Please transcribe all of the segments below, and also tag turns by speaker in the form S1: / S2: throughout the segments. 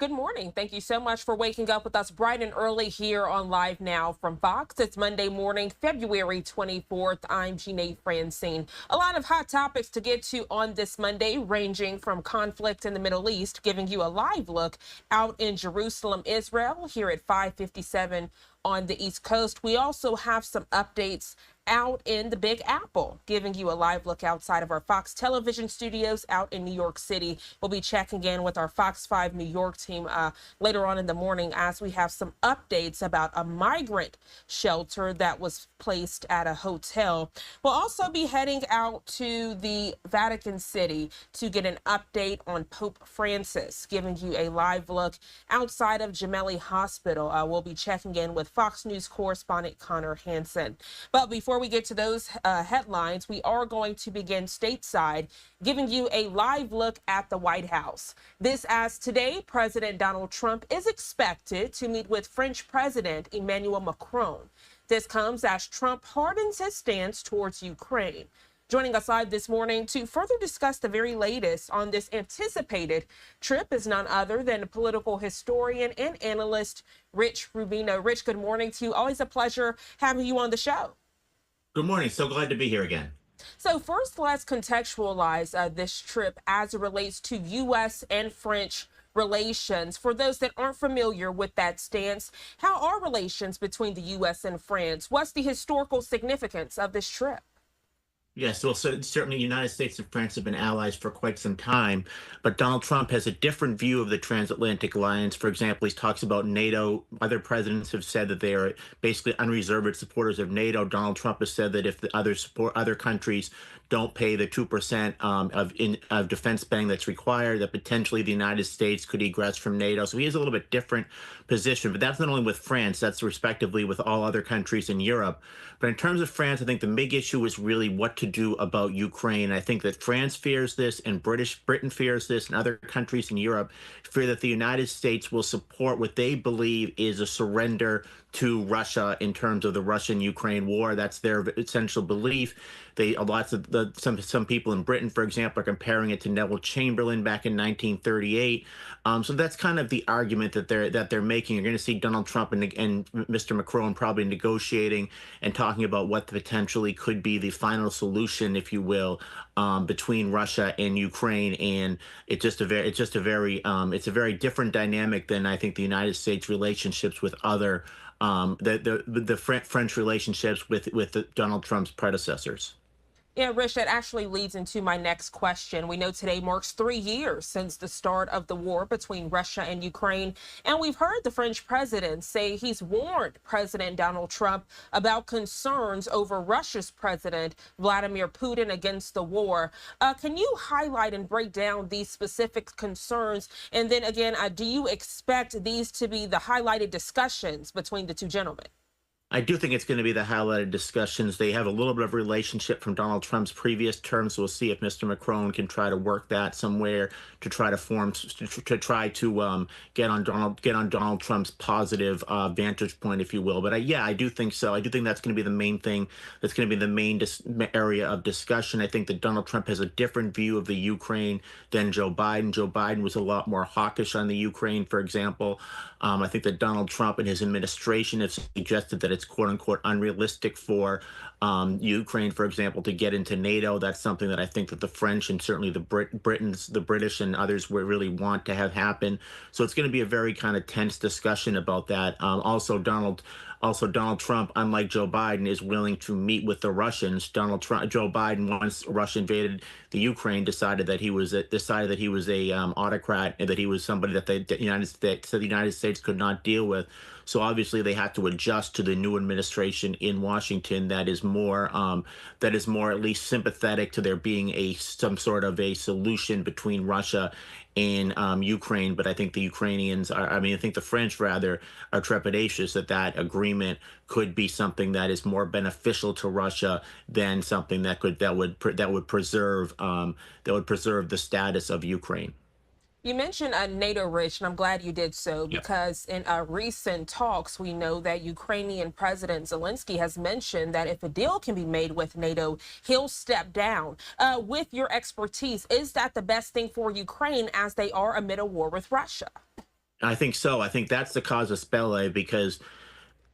S1: Good morning. Thank you so much for waking up with us bright and early here on Live Now from Fox. It's Monday morning, February 24th. I'm Jeanette Francine. A lot of hot topics to get to on this Monday, ranging from conflict in the Middle East, giving you a live look out in Jerusalem, Israel, here at 5:57 on the East Coast. We also have some updates out in the Big Apple, giving you a live look outside of our Fox television studios out in New York City. We'll be checking in with our Fox 5 New York team later on in the morning as we have some updates about a migrant shelter that was placed at a hotel. We'll also be heading out to the Vatican City to get an update on Pope Francis, giving you a live look outside of Gemelli Hospital. We'll be checking in with Fox News correspondent Connor Hansen. But before we get to those headlines, we are going to begin stateside, giving you a live look at the White House. This as today, President Donald Trump is expected to meet with French President Emmanuel Macron. This comes as Trump hardens his stance towards Ukraine. Joining us live this morning to further discuss the very latest on this anticipated trip is none other than political historian and analyst Rich Rubino. Rich, good morning to you. Always a pleasure having you on the show.
S2: Good morning. So glad to be here again.
S1: So first, let's contextualize this trip as it relates to U.S. and French relations. For those that aren't familiar with that stance, how are relations between the U.S. and France? What's the historical significance of this trip?
S2: Yes, well, so certainly the United States and France have been allies for quite some time, but Donald Trump has a different view of the transatlantic alliance. For example, he talks about NATO. Other presidents have said that they are basically unreserved supporters of NATO. Donald Trump has said that if the other countries don't pay the 2% of defense spending that's required, that potentially the United States could egress from NATO. So he has a little bit different position, but that's not only with France, that's respectively with all other countries in Europe. But in terms of France, I think the big issue is really what to do about Ukraine. I think that France fears this, and Britain fears this, and other countries in Europe fear that the United States will support what they believe is a surrender to Russia in terms of the Russian-Ukraine war. That's their essential belief. Some people in Britain, for example, are comparing it to Neville Chamberlain back in 1938. So that's kind of the argument that they're making. You're going to see Donald Trump and Mr. Macron probably negotiating and talking about what potentially could be the final solution, if you will, between Russia and Ukraine. And it's a very different dynamic than I think the United States relationships with other the French relationships with Donald Trump's predecessors.
S1: Yeah, Rich, that actually leads into my next question. We know today marks 3 years since the start of the war between Russia and Ukraine. And we've heard the French president say he's warned President Donald Trump about concerns over Russia's president, Vladimir Putin, against the war. Can you highlight and break down these specific concerns? And then again, do you expect these to be the highlighted discussions between the two gentlemen?
S2: I do think it's going to be the highlighted discussions. They have a little bit of relationship from Donald Trump's previous term, so we'll see if Mr. Macron can try to work that somewhere to try to get on Donald Trump's positive vantage point, if you will. But yeah, I do think so. I do think that's going to be the main thing. That's going to be the main area of discussion. I think that Donald Trump has a different view of the Ukraine than Joe Biden. Joe Biden was a lot more hawkish on the Ukraine, for example. I think that Donald Trump and his administration have suggested that it's quote unquote unrealistic for Ukraine, for example, to get into NATO. That's something that I think that the French and certainly the British and others would really want to have happen. So it's going to be a very kind of tense discussion about that. Also, Donald Trump, unlike Joe Biden, is willing to meet with the Russians. Joe Biden, once Russia invaded the Ukraine, decided that he was a autocrat and that he was somebody that the United States could not deal with. So obviously they have to adjust to the new administration in Washington that is more at least sympathetic to there being some sort of a solution between Russia and Ukraine. But I think the I think the French rather are trepidatious that agreement could be something that is more beneficial to Russia than something that would preserve the status of Ukraine.
S1: You mentioned NATO, Rich, and I'm glad you did so, because in recent talks, we know that Ukrainian President Zelenskyy has mentioned that if a deal can be made with NATO, he'll step down. With your expertise, is that the best thing for Ukraine as they are amid a war with Russia?
S2: I think so. I think that's the casus belli, because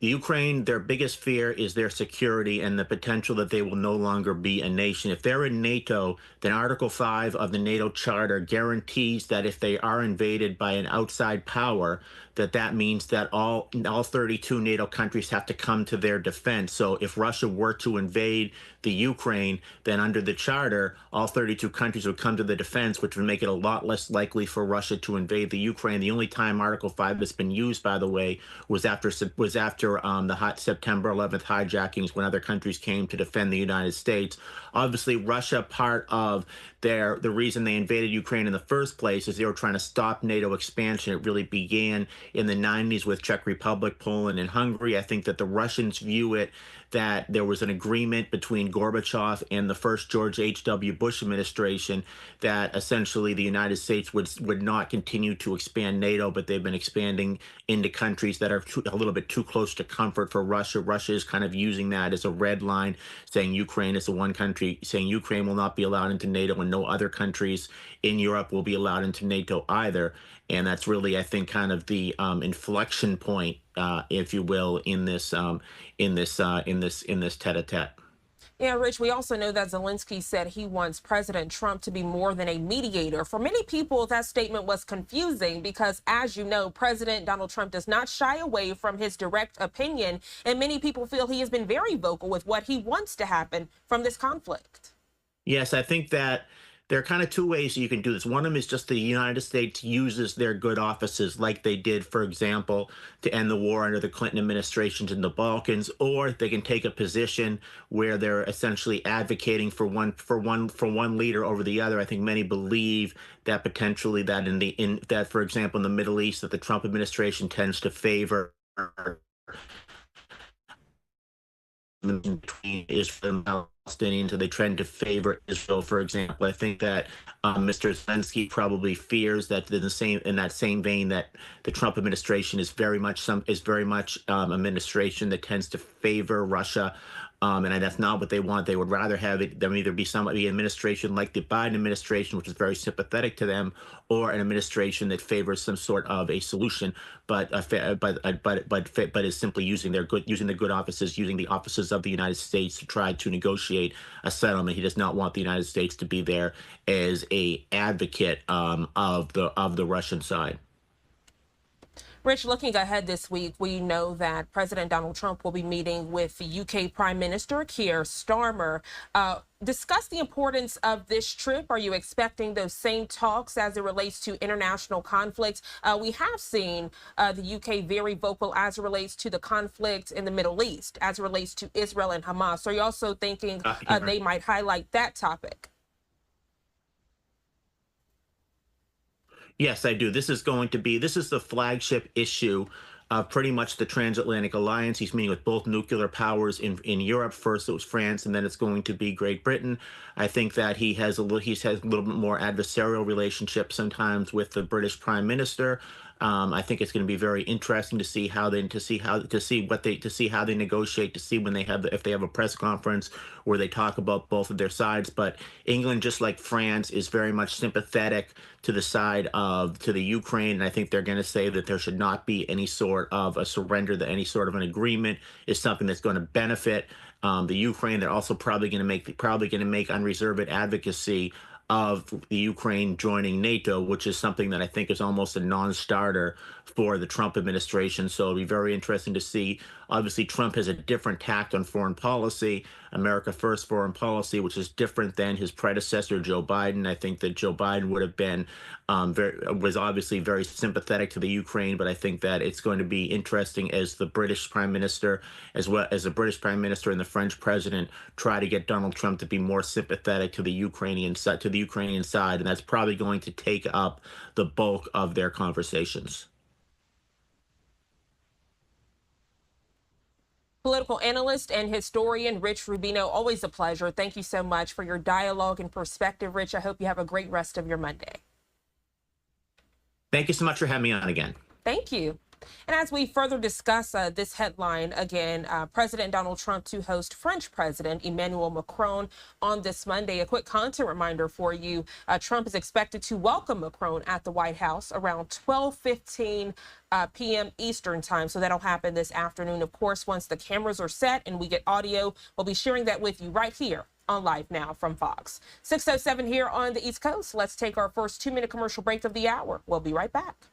S2: Ukraine, their biggest fear is their security and the potential that they will no longer be a nation. If they're in NATO, then Article 5 of the NATO Charter guarantees that if they are invaded by an outside power, that means that all 32 NATO countries have to come to their defense. So if Russia were to invade the Ukraine, then under the Charter, all 32 countries would come to the defense, which would make it a lot less likely for Russia to invade the Ukraine. The only time Article 5 has been used, by the way, was after the hot September 11th hijackings, when other countries came to defend the United States. Obviously, Russia, part of the reason they invaded Ukraine in the first place is they were trying to stop NATO expansion. It really began in the 90s with Czech Republic, Poland, and Hungary. I think that the Russians view it that there was an agreement between Gorbachev and the first George H.W. Bush administration that essentially the United States would not continue to expand NATO, but they've been expanding into countries that are a little bit too close to comfort for Russia. Russia is kind of using that as a red line, saying Ukraine is the one country, saying Ukraine will not be allowed into NATO and no other countries in Europe will be allowed into NATO either. And that's really, I think, kind of the inflection point, if you will, in this tete-a-tete.
S1: Yeah, Rich, we also know that Zelenskyy said he wants President Trump to be more than a mediator. For many people, that statement was confusing because, as you know, President Donald Trump does not shy away from his direct opinion, and many people feel he has been very vocal with what he wants to happen from this conflict.
S2: Yes, I think that there are kind of two ways you can do this. One of them is just the United States uses their good offices, like they did, for example, to end the war under the Clinton administrations in the Balkans, or they can take a position where they're essentially advocating for one leader over the other. I think many believe that potentially that for example, in the Middle East, that the Trump administration tends to favor between Israel and Palestinians, so they trend to favor Israel, for example. I think that Mr. Zelenskyy probably fears that in that same vein that the Trump administration is very much administration that tends to favor Russia. And that's not what they want. They would rather have them either be somebody administration like the Biden administration, which is very sympathetic to them, or an administration that favors some sort of a solution, but is simply using the good offices, using the offices of the United States to try to negotiate a settlement. He does not want the United States to be there as a advocate of the Russian side.
S1: Rich, looking ahead this week, we know that President Donald Trump will be meeting with the UK Prime Minister Keir Starmer. Discuss the importance of this trip. Are you expecting those same talks as it relates to international conflicts? We have seen the UK very vocal as it relates to the conflict in the Middle East, as it relates to Israel and Hamas. Are you also thinking they might highlight that topic?
S2: Yes, I do. This is the flagship issue of pretty much the transatlantic alliance. He's meeting with both nuclear powers in Europe. First it was France, and then it's going to be Great Britain. I think that he has a little bit more adversarial relationship sometimes with the British Prime Minister. I think it's going to be very interesting to see how they negotiate, to see when if they have a press conference where they talk about both of their sides. But England, just like France, is very much sympathetic to the Ukraine, and I think they're going to say that there should not be any sort of a surrender, that any sort of an agreement is something that's going to benefit the Ukraine. They're also probably going to make unreserved advocacy of the Ukraine joining NATO, which is something that I think is almost a non-starter for the Trump administration. So it'll be very interesting to see. Obviously, Trump has a different tact on foreign policy, America First foreign policy, which is different than his predecessor, Joe Biden. I think that Joe Biden would have been was obviously very sympathetic to the Ukraine, but I think that it's going to be interesting as the British Prime Minister, as well as the British Prime Minister and the French President, try to get Donald Trump to be more sympathetic to the Ukrainian side, and that's probably going to take up the bulk of their conversations.
S1: Political analyst and historian Rich Rubino, always a pleasure. Thank you so much for your dialogue and perspective, Rich. I hope you have a great rest of your Monday.
S2: Thank you so much for having me on again.
S1: Thank you. And as we further discuss this headline, again, President Donald Trump to host French President Emmanuel Macron on this Monday. A quick content reminder for you. Trump is expected to welcome Macron at the White House around 12:15 p.m. Eastern time. So that'll happen this afternoon. Of course, once the cameras are set and we get audio, we'll be sharing that with you right here on Live Now from Fox. 6:07 here on the East Coast. Let's take our first 2-minute commercial break of the hour. We'll be right back.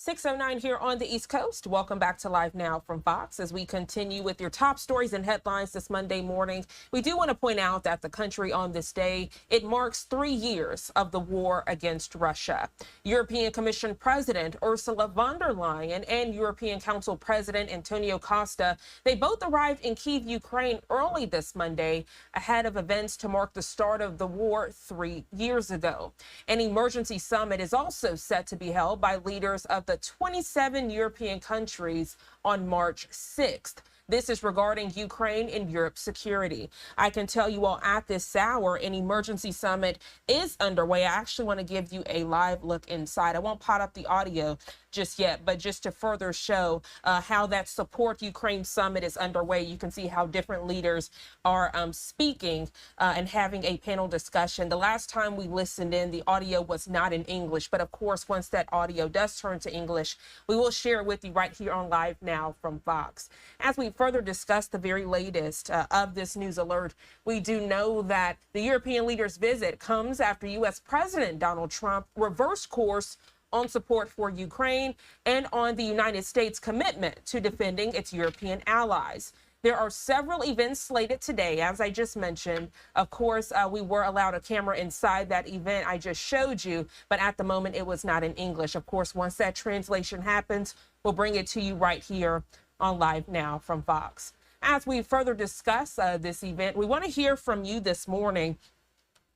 S1: .09 here on the East Coast. Welcome back to Live Now from Fox. As we continue with your top stories and headlines this Monday morning, we do want to point out that the country on this day, it marks 3 years of the war against Russia. European Commission President Ursula von der Leyen and European Council President Antonio Costa, they both arrived in Kyiv, Ukraine early this Monday ahead of events to mark the start of the war 3 years ago. An emergency summit is also set to be held by leaders of the 27 European countries on March 6th. This is regarding Ukraine and Europe's security. I can tell you all at this hour, an emergency summit is underway. I actually want to give you a live look inside. I won't pot up the audio just yet, but just to further show how that Support Ukraine summit is underway. You can see how different leaders are speaking and having a panel discussion. The last time we listened in, the audio was not in English, but of course, once that audio does turn to English, we will share it with you right here on Live Now from Fox. As we further discuss the very latest of this news alert, we do know that the European leaders' visit comes after U.S. President Donald Trump reversed course on support for Ukraine and on the United States' commitment to defending its European allies. There are several events slated today, as I just mentioned. Of course, we were allowed a camera inside that event I just showed you, but at the moment it was not in English. Of course, once that translation happens, we'll bring it to you right here on Live Now from Fox. As we further discuss this event, we want to hear from you this morning.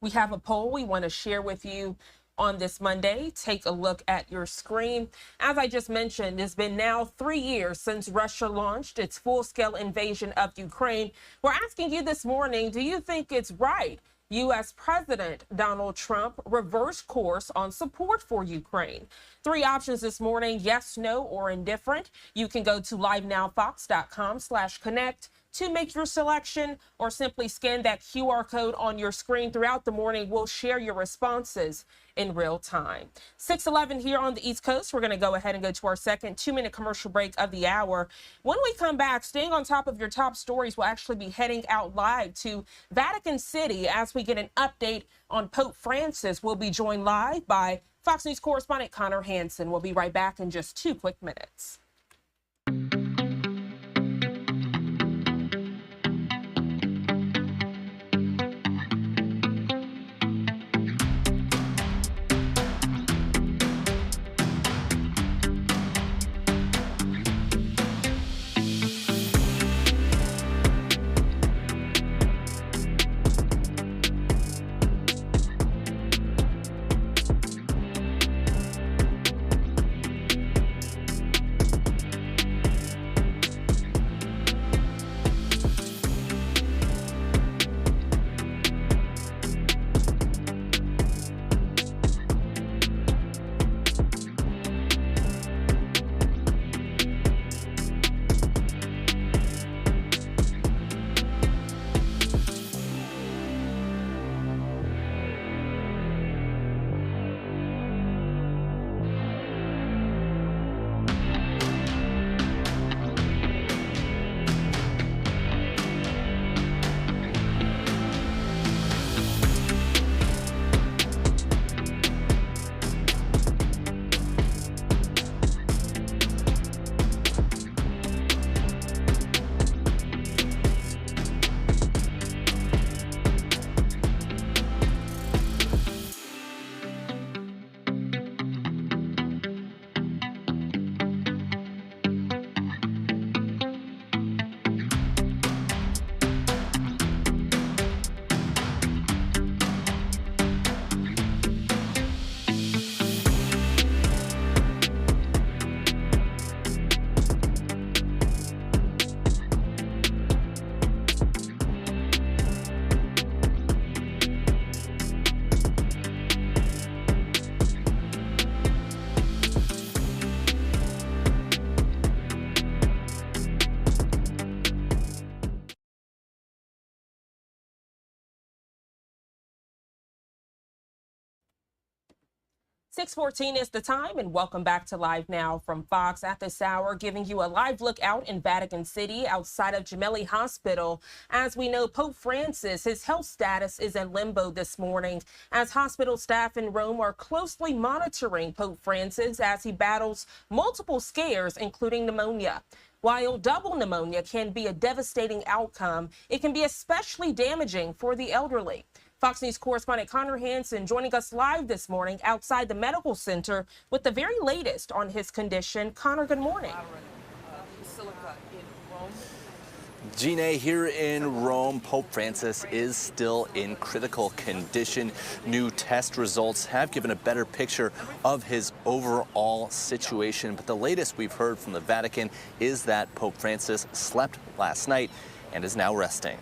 S1: We have a poll we want to share with you on this Monday. Take a look at your screen. As I just mentioned, it's been now 3 years since Russia launched its full-scale invasion of Ukraine. We're asking you this morning, do you think it's right U.S. President Donald Trump reversed course on support for Ukraine? 3 options this morning: yes, no, or indifferent. You can go to livenowfox.com/connect. to make your selection, or simply scan that QR code on your screen throughout the morning. We'll share your responses in real time. 6:11 here on the East Coast. We're going to go ahead and go to our second 2-minute commercial break of the hour. When we come back, staying on top of your top stories, we'll actually be heading out live to Vatican City as we get an update on Pope Francis. We'll be joined live by Fox News correspondent Connor Hansen. We'll be right back in just 2 quick minutes. .14 is the time, and welcome back to Live Now from Fox at this hour, giving you a live look out in Vatican City outside of Gemelli Hospital. As we know, Pope Francis, his health status is in limbo this morning, as hospital staff in Rome are closely monitoring Pope Francis as he battles multiple scares, including pneumonia. While double pneumonia can be a devastating outcome, it can be especially damaging for the elderly. Fox News correspondent Connor Hansen joining us live this morning outside the medical center with the very latest on his condition. Connor, good morning.
S3: Gina, here in Rome, Pope Francis is still in critical condition. New test results have given a better picture of his overall situation. But the latest we've heard from the Vatican is that Pope Francis slept last night and is now resting.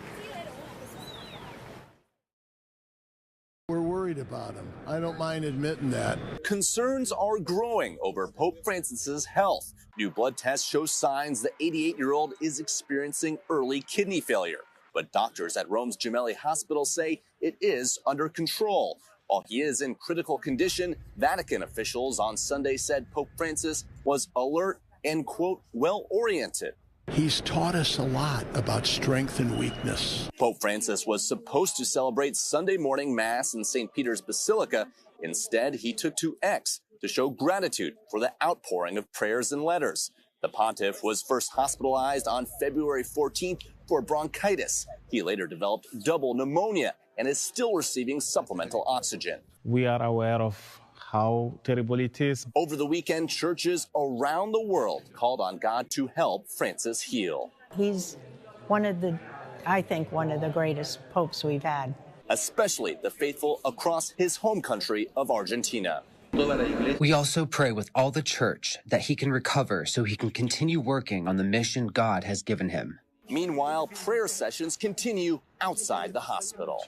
S4: We're worried about him. I don't mind admitting that.
S3: Concerns are growing over Pope Francis's health. New blood tests show signs the 88-year-old is experiencing early kidney failure. But doctors at Rome's Gemelli Hospital say it is under control. While he is in critical condition, Vatican officials on Sunday said Pope Francis was alert and, quote, well-oriented.
S4: He's taught us a lot about strength and weakness.
S3: Pope Francis was supposed to celebrate Sunday morning Mass in St. Peter's Basilica. Instead, he took to X to show gratitude for the outpouring of prayers and letters. The pontiff was first hospitalized on February 14th for bronchitis. He later developed double pneumonia and is still receiving supplemental oxygen.
S5: We are aware of how terrible it is.
S3: Over the weekend, churches around the world called on God to help Francis heal.
S6: He's I think, one of the greatest popes we've had.
S3: Especially the faithful across his home country of Argentina.
S7: We also pray with all the church that he can recover so he can continue working on the mission God has given him.
S3: Meanwhile, prayer sessions continue outside the hospital.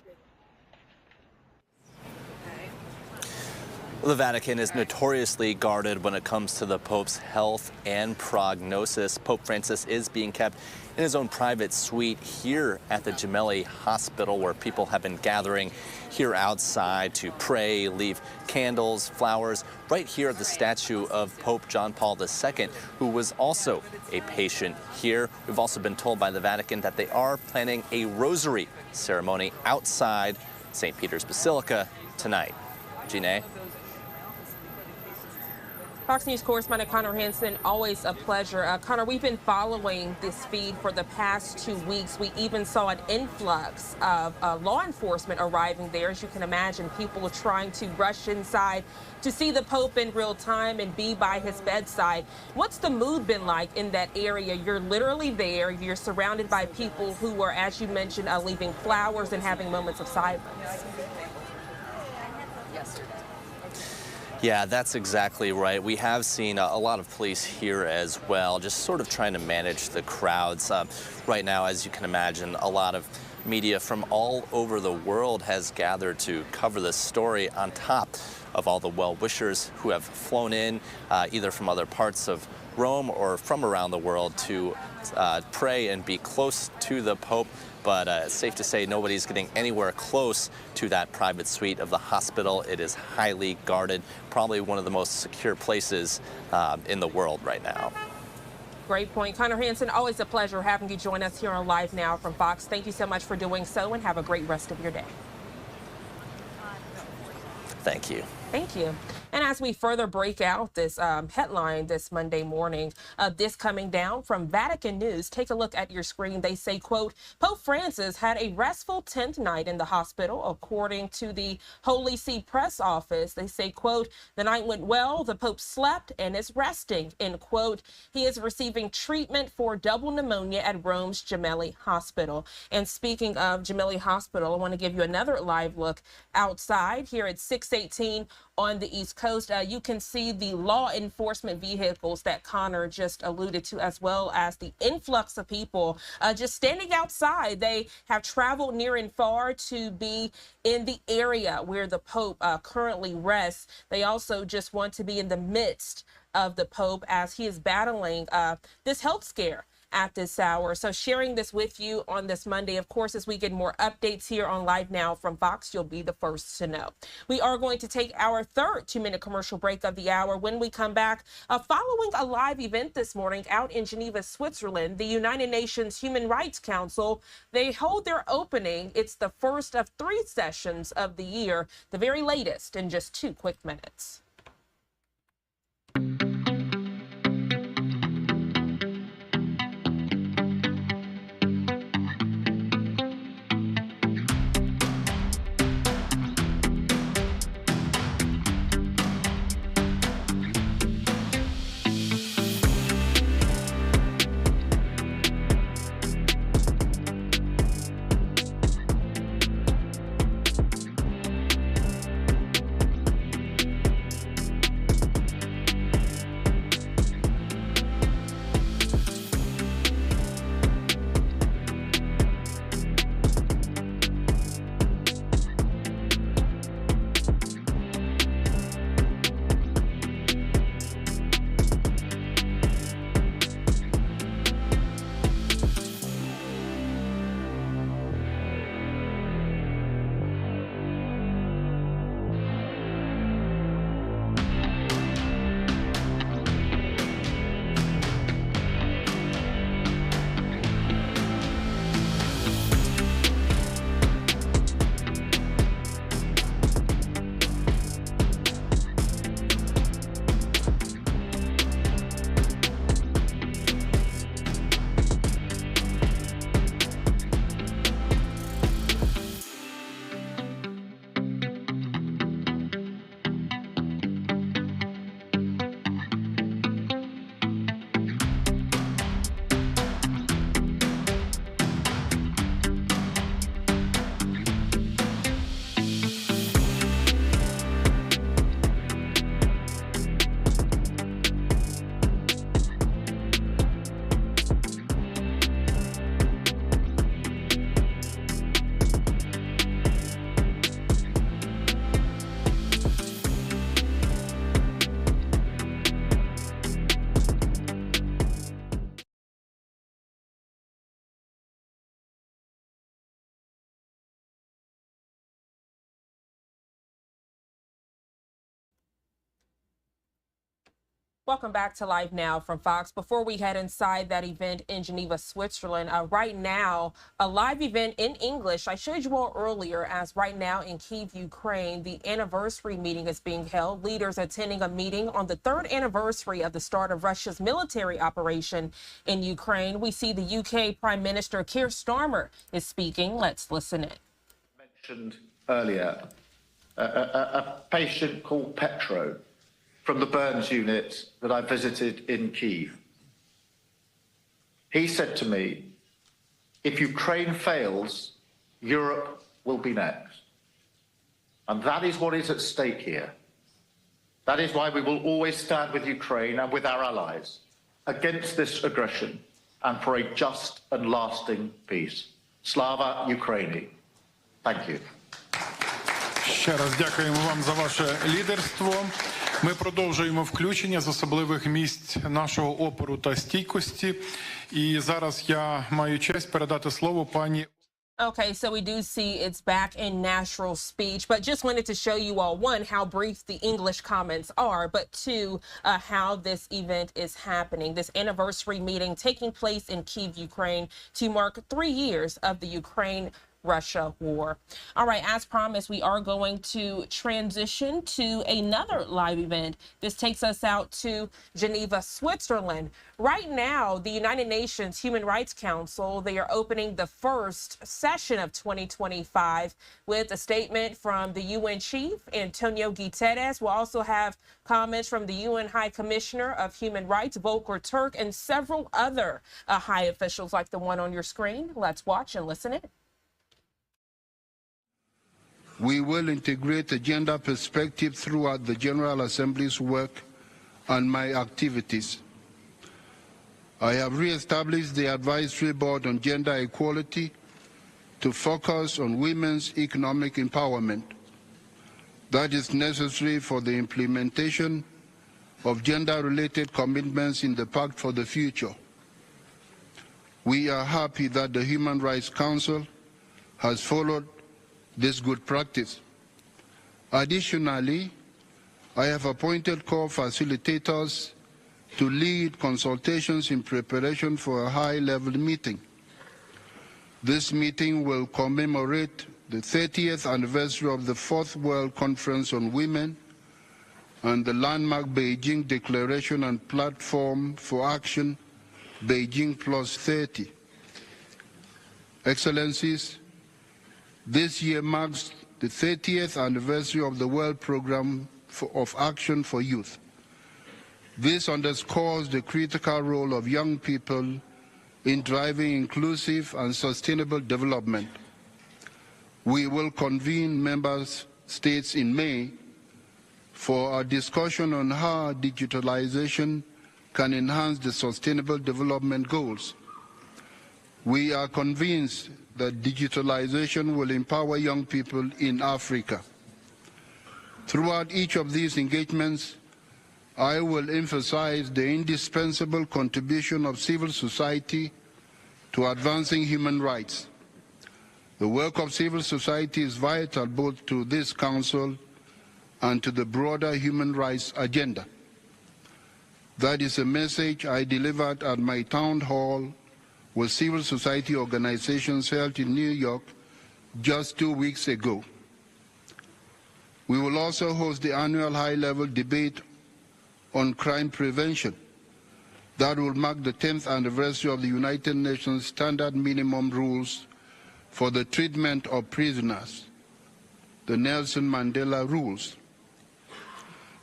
S3: Well, the Vatican is notoriously guarded when it comes to the Pope's health and prognosis. Pope Francis is being kept in his own private suite here at the Gemelli Hospital, where people have been gathering here outside to pray, leave candles, flowers, right here at the statue of Pope John Paul II, who was also a patient here. We've also been told by the Vatican that they are planning a rosary ceremony outside St. Peter's Basilica tonight. Gine?
S1: Fox News correspondent Connor Hansen, always a pleasure. Connor, we've been following this feed for the past 2 weeks. We even saw an influx of law enforcement arriving there. As you can imagine, people are trying to rush inside to see the Pope in real time and be by his bedside. What's the mood been like in that area? You're literally there. You're surrounded by people who are, as you mentioned, leaving flowers and having moments of silence.
S3: Yeah, that's exactly right. We have seen a lot of police here as well, just sort of trying to manage the crowds. Right now, as you can imagine, a lot of media from all over the world has gathered to cover this story, on top of all the well-wishers who have flown in either from other parts of Rome or from around the world to pray and be close to the Pope. But it's safe to say nobody's getting anywhere close to that private suite of the hospital. It is highly guarded, probably one of the most secure places in the world right now.
S1: Great point. Connor Hansen, always a pleasure having you join us here on Live Now from Fox. Thank you so much for doing so, and have a great rest of your day.
S3: Thank you.
S1: Thank you. And as we further break out this headline this Monday morning, this coming down from Vatican News, take a look at your screen. They say, quote, Pope Francis had a restful 10th night in the hospital, according to the Holy See press office. They say, quote, the night went well, the Pope slept and is resting, end quote. He is receiving treatment for double pneumonia at Rome's Gemelli Hospital. And speaking of Gemelli Hospital, I want to give you another live look outside here at 618 on the East Coast. You can see the law enforcement vehicles that Connor just alluded to, as well as the influx of people just standing outside. They have traveled near and far to be in the area where the Pope currently rests. They also just want to be in the midst of the Pope as he is battling this health scare at this hour. So sharing this with you on this Monday. Of course, as we get more updates here on Live Now from Fox, you'll be the first to know. We are going to take our third 2-minute commercial break of the hour. When we come back, following a live event this morning out in Geneva, Switzerland, the United Nations Human Rights Council, they hold their opening. It's the first of 3 sessions of the year, the very latest in just 2 quick minutes. Welcome back to Live Now from Fox. Before we head inside that event in Geneva, Switzerland, right now, a live event in English. I showed you all earlier, as right now in Kyiv, Ukraine, the anniversary meeting is being held. Leaders attending a meeting on the 3rd anniversary of the start of Russia's military operation in Ukraine. We see the UK Prime Minister Keir Starmer is speaking. Let's listen in.
S8: Mentioned earlier, a patient called Petro from the burns unit that I visited in Kyiv. He said to me, if Ukraine fails, Europe will be next. And that is what is at stake here. That is why we will always stand with Ukraine and with our allies against this aggression and for a just and lasting peace. Slava Ukraini. Thank you.
S9: Ще раз дякуємо вам за ваше лідерство. Ми продовжуємо включення з особливих місць нашого опору та стійкості. І зараз я маю честь передати слово пані.
S1: Okay, so we do see it's back in natural speech, but just wanted to show you all, one, how brief the English comments are, but two, how this event is happening. This anniversary meeting taking place in Kyiv, Ukraine, to mark 3 years of the Ukraine-Russia war. All right, as promised, we are going to transition to another live event. This takes us out to Geneva, Switzerland. Right now, the United Nations Human Rights Council, they are opening the first session of 2025 with a statement from the UN chief, Antonio Guterres. We'll also have comments from the UN High Commissioner of Human Rights, Volker Turk, and several other high officials like the one on your screen. Let's watch and listen in.
S10: We will integrate a gender perspective throughout the General Assembly's work and my activities. I have re-established the Advisory Board on Gender Equality to focus on women's economic empowerment. That is necessary for the implementation of gender-related commitments in the Pact for the Future. We are happy that the Human Rights Council has followed this good practice. Additionally, I have appointed co-facilitators to lead consultations in preparation for a high-level meeting. This meeting will commemorate the 30th anniversary of the Fourth World Conference on Women and the landmark Beijing Declaration and Platform for Action, Beijing Plus 30. Excellencies, this year marks the 30th anniversary of the World Programme of Action for Youth. This underscores the critical role of young people in driving inclusive and sustainable development. We will convene member states in May for a discussion on how digitalization can enhance the sustainable development goals. We are convinced that digitalization will empower young people in Africa. Throughout each of these engagements, I will emphasize the indispensable contribution of civil society to advancing human rights. The work of civil society is vital both to this Council and to the broader human rights agenda. That is a message I delivered at my town hall with civil society organizations held in New York just 2 weeks ago. We will also host the annual high-level debate on crime prevention. That will mark the 10th anniversary of the United Nations Standard Minimum Rules for the Treatment of Prisoners, the Nelson Mandela Rules.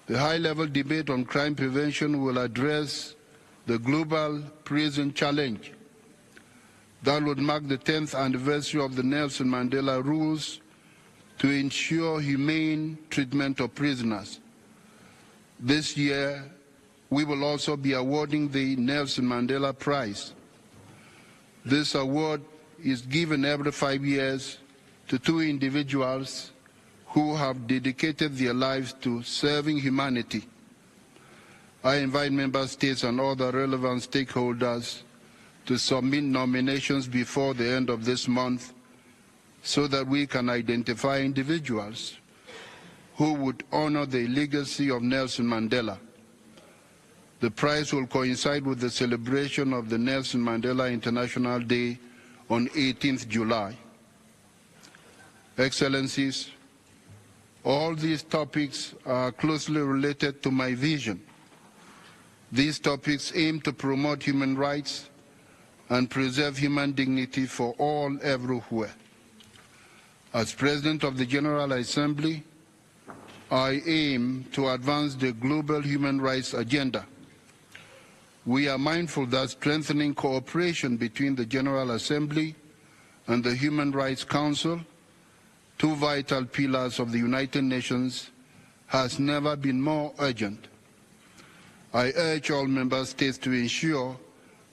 S10: The high-level debate on crime prevention will address the global prison challenge. That would mark the 10th anniversary of the Nelson Mandela Rules to ensure humane treatment of prisoners. This year, we will also be awarding the Nelson Mandela Prize. This award is given every 5 years to 2 individuals who have dedicated their lives to serving humanity. I invite member states and other relevant stakeholders to submit nominations before the end of this month so that we can identify individuals who would honor the legacy of Nelson Mandela. The prize will coincide with the celebration of the Nelson Mandela International Day on 18th July. Excellencies, all these topics are closely related to my vision. These topics aim to promote human rights and preserve human dignity for all everywhere. As President of the General Assembly, I aim to advance the global human rights agenda. We are mindful that strengthening cooperation between the General Assembly and the Human Rights Council, two vital pillars of the United Nations, has never been more urgent. I urge all member states to ensure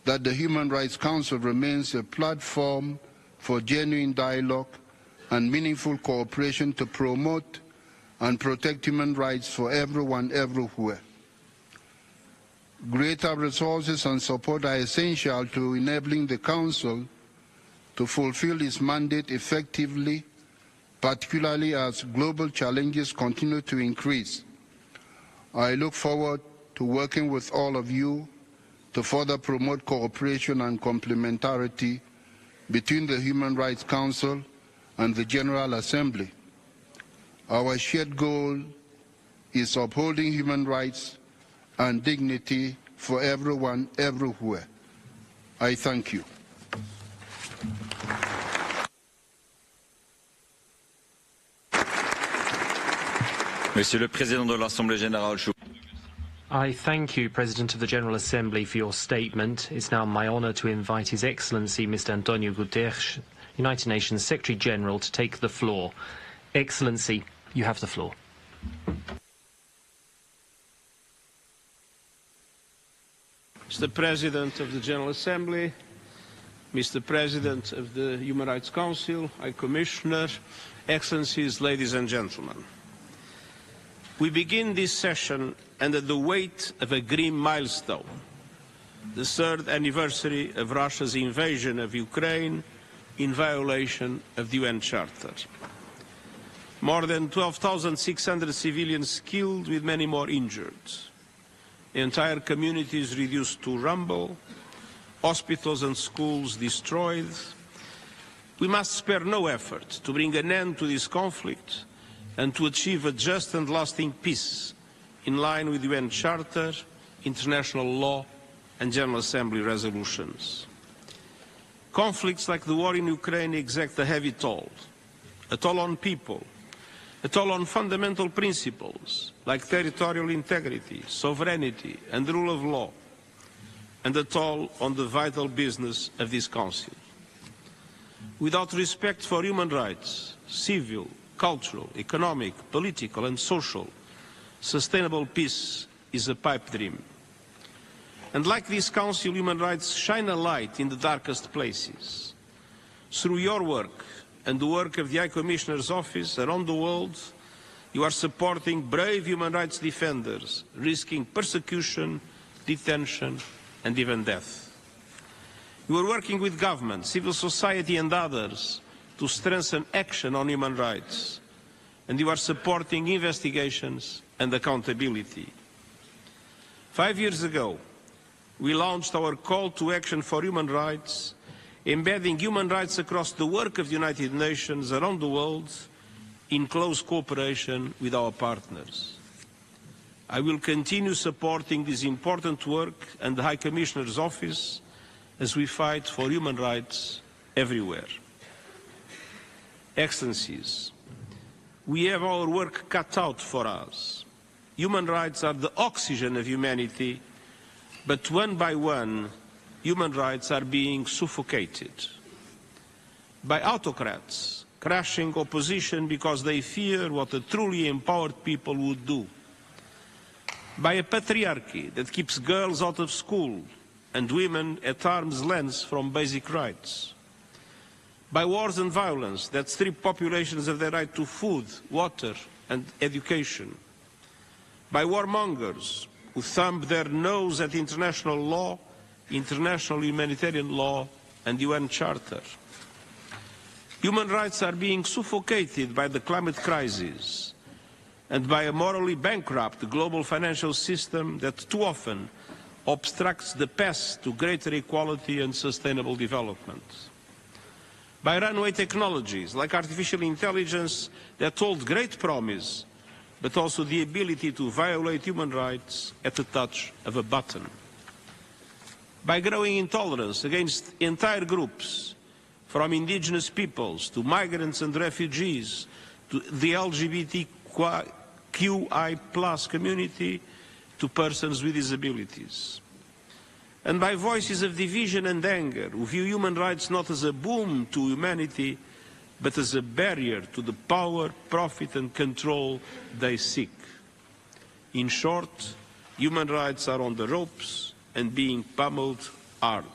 S10: that the Human Rights Council remains a platform for genuine dialogue and meaningful cooperation to promote and protect human rights for everyone everywhere. Greater resources and support are essential to enabling the Council to fulfill its mandate effectively, particularly as global challenges continue to increase. I look forward to working with all of you to further promote cooperation and complementarity between the Human Rights Council and the General Assembly. Our shared goal is upholding human rights and dignity for everyone, everywhere. I thank you.
S11: Monsieur le Président de l'Assemblée Générale.
S12: I thank you, President of the General Assembly, for your statement. It's now my honour to invite His Excellency Mr. Antonio Guterres, United Nations Secretary General, to take the floor. Excellency, you have the floor.
S13: Mr. President of the General Assembly, Mr. President of the Human Rights Council, High Commissioner, Excellencies, ladies and gentlemen. We begin this session under the weight of a grim milestone, the 3rd anniversary of Russia's invasion of Ukraine in violation of the UN Charter. More than 12,600 civilians killed, with many more injured. Entire communities reduced to rubble, hospitals and schools destroyed. We must spare no effort to bring an end to this conflict and to achieve a just and lasting peace in line with the UN Charter, international law and General Assembly resolutions. Conflicts like the war in Ukraine exact a heavy toll on people, a toll on fundamental principles like territorial integrity, sovereignty and the rule of law, and a toll on the vital business of this Council. Without respect for human rights, civil, cultural, economic, political and social, sustainable peace is a pipe dream. And like this Council, human rights shine a light in the darkest places. Through your work and the work of the High Commissioner's Office around the world, you are supporting brave human rights defenders, risking persecution, detention and even death. You are working with government, civil society and others to strengthen action on human rights, and you are supporting investigations and accountability. 5 years ago, we launched our call to action for human rights, embedding human rights across the work of the United Nations around the world in close cooperation with our partners. I will continue supporting this important work and the High Commissioner's Office as we fight for human rights everywhere. Excellencies, we have our work cut out for us. Human rights are the oxygen of humanity, but one by one, human rights are being suffocated by autocrats crushing opposition because they fear what a truly empowered people would do, by a patriarchy that keeps girls out of school and women at arm's length from basic rights, by wars and violence that strip populations of their right to food, water and education, by warmongers who thumb their nose at international law, international humanitarian law and UN Charter. Human rights are being suffocated by the climate crisis and by a morally bankrupt global financial system that too often obstructs the path to greater equality and sustainable development. By runaway technologies like artificial intelligence that hold great promise, but also the ability to violate human rights at the touch of a button. By growing intolerance against entire groups, from indigenous peoples to migrants and refugees to the LGBTQI+ community to persons with disabilities. And by voices of division and anger who view human rights not as a boon to humanity, but as a barrier to the power, profit and control they seek. In short, human rights are on the ropes and being pummeled hard.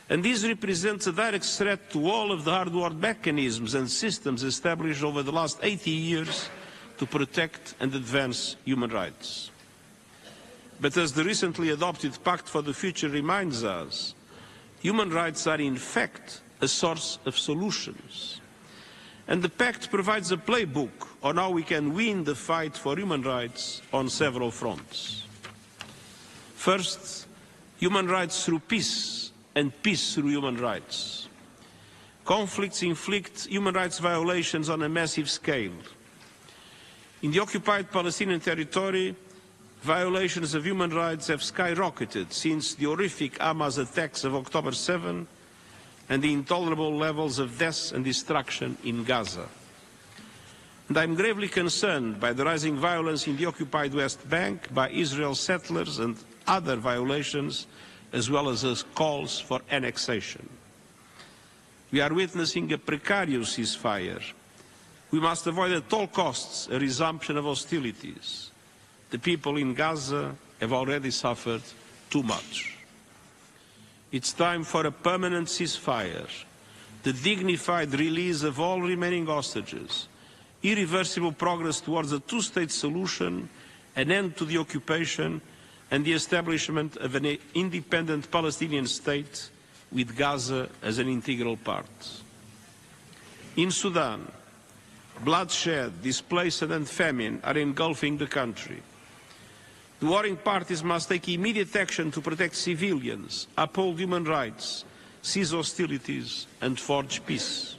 S13: And this represents a direct threat to all of the hardware mechanisms and systems established over the last 80 years to protect and advance human rights. But as the recently adopted Pact for the Future reminds us, human rights are in fact a source of solutions. And the Pact provides a playbook on how we can win the fight for human rights on several fronts. First, human rights through peace, and peace through human rights. Conflicts inflict human rights violations on a massive scale. In the occupied Palestinian territory, violations of human rights have skyrocketed since the horrific Hamas attacks of October 7 and the intolerable levels of death and destruction in Gaza. And I'm gravely concerned by the rising violence in the occupied West Bank by Israel settlers and other violations, as well as calls for annexation. We are witnessing a precarious ceasefire. We must avoid at all costs a resumption of hostilities. The people in Gaza have already suffered too much. It's time for a permanent ceasefire, the dignified release of all remaining hostages, irreversible progress towards a two-state solution, an end to the occupation, and the establishment of an independent Palestinian state with Gaza as an integral part. In Sudan, bloodshed, displacement and famine are engulfing the country. The warring parties must take immediate action to protect civilians, uphold human rights, cease hostilities and forge peace.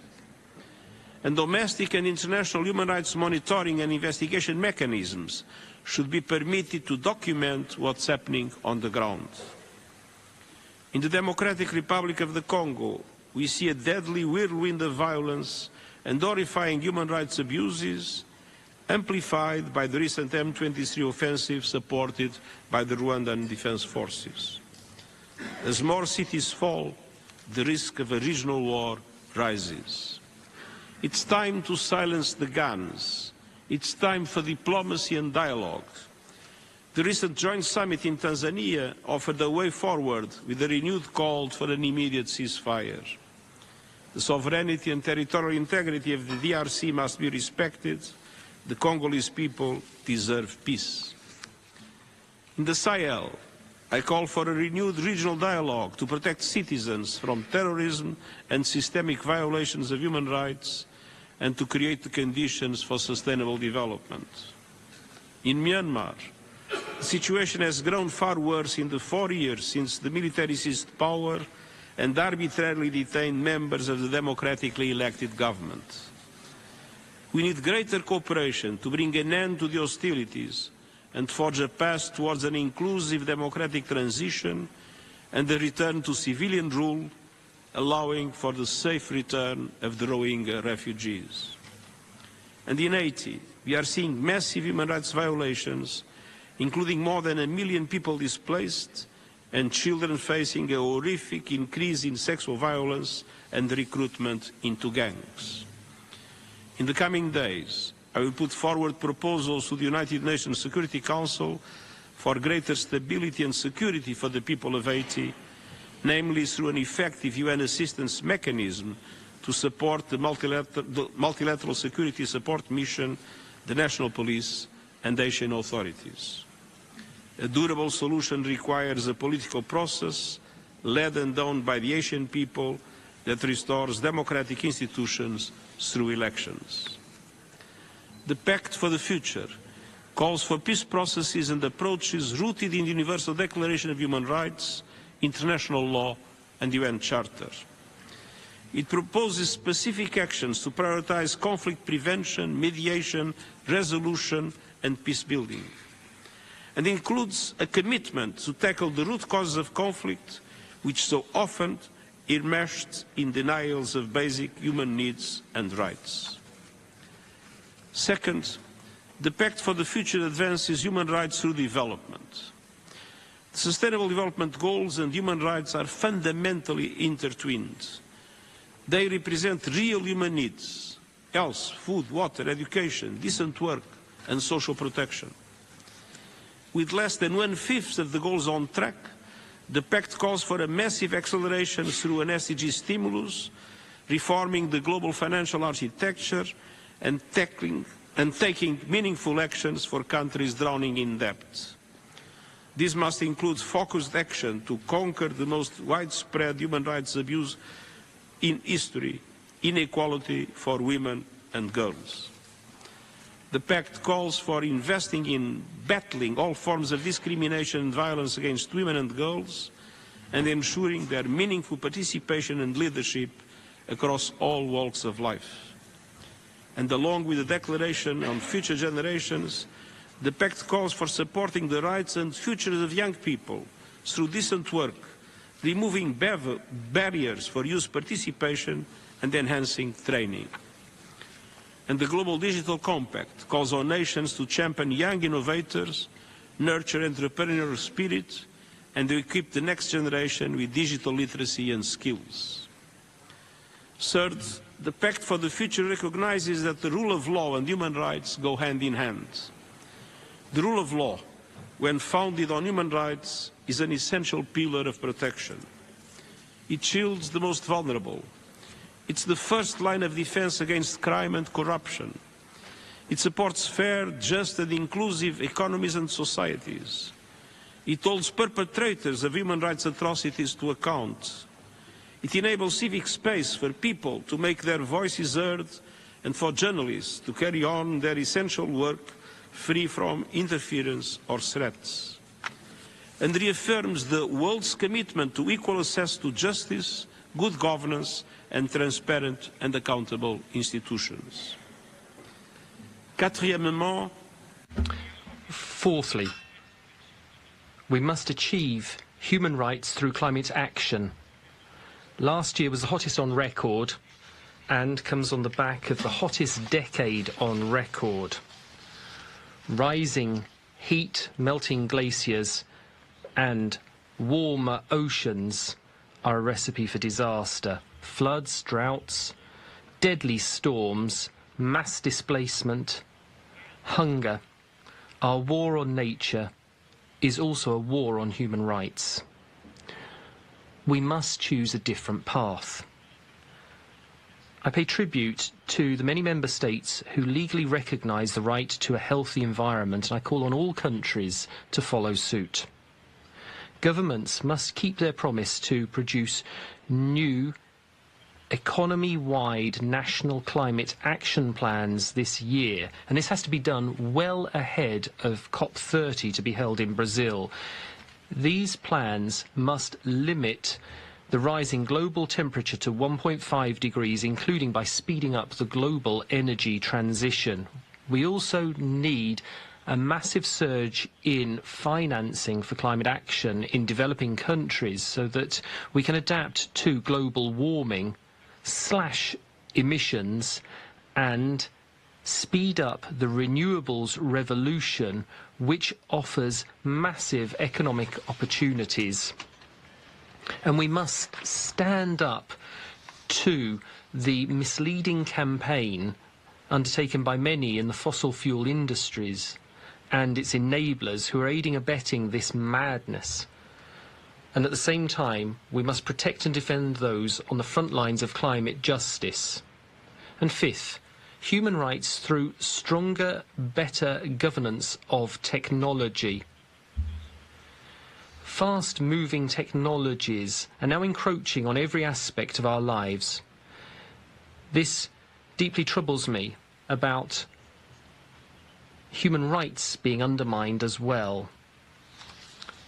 S13: And domestic and international human rights monitoring and investigation mechanisms should be permitted to document what's happening on the ground. In the Democratic Republic of the Congo, we see a deadly whirlwind of violence and horrifying human rights abuses, amplified by the recent M23 offensive supported by the Rwandan Defense Forces. As more cities fall, the risk of a regional war rises. It's time to silence the guns. It's time for diplomacy and dialogue. The recent joint summit in Tanzania offered a way forward with a renewed call for an immediate ceasefire. The sovereignty and territorial integrity of the DRC must be respected. The Congolese people deserve peace. In the Sahel, I call for a renewed regional dialogue to protect citizens from terrorism and systemic violations of human rights and to create the conditions for sustainable development. In Myanmar, the situation has grown far worse in the 4 years since the military seized power and arbitrarily detained members of the democratically elected government. We need greater cooperation to bring an end to the hostilities and forge a path towards an inclusive democratic transition and the return to civilian rule, allowing for the safe return of the Rohingya refugees. And in Haiti, we are seeing massive human rights violations, including more than 1 million people displaced and children facing a horrific increase in sexual violence and recruitment into gangs. In the coming days, I will put forward proposals to the United Nations Security Council for greater stability and security for the people of Haiti, namely through an effective UN assistance mechanism to support the multilateral security support mission, the national police and Haitian authorities. A durable solution requires a political process led and owned by the Haitian people that restores democratic institutions through elections. The Pact for the Future calls for peace processes and approaches rooted in the Universal Declaration of Human Rights, international law and the UN Charter. It proposes specific actions to prioritize conflict prevention, mediation, resolution and peace building, and includes a commitment to tackle the root causes of conflict, which so often enmeshed in denials of basic human needs and rights. Second, the Pact for the Future advances human rights through development. The Sustainable Development Goals and human rights are fundamentally intertwined. They represent real human needs: health, food, water, education, decent work and social protection. With less than 1/5 of the goals on track, the Pact calls for a massive acceleration through an SDG stimulus, reforming the global financial architecture and taking meaningful actions for countries drowning in debt. This must include focused action to conquer the most widespread human rights abuse in history, inequality for women and girls. The Pact calls for investing in battling all forms of discrimination and violence against women and girls and ensuring their meaningful participation and leadership across all walks of life. And along with the Declaration on Future Generations, the Pact calls for supporting the rights and futures of young people through decent work, removing barriers for youth participation and enhancing training. And the Global Digital Compact calls on nations to champion young innovators, nurture entrepreneurial spirit, and to equip the next generation with digital literacy and skills. Third, the Pact for the Future recognizes that the rule of law and human rights go hand in hand. The rule of law, when founded on human rights, is an essential pillar of protection. It shields the most vulnerable. It's the first line of defense against crime and corruption. It supports fair, just and inclusive economies and societies. It holds perpetrators of human rights atrocities to account. It enables civic space for people to make their voices heard and for journalists to carry on their essential work free from interference or threats. And reaffirms the world's commitment to equal access to justice, good governance and transparent and accountable institutions. Quatrièmement,
S12: fourthly, we must achieve human rights through climate action. Last year was the hottest on record and comes on the back of the hottest decade on record. Rising heat, melting glaciers and warmer oceans are a recipe for disaster. Floods, droughts, deadly storms, mass displacement, hunger. Our war on nature is also a war on human rights. We must choose a different path. I pay tribute to the many member states who legally recognise the right to a healthy environment, and I call on all countries to follow suit. Governments must keep their promise to produce new economy-wide national climate action plans this year, and this has to be done well ahead of COP30 to be held in Brazil. These plans must limit the rising global temperature to 1.5 degrees, including by speeding up the global energy transition. We also need a massive surge in financing for climate action in developing countries so that we can adapt to global warming, slash emissions and speed up the renewables revolution, which offers massive economic opportunities. And we must stand up to the misleading campaign undertaken by many in the fossil fuel industries and its enablers who are aiding and abetting this madness. And at the same time, we must protect and defend those on the front lines of climate justice. And fifth, human rights through stronger, better governance of technology. Fast-moving technologies are now encroaching on every aspect of our lives. This deeply troubles me about human rights being undermined as well.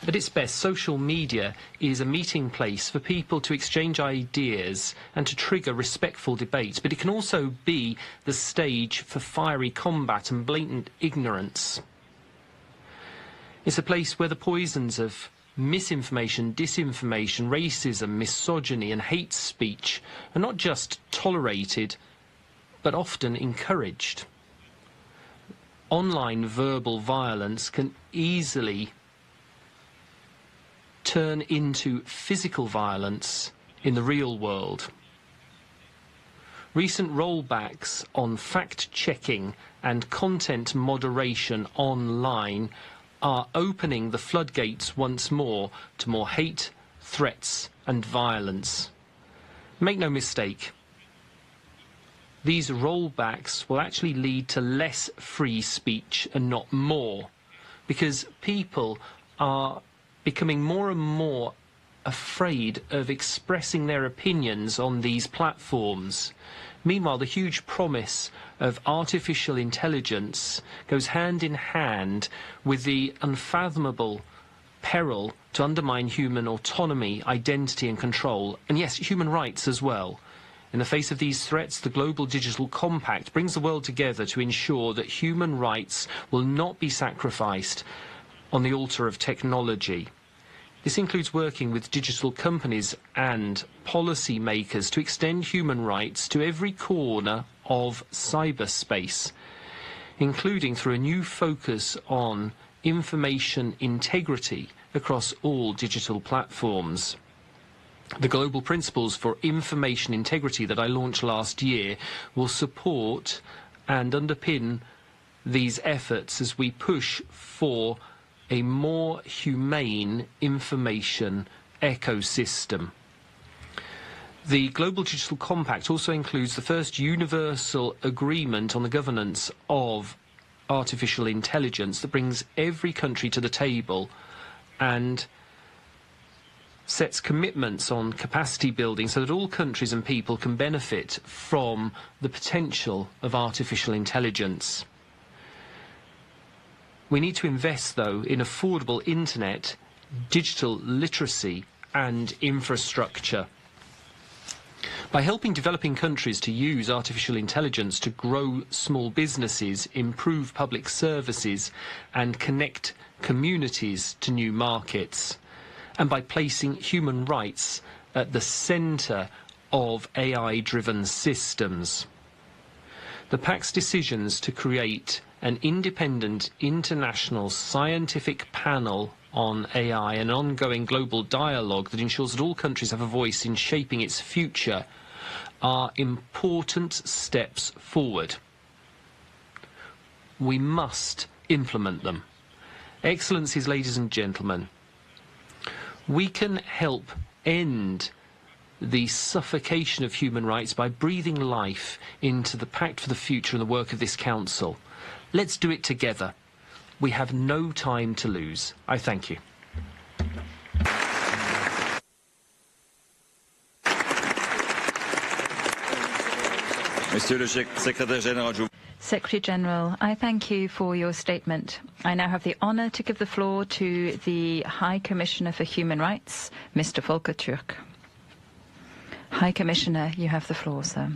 S12: At its best, social media is a meeting place for people to exchange ideas and to trigger respectful debate, but it can also be the stage for fiery combat and blatant ignorance. It's a place where the poisons of misinformation, disinformation, racism, misogyny and hate speech are not just tolerated, but often encouraged. Online verbal violence can easily turn into physical violence in the real world. Recent rollbacks on fact-checking and content moderation online are opening the floodgates once more to more hate, threats and violence. Make no mistake, these rollbacks will actually lead to less free speech and not more, because people are becoming more and more afraid of expressing their opinions on these platforms. Meanwhile, the huge promise of artificial intelligence goes hand in hand with the unfathomable peril to undermine human autonomy, identity and control, and yes, human rights as well. In the face of these threats, the Global Digital Compact brings the world together to ensure that human rights will not be sacrificed on the altar of technology. This includes working with digital companies and policy makers to extend human rights to every corner of cyberspace, including through a new focus on information integrity across all digital platforms. The Global Principles for Information Integrity that I launched last year will support and underpin these efforts as we push for a more humane information ecosystem. The Global Digital Compact also includes the first universal agreement on the governance of artificial intelligence that brings every country to the table and sets commitments on capacity building so that all countries and people can benefit from the potential of artificial intelligence. We need to invest, though, in affordable internet, digital literacy and infrastructure. By helping developing countries to use artificial intelligence to grow small businesses, improve public services and connect communities to new markets, and by placing human rights at the centre of AI-driven systems. The Pact's decisions to create an independent international scientific panel on AI, an ongoing global dialogue that ensures that all countries have a voice in shaping its future, are important steps forward. We must implement them. Excellencies, ladies and gentlemen, we can help end the suffocation of human rights by breathing life into the Pact for the Future and the work of this Council. Let's do it together. We have no time to lose. I thank you.
S11: Monsieur le Secrétaire Général,
S14: Secretary General, I thank you for your statement. I now have the honour to give the floor to the High Commissioner for Human Rights, Mr. Volker Türk. High Commissioner, you have the floor, sir.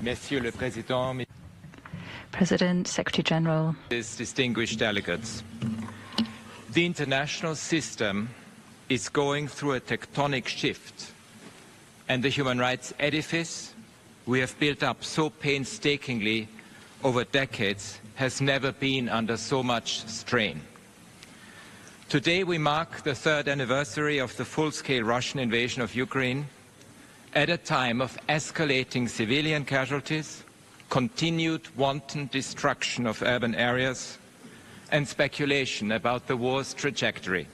S15: Monsieur le Président,
S14: President, Secretary General,
S15: distinguished delegates, the international system is going through a tectonic shift, and the human rights edifice we have built up so painstakingly over decades has never been under so much strain. Today we mark the 3rd anniversary of the full-scale Russian invasion of Ukraine at a time of escalating civilian casualties, continued wanton destruction of urban areas, and speculation about the war's trajectory.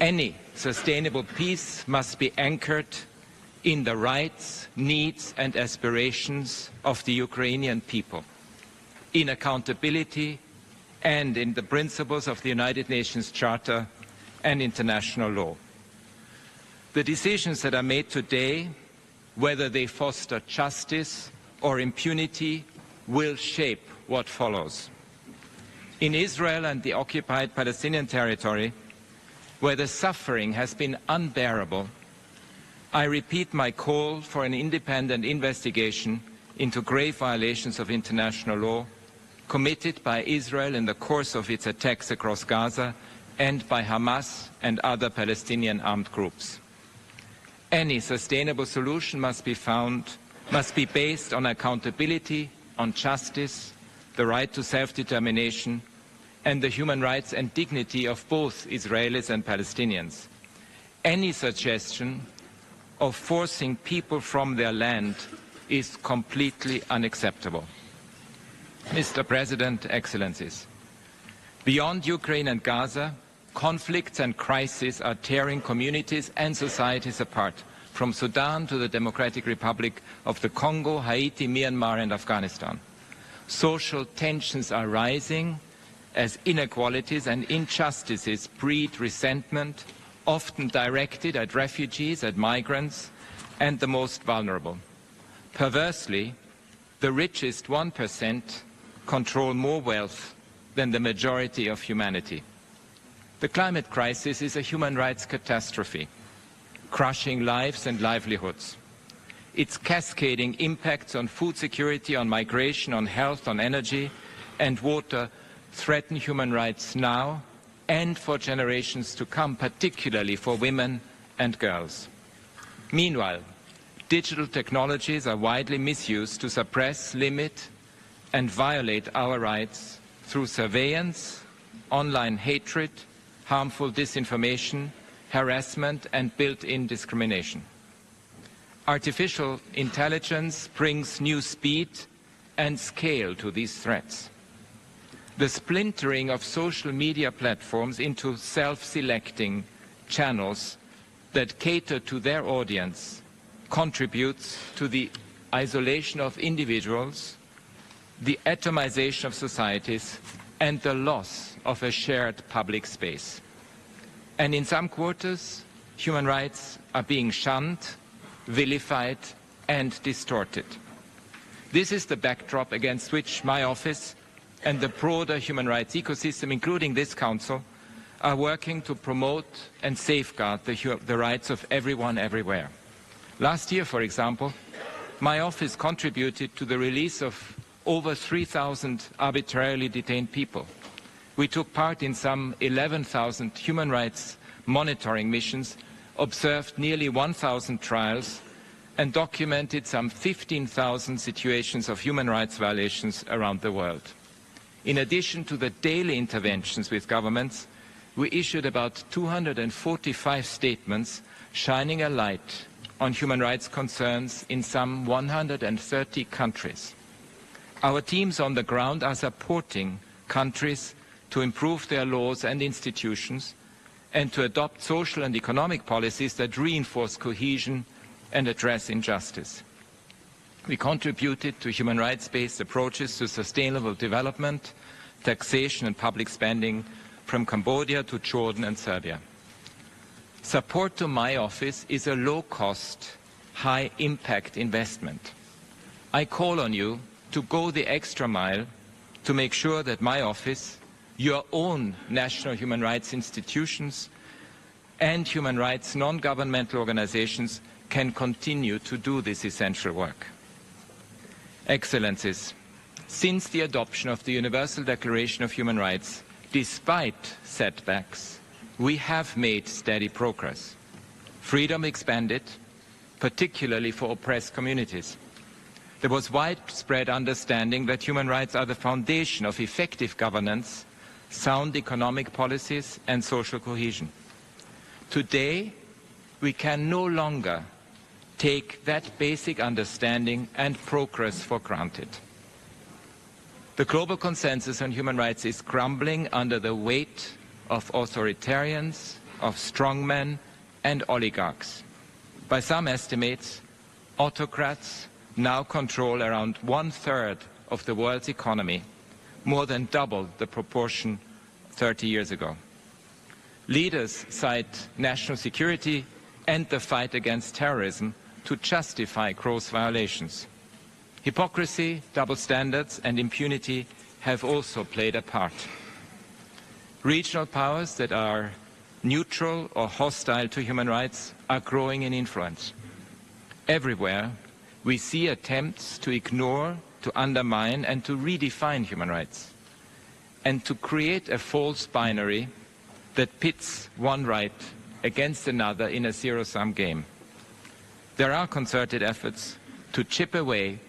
S15: Any sustainable peace must be anchored in the rights, needs and aspirations of the Ukrainian people, in accountability and in the principles of the United Nations Charter and international law. The decisions that are made today, whether they foster justice or impunity will shape what follows. In Israel and the occupied Palestinian territory, where the suffering has been unbearable, I repeat my call for an independent investigation into grave violations of international law committed by Israel in the course of its attacks across Gaza and by Hamas and other Palestinian armed groups. Any sustainable solution must be based on accountability, on justice, the right to self-determination, and the human rights and dignity of both Israelis and Palestinians. Any suggestion of forcing people from their land is completely unacceptable. Mr. President, Excellencies, beyond Ukraine and Gaza, conflicts and crises are tearing communities and societies apart, from Sudan to the Democratic Republic of the Congo, Haiti, Myanmar and Afghanistan. Social tensions are rising as inequalities and injustices breed resentment, often directed at refugees, at migrants and the most vulnerable. Perversely, the richest 1% control more wealth than the majority of humanity. The climate crisis is a human rights catastrophe, crushing lives and livelihoods. Its cascading impacts on food security, on migration, on health, on energy and water threaten human rights now and for generations to come, particularly for women and girls. Meanwhile, digital technologies are widely misused to suppress, limit and violate our rights through surveillance, online hatred, harmful disinformation, harassment and built-in discrimination. Artificial intelligence brings new speed and scale to these threats. The splintering of social media platforms into self-selecting channels that cater to their audience contributes to the isolation of individuals, the atomization of societies, and the loss of a shared public space. And in some quarters, human rights are being shunned, vilified, and distorted. This is the backdrop against which my office and the broader human rights ecosystem, including this Council, are working to promote and safeguard the rights of everyone everywhere. Last year, for example, my office contributed to the release of over 3,000 arbitrarily detained people. We took part in some 11,000 human rights monitoring missions, observed nearly 1,000 trials, and documented some 15,000 situations of human rights violations around the world. In addition to the daily interventions with governments, we issued about 245 statements shining a light on human rights concerns in some 130 countries. Our teams on the ground are supporting countries to improve their laws and institutions and to adopt social and economic policies that reinforce cohesion and address injustice. We contributed to human rights-based approaches to sustainable development, taxation and public spending from Cambodia to Jordan and Serbia. Support to my office is a low-cost, high-impact investment. I call on you to go the extra mile to make sure that my office, your own national human rights institutions and human rights non-governmental organizations can continue to do this essential work. Excellencies, since the adoption of the Universal Declaration of Human Rights, despite setbacks, we have made steady progress. Freedom expanded, particularly for oppressed communities. There was widespread understanding that human rights are the foundation of effective governance, sound economic policies and social cohesion. Today, we can no longer take that basic understanding and progress for granted. The global consensus on human rights is crumbling under the weight of authoritarians, of strongmen and oligarchs. By some estimates, autocrats now control around 1/3 of the world's economy, more than double the proportion 30 years ago. Leaders cite national security and the fight against terrorism to justify gross violations. Hypocrisy, double standards, and impunity have also played a part. Regional powers that are neutral or hostile to human rights are growing in influence. Everywhere, we see attempts to ignore, to undermine, and to redefine human rights, and to create a false binary that pits one right against another in a zero-sum game. There are concerted efforts to chip away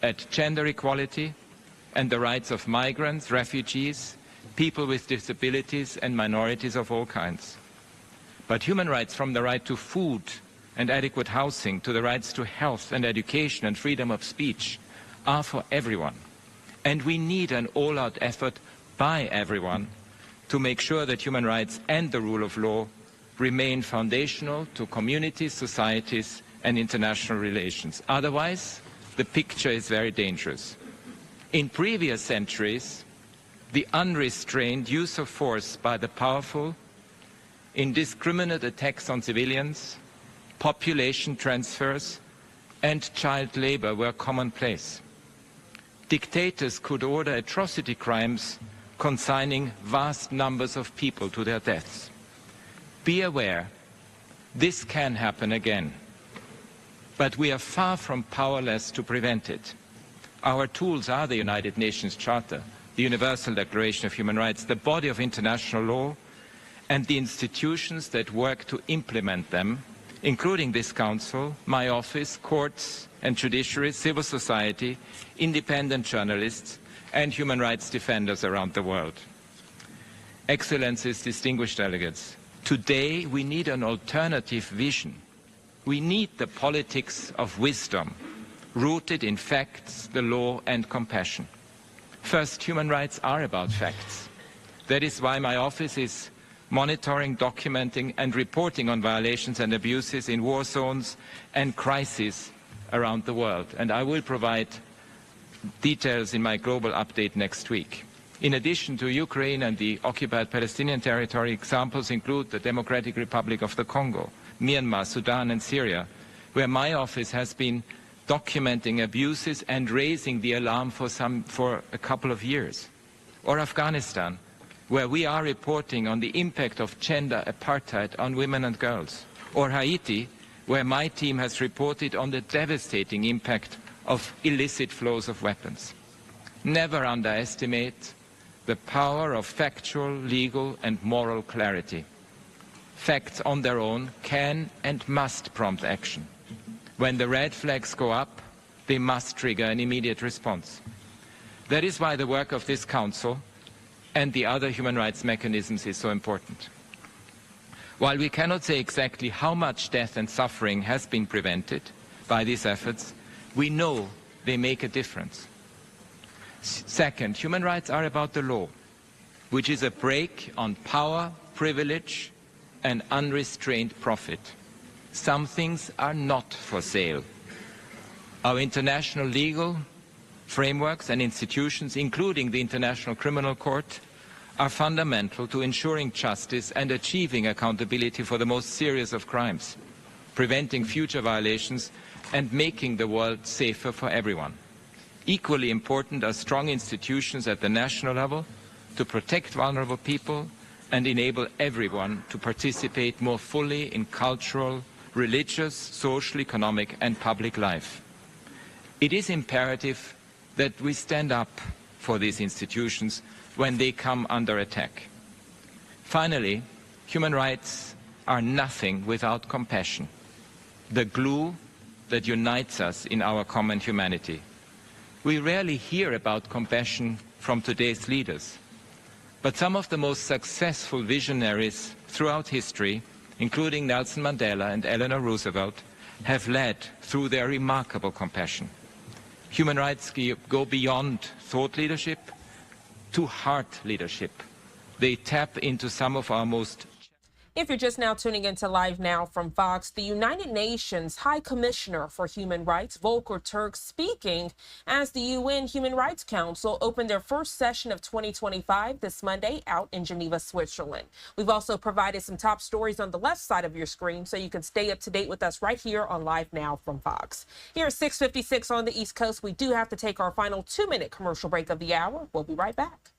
S15: at gender equality and the rights of migrants, refugees, people with disabilities, and minorities of all kinds. But human rights, from the right to food and adequate housing to the rights to health and education and freedom of speech, are for everyone. And we need an all-out effort by everyone to make sure that human rights and the rule of law remain foundational to communities, societies, and international relations. Otherwise, the picture is very dangerous. In previous centuries, the unrestrained use of force by the powerful, indiscriminate attacks on civilians, population transfers, and child labor were commonplace. Dictators could order atrocity crimes consigning vast numbers of people to their deaths. Be aware, this can happen again. But we are far from powerless to prevent it. Our tools are the United Nations Charter, the Universal Declaration of Human Rights, the body of international law, and the institutions that work to implement them, including this Council, my office, courts and judiciary, civil society, independent journalists, and human rights defenders around the world. Excellencies, distinguished delegates, today we need an alternative vision. We need the politics of wisdom, rooted in facts, the law, and compassion. First, human rights are about facts. That is why my office is monitoring, documenting, and reporting on violations and abuses in war zones and crises around the world. And I will provide details in my global update next week. In addition to Ukraine and the occupied Palestinian territory, examples include the Democratic Republic of the Congo, Myanmar, Sudan, and Syria, where my office has been documenting abuses and raising the alarm for a couple of years. Or Afghanistan, where we are reporting on the impact of gender apartheid on women and girls. Or Haiti, where my team has reported on the devastating impact of illicit flows of weapons. Never underestimate the power of factual, legal, and moral clarity. Facts on their own can and must prompt action. When the red flags go up, they must trigger an immediate response. That is why the work of this Council and the other human rights mechanisms is so important. While we cannot say exactly how much death and suffering has been prevented by these efforts, we know they make a difference. Second, human rights are about the law, which is a brake on power, privilege, and unrestrained profit. Some things are not for sale. Our international legal frameworks and institutions, including the International Criminal Court, are fundamental to ensuring justice and achieving accountability for the most serious of crimes, preventing future violations and making the world safer for everyone. Equally important are strong institutions at the national level to protect vulnerable people and enable everyone to participate more fully in cultural, religious, social, economic, and public life. It is imperative that we stand up for these institutions when they come under attack. Finally, human rights are nothing without compassion, the glue that unites us in our common humanity. We rarely hear about compassion from today's leaders, but some of the most successful visionaries throughout history, including Nelson Mandela and Eleanor Roosevelt, have led through their remarkable compassion. Human rights go beyond thought leadership to heart leadership. They tap into some of our most
S1: If you're just now tuning into Live Now from Fox, the United Nations High Commissioner for Human Rights, Volker Turk, speaking as the UN Human Rights Council opened their first session of 2025 this Monday out in Geneva, Switzerland. We've also provided some top stories on the left side of your screen so you can stay up to date with us right here on Live Now from Fox. Here at 6:56 on the East Coast, we do have to take our final 2-minute commercial break of the hour. We'll be right back.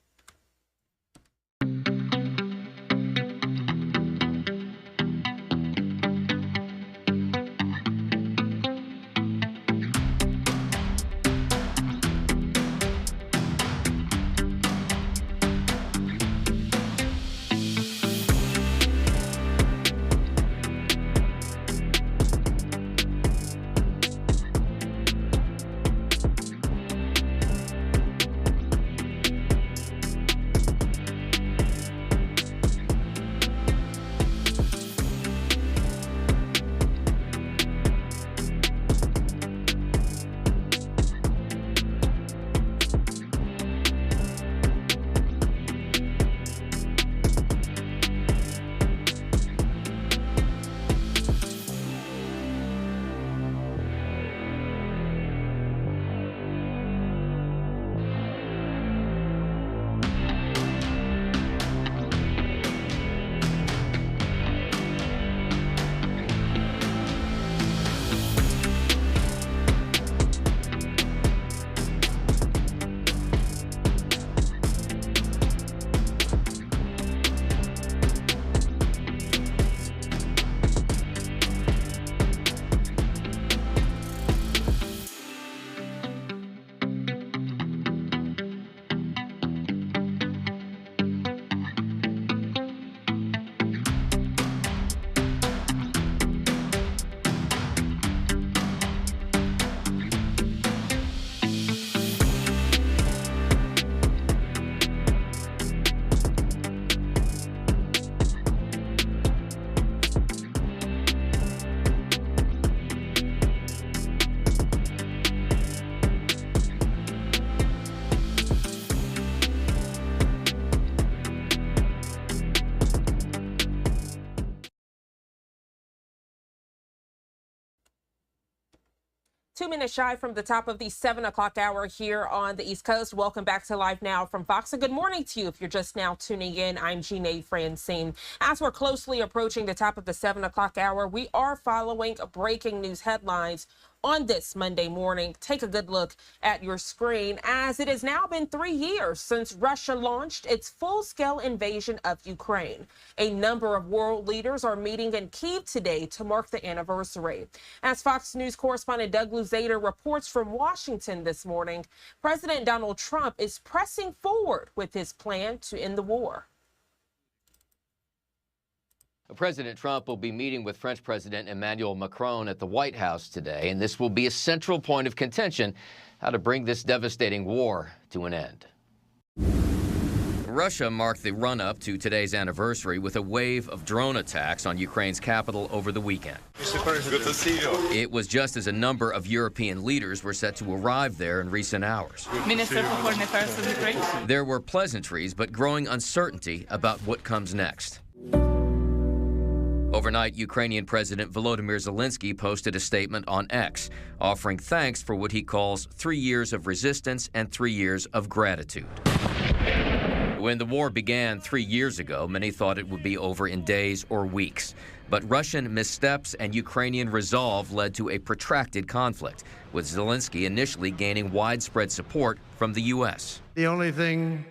S1: Two minutes shy from the top of the 7 o'clock hour here on the East Coast. Welcome back to Live Now from Fox. And good morning to you. If you're just now tuning in, I'm Jeanne Francine. As we're closely approaching the top of the 7 o'clock hour, we are following breaking news headlines on this Monday morning. Take a good look at your screen, as it has now been 3 years since Russia launched its full-scale invasion of Ukraine. A number of world leaders are meeting in Kyiv today to mark the anniversary. As Fox News correspondent Doug Luzader reports from Washington this morning, President Donald Trump is pressing forward with his plan to end the war.
S16: President Trump will be meeting with French President Emmanuel Macron at the White House today, and this will be a central point of contention, how to bring this devastating war to an end. Russia marked the run-up to today's anniversary with a wave of drone attacks on Ukraine's capital over the weekend.
S17: Good to see you.
S16: It was just as a number of European leaders were set to arrive there in recent hours.
S17: Minister for Foreign Affairs of Ukraine.
S16: There were pleasantries, but growing uncertainty about what comes next. Overnight, Ukrainian President Volodymyr Zelenskyy posted a statement on X, offering thanks for what he calls 3 years of resistance and 3 years of gratitude. When the war began 3 years ago, many thought it would be over in days or weeks. But Russian missteps and Ukrainian resolve led to a protracted conflict, with Zelenskyy initially gaining widespread support from the U.S.
S18: The only thing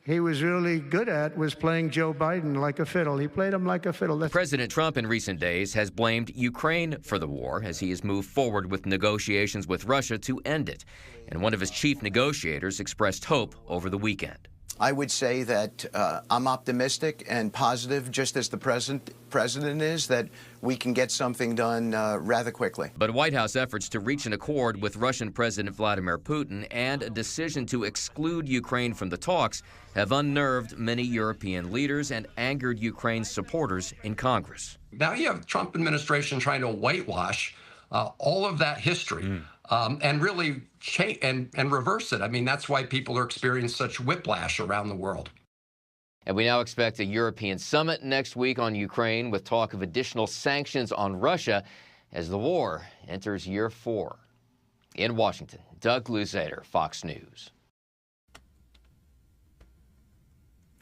S18: he was really good at was playing Joe Biden like a fiddle. He played him like a fiddle.
S16: President Trump in recent days has blamed Ukraine for the war as he has moved forward with negotiations with Russia to end it. And one of his chief negotiators expressed hope over the weekend.
S19: I would say that I'm optimistic and positive, just as the president is, that we can get something done rather quickly.
S16: But White House efforts to reach an accord with Russian President Vladimir Putin and a decision to exclude Ukraine from the talks have unnerved many European leaders and angered Ukraine's supporters in Congress.
S20: Now you have the Trump administration trying to whitewash all of that history and really change and reverse it. I mean, that's why people are experiencing such whiplash around the world.
S16: And we now expect a European summit next week on Ukraine with talk of additional sanctions on Russia as the war enters year 4. In Washington, Doug Luzader, Fox News.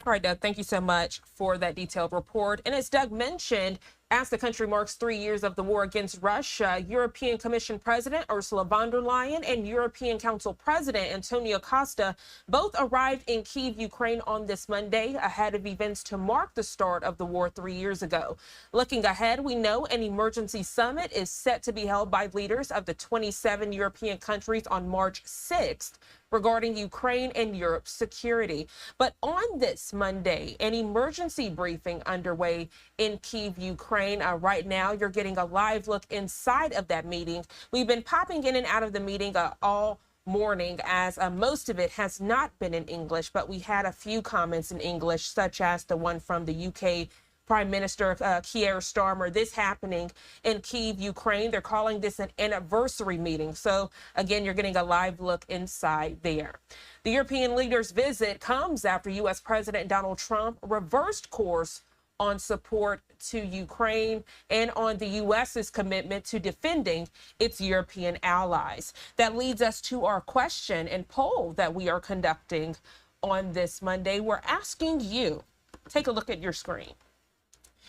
S1: All right, Doug, thank you so much for that detailed report. And as Doug mentioned, as the country marks 3 years of the war against Russia, European Commission President Ursula von der Leyen and European Council President Antonio Costa both arrived in Kyiv, Ukraine on this Monday ahead of events to mark the start of the war 3 years ago. Looking ahead, we know an emergency summit is set to be held by leaders of the 27 European countries on March 6th regarding Ukraine and Europe's security. But on this Monday, an emergency briefing underway in Kyiv, Ukraine. Right now, you're getting a live look inside of that meeting. We've been popping in and out of the meeting all morning, as most of it has not been in English, but we had a few comments in English, such as the one from the UK Prime Minister Keir Starmer. This happening in Kyiv, Ukraine. They're calling this an anniversary meeting. So again, you're getting a live look inside there. The European leaders' visit comes after U.S. President Donald Trump reversed course on support to Ukraine and on the U.S.'s commitment to defending its European allies. That leads us to our question and poll that we are conducting on this Monday. We're asking you, take a look at your screen.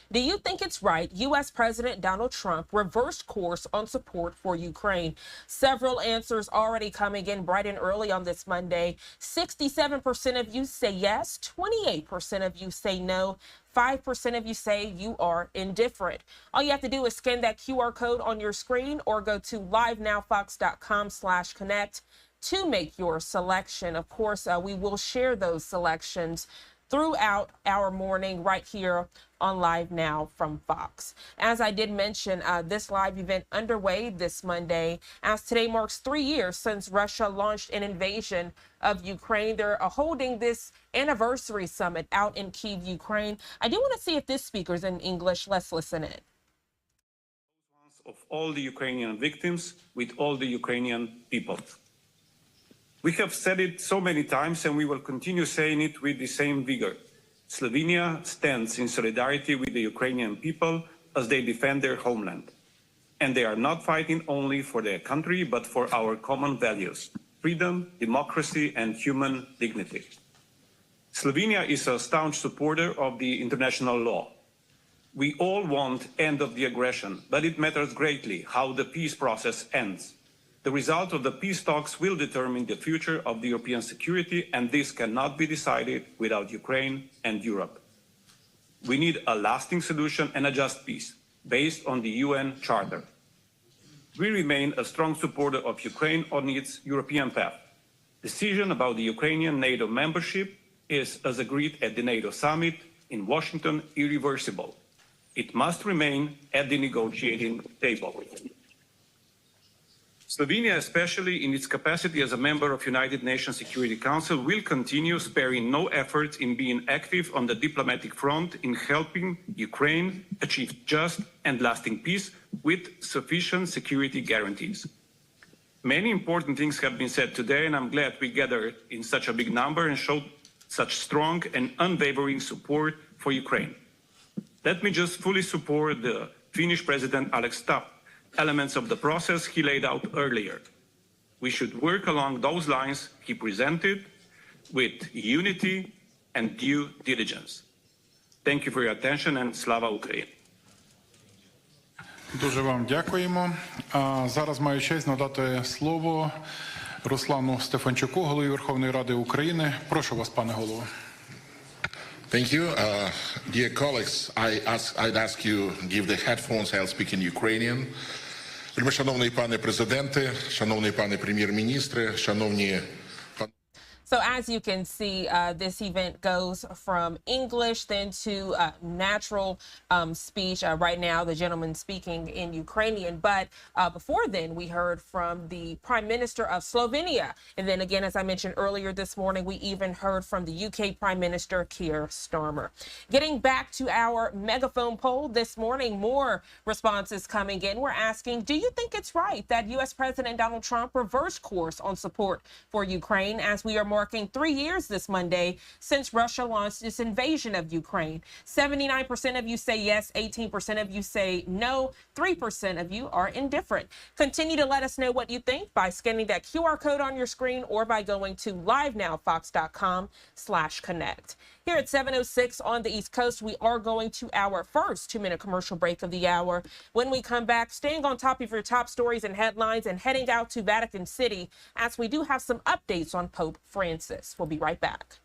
S1: Do you think it's right U.S. President Donald Trump reversed course on support for Ukraine? Several answers already coming in bright and early on this Monday. 67% of you say yes, 28% of you say no, 5% of you say you are indifferent. All you have to do is scan that QR code on your screen or go to livenowfox.com/connect to make your selection. Of course, we will share those selections throughout our morning right here on Live Now from Fox. As I did mention, this live event underway this Monday, as today marks 3 years since Russia launched an invasion of Ukraine. They're holding this anniversary summit out in Kyiv, Ukraine. I do want to see if this speaker's in English. Let's listen in.
S21: Of all the Ukrainian victims with all the Ukrainian people. We have said it so many times, and we will continue saying it with the same vigor. Slovenia stands in solidarity with the Ukrainian people as they defend their homeland. And they are not fighting only for their country, but for our common values: freedom, democracy, and human dignity. Slovenia is a staunch supporter of the international law. We all want end of the aggression, but it matters greatly how the peace process ends. The result of the peace talks will determine the future of the European security, and this cannot be decided without Ukraine and Europe. We need a lasting solution and a just peace, based on the UN Charter. We remain a strong supporter of Ukraine on its European path. Decision about the Ukrainian NATO membership is, as agreed at the NATO summit in Washington, irreversible. It must remain at the negotiating table. Slovenia, especially in its capacity as a member of United Nations Security Council, will continue sparing no efforts in being active on the diplomatic front in helping Ukraine achieve just and lasting peace with sufficient security guarantees. Many important things have been said today, and I'm glad we gathered in such a big number and showed such strong and unwavering support for Ukraine. Let me just fully support the Finnish President Alex Stubb elements of the process he laid out earlier. We should work along those lines he presented with unity and due diligence. Thank you for your attention, and Slava Ukraini.
S9: Дуже вам дякуємо. Зараз маю честь надати слово Руслану Стефанчуку, голові Верховної Ради України. Прошу вас, пане голово.
S22: Thank you. Dear colleagues, I'd ask you give the headphones, I'll speak in Ukrainian. Шановний пане президенте, шановний пане прем'єр-міністре, шановні...
S1: So as you can see, this event goes from English then to natural speech. Right now, the gentleman speaking in Ukrainian. But before then, we heard from the Prime Minister of Slovenia. And then again, as I mentioned earlier this morning, we even heard from the UK Prime Minister Keir Starmer. Getting back to our megaphone poll this morning, more responses coming in. We're asking, do you think it's right that U.S. President Donald Trump reversed course on support for Ukraine as we are marking 3 years this Monday since Russia launched its invasion of Ukraine. 79% of you say yes, 18% of you say no, 3% of you are indifferent. Continue to let us know what you think by scanning that QR code on your screen or by going to livenowfox.com/connect. Here at 7:06 on the East Coast, we are going to our first 2-minute commercial break of the hour. When we come back, staying on top of your top stories and headlines and heading out to Vatican City as we do have some updates on Pope Francis. We'll be right back.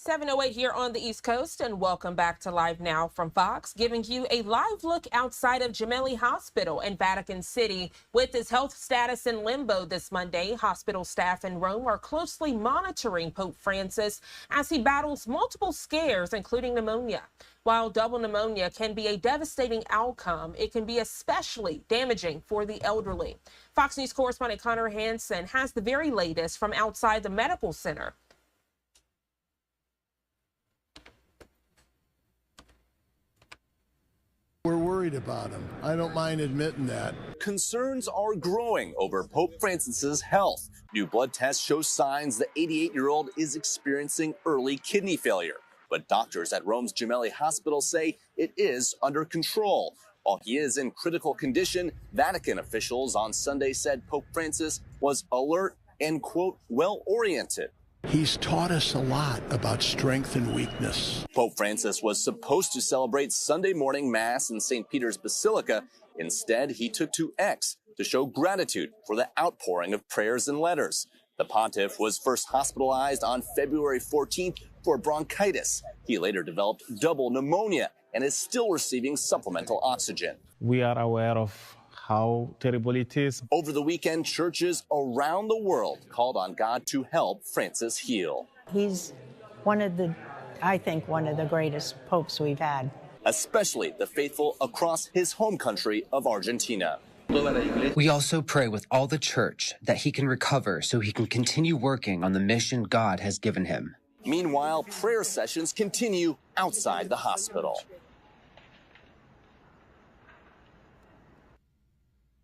S1: .08 here on the East Coast, and welcome back to Live Now from Fox, giving you a live look outside of Gemelli Hospital in Vatican City. With his health status in limbo this Monday, hospital staff in Rome are closely monitoring Pope Francis as he battles multiple scares, including pneumonia. While double pneumonia can be a devastating outcome, it can be especially damaging for the elderly. Fox News correspondent Connor Hansen has the very latest from outside the medical center.
S2: We're worried about him. I don't mind admitting that.
S3: Concerns are growing over Pope Francis's health. New blood tests show signs the 88-year-old is experiencing early kidney failure. But doctors at Rome's Gemelli Hospital say it is under control. While he is in critical condition, Vatican officials on Sunday said Pope Francis was alert and, quote, well-oriented.
S2: He's taught us a lot about strength and weakness.
S3: Pope Francis was supposed to celebrate Sunday morning Mass in St. Peter's Basilica. Instead, he took to X to show gratitude for the outpouring of prayers and letters. The pontiff was first hospitalized on February 14th for bronchitis. He later developed double pneumonia and is still receiving supplemental oxygen.
S5: We are aware of how terrible it is.
S3: Over the weekend, churches around the world called on God to help Francis heal.
S6: He's I think, one of the greatest popes we've had.
S3: Especially the faithful across his home country of Argentina.
S7: We also pray with all the church that he can recover so he can continue working on the mission God has given him.
S3: Meanwhile, prayer sessions continue outside the hospital.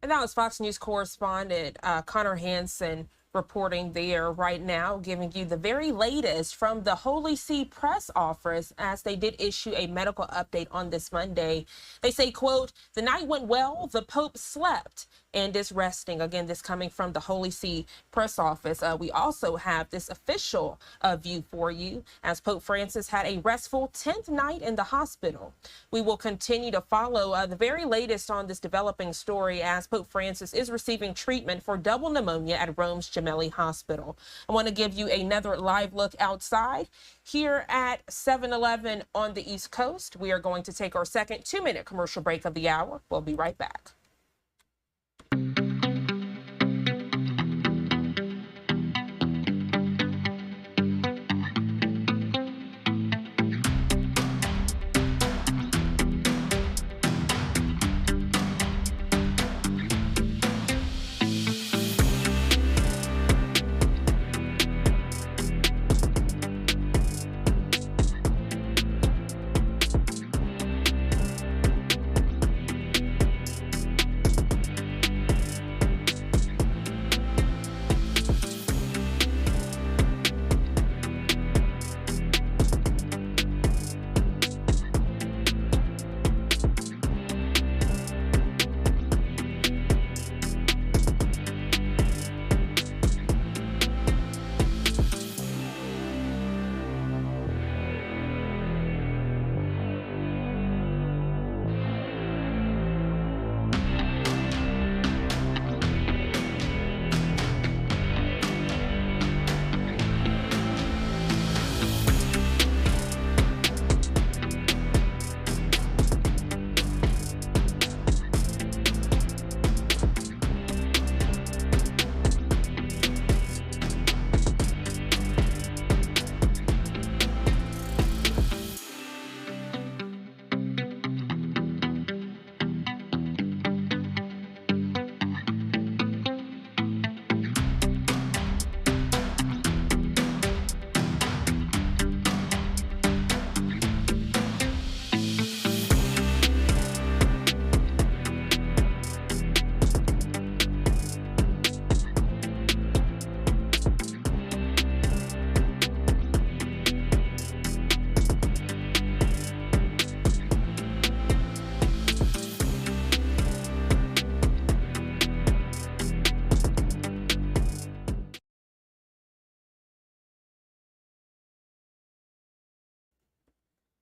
S1: And that was Fox News correspondent Connor Hansen reporting there right now, giving you the very latest from the Holy See press office as they did issue a medical update on this Monday. They say, quote, "The night went well, the Pope slept and is resting." Again, this coming from the Holy See press office. We also have this official view for you as Pope Francis had a restful 10th night in the hospital. We will continue to follow the very latest on this developing story as Pope Francis is receiving treatment for double pneumonia at Rome's Gemelli Hospital. I want to give you another live look outside here at 7-Eleven on the East Coast. We are going to take our second 2-minute commercial break of the hour. We'll be right back.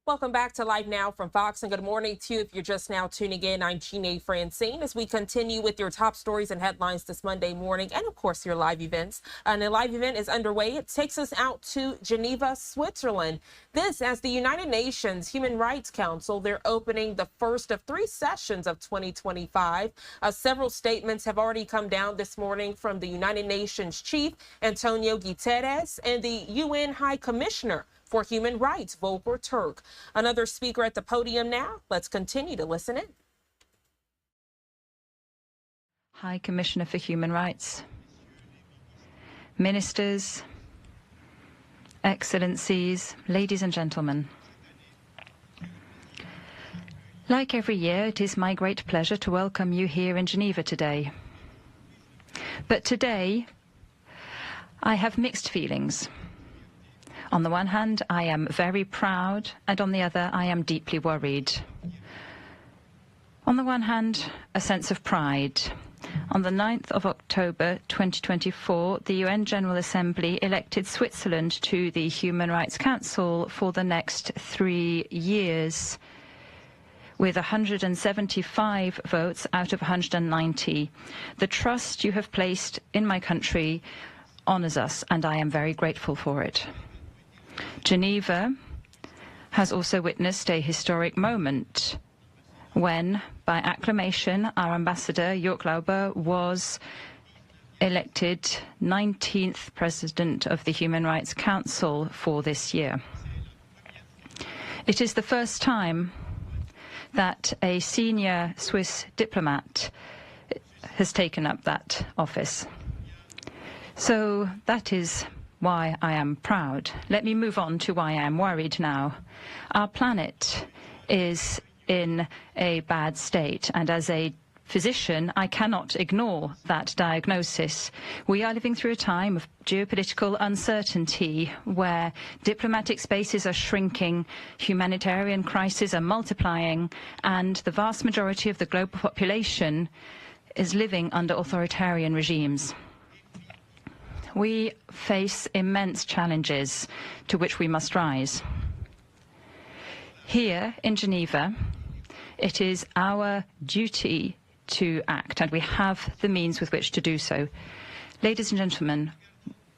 S1: Welcome back to Live Now from Fox, and good morning to you if you're just now tuning in. I'm Jeanne Francine as we continue with your top stories and headlines this Monday morning, and of course your live events. And a live event is underway. It takes us out to Geneva, Switzerland. This as the United Nations Human Rights Council, they're opening the first of 3 sessions of 2025. Several statements have already come down this morning from the United Nations Chief Antonio Guterres and the UN High Commissioner for Human Rights, Volker Turk. Another speaker at the podium now. Let's continue to listen in.
S14: High Commissioner for Human Rights, Ministers, Excellencies, ladies and gentlemen. Like every year, it is my great pleasure to welcome you here in Geneva today. But today, I have mixed feelings. On the one hand, I am very proud, and on the other, I am deeply worried. On the one hand, a sense of pride. On the 9th of October 2024, the UN General Assembly elected Switzerland to the Human Rights Council for the next 3 years, with 175 votes out of 190. The trust you have placed in my country honors us, and I am very grateful for it. Geneva has also witnessed a historic moment when, by acclamation, our ambassador, Jörg Lauber, was elected 19th President of the Human Rights Council for this year. It is the first time that a senior Swiss diplomat has taken up that office. So that is why I am proud. Let me move on to why I am worried now. Our planet is in a bad state, and as a physician, I cannot ignore that diagnosis. We are living through a time of geopolitical uncertainty where diplomatic spaces are shrinking, humanitarian crises are multiplying, and the vast majority of the global population is living under authoritarian regimes. We face immense challenges to which we must rise. Here in Geneva, it is our duty to act, and we have the means with which to do so. Ladies and gentlemen,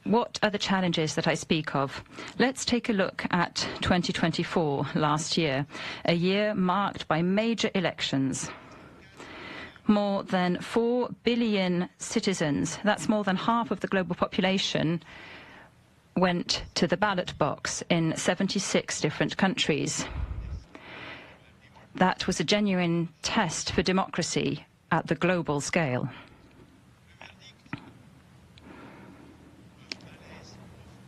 S14: what are the challenges that I speak of? Let's take a look at 2024, last year, a year marked by major elections. More than 4 billion citizens, that's more than half of the global population, went to the ballot box in 76 different countries. That was a genuine test for democracy at the global scale.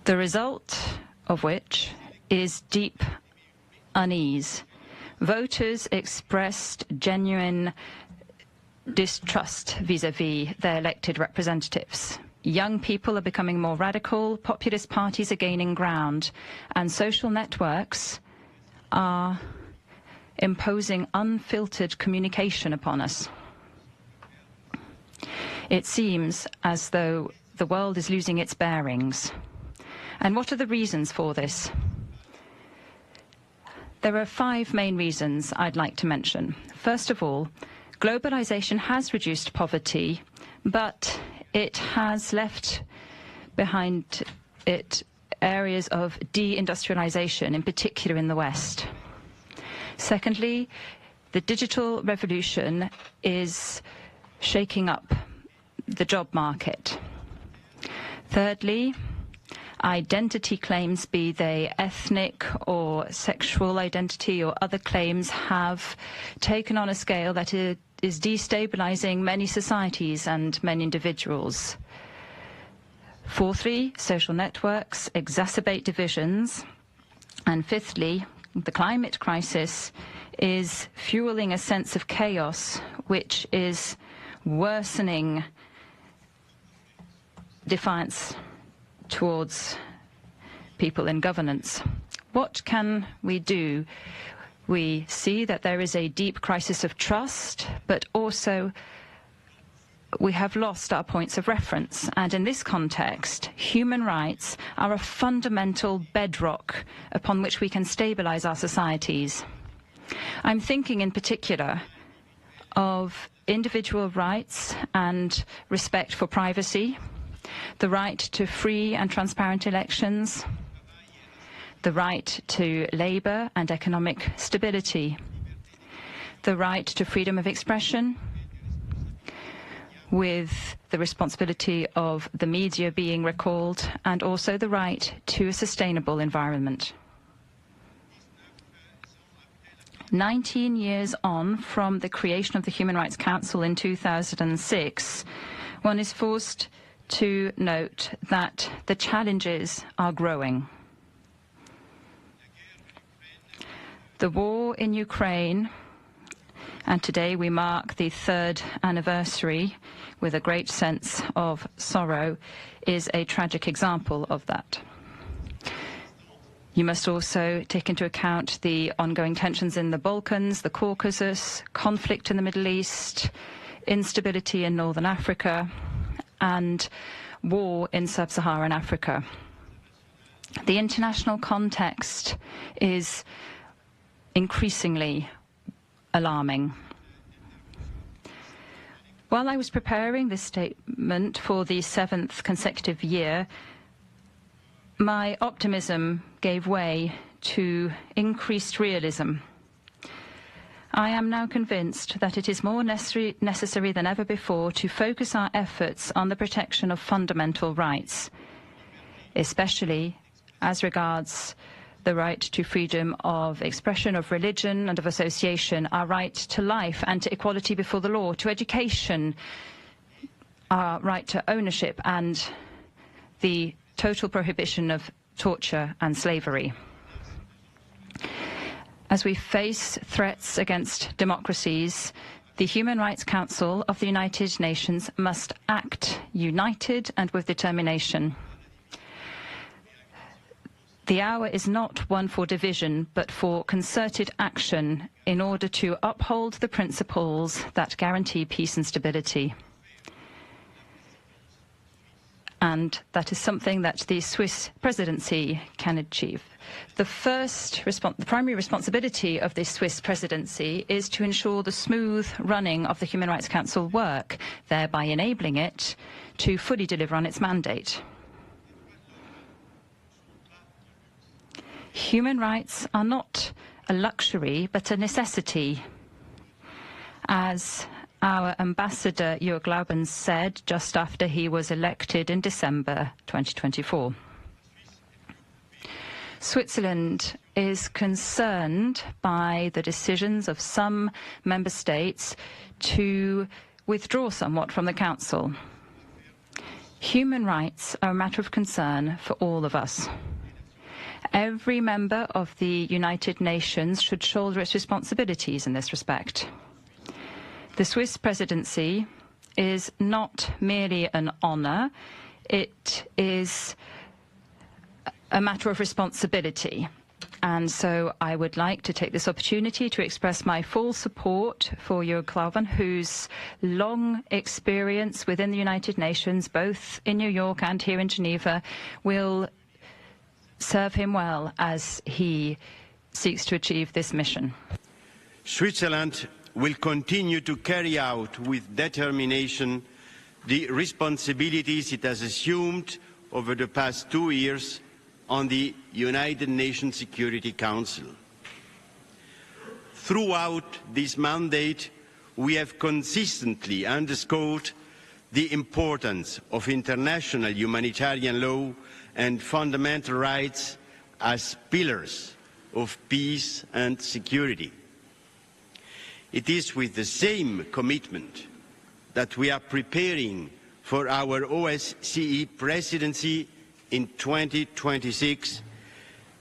S14: The result of which is deep unease. Voters expressed genuine distrust vis-à-vis their elected representatives. Young people are becoming more radical, populist parties are gaining ground, and social networks are imposing unfiltered communication upon us. It seems as though the world is losing its bearings. And what are the reasons for this? There are 5 main reasons I'd like to mention. First of all, globalization has reduced poverty, but it has left behind it areas of deindustrialization, in particular in the West. Secondly, the digital revolution is shaking up the job market. Thirdly, identity claims, be they ethnic or sexual identity or other claims, have taken on a scale that is destabilizing many societies and many individuals. Fourthly, social networks exacerbate divisions. And fifthly, the climate crisis is fueling a sense of chaos, which is worsening defiance towards people in governance. What can we do? We see that there is a deep crisis of trust, but also we have lost our points of reference. And in this context, human rights are a fundamental bedrock upon which we can stabilize our societies. I'm thinking in particular of individual rights and respect for privacy, the right to free and transparent elections, the right to labor and economic stability, the right to freedom of expression, with the responsibility of the media being recalled, and also the right to a sustainable environment. 19 years on from the creation of the Human Rights Council in 2006, one is forced to note that the challenges are growing. The war in Ukraine, and today we mark the 3rd anniversary with a great sense of sorrow, is a tragic example of that. You must also take into account the ongoing tensions in the Balkans, the Caucasus, conflict in the Middle East, instability in Northern Africa, and war in sub-Saharan Africa. The international context is increasingly alarming. While I was preparing this statement for the 7th consecutive year, my optimism gave way to increased realism. I am now convinced that it is more necessary than ever before to focus our efforts on the protection of fundamental rights, especially as regards the right to freedom of expression, of religion and of association, our right to life and to equality before the law, to education, our right to ownership, and the total prohibition of torture and slavery. As we face threats against democracies, The Human Rights Council of the United Nations must act united and with determination. The hour is not one for division, but for concerted action in order to uphold the principles that guarantee peace and stability. And that is something that the Swiss presidency can achieve. The primary responsibility of the Swiss presidency is to ensure the smooth running of the Human Rights Council work, thereby enabling it to fully deliver on its mandate. Human rights are not a luxury, but a necessity. As our ambassador Jörg Laubens said just after he was elected in December 2024. Switzerland is concerned by the decisions of some member states to withdraw somewhat from the Council. Human rights are a matter of concern for all of us. Every member of the United Nations should shoulder its responsibilities in this respect. The Swiss presidency is not merely an honor, it is a matter of responsibility. And so I would like to take this opportunity to express my full support for Jörg Laubens, whose long experience within the United Nations, both in New York and here in Geneva, will serve him well as he seeks to achieve this mission.
S4: Switzerland will continue to carry out with determination the responsibilities it has assumed over the past 2 years on the United Nations Security Council. Throughout this mandate, we have consistently underscored the importance of international humanitarian law and fundamental rights as pillars of peace and security. It is with the same commitment that we are preparing for our OSCE presidency in 2026,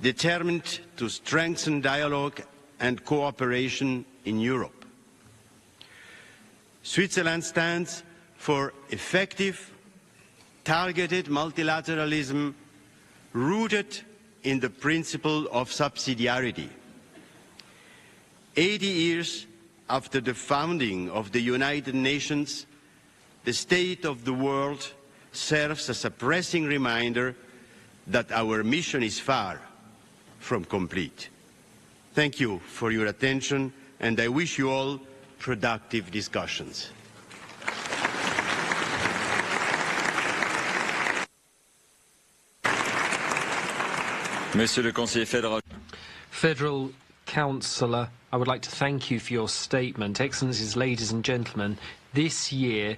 S4: determined to strengthen dialogue and cooperation in Europe. Switzerland stands for effective, targeted multilateralism rooted in the principle of subsidiarity. 80 years after the founding of the United Nations, the state of the world serves as a pressing reminder that our mission is far from complete. Thank you for your attention, and I wish you all productive discussions.
S11: Monsieur le Conseiller fédéral.
S12: Federal Councillor, I would like to thank you for your statement. Excellencies, ladies and gentlemen, this year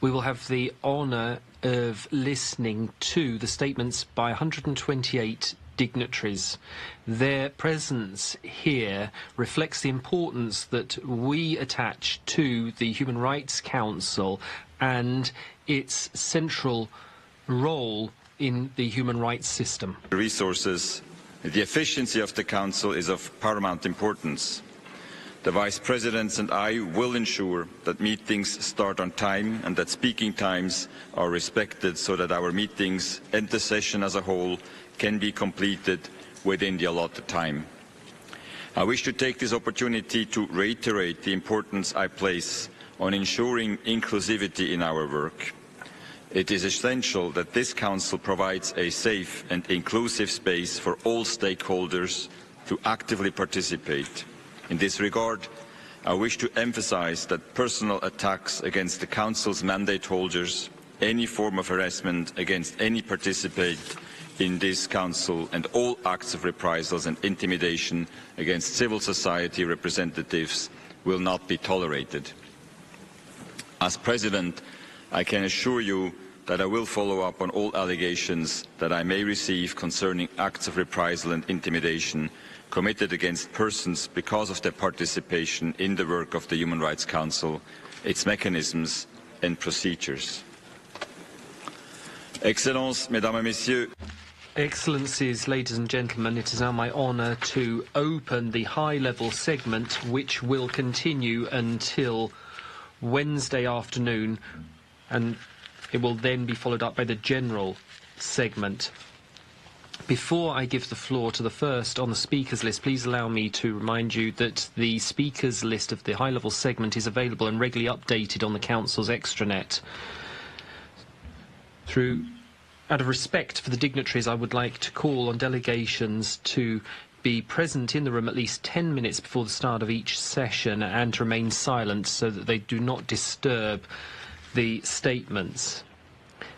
S12: we will have the honour of listening to the statements by 128 dignitaries. Their presence here reflects the importance that we attach to the Human Rights Council and its central role in the human rights system.
S11: Resources. The efficiency of the Council is of paramount importance. The Vice Presidents and I will ensure that meetings start on time and that speaking times are respected so that our meetings and the session as a whole can be completed within the allotted time. I wish to take this opportunity to reiterate the importance I place on ensuring inclusivity in our work. It is essential that this Council provides a safe and inclusive space for all stakeholders to actively participate. In this regard, I wish to emphasize that personal attacks against the Council's mandate holders, any form of harassment against any participant in this Council, and all acts of reprisals and intimidation against civil society representatives will not be tolerated. As President, I can assure you that I will follow up on all allegations that I may receive concerning acts of reprisal and intimidation committed against persons because of their participation in the work of the Human Rights Council, its mechanisms and procedures. Excellences, Mesdames et Messieurs.
S12: Excellencies, ladies and gentlemen, it is now my honour to open the high-level segment, which will continue until Wednesday afternoon, and it will then be followed up by the general segment. Before I give the floor to the first on the speakers list, please allow me to remind you that the speakers list of the high-level segment is available and regularly updated on the Council's extranet. Out of respect for the dignitaries, I would like to call on delegations to be present in the room at least 10 minutes before the start of each session and to remain silent so that they do not disturb the statements.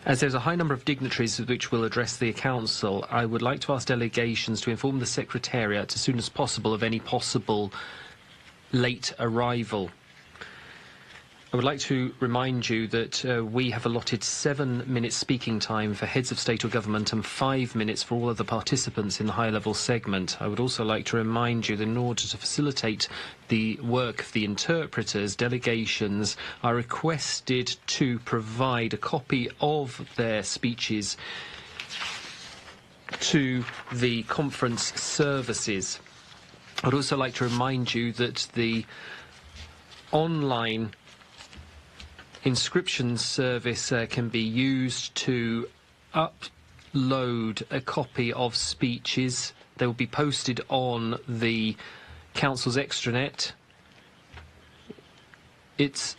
S12: As there's a high number of dignitaries which will address the Council, I would like to ask delegations to inform the Secretariat as soon as possible of any possible late arrival. I would like to remind you that we have allotted 7 minutes speaking time for heads of state or government and 5 minutes for all other participants in the high-level segment. I would also like to remind you that in order to facilitate the work of the interpreters, delegations are requested to provide a copy of their speeches to the conference services. I would also like to remind you that the online inscription service can be used to upload a copy of speeches. They will be posted on the Council's extranet. It's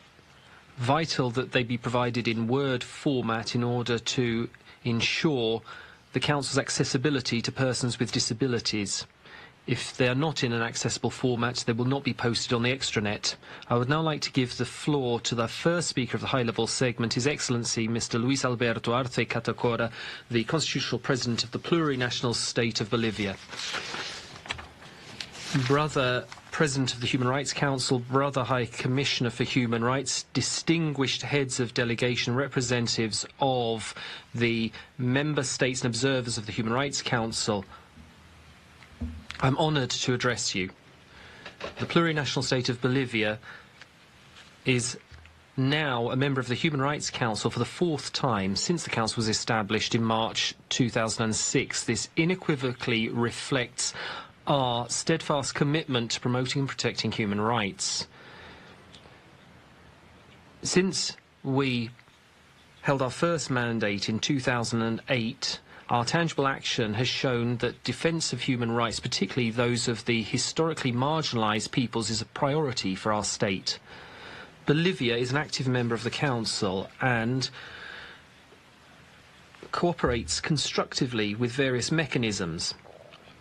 S12: vital that they be provided in Word format in order to ensure the Council's accessibility to persons with disabilities. If they are not in an accessible format, they will not be posted on the extranet. I would now like to give the floor to the first speaker of the high-level segment, His Excellency Mr. Luis Alberto Arce Catacora, the Constitutional President of the Plurinational State of Bolivia. Brother President of the Human Rights Council, Brother High Commissioner for Human Rights, distinguished heads of delegation, representatives of the member states and observers of the Human Rights Council, I'm honoured to address you. The plurinational state of Bolivia is now a member of the Human Rights Council for the 4th time since the Council was established in March 2006. This unequivocally reflects our steadfast commitment to promoting and protecting human rights. Since we held our first mandate in 2008, our tangible action has shown that defence of human rights, particularly those of the historically marginalised peoples, is a priority for our state. Bolivia is an active member of the Council and cooperates constructively with various mechanisms.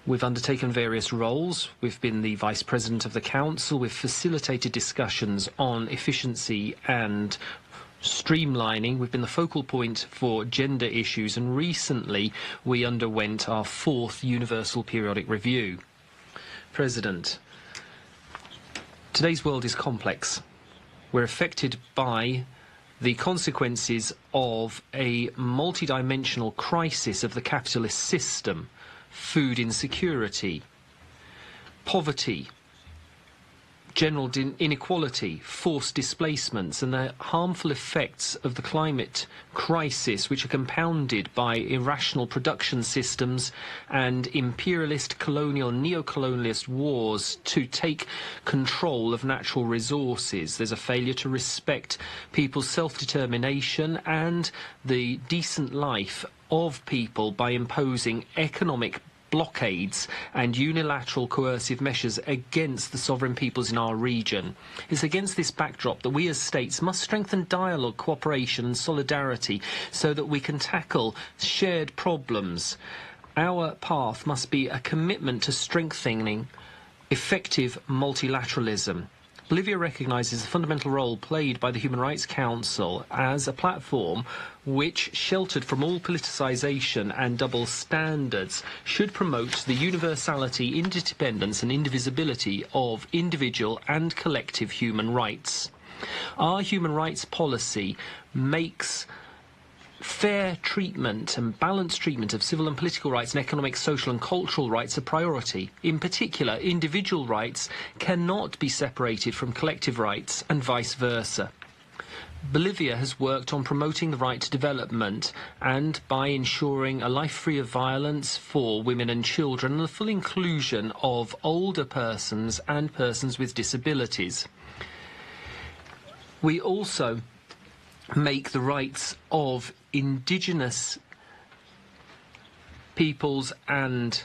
S12: We've undertaken various roles. We've been the Vice President of the Council. We've facilitated discussions on efficiency and streamlining. We've been the focal point for gender issues, and recently we underwent our 4th Universal Periodic Review. President, today's world is complex. We're affected by the consequences of a multidimensional crisis of the capitalist system: food insecurity, poverty, general inequality, forced displacements, and the harmful effects of the climate crisis, which are compounded by irrational production systems and imperialist, colonial, neo-colonialist wars to take control of natural resources. There's a failure to respect people's self-determination and the decent life of people by imposing economic blockades and unilateral coercive measures against the sovereign peoples in our region. It's against this backdrop that we as states must strengthen dialogue, cooperation and solidarity so that we can tackle shared problems. Our path must be a commitment to strengthening effective multilateralism. Bolivia recognises the fundamental role played by the Human Rights Council as a platform which, sheltered from all politicisation and double standards, should promote the universality, interdependence and indivisibility of individual and collective human rights. Our human rights policy makes fair treatment and balanced treatment of civil and political rights and economic, social and cultural rights a priority. In particular, individual rights cannot be separated from collective rights and vice versa. Bolivia has worked on promoting the right to development and by ensuring a life free of violence for women and children and the full inclusion of older persons and persons with disabilities. We also make the rights of indigenous peoples and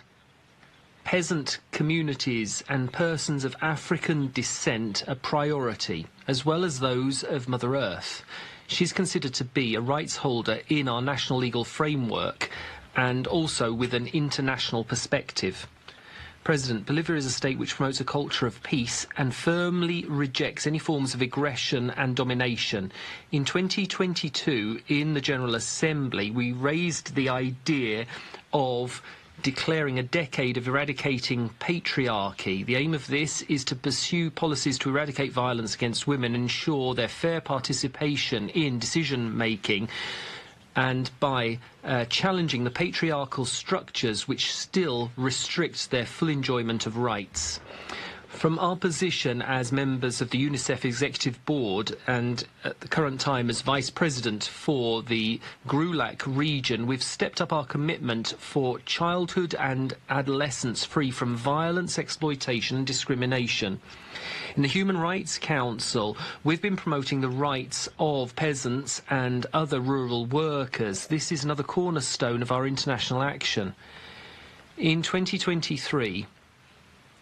S12: peasant communities and persons of African descent a priority, as well as those of Mother Earth. She's considered to be a rights holder in our national legal framework and also with an international perspective. President, Bolivia is a state which promotes a culture of peace and firmly rejects any forms of aggression and domination. In 2022, in the General Assembly, we raised the idea of declaring a decade of eradicating patriarchy. The aim of this is to pursue policies to eradicate violence against women, ensure their fair participation in decision-making, and by challenging the patriarchal structures which still restrict their full enjoyment of rights. From our position as members of the UNICEF Executive Board and at the current time as Vice President for the GRULAC region, we've stepped up our commitment for childhood and adolescence free from violence, exploitation and discrimination. In the Human Rights Council, we've been promoting the rights of peasants and other rural workers. This is another cornerstone of our international action. In 2023,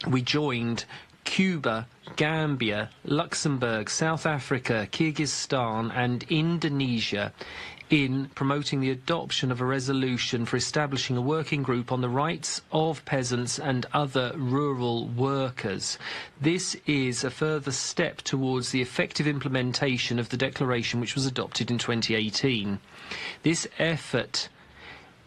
S12: we joined Cuba, Gambia, Luxembourg, South Africa, Kyrgyzstan and Indonesia in promoting the adoption of a resolution for establishing a working group on the rights of peasants and other rural workers. This is a further step towards the effective implementation of the declaration which was adopted in 2018. This effort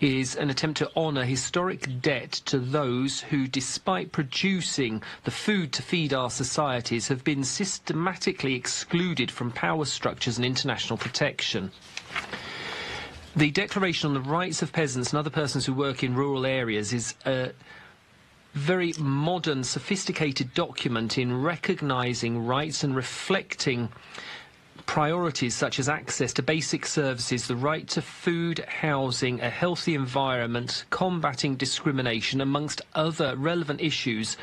S12: is an attempt to honour historic debt to those who, despite producing the food to feed our societies, have been systematically excluded from power structures and international protection. The Declaration on the Rights of Peasants and Other Persons Who Work in Rural Areas is a very modern, sophisticated document in recognising rights and reflecting priorities such as access to basic services, the right to food, housing, a healthy environment, combating discrimination, amongst other relevant issues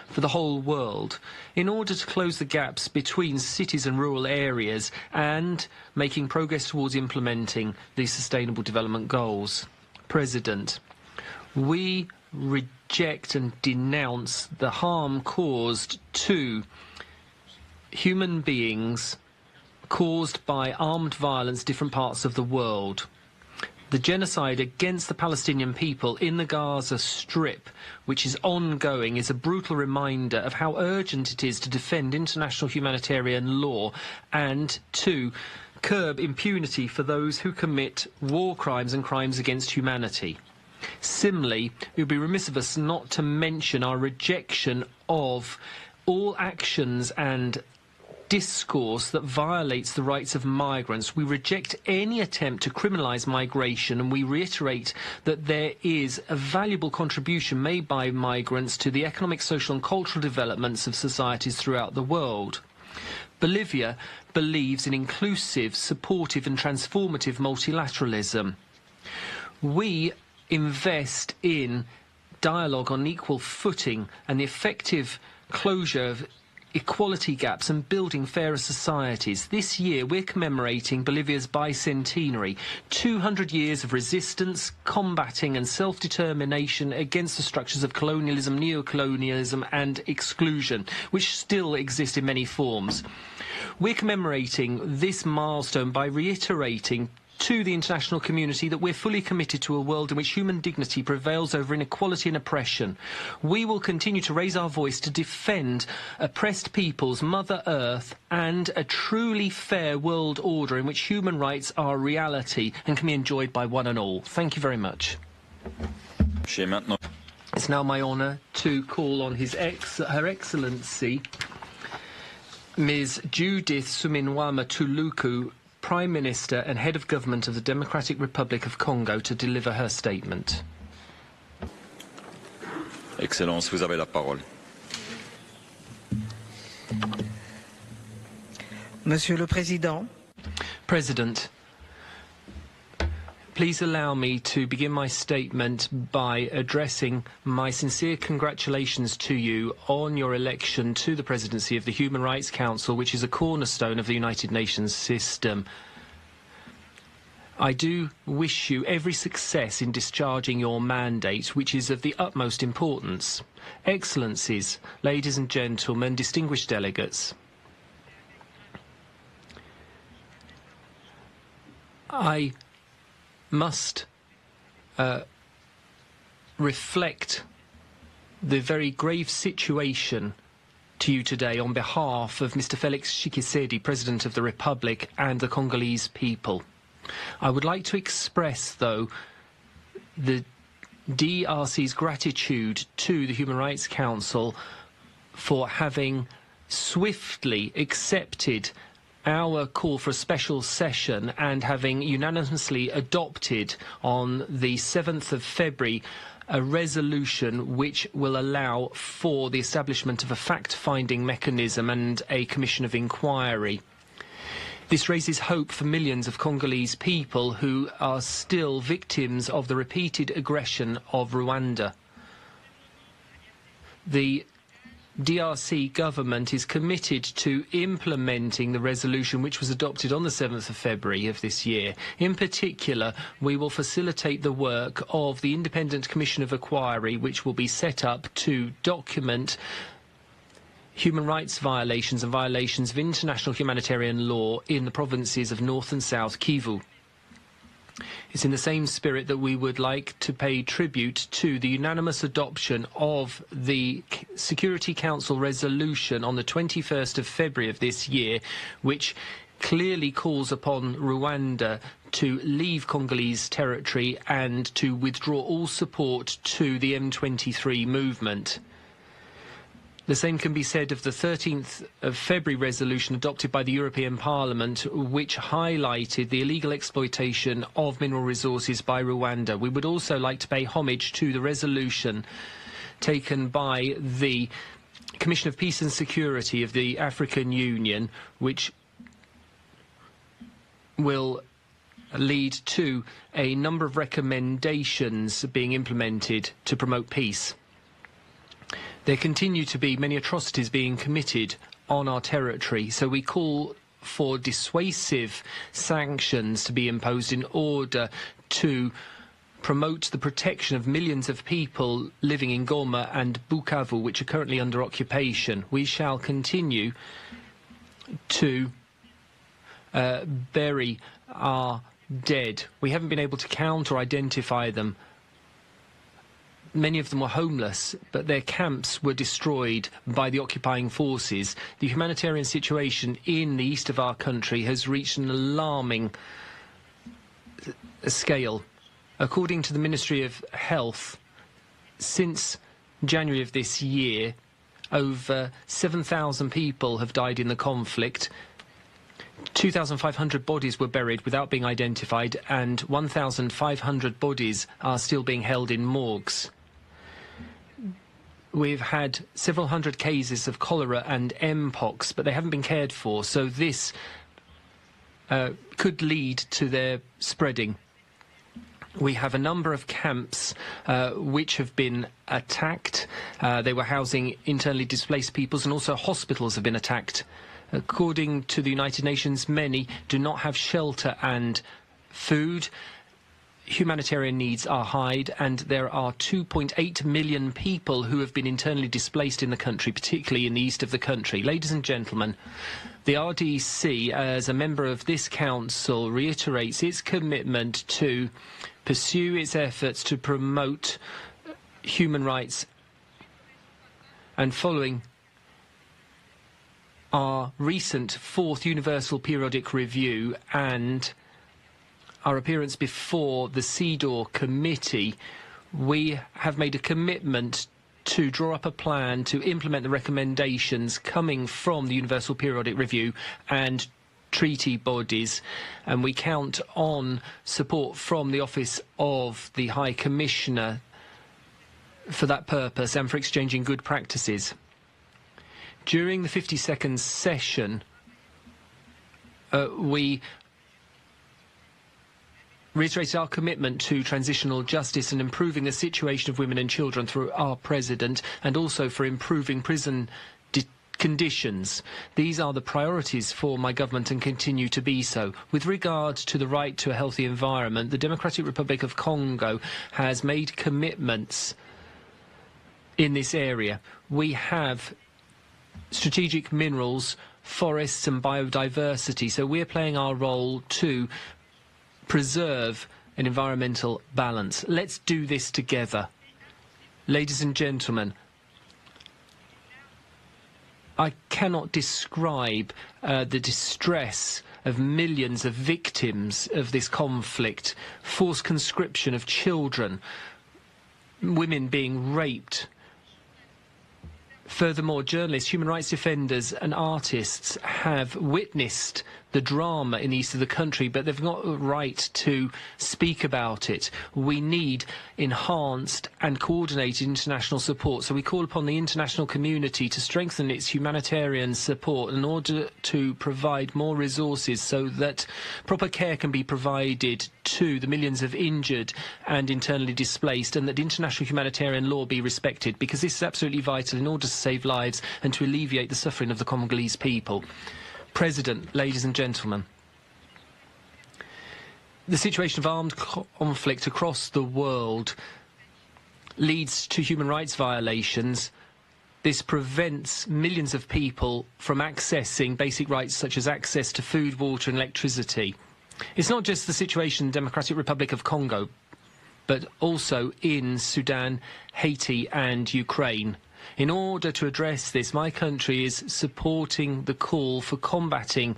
S12: for the whole world, in order to close the gaps between cities and rural areas and making progress towards implementing the Sustainable Development Goals. President, we reject and denounce the harm caused to human beings caused by armed violence in different parts of the world. The genocide against the Palestinian people in the Gaza Strip, which is ongoing, is a brutal reminder of how urgent it is to defend international humanitarian law and to curb impunity for those who commit war crimes and crimes against humanity. Similarly, it would be remiss of us not to mention our rejection of all actions and discourse that violates the rights of migrants. We reject any attempt to criminalise migration, and we reiterate that there is a valuable contribution made by migrants to the economic, social and cultural developments of societies throughout the world. Bolivia believes in inclusive, supportive and transformative multilateralism. We invest in dialogue on equal footing and the effective closure of equality gaps and building fairer societies. This year we're commemorating Bolivia's bicentenary, 200 years of resistance, combating and self-determination against the structures of colonialism, neo-colonialism and exclusion, which still exist in many forms. We're commemorating this milestone by reiterating to the international community that we're fully committed to a world in which human dignity prevails over inequality and oppression. We will continue to raise our voice to defend oppressed peoples, Mother Earth, and a truly fair world order in which human rights are a reality and can be enjoyed by one and all. Thank you very much. It's now my honour to call on Her Excellency Ms. Judith Suminwama Tuluku, Prime Minister and Head of Government of the Democratic Republic of Congo, to deliver her statement.
S11: Excellence, vous avez la parole.
S8: Monsieur le Président.
S12: President, please allow me to begin my statement by addressing my sincere congratulations to you on your election to the presidency of the Human Rights Council, which is a cornerstone of the United Nations system. I do wish you every success in discharging your mandate, which is of the utmost importance. Excellencies, ladies and gentlemen, distinguished delegates, I must reflect the very grave situation to you today on behalf of Mr. Felix Tshisekedi, President of the Republic, and the Congolese people. I would like to express, though, the DRC's gratitude to the Human Rights Council for having swiftly accepted our call for a special session and having unanimously adopted on the 7th of February a resolution which will allow for the establishment of a fact-finding mechanism and a commission of inquiry. This raises hope for millions of Congolese people who are still victims of the repeated aggression of Rwanda. The DRC government is committed to implementing the resolution which was adopted on the 7th of February of this year. In particular, we will facilitate the work of the Independent Commission of Inquiry, which will be set up to document human rights violations and violations of international humanitarian law in the provinces of North and South Kivu. It's in the same spirit that we would like to pay tribute to the unanimous adoption of the Security Council resolution on the 21st of February of this year, which clearly calls upon Rwanda to leave Congolese territory and to withdraw all support to the M23 movement. The same can be said of the 13th of February resolution adopted by the European Parliament, which highlighted the illegal exploitation of mineral resources by Rwanda. We would also like to pay homage to the resolution taken by the Commission of Peace and Security of the African Union, which will lead to a number of recommendations being implemented to promote peace. There continue to be many atrocities being committed on our territory, so we call for dissuasive sanctions to be imposed in order to promote the protection of millions of people living in Goma and Bukavu, which are currently under occupation. We shall continue to bury our dead. We haven't been able to count or identify them. Many of them were homeless, but their camps were destroyed by the occupying forces. The humanitarian situation in the east of our country has reached an alarming scale. According to the Ministry of Health, since January of this year, over 7,000 people have died in the conflict. 2,500 bodies were buried without being identified, and 1,500 bodies are still being held in morgues. We've had several hundred cases of cholera and mpox, but they haven't been cared for, so this could lead to their spreading. We have a number of camps which have been attacked. They were housing internally displaced peoples, and also hospitals have been attacked. According to the United Nations, many do not have shelter and food. Humanitarian needs are high, and there are 2.8 million people who have been internally displaced in the country, particularly in the east of the country. Ladies and gentlemen, the RDC, as a member of this council, reiterates its commitment to pursue its efforts to promote human rights. And following our recent fourth Universal Periodic Review and our appearance before the CEDAW committee, we have made a commitment to draw up a plan to implement the recommendations coming from the Universal Periodic Review and treaty bodies, and we count on support from the Office of the High Commissioner for that purpose and for exchanging good practices. During the 52nd session, we reiterated our commitment to transitional justice and improving the situation of women and children through our president, and also for improving prison conditions. These are the priorities for my government and continue to be so. With regard to the right to a healthy environment, the Democratic Republic of Congo has made commitments in this area. We have strategic minerals, forests and biodiversity, so we're playing our role to preserve an environmental balance. Let's do this together. Ladies and gentlemen, I cannot describe the distress of millions of victims of this conflict, forced conscription of children, women being raped. Furthermore, journalists, human rights defenders and artists have witnessed the drama in the east of the country, but they've got the right to speak about it. We need enhanced and coordinated international support, so we call upon the international community to strengthen its humanitarian support in order to provide more resources so that proper care can be provided to the millions of injured and internally displaced, and that international humanitarian law be respected, because this is absolutely vital in order to save lives and to alleviate the suffering of the Congolese people. President, ladies and gentlemen, the situation of armed conflict across the world leads to human rights violations. This prevents millions of people from accessing basic rights such as access to food, water and electricity. It's not just the situation in the Democratic Republic of Congo, but also in Sudan, Haiti and Ukraine. In order to address this, my country is supporting the call for combating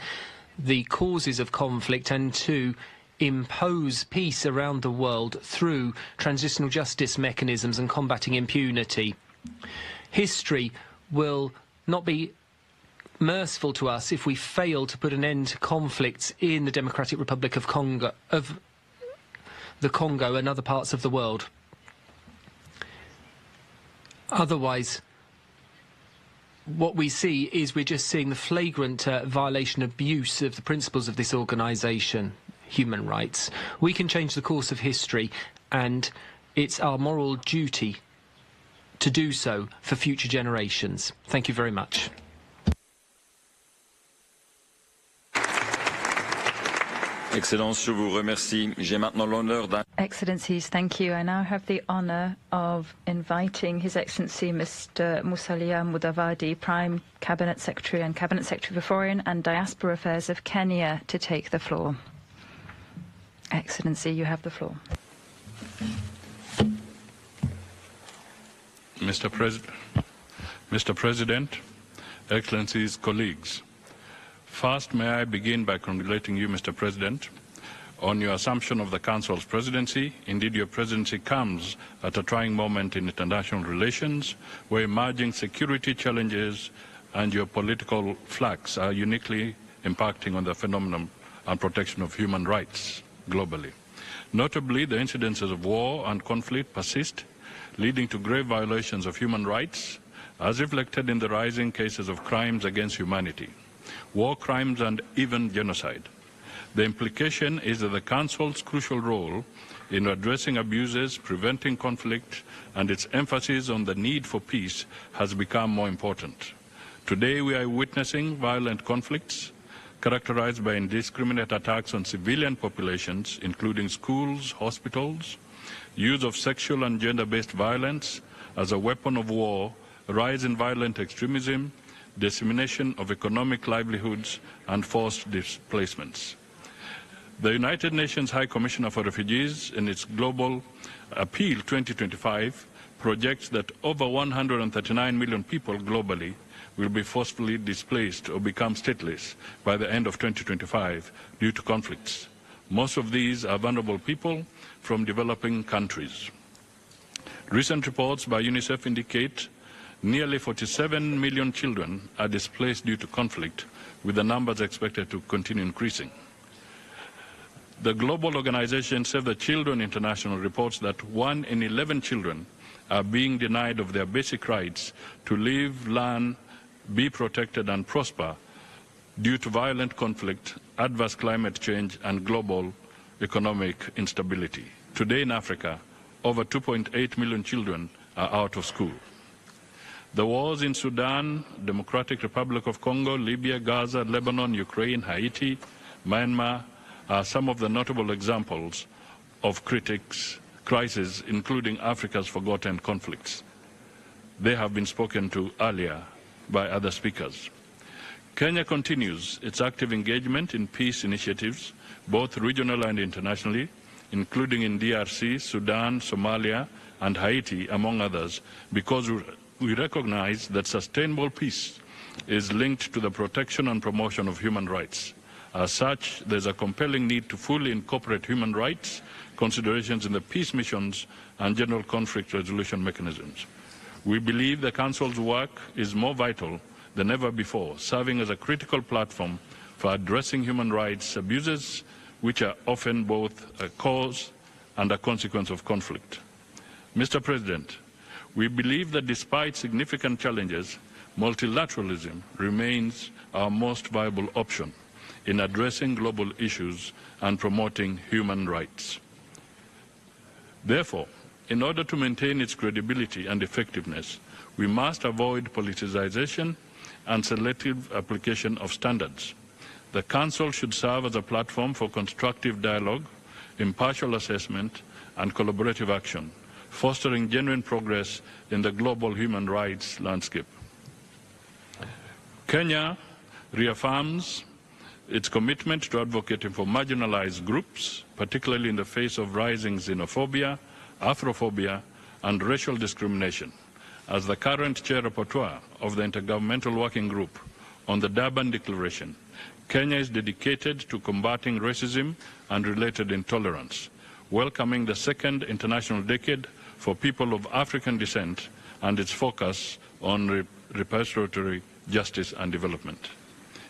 S12: the causes of conflict and to impose peace around the world through transitional justice mechanisms and combating impunity. History will not be merciful to us if we fail to put an end to conflicts in the Democratic Republic of Congo, and other parts of the world. Otherwise, what we see is we're just seeing the flagrant violation, abuse of the principles of this organisation, human rights. We can change the course of history, and it's our moral duty to do so for future generations. Thank you very much.
S11: Excellences, je vous remercie. J'ai maintenant l'honneur d'un...
S14: Excellencies, thank you. I now have the honour of inviting His Excellency Mr. Musalia Mudavadi, Prime Cabinet Secretary and Cabinet Secretary for Foreign and Diaspora Affairs of Kenya, to take the floor. Excellency, you have the floor.
S8: Mr. President, Excellencies, colleagues. First, may I begin by congratulating you, Mr. President, on your assumption of the Council's presidency. Indeed, your presidency comes at a trying moment in international relations, where emerging security challenges and geopolitical flux are uniquely impacting on the phenomenon and protection of human rights globally. Notably, the incidences of war and conflict persist, leading to grave violations of human rights, as reflected in the rising cases of crimes against humanity, war crimes and even genocide. The implication is that the Council's crucial role in addressing abuses, preventing conflict, and its emphasis on the need for peace has become more important. Today we are witnessing violent conflicts characterized by indiscriminate attacks on civilian populations, including schools, hospitals, use of sexual and gender-based violence as a weapon of war, rise in violent extremism, dissemination of economic livelihoods, and forced displacements. The United Nations High Commissioner for Refugees, in its Global Appeal 2025, projects that over 139 million people globally will be forcefully displaced or become stateless by the end of 2025 due to conflicts. Most of these are vulnerable people from developing countries. Recent reports by UNICEF indicate nearly 47 million children are displaced due to conflict, with the numbers expected to continue increasing. The global organization Save the Children International reports that 1 in 11 children are being denied of their basic rights to live, learn, be protected and prosper due to violent conflict, adverse climate change and global economic instability. Today in Africa, over 2.8 million children are out of school. The wars in Sudan, Democratic Republic of Congo, Libya, Gaza, Lebanon, Ukraine, Haiti, Myanmar are some of the notable examples of crises, including Africa's forgotten conflicts. They have been spoken to earlier by other speakers. Kenya continues its active engagement in peace initiatives, both regional and internationally, including in DRC, Sudan, Somalia, and Haiti, among others, because we recognize that sustainable peace is linked to the protection and promotion of human rights. As such, there's a compelling need to fully incorporate human rights considerations in the peace missions and general conflict resolution mechanisms. We believe the Council's work is more vital than ever before, serving as a critical platform for addressing human rights abuses, which are often both a cause and a consequence of conflict. Mr. President, we believe that despite significant challenges, multilateralism remains our most viable option in addressing global issues and promoting human rights. Therefore, in order to maintain its credibility and effectiveness, we must avoid politicization and selective application of standards. The Council should serve as a platform for constructive dialogue, impartial assessment, and collaborative action, fostering genuine progress in the global human rights landscape. Kenya reaffirms its commitment to advocating for marginalized groups, particularly in the face of rising xenophobia, Afrophobia, and racial discrimination. As the current chair rapporteur of the Intergovernmental Working Group on the Durban Declaration, Kenya is dedicated to combating racism and related intolerance, welcoming the second International Decade for People of African Descent and its focus on respiratory justice and development.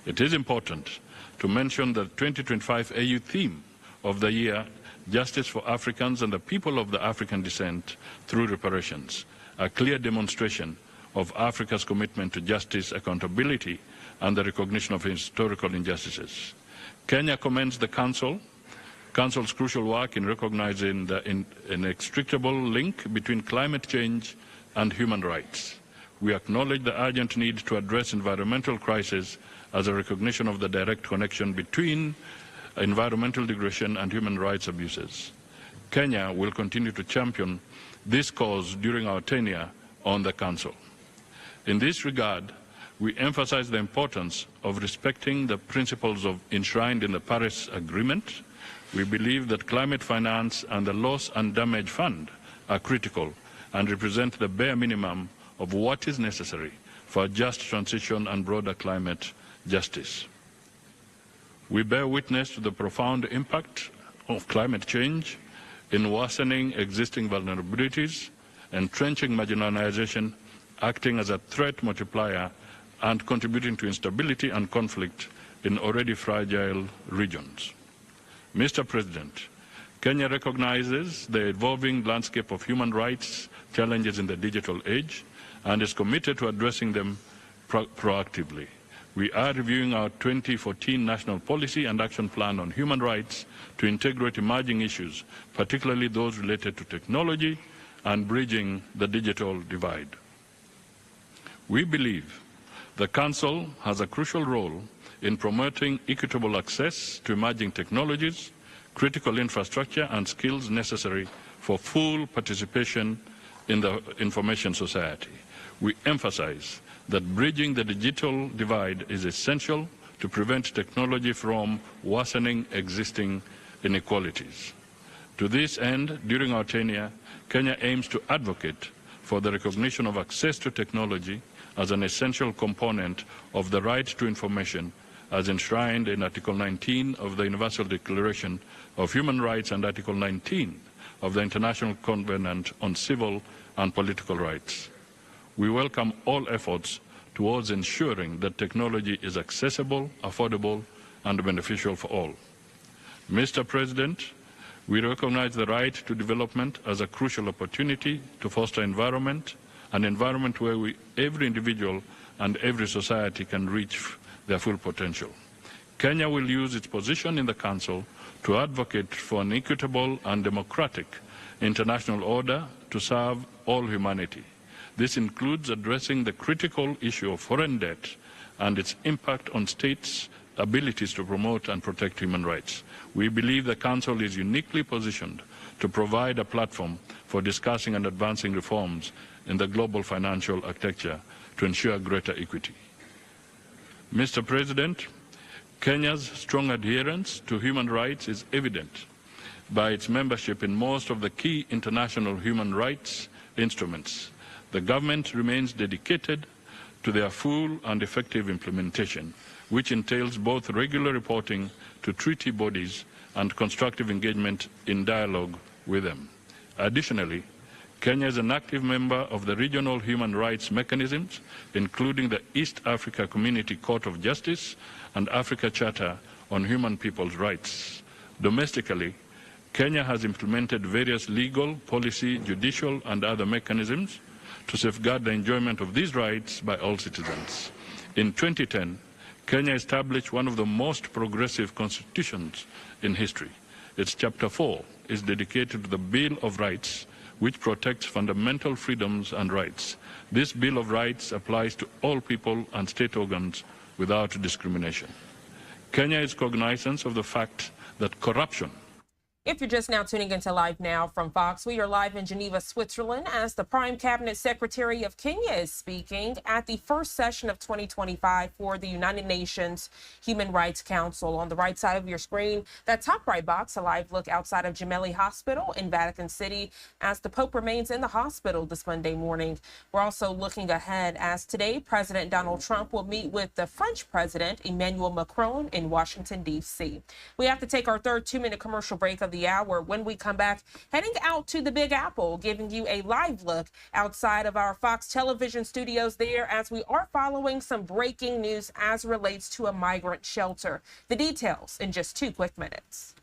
S8: It is important to mention the 2025 AU theme of the year, Justice for Africans and the People of the African Descent through Reparations, a clear demonstration of Africa's commitment to justice, accountability, and the recognition of historical injustices. Kenya commends the Council's crucial work in recognizing the inextricable link between climate change and human rights. We acknowledge the urgent need to address environmental crisis as a recognition of the direct connection between environmental degradation and human rights abuses. Kenya will continue to champion this cause during our tenure on the Council. In this regard, we emphasize the importance of respecting the principles enshrined in the Paris Agreement. We believe that climate finance and the Loss and Damage Fund are critical and represent the bare minimum of what is necessary for a just transition and broader climate justice. We bear witness to the profound impact of climate change in worsening existing vulnerabilities, entrenching marginalization, acting as a threat multiplier, and contributing to instability and conflict in already fragile regions. Mr. President, Kenya recognizes the evolving landscape of human rights challenges in the digital age and is committed to addressing them proactively. We are reviewing our 2014 National Policy and Action Plan on Human Rights to integrate emerging issues, particularly those related to technology and bridging the digital divide. We believe the Council has a crucial role in promoting equitable access to emerging technologies, critical infrastructure, and skills necessary for full participation in the information society. We emphasize that bridging the digital divide is essential to prevent technology from worsening existing inequalities. To this end, during our tenure, Kenya aims to advocate for the recognition of access to technology as an essential component of the right to information as enshrined in Article 19 of the Universal Declaration of Human Rights and Article 19 of the International Covenant on Civil and Political Rights. We welcome all efforts towards ensuring that technology is accessible, affordable, and beneficial for all. Mr. President, we recognize the right to development as a crucial opportunity to foster an environment where every individual and every society can reach their full potential. Kenya will use its position in the Council to advocate for an equitable and democratic international order to serve all humanity. This includes addressing the critical issue of foreign debt and its impact on states' abilities to promote and protect human rights. We believe the Council is uniquely positioned to provide a platform for discussing and advancing reforms in the global financial architecture to ensure greater equity. Mr. President, Kenya's strong adherence to human rights is evident by its membership in most of the key international human rights instruments. The government remains dedicated to their full and effective implementation, which entails both regular reporting to treaty bodies and constructive engagement in dialogue with them. Additionally, Kenya is an active member of the regional human rights mechanisms, including the East Africa Community Court of Justice and Africa Charter on Human People's Rights. Domestically, Kenya has implemented various legal, policy, judicial, and other mechanisms to safeguard the enjoyment of these rights by all citizens. In 2010, Kenya established one of the most progressive constitutions in history. Its Chapter 4 is dedicated to the Bill of Rights, which protects fundamental freedoms and rights. This Bill of Rights applies to all people and state organs without discrimination. Kenya is cognizant of the fact that corruption.
S1: If you're just now tuning into Live Now from Fox, we are live in Geneva, Switzerland, as the Prime Cabinet Secretary of Kenya is speaking at the first session of 2025 for the United Nations Human Rights Council. On the right side of your screen, that top right box, a live look outside of Gemelli Hospital in Vatican City as the Pope remains in the hospital this Monday morning. We're also looking ahead as today, President Donald Trump will meet with the French President Emmanuel Macron in Washington, D.C. We have to take our third 2-minute commercial break of the hour. When we come back, heading out to the Big Apple, giving you a live look outside of our Fox television studios there as we are following some breaking news as relates to a migrant shelter. The details in just 2 quick minutes.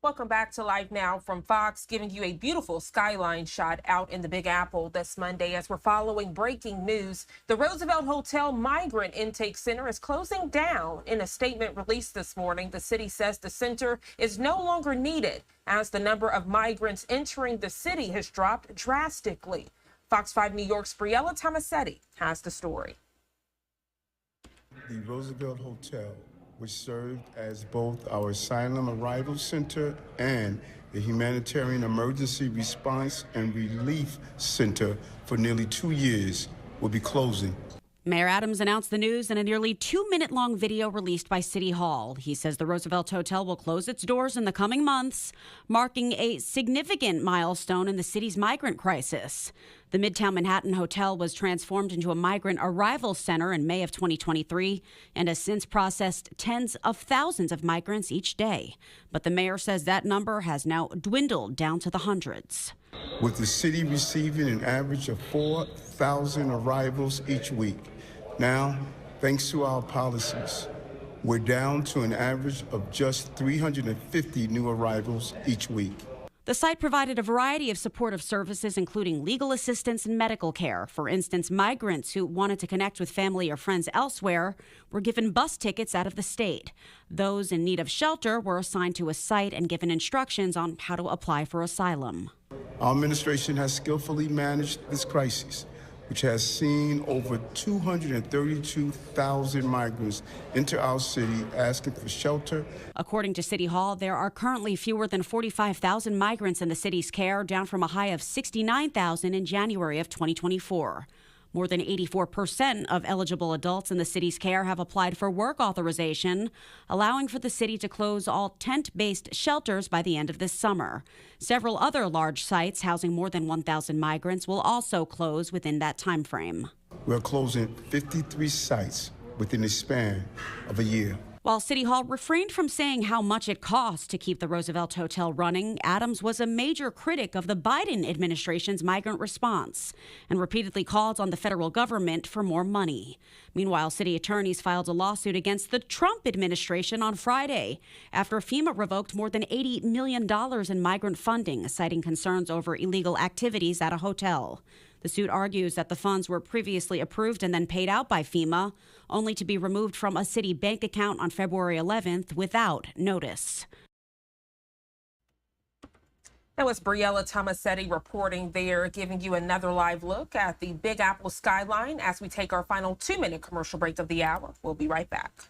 S1: Welcome back to Live Now from Fox, giving you a beautiful skyline shot out in the Big Apple this Monday as we're following breaking news. The Roosevelt Hotel Migrant Intake Center is closing down. In a statement released this morning, the city says the center is no longer needed as the number of migrants entering the city has dropped drastically. Fox 5 New York's Briella Tomasetti has the story.
S10: The Roosevelt Hotel, which served as both our asylum arrival center and the humanitarian emergency response and relief center for nearly 2 years, will be closing.
S13: Mayor Adams announced the news in a nearly 2-minute-long video released by City Hall. He says the Roosevelt Hotel will close its doors in the coming months, marking a significant milestone in the city's migrant crisis. The Midtown Manhattan Hotel was transformed into a migrant arrival center in May of 2023 and has since processed tens of thousands of migrants each day. But the mayor says that number has now dwindled down to the hundreds.
S10: With the city receiving an average of 4,000 arrivals each week. Now, thanks to our policies, we're down to an average of just 350 new arrivals each week.
S13: The site provided a variety of supportive services, including legal assistance and medical care. For instance, migrants who wanted to connect with family or friends elsewhere were given bus tickets out of the state. Those in need of shelter were assigned to a site and given instructions on how to apply for asylum.
S10: Our administration has skillfully managed this crisis, which has seen over 232,000 migrants enter our city asking for shelter.
S13: According to City Hall, there are currently fewer than 45,000 migrants in the city's care, down from a high of 69,000 in January of 2024. More than 84% of eligible adults in the city's care have applied for work authorization, allowing for the city to close all tent-based shelters by the end of this summer. Several other large sites housing more than 1,000 migrants will also close within that time frame.
S10: We're closing 53 sites within a span of a year.
S13: While City Hall refrained from saying how much it costs to keep the Roosevelt Hotel running, Adams was a major critic of the Biden administration's migrant response and repeatedly called on the federal government for more money. Meanwhile, city attorneys filed a lawsuit against the Trump administration on Friday after FEMA revoked more than $80 million in migrant funding, citing concerns over illegal activities at a hotel. The suit argues that the funds were previously approved and then paid out by FEMA, only to be removed from a city bank account on February 11th without notice.
S1: That was Briella Tomasetti reporting there, giving you another live look at the Big Apple skyline as we take our final 2-minute commercial break of the hour. We'll be right back.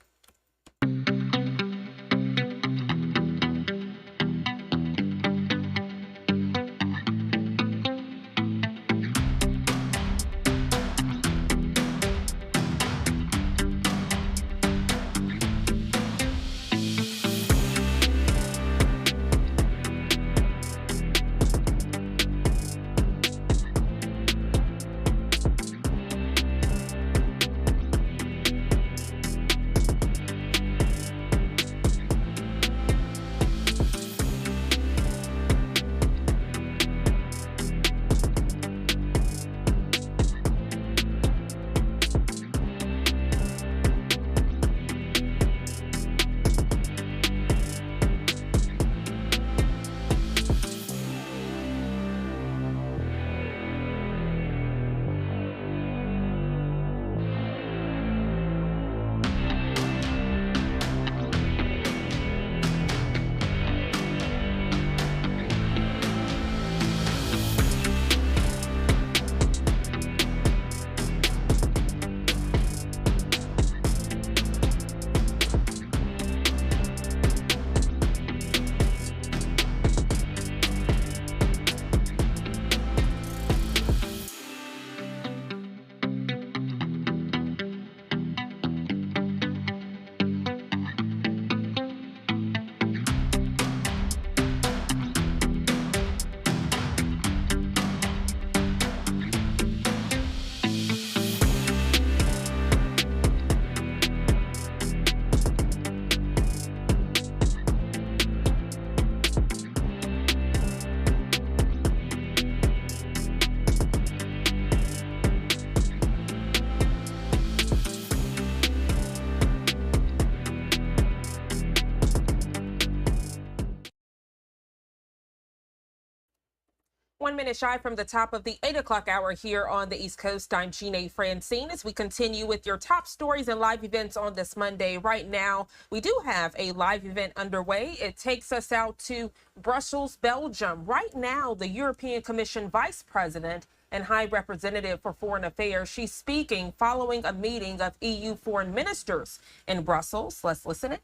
S1: One minute shy from the top of the 8 o'clock hour here on the East Coast. I'm Jeanne Francine as we continue with your top stories and live events on this Monday. Right now, we do have a live event underway. It takes us out to Brussels, Belgium. Right now, the European Commission Vice President and High Representative for Foreign Affairs, she's speaking following a meeting of EU foreign ministers in Brussels. Let's listen in.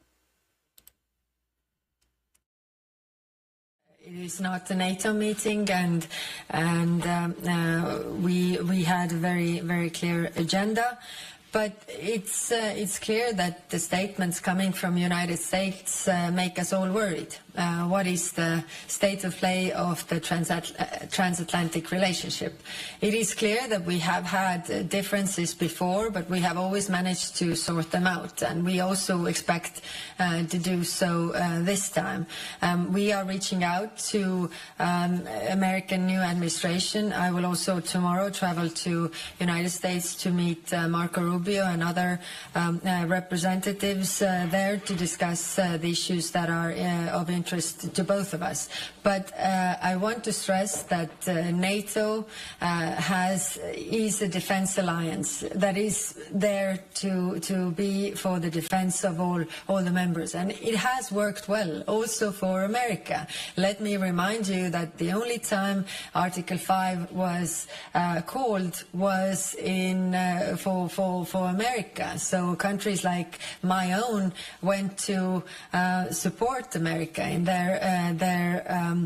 S15: It is not a NATO meeting, and we had a very clear agenda. But it's clear that the statements coming from the United States make us all worried. What is the state of play of the transatlantic relationship? It is clear that we have had differences before, but we have always managed to sort them out, and we also expect to do so this time. We are reaching out to American new administration. I will also tomorrow travel to United States to meet Marco Rubio and other representatives there to discuss the issues that are of interest to both of us. But I want to stress that NATO is a defense alliance that is there to be for the defense of all the members, and it has worked well also for America. Let me remind you that the only time Article 5 was called was for America. So countries like my own went to support America in their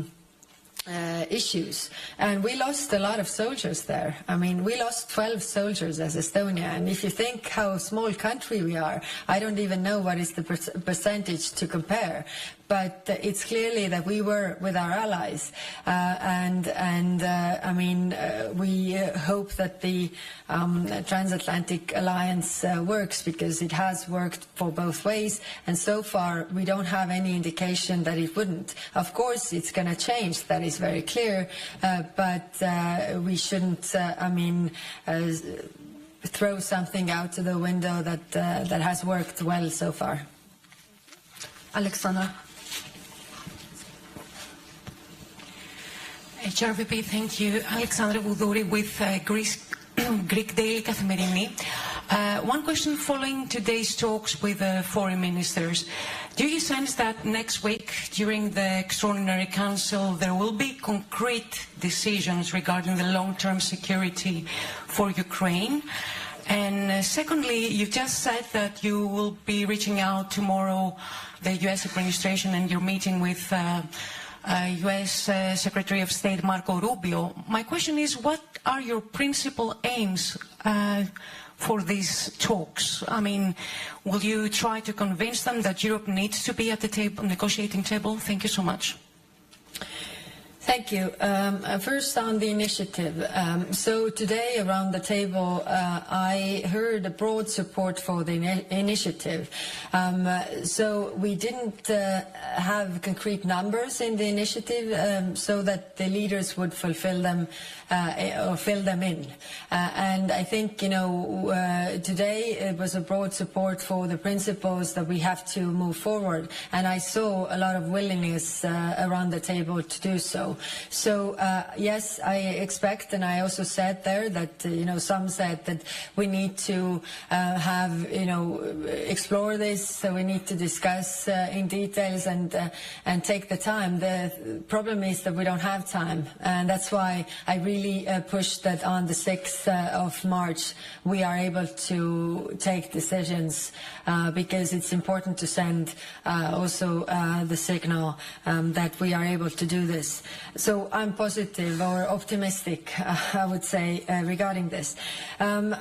S15: issues, and we lost a lot of soldiers there. I mean, we lost 12 soldiers as Estonia, and if you think how small country we are, I don't even know what is the percentage to compare. But it's clearly that we were with our allies, I mean, we hope that the transatlantic alliance works, because it has worked for both ways, and so far we don't have any indication that it wouldn't. Of course, it's going to change, that is very clear, but we shouldn't, I mean, throw something out of the window that has worked well so far.
S17: Alexandra. HRVP, thank you. Alexandra Voudouri with Greek Daily Καθημερινή. One question following today's talks with foreign ministers. Do you sense that next week, during the Extraordinary Council, there will be concrete decisions regarding the long-term security for Ukraine? And secondly, you just said that you will be reaching out tomorrow, the US administration, and you're meeting with US Secretary of State Marco Rubio. My question is, what are your principal aims for these talks? I mean, will you try to convince them that Europe needs to be at the table, negotiating table? Thank you so much.
S15: Thank you. First on the initiative. So today around the table I heard a broad support for the initiative. So we didn't have concrete numbers in the initiative so that the leaders would fulfill them or fill them in. And I think, you know, today it was a broad support for the principles that we have to move forward. And I saw a lot of willingness around the table to do so. So, yes, I expect, and I also said there that, you know, some said that we need to have, you know, explore this, so we need to discuss in details and take the time. The problem is that we don't have time, and that's why I really pushed that on the 6th of March we are able to take decisions, because it's important to send also the signal that we are able to do this. So I'm positive or optimistic, I would say, regarding this. On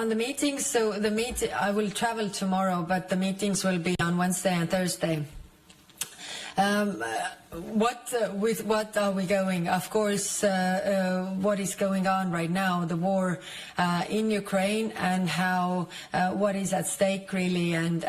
S15: the meetings, so I will travel tomorrow, but the meetings will be on Wednesday and Thursday. With what are we going? Of course, what is going on right now, the war in Ukraine, and how what is at stake really, and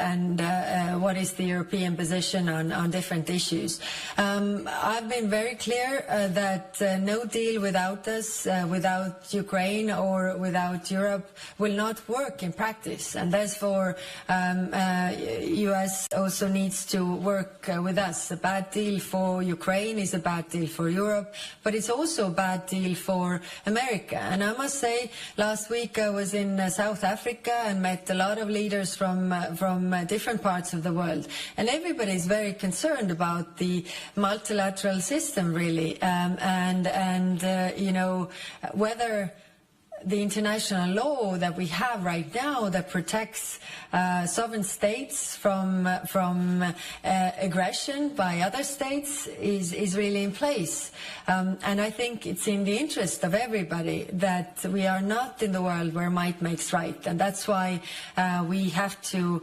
S15: what is the European position on different issues. I've been very clear that no deal without us, without Ukraine or without Europe, will not work in practice, and therefore US also needs to work with us. A bad deal for Ukraine is a bad deal for Europe, but it's also a bad deal for America. And I must say, last week I was in South Africa and met a lot of leaders from different parts of the world, and everybody is very concerned about the multilateral system, really, and you know, whether the international law that we have right now that protects sovereign states from aggression by other states is really in place. And I think it's in the interest of everybody that we are not in the world where might makes right. And that's why we have to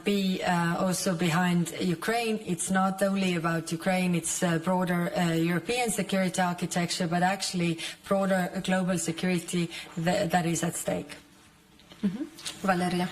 S15: be also behind Ukraine. It's not only about Ukraine, it's a broader European security architecture, but actually broader global security that is at stake. Valeria.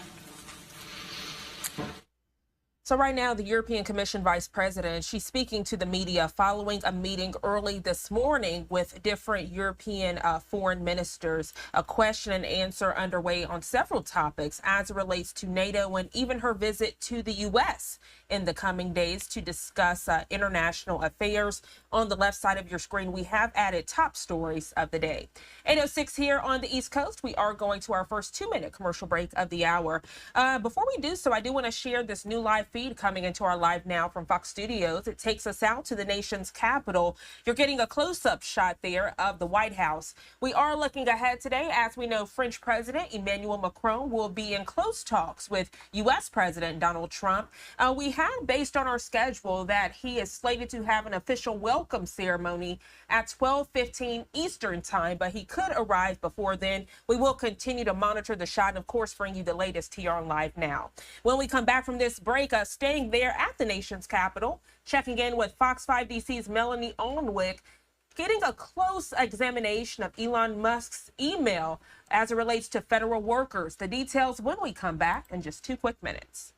S1: So right now, the European Commission Vice President, she's speaking to the media following a meeting early this morning with different European foreign ministers. A question and answer underway on several topics as it relates to NATO and even her visit to the U.S. in the coming days to discuss international affairs. On the left side of your screen, we have added top stories of the day. 8:06 here on the East Coast. We are going to our first 2-minute commercial break of the hour. Before we do so, I do want to share this new live feed coming into our Live Now from Fox Studios. It takes us out to the nation's capital. You're getting a close-up shot there of the White House. We are looking ahead today. As we know, French President Emmanuel Macron will be in close talks with U.S. President Donald Trump. We had, based on our schedule, that he is slated to have an official welcome ceremony at 12:15 Eastern time, but he could arrive before then. We will continue to monitor the shot and, of course, bring you the latest here on Live Now. When we come back from this break, staying there at the nation's capital, checking in with Fox 5 DC's Melanie Onwick, getting a close examination of Elon Musk's email as it relates to federal workers. The details when we come back in just 2 quick minutes.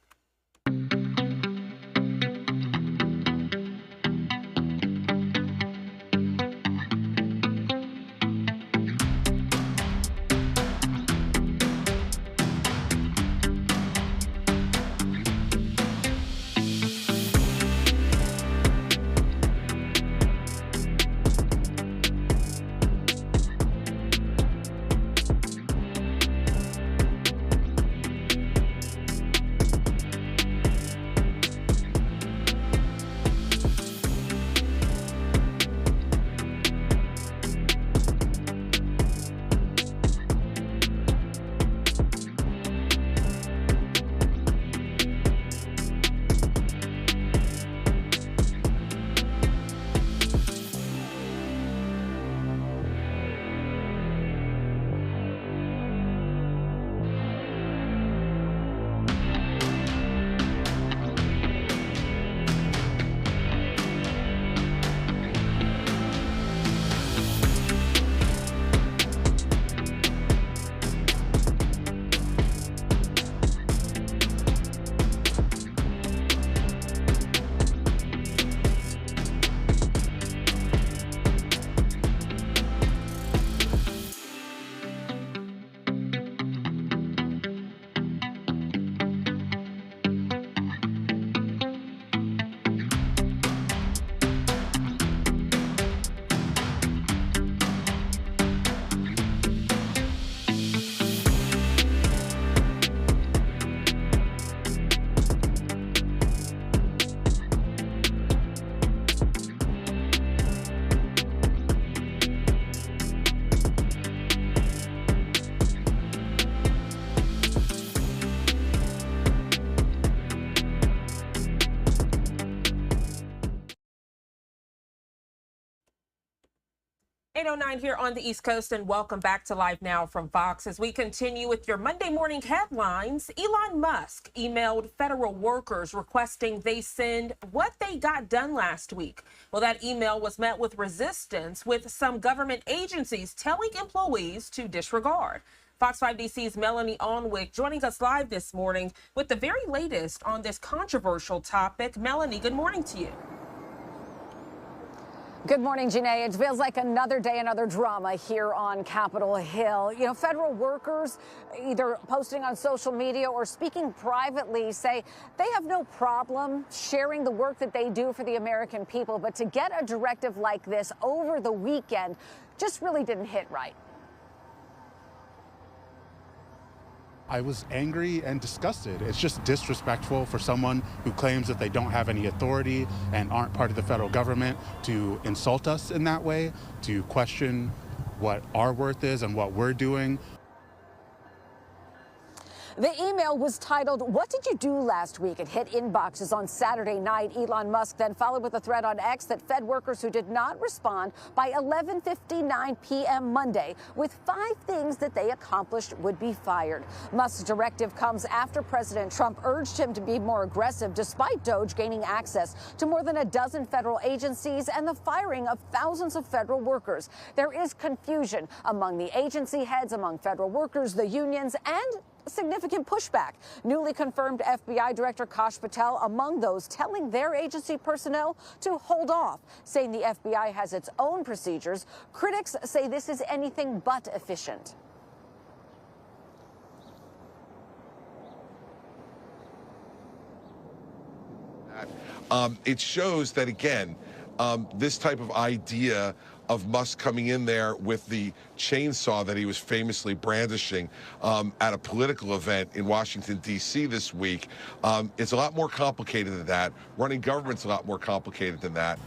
S1: .09 here on the East Coast, and welcome back to Live Now from Fox. As we continue with your Monday morning headlines, Elon Musk emailed federal workers requesting they send what they got done last week. Well, that email was met with resistance, with some government agencies telling employees to disregard. Fox 5 DC's Melanie Onwick joining us live this morning with the very latest on this controversial topic. Melanie, good morning to you.
S18: Good morning, Janae. It feels like another day, another drama here on Capitol Hill. You know, federal workers either posting on social media or speaking privately say they have no problem sharing the work that they do for the American people. But to get a directive like this over the weekend just really didn't hit right.
S19: I was angry and disgusted. It's just disrespectful for someone who claims that they don't have any authority and aren't part of the federal government to insult us in that way, to question what our worth is and what we're doing.
S18: The email was titled, "What did you do last week?" It hit inboxes on Saturday night. Elon Musk then followed with a thread on X that fed workers who did not respond by 11:59 p.m. Monday with 5 things that they accomplished would be fired. Musk's directive comes after President Trump urged him to be more aggressive, despite Doge gaining access to more than a dozen federal agencies and the firing of thousands of federal workers. There is confusion among the agency heads, among federal workers, the unions, and significant pushback. Newly confirmed FBI Director Kash Patel among those telling their agency personnel to hold off, saying the FBI has its own procedures. Critics say this is anything but efficient.
S16: It shows that, again, this type of idea of Musk coming in there with the chainsaw that he was famously brandishing at a political event in Washington, D.C. this week, it's a lot more complicated than that. Running government's a lot more complicated than that.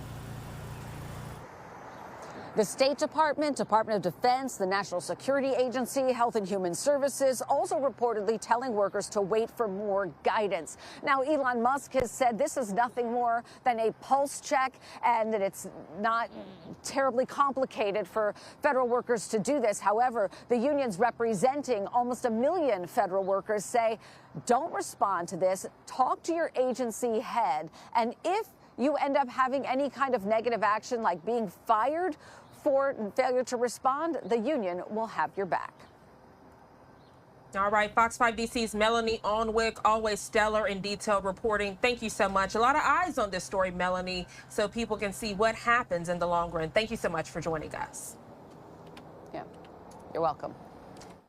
S18: The State Department, Department of Defense, the National Security Agency, Health and Human Services also reportedly telling workers to wait for more guidance. Now, Elon Musk has said this is nothing more than a pulse check and that it's not terribly complicated for federal workers to do this. However, the unions representing almost 1 million federal workers say, don't respond to this. Talk to your agency head. And if you end up having any kind of negative action like being fired for failure to respond, the union will have your back.
S1: All right, Fox 5 DC's Melanie Onwick, always stellar and detailed reporting. Thank you so much. A lot of eyes on this story, Melanie, so people can see what happens in the long run. Thank you so much for joining us.
S18: Yeah, you're welcome.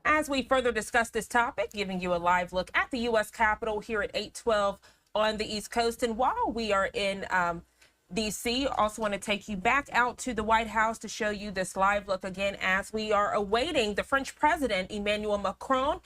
S1: As we further discuss this topic, giving you a live look at the U.S. Capitol here at 8:12 on the East Coast. And while we are in D.C., also want to take you back out to the White House to show you this live look again as we are awaiting the French President Emmanuel Macron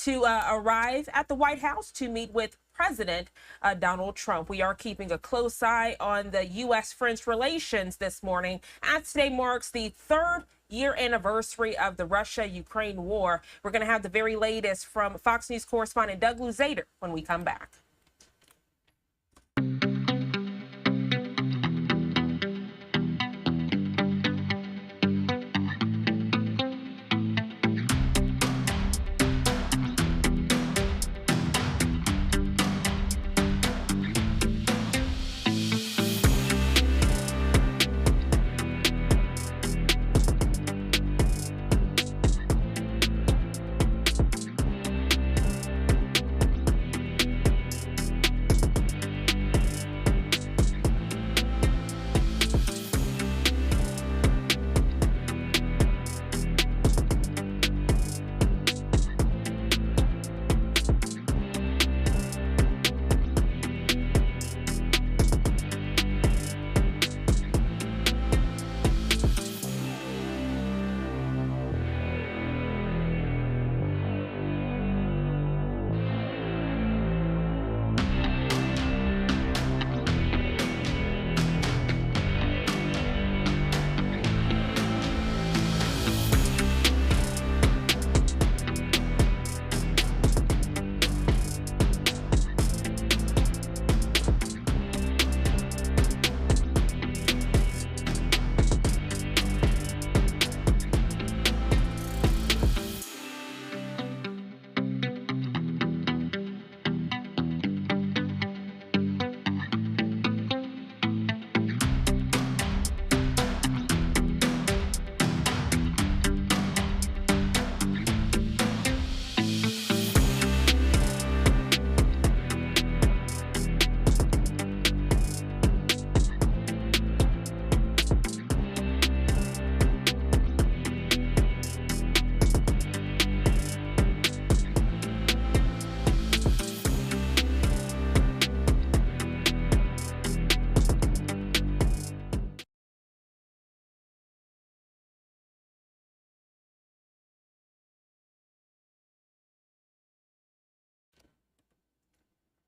S1: to arrive at the White House to meet with President Donald Trump. We are keeping a close eye on the U.S.-French relations this morning, as today marks the 3rd year anniversary of the Russia-Ukraine war. We're going to have the very latest from Fox News correspondent Doug Luzader when we come back.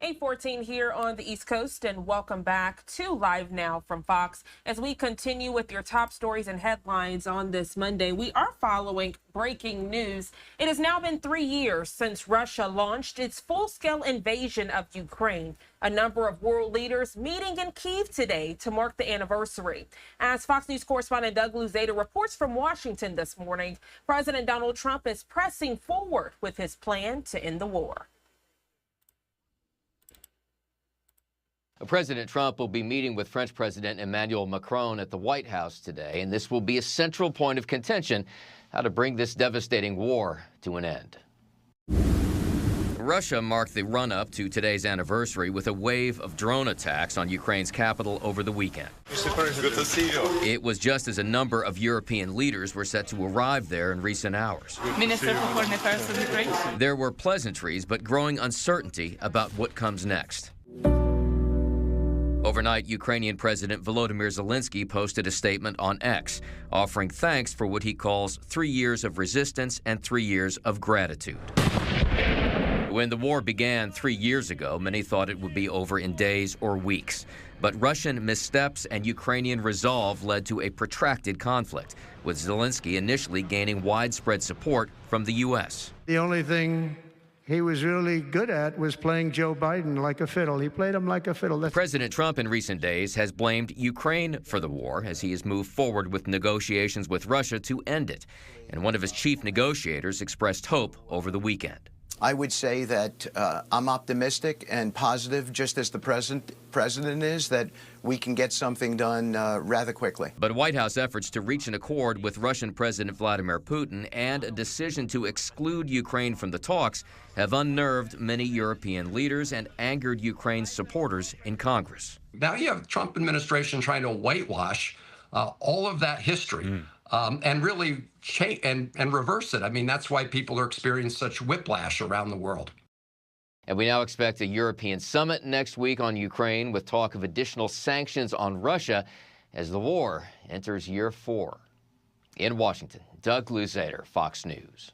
S1: 8:14 here on the East Coast, and welcome back to Live Now from Fox. As we continue with your top stories and headlines on this Monday, we are following breaking news. It has now been 3 years since Russia launched its full-scale invasion of Ukraine. A number of world leaders meeting in Kyiv today to mark the anniversary. As Fox News correspondent Doug Luzada reports from Washington this morning, President Donald Trump is pressing forward with his plan to end the war.
S20: President Trump will be meeting with French President Emmanuel Macron at the White House today, and this will be a central point of contention, how to bring this devastating war to an end. Russia marked the run-up to today's anniversary with a wave of drone attacks on Ukraine's capital over the weekend.
S21: Good to see you.
S20: It was just as a number of European leaders were set to arrive there in recent hours.
S21: Minister for Foreign Affairs of Ukraine.
S20: There were pleasantries, but growing uncertainty about what comes next. Overnight, Ukrainian President Volodymyr Zelenskyy posted a statement on X, offering thanks for what he calls 3 years of resistance and 3 years of gratitude. When the war began 3 years ago, many thought it would be over in days or weeks. But Russian missteps and Ukrainian resolve led to a protracted conflict, with Zelenskyy initially gaining widespread support from the U.S.
S23: The only thing he was really good at was playing Joe Biden like a fiddle. He played him like a fiddle.
S20: President Trump in recent days has blamed Ukraine for the war as he has moved forward with negotiations with Russia to end it. And one of his chief negotiators expressed hope over the weekend.
S24: I would say that I'm optimistic and positive, just as the president is, that we can get something done rather quickly.
S20: But White House efforts to reach an accord with Russian President Vladimir Putin and a decision to exclude Ukraine from the talks have unnerved many European leaders and angered Ukraine's supporters in Congress.
S25: Now you have the Trump administration trying to whitewash all of that history. And really change and reverse it. I mean, that's why people are experiencing such whiplash around the world.
S20: And we now expect a European summit next week on Ukraine with talk of additional sanctions on Russia as the war enters year 4. In Washington, Doug Luzada, Fox News.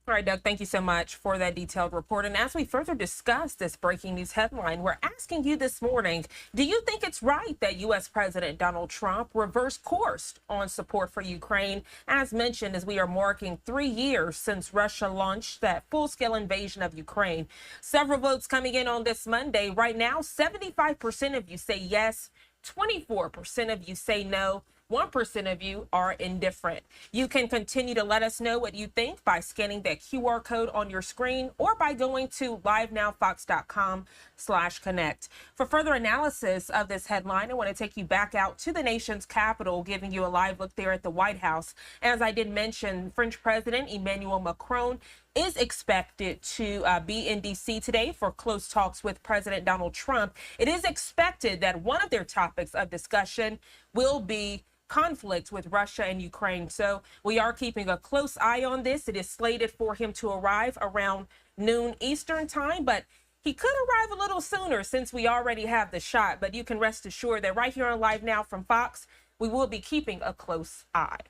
S1: All right, Doug, thank you so much for that detailed report. And as we further discuss this breaking news headline, we're asking you this morning, do you think it's right that U.S. President Donald Trump reversed course on support for Ukraine? As mentioned, as we are marking 3 years since Russia launched that full-scale invasion of Ukraine. Several votes coming in on this Monday. Right now, 75% of you say yes, 24% of you say no. 1% of you are indifferent. You can continue to let us know what you think by scanning that QR code on your screen or by going to livenowfox.com/connect. For further analysis of this headline, I want to take you back out to the nation's capital, giving you a live look there at the White House. As I did mention, French President Emmanuel Macron is expected to be in D.C. today for close talks with President Donald Trump. It is expected that one of their topics of discussion will be conflict with Russia and Ukraine. So we are keeping a close eye on this. It is slated for him to arrive around noon Eastern time, but he could arrive a little sooner since we already have the shot. But you can rest assured that right here on Live Now from Fox, we will be keeping a close eye.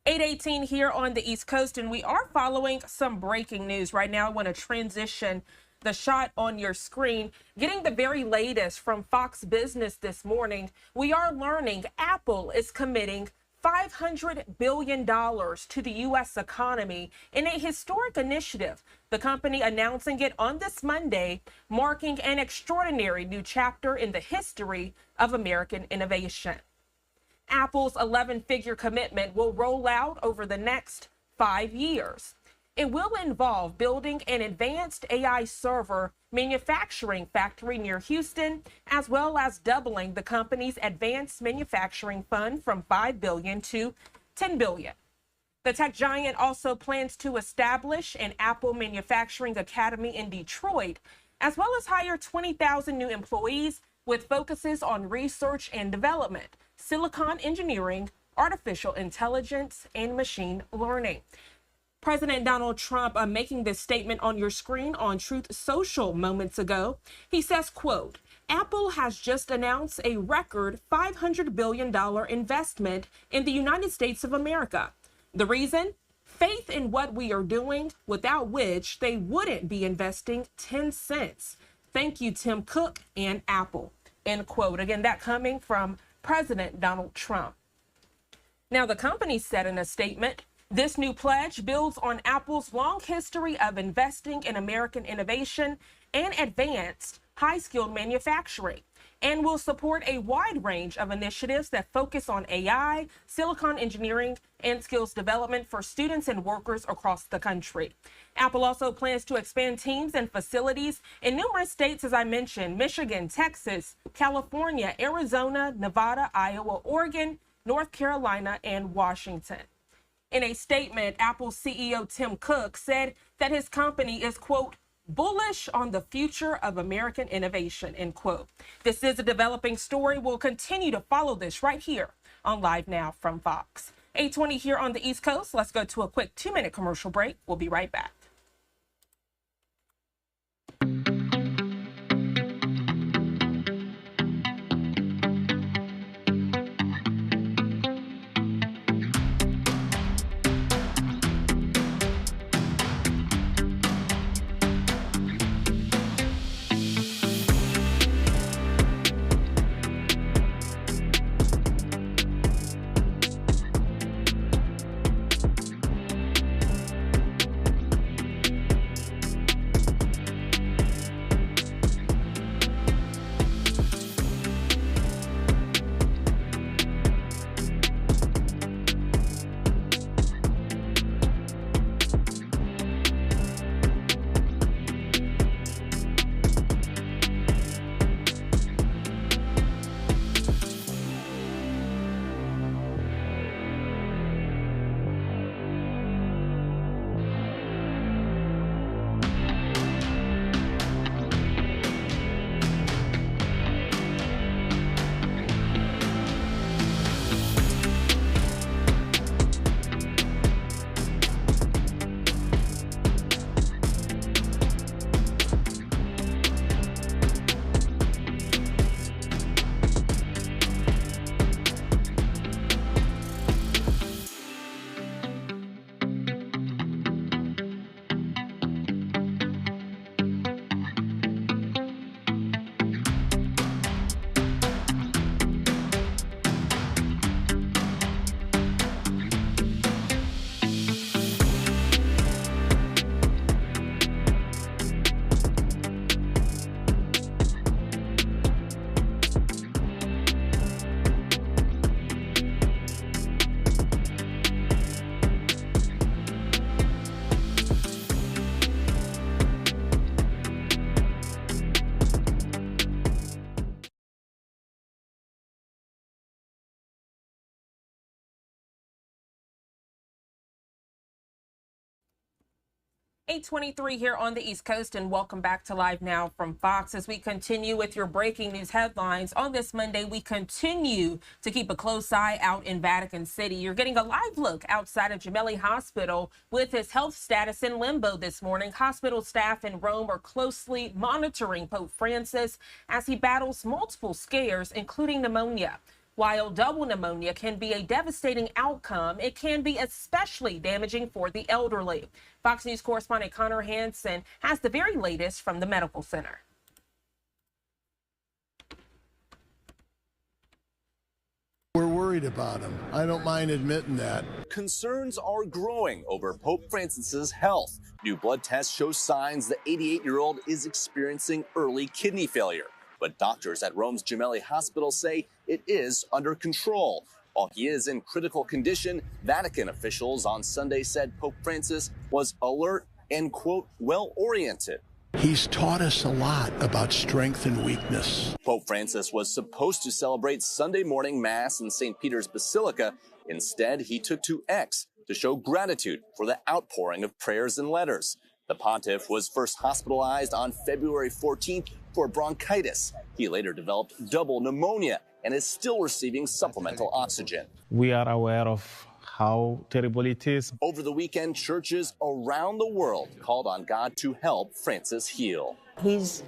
S1: 8:18 here on the East Coast, and we are following some breaking news right now. I want to transition the shot on your screen, getting the very latest from Fox Business this morning. We are learning Apple is committing $500 billion to the U.S. economy in a historic initiative. The company announcing it on this Monday, marking an extraordinary new chapter in the history of American innovation. Apple's 11-figure commitment will roll out over the next 5 years. It will involve building an advanced AI server manufacturing factory near Houston, as well as doubling the company's advanced manufacturing fund from $5 billion to $10 billion. The tech giant also plans to establish an Apple Manufacturing Academy in Detroit, as well as hire 20,000 new employees with focuses on research and development, silicon engineering, artificial intelligence, and machine learning. President Donald Trump making this statement on your screen on Truth Social moments ago. He says, quote, Apple has just announced a record $500 billion investment in the United States of America. The reason? faith in what we are doing, without which they wouldn't be investing 10 cents. Thank you, Tim Cook and Apple, end quote. Again, that coming from President Donald Trump. Now, the company said in a statement, this new pledge builds on Apple's long history of investing in American innovation and advanced high-skilled manufacturing, and will support a wide range of initiatives that focus on AI, silicon engineering, and skills development for students and workers across the country. Apple also plans to expand teams and facilities in numerous states, as I mentioned: Michigan, Texas, California, Arizona, Nevada, Iowa, Oregon, North Carolina, and Washington. In a statement, Apple CEO Tim Cook said that his company is, quote, bullish on the future of American innovation, end quote. This is a developing story. We'll continue to follow this right here on Live Now from Fox. 8:20 here on the East Coast. Let's go to a quick 2-minute commercial break. We'll be right back. $8:23 here on the East Coast, and welcome back to Live Now from Fox. As we continue with your breaking news headlines on this Monday, we continue to keep a close eye out in Vatican City. You're getting a live look outside of Gemelli Hospital with his health status in limbo this morning. Hospital staff in Rome are closely monitoring Pope Francis as he battles multiple scares, including pneumonia. While double pneumonia can be a devastating outcome, it can be especially damaging for the elderly. Fox News correspondent Connor Hansen has the very latest from the medical center.
S2: We're worried about him. I don't mind admitting that.
S3: Concerns are growing over Pope Francis's health. New blood tests show signs the 88-year-old is experiencing early kidney failure. But doctors at Rome's Gemelli Hospital say it is under control. While he is in critical condition, Vatican officials on Sunday said Pope Francis was alert and, quote, well-oriented.
S2: He's taught us a lot about strength and weakness.
S3: Pope Francis was supposed to celebrate Sunday morning Mass in St. Peter's Basilica. Instead, he took to X to show gratitude for the outpouring of prayers and letters. The pontiff was first hospitalized on February 14th for bronchitis. He later developed double pneumonia and is still receiving supplemental oxygen.
S5: We are aware of how terrible it is.
S3: Over the weekend, churches around the world called on God to help Francis heal.
S6: He's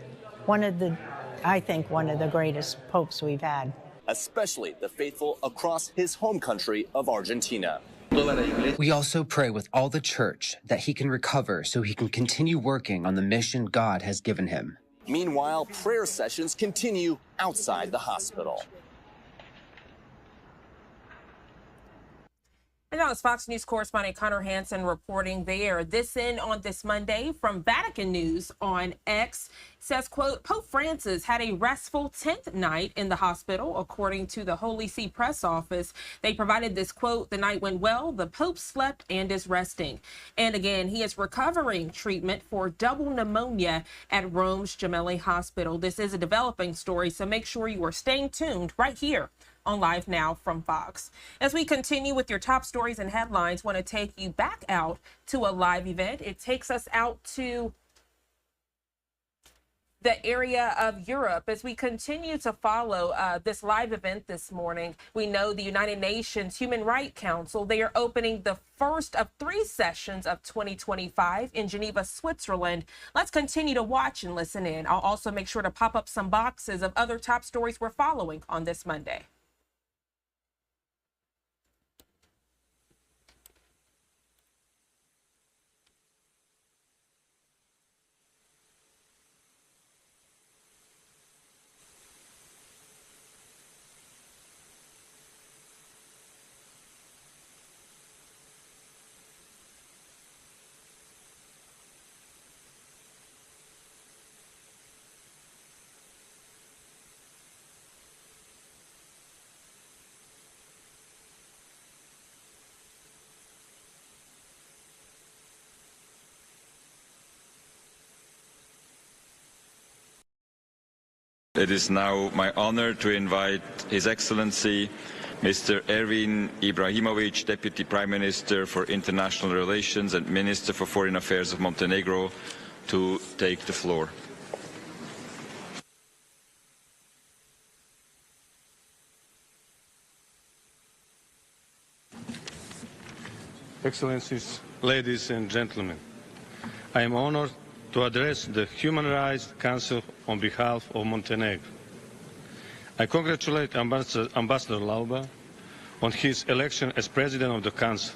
S6: I think, one of the greatest popes we've had.
S3: Especially the faithful across his home country of Argentina.
S4: We also pray with all the church that he can recover so he can continue working on the mission God has given him.
S3: Meanwhile, prayer sessions continue outside the hospital.
S1: And now it's Fox News correspondent Connor Hansen reporting there. This in on this Monday from Vatican News on X says, quote, Pope Francis had a restful 10th night in the hospital, according to the Holy See press office. They provided this quote, the night went well, the Pope slept and is resting. And again, he is recovering treatment for double pneumonia at Rome's Gemelli Hospital. This is a developing story, so make sure you are staying tuned right here on Live Now from Fox. As we continue with your top stories and headlines, want to take you back out to a live event. It takes us out to the area of Europe as we continue to follow this live event this morning. We know the United Nations Human Rights Council, they are opening the first of 3 sessions of 2025 in Geneva, Switzerland. Let's continue to watch and listen in. I'll also make sure to pop up some boxes of other top stories we're following on this Monday.
S11: It is now my honor to invite His Excellency Mr. Ervin Ibrahimovic, Deputy Prime Minister for International Relations and Minister for Foreign Affairs of Montenegro, to take the floor.
S7: Excellencies, ladies and gentlemen, I am honored to address the Human Rights Council on behalf of Montenegro. I congratulate Ambassador Lauba on his election as President of the Council.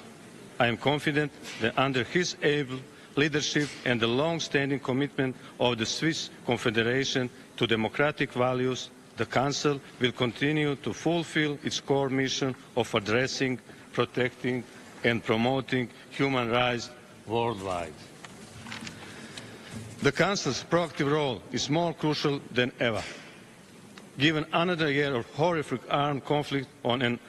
S7: I am confident that under his able leadership and the long-standing commitment of the Swiss Confederation to democratic values, the Council will continue to fulfill its core mission of addressing, protecting and promoting human rights worldwide. The Council's proactive role is more crucial than ever. Given another year of horrific armed conflict on an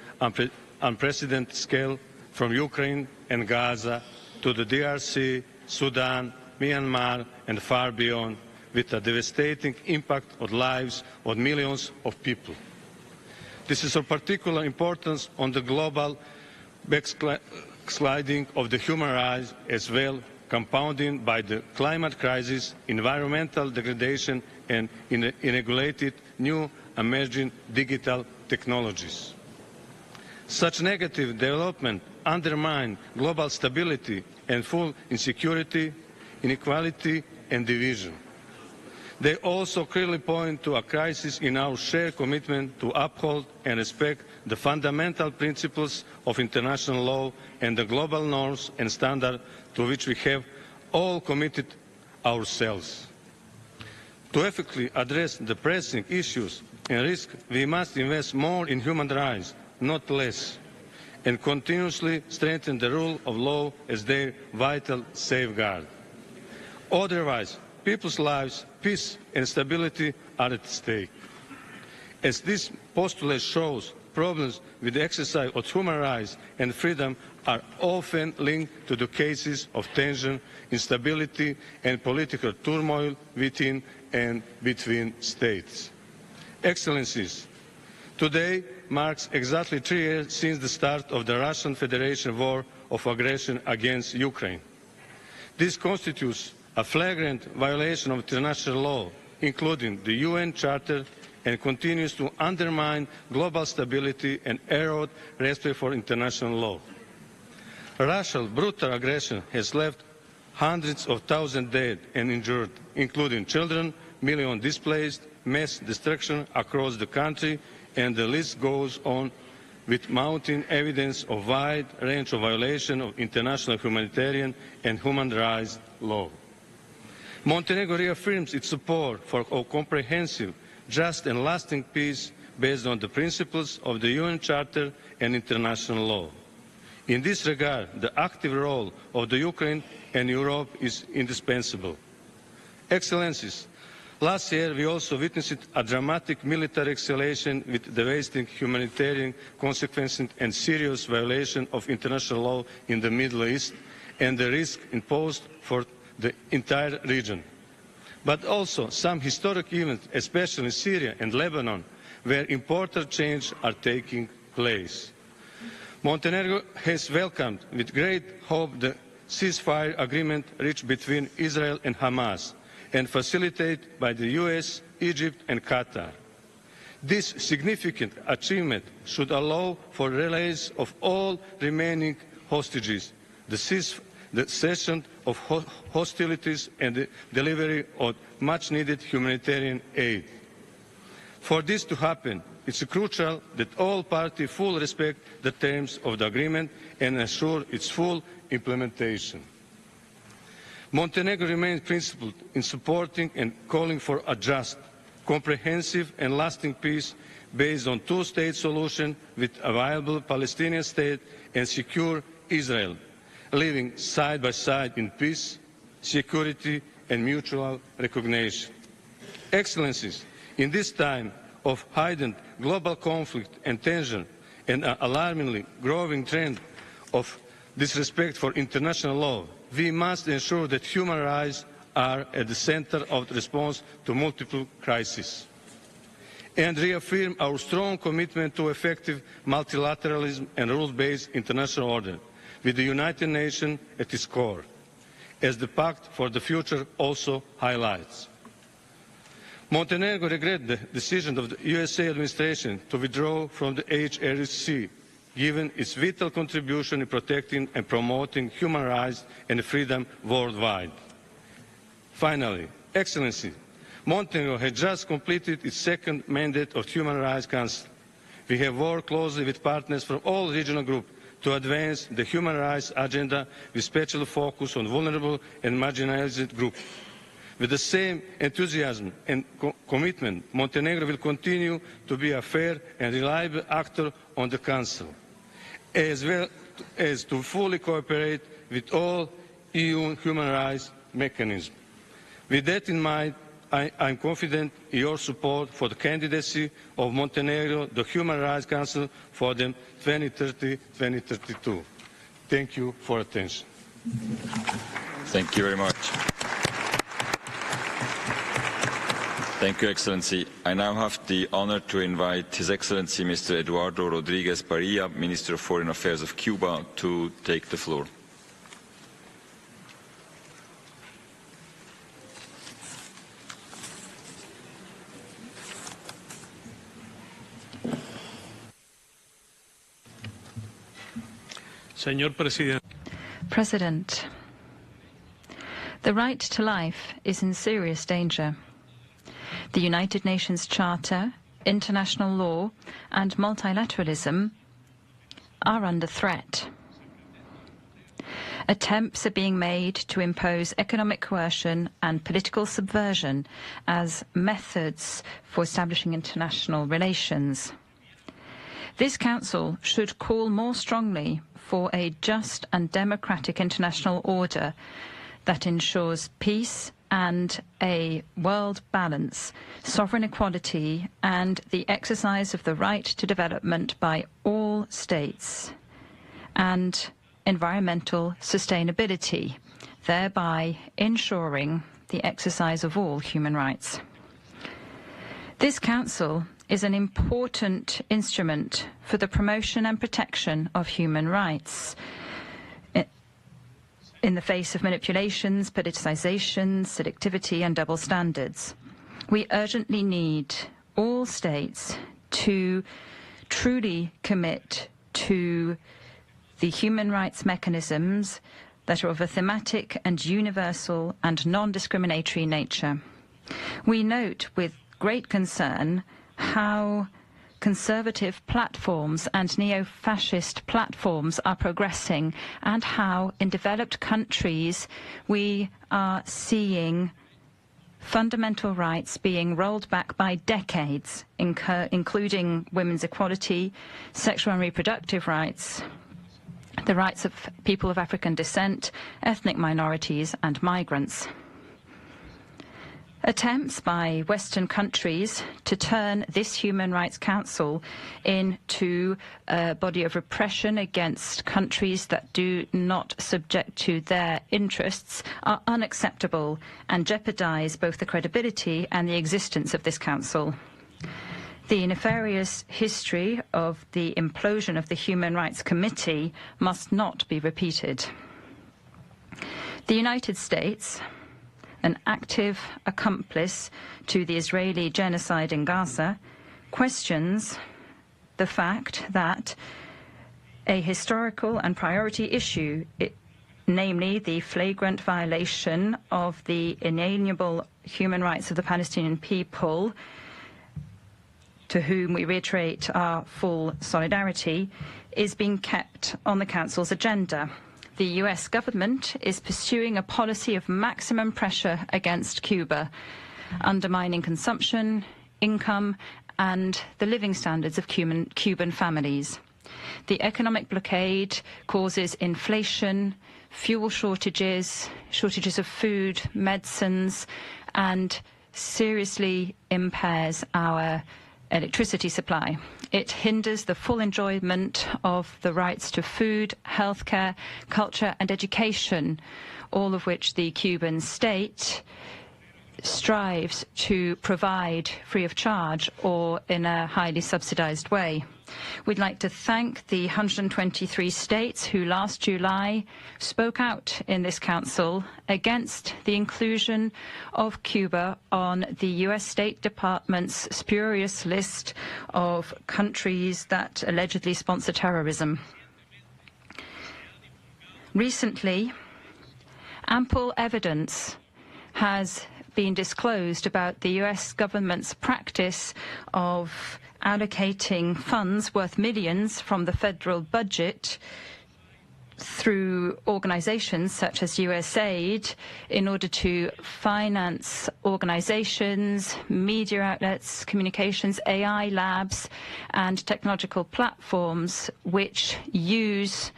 S7: unprecedented scale, from Ukraine and Gaza to the DRC, Sudan, Myanmar and far beyond, with a devastating impact on lives of millions of people. This is of particular importance on the global backsliding of the human rights as well, compounded by the climate crisis, environmental degradation and unregulated new emerging digital technologies. Such negative development undermine global stability and fuel insecurity, inequality and division. They also clearly point to a crisis in our shared commitment to uphold and respect the fundamental principles of international law and the global norms and standards to which we have all committed ourselves. To effectively address the pressing issues and risks, we must invest more in human rights, not less, and continuously strengthen the rule of law as their vital safeguard. Otherwise, people's lives, peace and stability are at stake. As this postulate shows, problems with the exercise of human rights and freedom are often linked to the cases of tension, instability and political turmoil within and between states. Excellencies, today marks exactly 3 years since the start of the Russian Federation war of aggression against Ukraine. This constitutes a flagrant violation of international law, including the UN Charter, and continues to undermine global stability and erode respect for international law. Russia's brutal aggression has left hundreds of thousands dead and injured, including children, millions displaced, mass destruction across the country, and the list goes on with mounting evidence of wide range of violation of international humanitarian and human rights law. Montenegro reaffirms its support for a comprehensive, just and lasting peace based on the principles of the UN Charter and international law. In this regard, the active role of the Ukraine and Europe is indispensable. Excellencies, last year we also witnessed a dramatic military escalation with devastating humanitarian consequences and serious violation of international law in the Middle East and the risk imposed for the entire region. But also some historic events, especially in Syria and Lebanon, where important changes are taking place. Montenegro has welcomed with great hope the ceasefire agreement reached between Israel and Hamas and facilitated by the US, Egypt and Qatar. This significant achievement should allow for release of all remaining hostages, the cessation of hostilities and the delivery of much-needed humanitarian aid. For this to happen, it's crucial that all parties fully respect the terms of the agreement and ensure its full implementation. Montenegro remains principled in supporting and calling for a just, comprehensive and lasting peace based on two-state solution with a viable Palestinian state and secure Israel, living side by side in peace, security and mutual recognition. Excellencies, in this time of heightened global conflict and tension and an alarmingly growing trend of disrespect for international law, we must ensure that human rights are at the center of the response to multiple crises and reaffirm our strong commitment to effective multilateralism and rules-based international order, with the United Nations at its core, as the Pact for the Future also highlights. Montenegro regrets the decision of the USA administration to withdraw from the HRC, given its vital contribution in protecting and promoting human rights and freedom worldwide. Finally, Excellency, Montenegro has just completed its second mandate of Human Rights Council. We have worked closely with partners from all regional groups to advance the human rights agenda with special focus on vulnerable and marginalized groups. With the same enthusiasm and commitment, Montenegro will continue to be a fair and reliable actor on the Council, as well as to fully cooperate with all EU human rights mechanisms. With that in mind, I am confident in your support for the candidacy of Montenegro, the Human Rights Council for the 2030-2032. Thank you for attention.
S11: Thank you very much. Thank you, Excellency. I now have the honor to invite His Excellency Mr. Eduardo Rodriguez Parilla, Minister of Foreign Affairs of Cuba, to take the floor.
S8: Señor Presidente.
S9: President, the right to life is in serious danger. The United Nations Charter, international law, and multilateralism are under threat. Attempts are being made to impose economic coercion and political subversion as methods for establishing international relations. This Council should call more strongly for a just and democratic international order that ensures peace and a world balance, sovereign equality, and the exercise of the right to development by all states, and environmental sustainability, thereby ensuring the exercise of all human rights. This Council is an important instrument for the promotion and protection of human rights in the face of manipulations, politicization, selectivity, and double standards. We urgently need all states to truly commit to the human rights mechanisms that are of a thematic and universal and non-discriminatory nature. We note with great concern how conservative platforms and neo-fascist platforms are progressing, and how in developed countries we are seeing fundamental rights being rolled back by decades, including women's equality, sexual and reproductive rights, the rights of people of African descent, ethnic minorities and migrants. Attempts by Western countries to turn this Human Rights Council into a body of repression against countries that do not subject to their interests are unacceptable and jeopardize both the credibility and the existence of this council. The nefarious history of the implosion of the Human Rights Committee must not be repeated. The United States, an active accomplice to the Israeli genocide in Gaza, questions the fact that a historical and priority issue, namely the flagrant violation of the inalienable human rights of the Palestinian people, to whom we reiterate our full solidarity, is being kept on the Council's agenda. The US government is pursuing a policy of maximum pressure against Cuba, undermining consumption, income, and the living standards of Cuban families. The economic blockade causes inflation, fuel shortages, shortages of food, medicines, and seriously impairs our electricity supply. It hinders the full enjoyment of the rights to food, healthcare, culture and education, all of which the Cuban state strives to provide free of charge or in a highly subsidized way. We'd like to thank the 123 states who last July spoke out in this council against the inclusion of Cuba on the US State Department's spurious list of countries that allegedly sponsor terrorism. Recently, ample evidence has been disclosed about the US government's practice of allocating funds worth millions from the federal budget through organizations such as USAID in order to finance organizations, media outlets, communications, AI labs, and technological platforms which use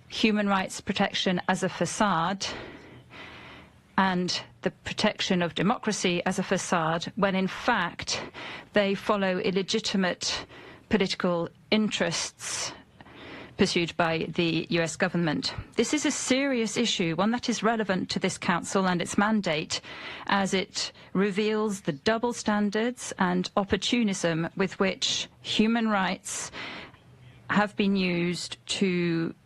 S9: human rights protection as a facade and the protection of democracy as a facade, when in fact they follow illegitimate political interests pursued by the US government. This is a serious issue, one that is relevant to this council and its mandate, as it reveals the double standards and opportunism with which human rights have been used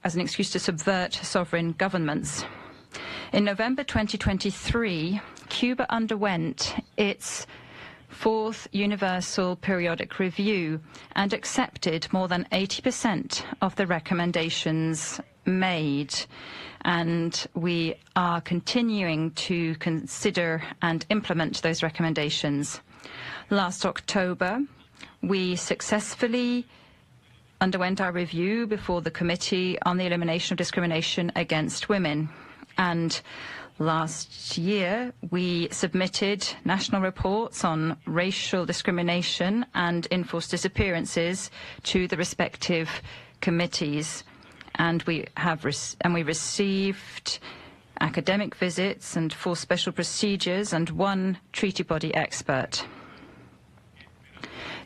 S9: as an excuse to subvert sovereign governments. In November 2023, Cuba underwent its fourth Universal Periodic Review and accepted more than 80% of the recommendations made. And we are continuing to consider and implement those recommendations. Last October, we successfully underwent our review before the Committee on the Elimination of Discrimination Against Women. And last year, we submitted national reports on racial discrimination and enforced disappearances to the respective committees. And we received academic visits and 4 special procedures and 1 treaty body expert.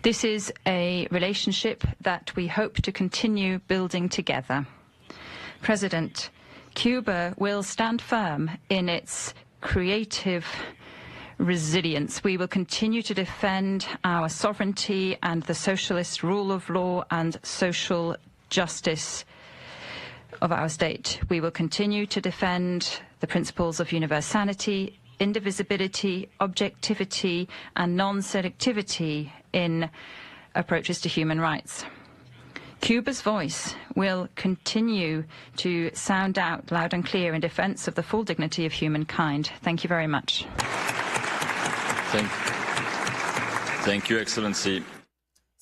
S9: This is a relationship that we hope to continue building together. President, Cuba will stand firm in its creative resilience. We will continue to defend our sovereignty and the socialist rule of law and social justice of our state. We will continue to defend the principles of universality, indivisibility, objectivity, and non-selectivity in approaches to human rights. Cuba's voice will continue to sound out loud and clear in defense of the full dignity of humankind. Thank you very much.
S11: Thank you, Excellency.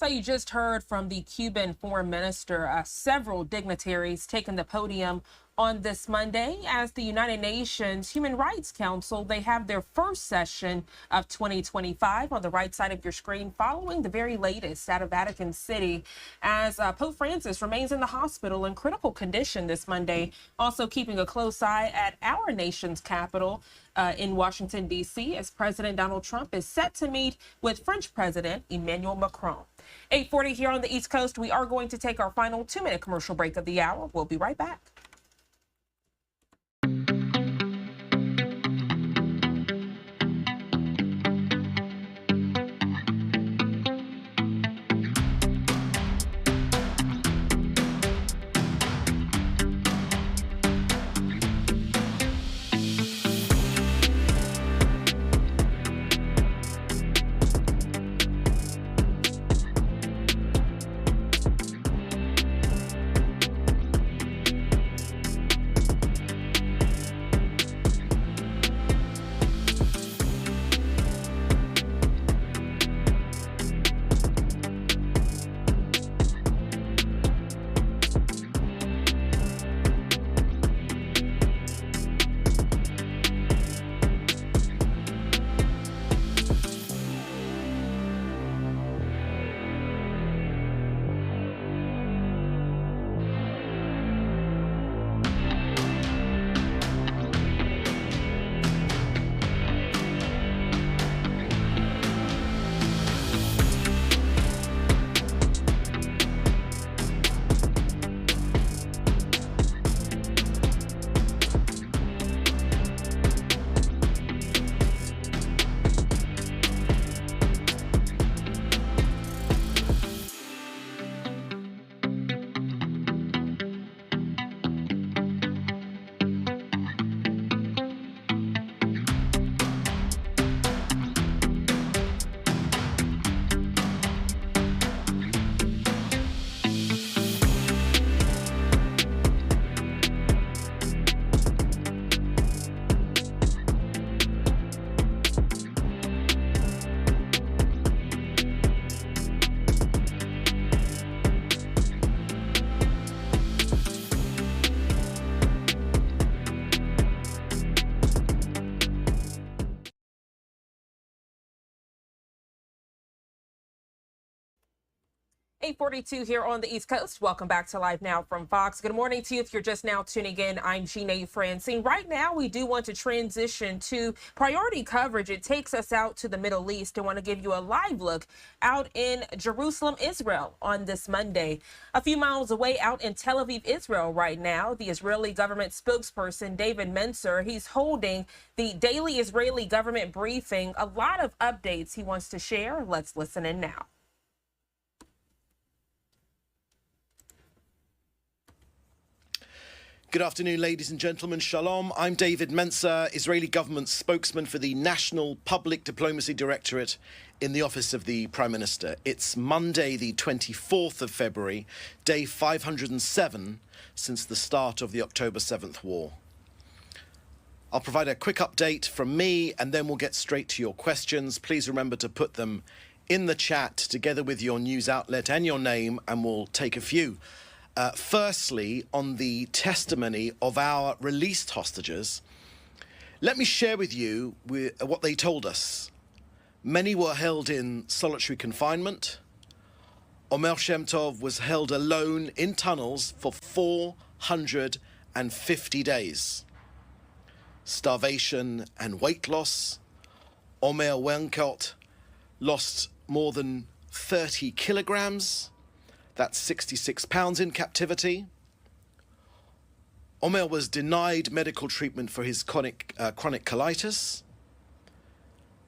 S1: So you just heard from the Cuban foreign minister, several dignitaries taking the podium on this Monday as the United Nations Human Rights Council. They have their first session of 2025 on the right side of your screen, following the very latest out of Vatican City as Pope Francis remains in the hospital in critical condition this Monday. Also keeping a close eye at our nation's capital in Washington, D.C., as President Donald Trump is set to meet with French President Emmanuel Macron. 8:40 here on the East Coast. We are going to take our final 2-minute commercial break of the hour. We'll be right back. .42 here on the East Coast. Welcome back to Live Now from Fox. Good morning to you. If you're just now tuning in, I'm Jeanne Francine. Right now, we do want to transition to priority coverage. It takes us out to the Middle East. I want to give you a live look out in Jerusalem, Israel on this Monday. A few miles away out in Tel Aviv, Israel right now, the Israeli government spokesperson, David Mencer, he's holding the daily Israeli government briefing. A lot of updates he wants to share. Let's listen in now.
S8: Good afternoon, ladies and gentlemen. Shalom. I'm David Mencer, Israeli government spokesman for the National Public Diplomacy Directorate in the Office of the Prime Minister. It's Monday, the 24th of February, day 507 since the start of the October 7th war. I'll provide a quick update from me and then we'll get straight to your questions. Please remember to put them in the chat together with your news outlet and your name, and we'll take a few. Firstly, on the testimony of our released hostages, let me share with you what they told us. Many were held in solitary confinement. Omer Shem Tov was held alone in tunnels for 450 days. Starvation and weight loss. Omer Wenkot lost more than 30 kilograms. That's 66 pounds in captivity. Omer was denied medical treatment for his chronic colitis.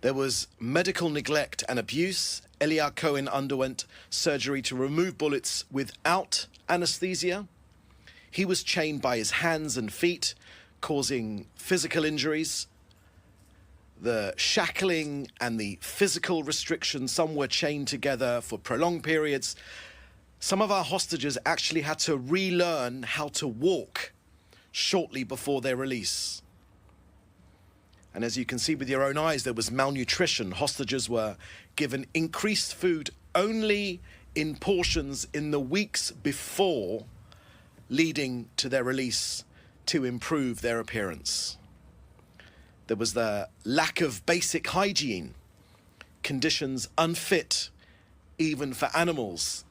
S8: There was medical neglect and abuse. Eliyahu Cohen underwent surgery to remove bullets without anesthesia. He was chained by his hands and feet, causing physical injuries. The shackling and the physical restrictions, some were chained together for prolonged periods. Some of our hostages actually had to relearn how to walk shortly before their release. And as you can see with your own eyes, there was malnutrition. Hostages were given increased food only in portions in the weeks before, leading to their release to improve their appearance. There was the lack of basic hygiene, conditions unfit even for animals,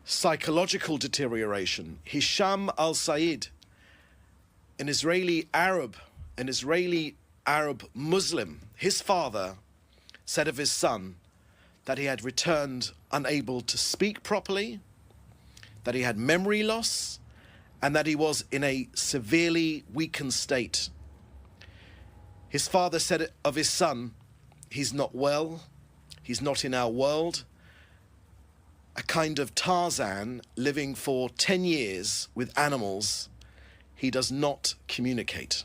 S8: psychological deterioration. Hisham al-Said, an Israeli Arab Muslim, his father said of his son that he had returned unable to speak properly, that he had memory loss, and that he was in a severely weakened state. His father said of his son, he's not well, he's not in our world, a kind of Tarzan living for 10 years with animals. He does not communicate.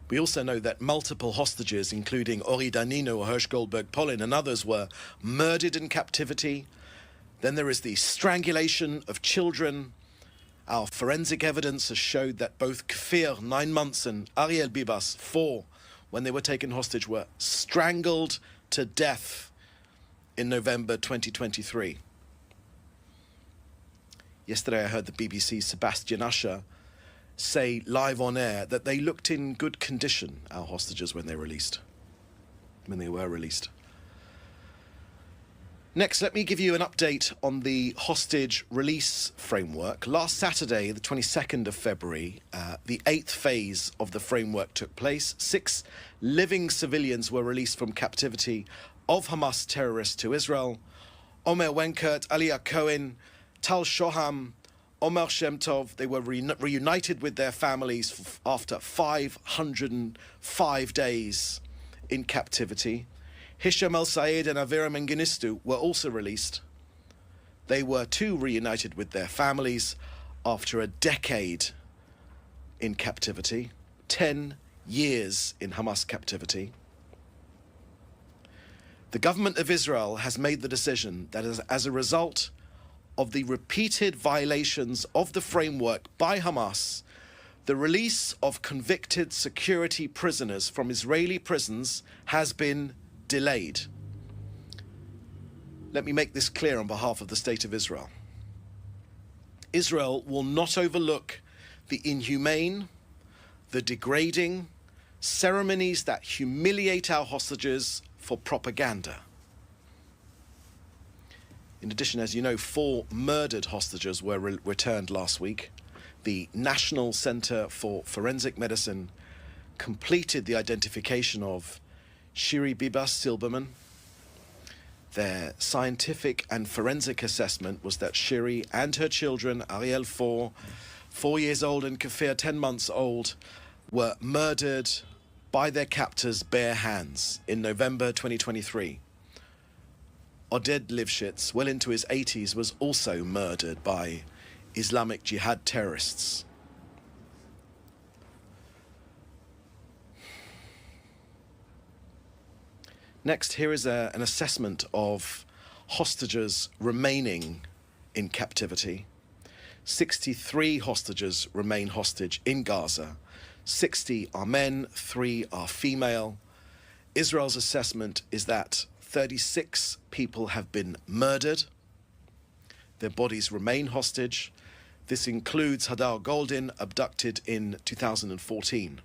S8: We also know that multiple hostages, including Ori Danino, Hirsch Goldberg Polin, and others, were murdered in captivity. Then there is the strangulation of children. Our forensic evidence has showed that both Kfir, 9 months, and Ariel Bibas, 4, when they were taken hostage, were strangled to death in November 2023. Yesterday I heard the BBC's Sebastian Usher say live on air that they looked in good condition, our hostages, when they were released. Next, let me give you an update on the hostage release framework. Last Saturday, the 22nd of February, the 8th phase of the framework took place. 6 living civilians were released from captivity of Hamas terrorists to Israel. Omer Wenkert, Aliyah Cohen, Tal Shoham, Omer Shem Tov, they were reunited with their families after 505 days in captivity. Hisham el-Sayed and Avira Mengistu were also released. They were too reunited with their families after a decade in captivity, 10 years in Hamas captivity. The government of Israel has made the decision that as a result of the repeated violations of the framework by Hamas, the release of convicted security prisoners from Israeli prisons has been delayed. Let me make this clear on behalf of the State of Israel. Israel will not overlook the inhumane, the degrading ceremonies that humiliate our hostages for propaganda. In addition, as you know, 4 murdered hostages were returned last week. The National Center for Forensic Medicine completed the identification of Shiri Bibas Silberman. Their scientific and forensic assessment was that Shiri and her children, Ariel 4 years old, and Kfir 10 months old, were murdered by their captors' bare hands in November 2023. Oded Livshitz, well into his 80s, was also murdered by Islamic Jihad terrorists. Next, here is an assessment of hostages remaining in captivity. 63 hostages remain hostage in Gaza. 60 are men, 3 are female. Israel's assessment is that 36 people have been murdered. Their bodies remain hostage. This includes Hadar Goldin, abducted in 2014.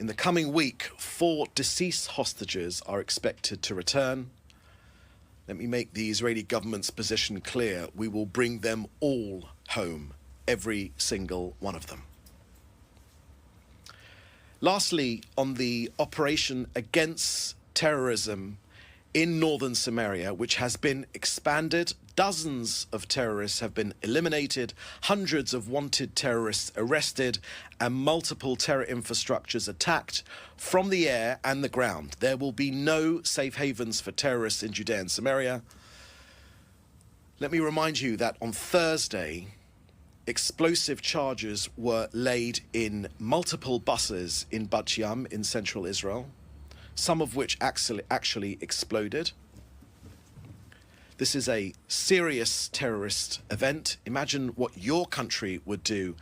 S8: In the coming week, 4 deceased hostages are expected to return. Let me make the Israeli government's position clear. We will bring them all home, every single one of them. Lastly, on the operation against terrorism in northern Samaria, which has been expanded, dozens of terrorists have been eliminated, hundreds of wanted terrorists arrested, and multiple terror infrastructures attacked from the air and the ground. There will be no safe havens for terrorists in Judea and Samaria. Let me remind you that on Thursday, explosive charges were laid in multiple buses in Bat Yam in central Israel, some of which actually exploded. This is a serious terrorist event. Imagine what your country would do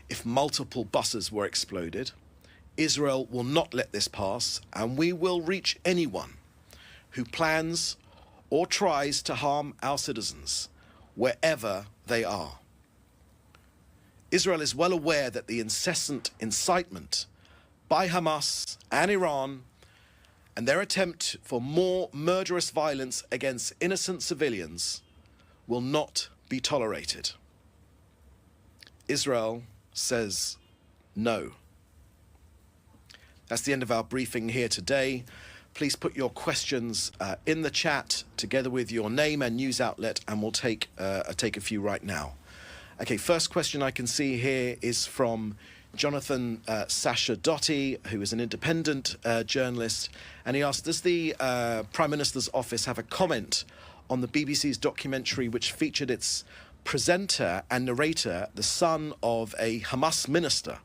S8: if multiple buses were exploded. Israel will not let this pass, and we will reach anyone who plans or tries to harm our citizens, wherever they are. Israel is well aware that the incessant incitement by Hamas and Iran and their attempt for more murderous violence against innocent civilians will not be tolerated. Israel says no. That's the end of our briefing here today. Please put your questions in the chat together with your name and news outlet, and we'll take a few right now. Okay, first question I can see here is from Jonathan Sacerdotti, who is an independent journalist, and he asked, does the Prime Minister's office have a comment on the BBC's documentary which featured its presenter and narrator, the son of a Hamas minister,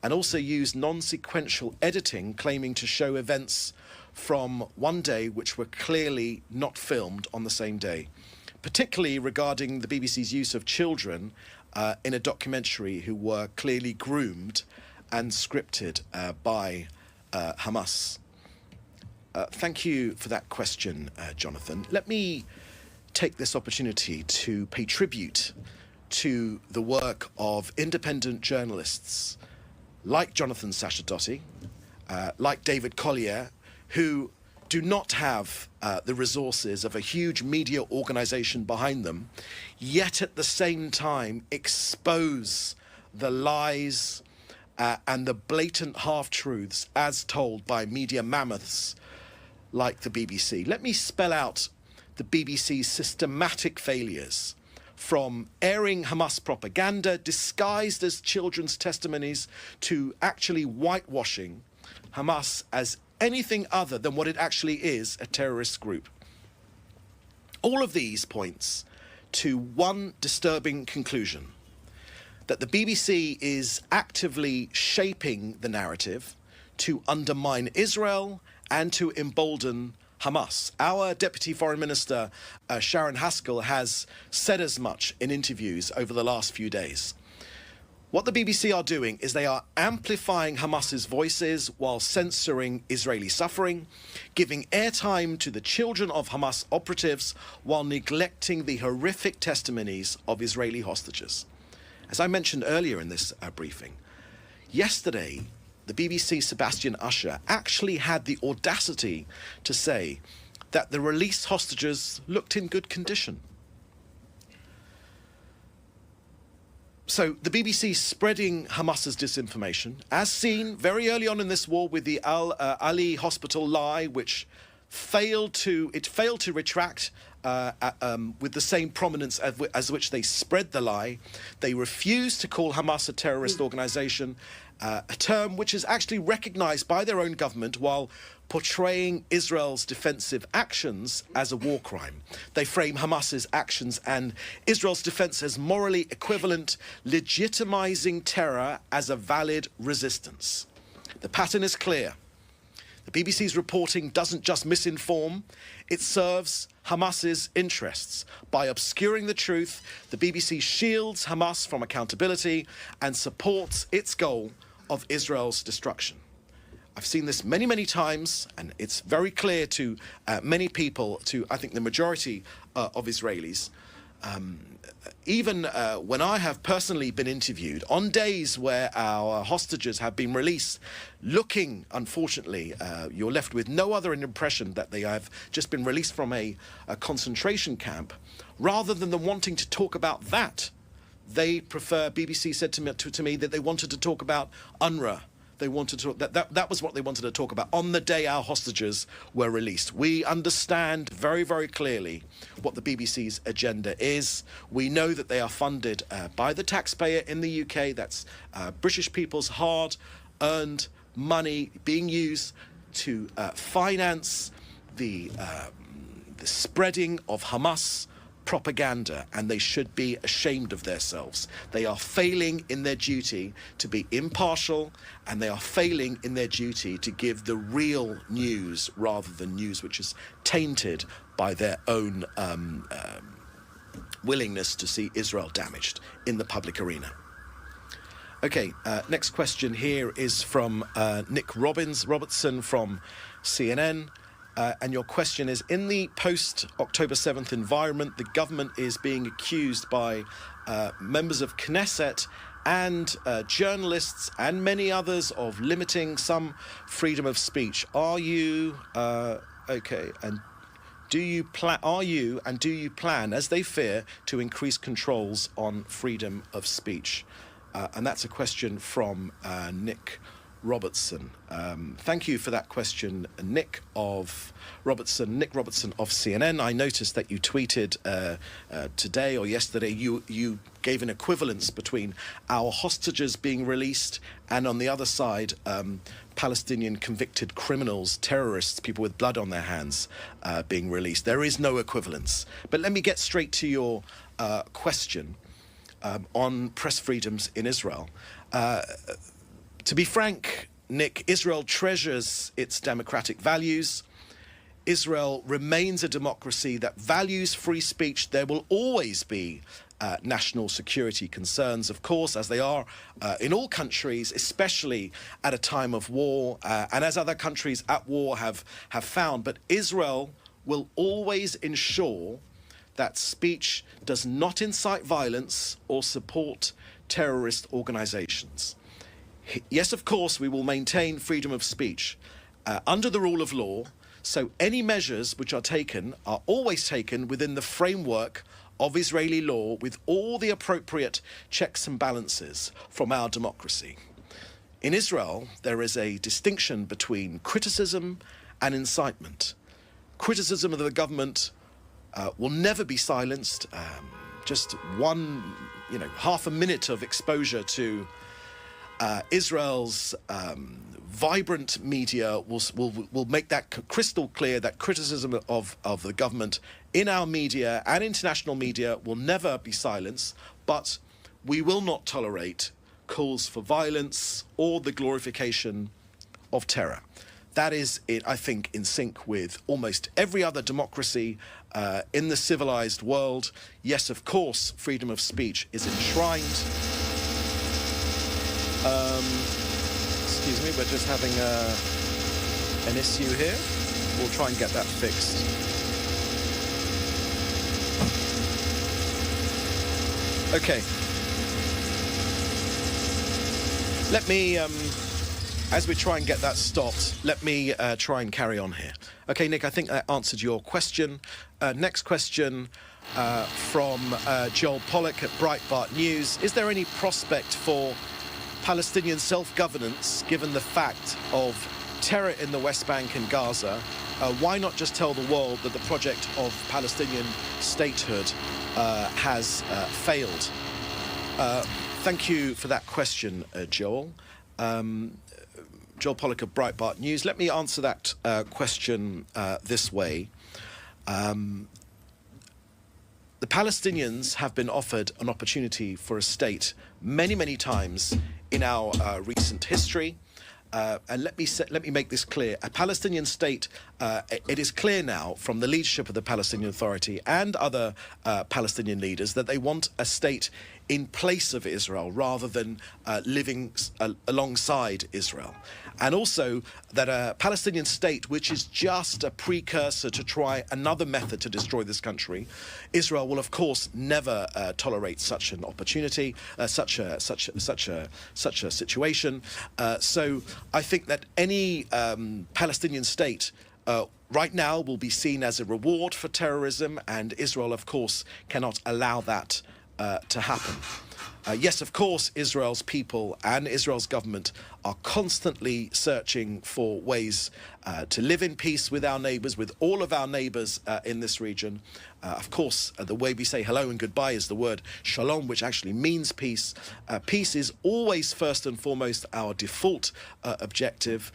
S8: and also used non-sequential editing claiming to show events from one day which were clearly not filmed on the same day, particularly regarding the BBC's use of children in a documentary who were clearly groomed and scripted by Hamas. Thank you for that question, Jonathan. Let me take this opportunity to pay tribute to the work of independent journalists like Jonathan Sacerdotti, like David Collier, who do not have the resources of a huge media organization behind them, yet at the same time expose the lies and the blatant half-truths as told by media mammoths like the BBC. Let me spell out the BBC's systematic failures, from airing Hamas propaganda disguised as children's testimonies to actually whitewashing Hamas as anything other than what it actually is, a terrorist group. All of these points to one disturbing conclusion, that the BBC is actively shaping the narrative to undermine Israel and to embolden Hamas. Our Deputy Foreign Minister, Sharon Haskell, has said as much in interviews over the last few days. What the BBC are doing is they are amplifying Hamas's voices while censoring Israeli suffering, giving airtime to the children of Hamas operatives while neglecting the horrific testimonies of Israeli hostages. As I mentioned earlier in this briefing, yesterday, the BBC's Sebastian Usher actually had the audacity to say that the released hostages looked in good condition. So the BBC spreading Hamas's disinformation, as seen very early on in this war with the Ali hospital lie, which failed to retract with the same prominence as which they spread the lie. They refused to call Hamas a terrorist organization, a term which is actually recognized by their own government, while portraying Israel's defensive actions as a war crime. They frame Hamas's actions and Israel's defense as morally equivalent, legitimizing terror as a valid resistance. The pattern is clear. The BBC's reporting doesn't just misinform, it serves Hamas's interests. By obscuring the truth, the BBC shields Hamas from accountability and supports its goal of Israel's destruction. I've seen this many, many times, and it's very clear to many people, to I think the majority of Israelis. Even when I have personally been interviewed on days where our hostages have been released, looking, unfortunately, you're left with no other impression that they have just been released from a concentration camp, rather than them wanting to talk about that, they prefer, BBC said to me that they wanted to talk about UNRWA. They wanted to that was what they wanted to talk about on the day our hostages were released. We understand very, very clearly what the BBC's agenda is. We know that they are funded by the taxpayer in the UK. That's British people's hard-earned money being used to finance the spreading of Hamas propaganda, and they should be ashamed of themselves. They are failing in their duty to be impartial, and they are failing in their duty to give the real news rather than news which is tainted by their own willingness to see Israel damaged in the public arena. Okay, next question here is from Nick Robertson from CNN. And your question is, in the post-October 7th environment, the government is being accused by members of Knesset and journalists and many others of limiting some freedom of speech. Are you okay? And do you plan, as they fear, to increase controls on freedom of speech? And that's a question from Nick Robertson. Thank you for that question, Nick Robertson of CNN. I noticed that you tweeted today or yesterday, you gave an equivalence between our hostages being released and on the other side, Palestinian convicted criminals, terrorists, people with blood on their hands being released. There is no equivalence. But let me get straight to your question on press freedoms in Israel. To be frank, Nick, Israel treasures its democratic values. Israel remains a democracy that values free speech. There will always be national security concerns, of course, as they are in all countries, especially at a time of war, and as other countries at war have found. But Israel will always ensure that speech does not incite violence or support terrorist organizations. Yes, of course, we will maintain freedom of speech under the rule of law, so any measures which are taken are always taken within the framework of Israeli law with all the appropriate checks and balances from our democracy. In Israel, there is a distinction between criticism and incitement. Criticism of the government will never be silenced. Just half a minute of exposure to Israel's vibrant media will make that crystal clear that criticism of the government in our media and international media will never be silenced, but we will not tolerate calls for violence or the glorification of terror. That is, I think, in sync with almost every other democracy in the civilized world. Yes, of course, freedom of speech is enshrined. Excuse me, we're just having an issue here. We'll try and get that fixed. Okay. Let me, as we try and get that stopped, let me try and carry on here. Okay, Nick, I think that answered your question. Next question from Joel Pollack at Breitbart News. Is there any prospect for Palestinian self-governance, given the fact of terror in the West Bank and Gaza? Why not just tell the world that the project of Palestinian statehood has failed? Thank you for that question, Joel. Joel Pollack of Breitbart News. Let me answer that question this way. The Palestinians have been offered an opportunity for a state many, many times in our recent history. And let me make this clear. A Palestinian state, it is clear now from the leadership of the Palestinian Authority and other Palestinian leaders that they want a state in place of Israel rather than living alongside Israel. And also that a Palestinian state, which is just a precursor to try another method to destroy this country, Israel will of course never tolerate such an opportunity, such a situation. So I think that any Palestinian state right now will be seen as a reward for terrorism, and Israel of course cannot allow that to happen. Yes, of course, Israel's people and Israel's government are constantly searching for ways to live in peace with our neighbors, with all of our neighbors in this region. Of course, the way we say hello and goodbye is the word shalom, which actually means peace. Peace is always first and foremost our default objective,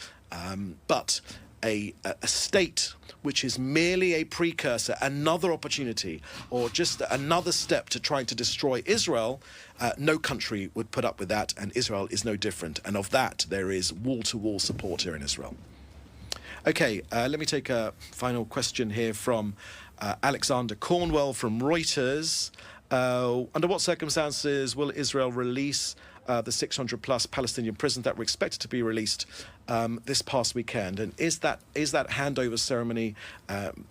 S8: but a state which is merely a precursor, another opportunity, or just another step to trying to destroy Israel, no country would put up with that, and Israel is no different. And of that, there is wall-to-wall support here in Israel. Okay, let me take a final question here from Alexander Cornwell from Reuters. Under what circumstances will Israel release the 600 plus Palestinian prisoners that were expected to be released this past weekend. And is that handover ceremony,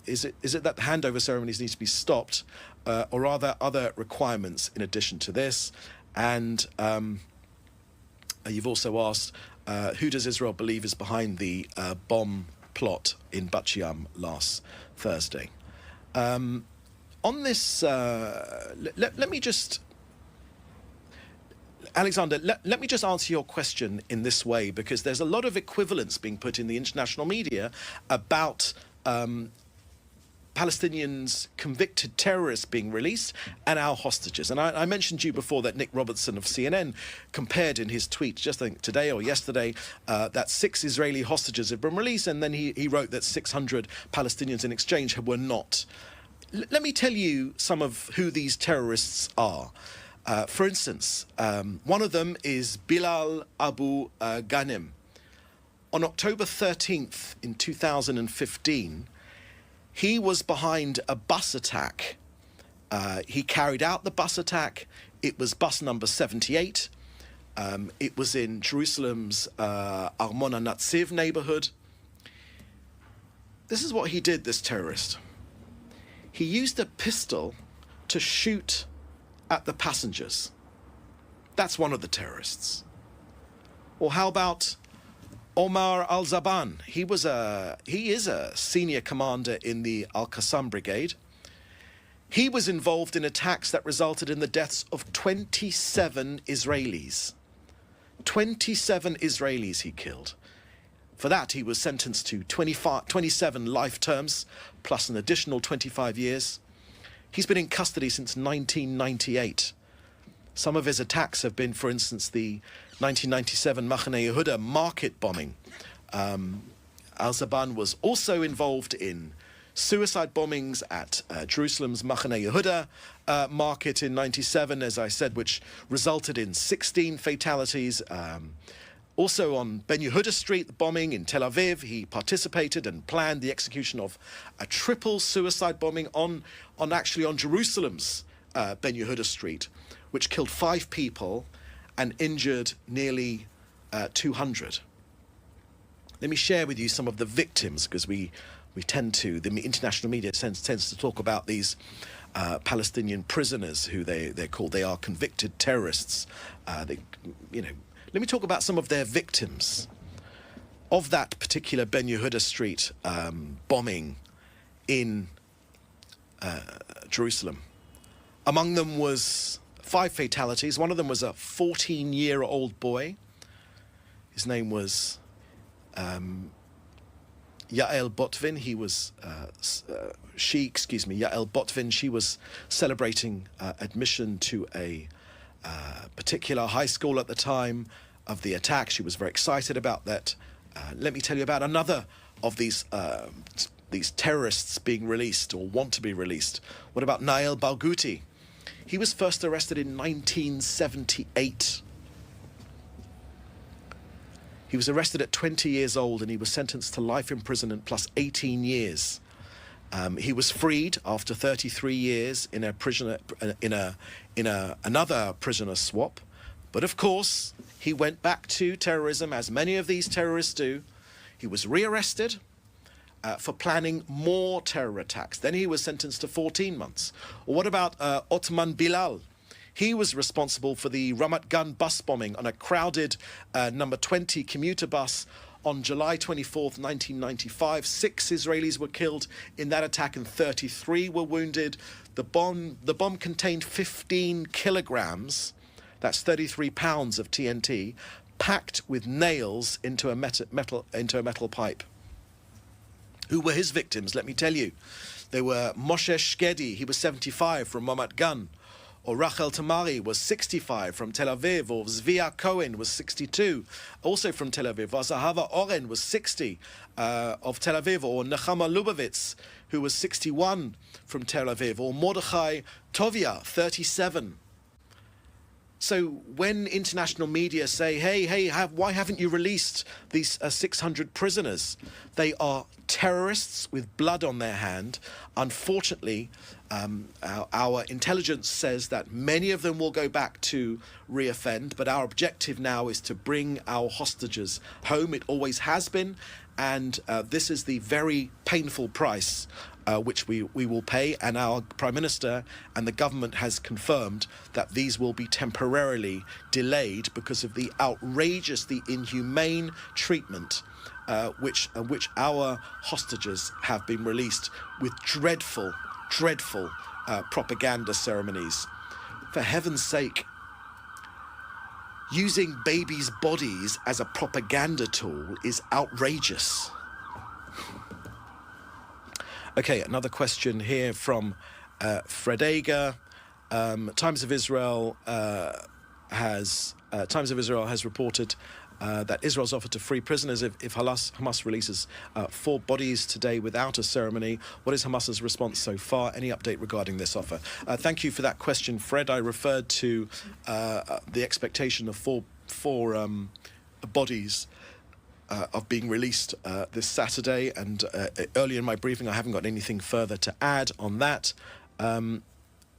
S8: is it that the handover ceremonies need to be stopped, or are there other requirements in addition to this? And you've also asked, who does Israel believe is behind the bomb plot in Bat Yam last Thursday? On this, let me just, Alexander, let me just answer your question in this way, because there's a lot of equivalence being put in the international media about Palestinians, convicted terrorists being released, and our hostages. And I mentioned to you before that Nick Robertson of CNN compared in his tweet, just I think today or yesterday, that 6 Israeli hostages have been released, and then he wrote that 600 Palestinians in exchange were not. Let me tell you some of who these terrorists are. For instance, one of them is Bilal Abu Ghanim. On October 13th in 2015, he was behind a bus attack. He carried out the bus attack. It was bus number 78. It was in Jerusalem's Armona Natziv neighborhood. This is what he did, this terrorist. He used a pistol to shoot at the passengers. That's one of the terrorists. Or how about Omar Al-Zaban? He is a senior commander in the Al-Qassam Brigade. He was involved in attacks that resulted in the deaths of 27 Israelis. 27 Israelis he killed. For that, he was sentenced to 27 life terms, plus an additional 25 years. He's been in custody since 1998. Some of his attacks have been, for instance, the 1997 Machane Yehuda market bombing. Al-Zaban was also involved in suicide bombings at Jerusalem's Machane Yehuda market in 97, as I said, which resulted in 16 fatalities. Also on Ben Yehuda Street, the bombing in Tel Aviv, he participated and planned the execution of a triple suicide bombing on Jerusalem's Ben Yehuda Street, which killed 5 people and injured nearly 200. Let me share with you some of the victims, because we tend to, the international media tends to talk about these Palestinian prisoners who they're called. They are convicted terrorists. Let me talk about some of their victims of that particular Ben Yehuda Street bombing in Jerusalem. Among them was 5 fatalities. One of them was a 14-year-old boy. His name was Yael Botvin. Yael Botvin. She was celebrating admission to a particular high school at the time of the attack. She was very excited about that. Let me tell you about another of these terrorists being released or want to be released. What about Nael Barghouti? He was first arrested in 1978. He was arrested at 20 years old and he was sentenced to life imprisonment plus 18 years. He was freed after 33 years in another prisoner swap. But of course, he went back to terrorism, as many of these terrorists do. He was rearrested for planning more terror attacks. Then he was sentenced to 14 months. Or what about Otman Bilal? He was responsible for the Ramat Gan bus bombing on a crowded number 20 commuter bus on July 24th, 1995. 6 Israelis were killed in that attack and 33 were wounded. The bomb contained 15 kilograms, that's 33 pounds of TNT, packed with nails into a metal pipe. Who were his victims? Let me tell you. They were Moshe Shkedi, he was 75, from Ramat Gan. Or Rachel Tamari was 65 from Tel Aviv, or Zvia Cohen was 62, also from Tel Aviv, or Zahava Oren was 60 of Tel Aviv, or Nechama Lubavitz, who was 61 from Tel Aviv, or Mordechai Tovia, 37. So when international media say, hey, why haven't you released these 600 prisoners? They are terrorists with blood on their hand. Unfortunately, our intelligence says that many of them will go back to reoffend, but our objective now is to bring our hostages home. It always has been, and this is the very painful price which we will pay, and our Prime Minister and the government has confirmed that these will be temporarily delayed because of the outrageous, the inhumane treatment which our hostages have been released with dreadful propaganda ceremonies. For heaven's sake, using babies' bodies as a propaganda tool is outrageous. Okay, another question here from Fredega. Times of Israel has reported that Israel's offered to free prisoners if Hamas releases 4 bodies today without a ceremony. What is Hamas's response so far? Any update regarding this offer? Thank you for that question, Fred. I referred to the expectation of four bodies of being released this Saturday, and earlier in my briefing I haven't got anything further to add on that.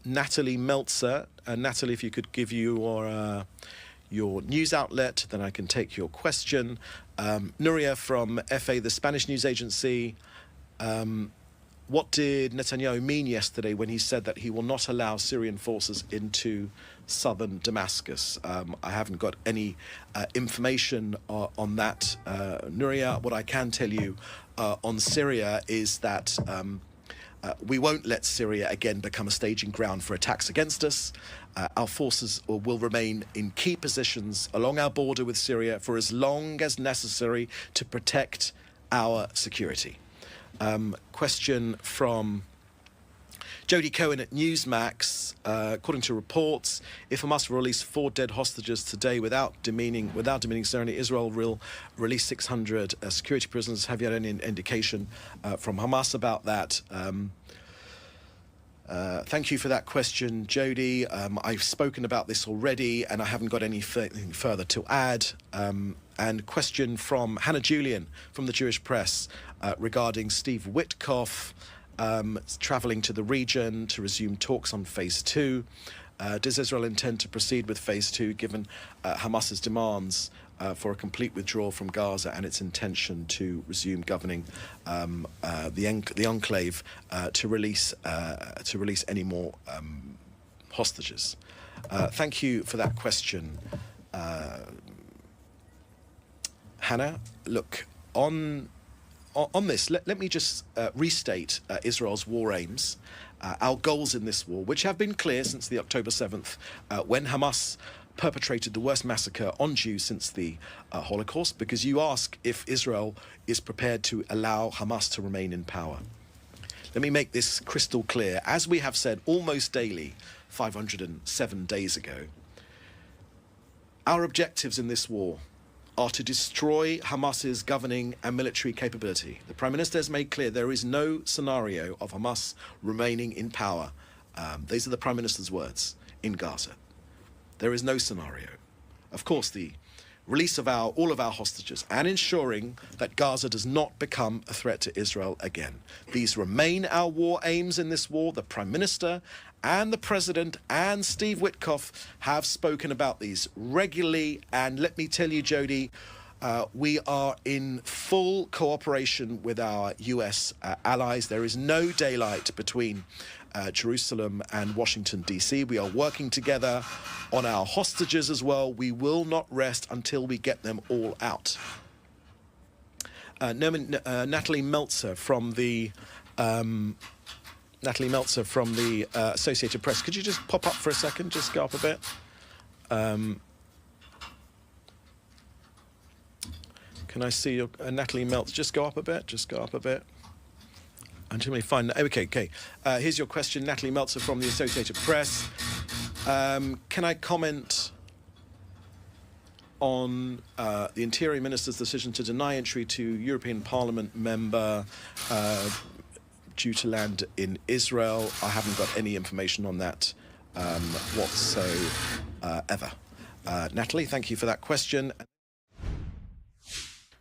S8: Natalie Meltzer, Natalie, if you could give your news outlet, then I can take your question. Nuria from FA, the Spanish news agency. What did Netanyahu mean yesterday when he said that he will not allow Syrian forces into southern Damascus? I haven't got any information on that, Nuria. What I can tell you on Syria is that we won't let Syria again become a staging ground for attacks against us. Our forces will remain in key positions along our border with Syria for as long as necessary to protect our security. Question from Jodie Cohen at Newsmax. According to reports, if Hamas will release 4 dead hostages today without demeaning ceremony, Israel will release 600 security prisoners. Have you had any indication from Hamas about that? Thank you for that question, Jodie. I've spoken about this already, and I haven't got anything further to add. And question from Hannah Julian from the Jewish Press regarding Steve Witkoff travelling to the region to resume talks on Phase 2. Does Israel intend to proceed with Phase 2 given Hamas's demands for a complete withdrawal from Gaza and its intention to resume governing the enclave to release any more hostages? Thank you for that question, Hannah. Look, on this, let me just restate Israel's war aims, our goals in this war, which have been clear since the October 7th, when Hamas perpetrated the worst massacre on Jews since the Holocaust, because you ask if Israel is prepared to allow Hamas to remain in power. Let me make this crystal clear. As we have said almost daily, 507 days ago, our objectives in this war are to destroy Hamas's governing and military capability. The Prime Minister has made clear there is no scenario of Hamas remaining in power. These are the Prime Minister's words in Gaza. There is no scenario. Of course, the release of all of our hostages and ensuring that Gaza does not become a threat to Israel again. These remain our war aims in this war. The Prime Minister and the President and Steve Witkoff have spoken about these regularly. And let me tell you, Jodie, we are in full cooperation with our US allies. There is no daylight between Jerusalem and Washington, D.C. We are working together on our hostages as well. We will not rest until we get them all out. Natalie Meltzer from the Associated Press. Could you just pop up for a second? Just go up a bit. Can I see your Natalie Meltzer? Just go up a bit. Just go up a bit. Until we find... Okay. Here's your question, Natalie Meltzer from the Associated Press. Can I comment on the Interior Minister's decision to deny entry to European Parliament member due to land in Israel? I haven't got any information on that whatsoever. Natalie, thank you for that question.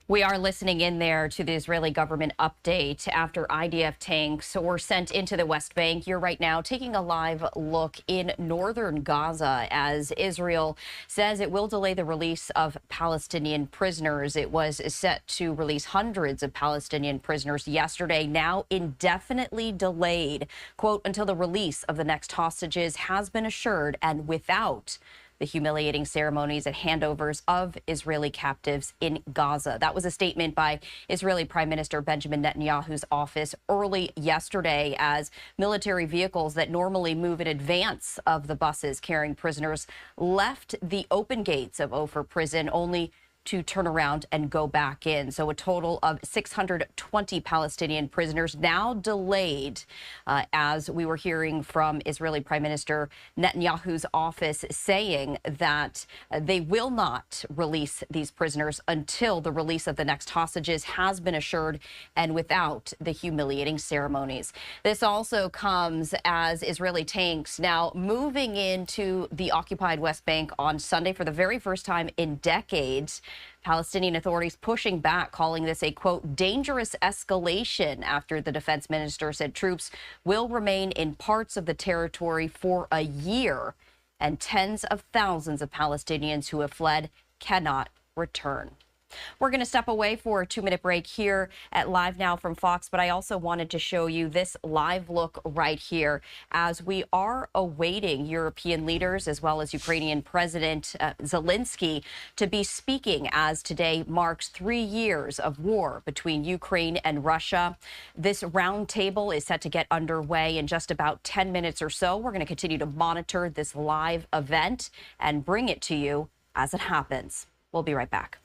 S10: We are listening in there to the Israeli government update after IDF tanks were sent into the West Bank. You're right now taking a live look in northern Gaza as Israel says it will delay the release of Palestinian prisoners. It was set to release hundreds of Palestinian prisoners yesterday, now indefinitely delayed, quote, until the release of the next hostages has been assured and without the humiliating ceremonies and handovers of Israeli captives in Gaza. That was a statement by Israeli Prime Minister Benjamin Netanyahu's office early yesterday as military vehicles that normally move in advance of the buses carrying prisoners left the open gates of Ofer prison only to turn around and go back in. So a total of 620 Palestinian prisoners now delayed, as we were hearing from Israeli Prime Minister Netanyahu's office saying that they will not release these prisoners until the release of the next hostages has been assured and without the humiliating ceremonies. This also comes as Israeli tanks now moving into the occupied West Bank on Sunday for the very first time in decades. Palestinian authorities pushing back, calling this a, quote, dangerous escalation after the defense minister said troops will remain in parts of the territory for a year and tens of thousands of Palestinians who have fled cannot return. We're going to step away for a 2-minute break here at Live Now from Fox, but I also wanted to show you this live look right here as we are awaiting European leaders as well as Ukrainian President Zelenskyy to be speaking as today marks 3 years of war between Ukraine and Russia. This roundtable is set to get underway in just about 10 minutes or so. We're going to continue to monitor this live event and bring it to you as it happens. We'll be right back.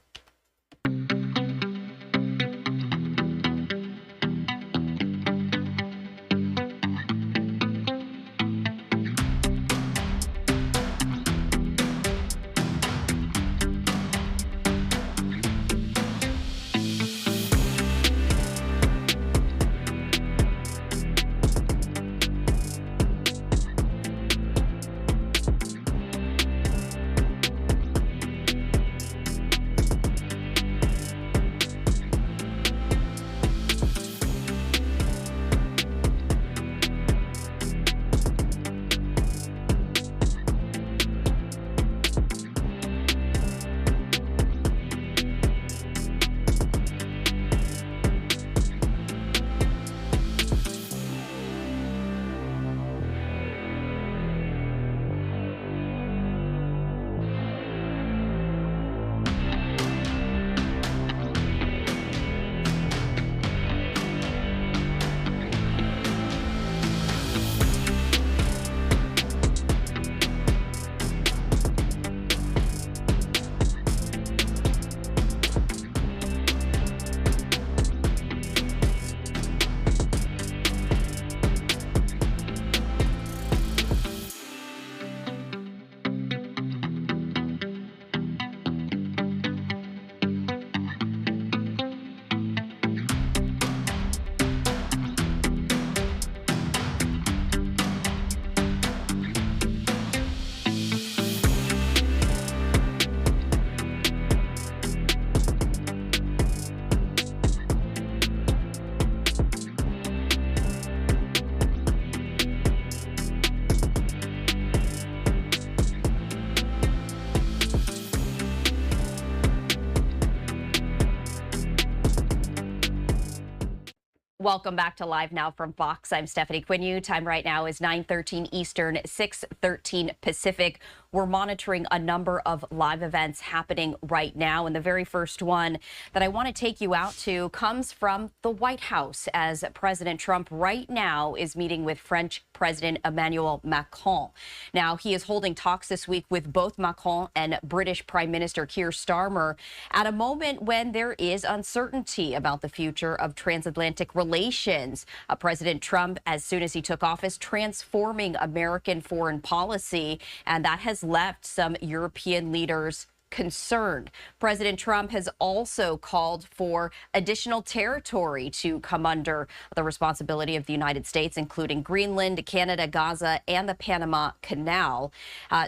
S10: Welcome back to Live Now from Fox. I'm Stephanie Quinu. Time right now is 9:13 Eastern, 6:13 Pacific. We're monitoring a number of live events happening right now. And the very first one that I want to take you out to comes from the White House as President Trump right now is meeting with French President Emmanuel Macron. Now, he is holding talks this week with both Macron and British Prime Minister Keir Starmer at a moment when there is uncertainty about the future of transatlantic relations. President Trump, as soon as he took office, transforming American foreign policy, and that has left some European leaders concerned. President Trump has also called for additional territory to come under the responsibility of the United States, including Greenland, Canada, Gaza, and the Panama Canal.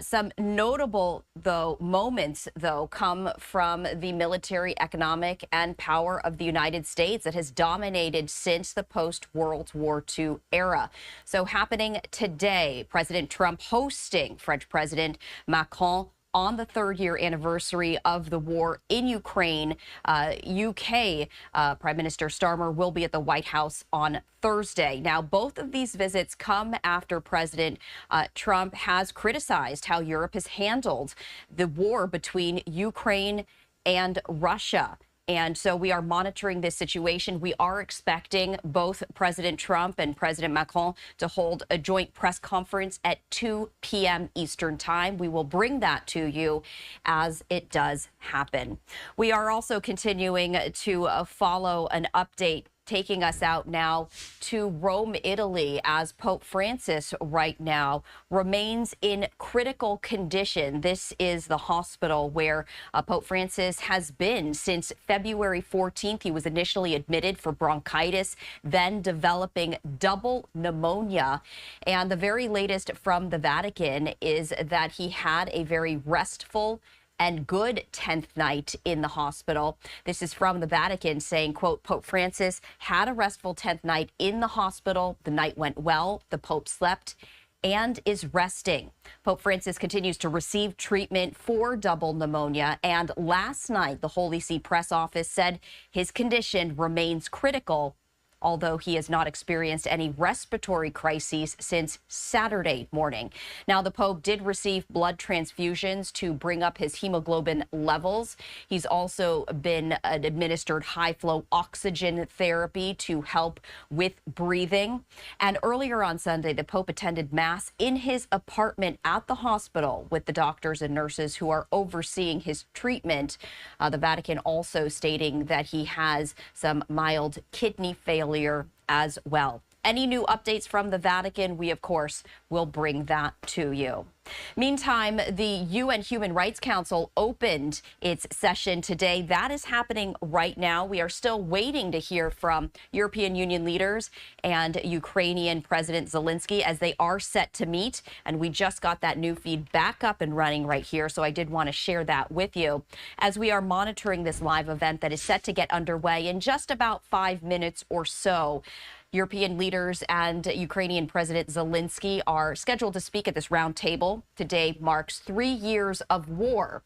S10: Some notable, moments, come from the military, economic, and power of the United States that has dominated since the post-World War II era. So happening today, President Trump hosting French President Macron on the third-year anniversary of the war in Ukraine. UK Prime Minister Starmer will be at the White House on Thursday. Now, both of these visits come after President Trump has criticized how Europe has handled the war between Ukraine and Russia. And so we are monitoring this situation. We are expecting both President Trump and President Macron to hold a joint press conference at 2 p.m. Eastern Time. We will bring that to you as it does happen. We are also continuing to follow an update taking us out now to Rome, Italy, as Pope Francis right now remains in critical condition. This is the hospital where Pope Francis has been since February 14th. He was initially admitted for bronchitis, then developing double pneumonia. And the very latest from the Vatican is that he had a very restful and good 10th night in the hospital. This is from the Vatican saying, quote, Pope Francis had a restful 10th night in the hospital. The night went well. The Pope slept and is resting. Pope Francis continues to receive treatment for double pneumonia. And last night, the Holy See press office said his condition remains critical, although he has not experienced any respiratory crises since Saturday morning. Now, the Pope did receive blood transfusions to bring up his hemoglobin levels. He's also been administered high-flow oxygen therapy to help with breathing. And earlier on Sunday, the Pope attended Mass in his apartment at the hospital with the doctors and nurses who are overseeing his treatment. The Vatican also stating that he has some mild kidney failure as well. Any new updates from the Vatican, we, of course, will bring that to you. Meantime, the UN Human Rights Council opened its session today. That is happening right now. We are still waiting to hear from European Union leaders and Ukrainian President Zelenskyy as they are set to meet. And we just got that new feed back up and running right here. So I did want to share that with you as we are monitoring this live event that is set to get underway in just about 5 minutes or so. European leaders and Ukrainian President Zelenskyy are scheduled to speak at this roundtable. Today marks 3 years of war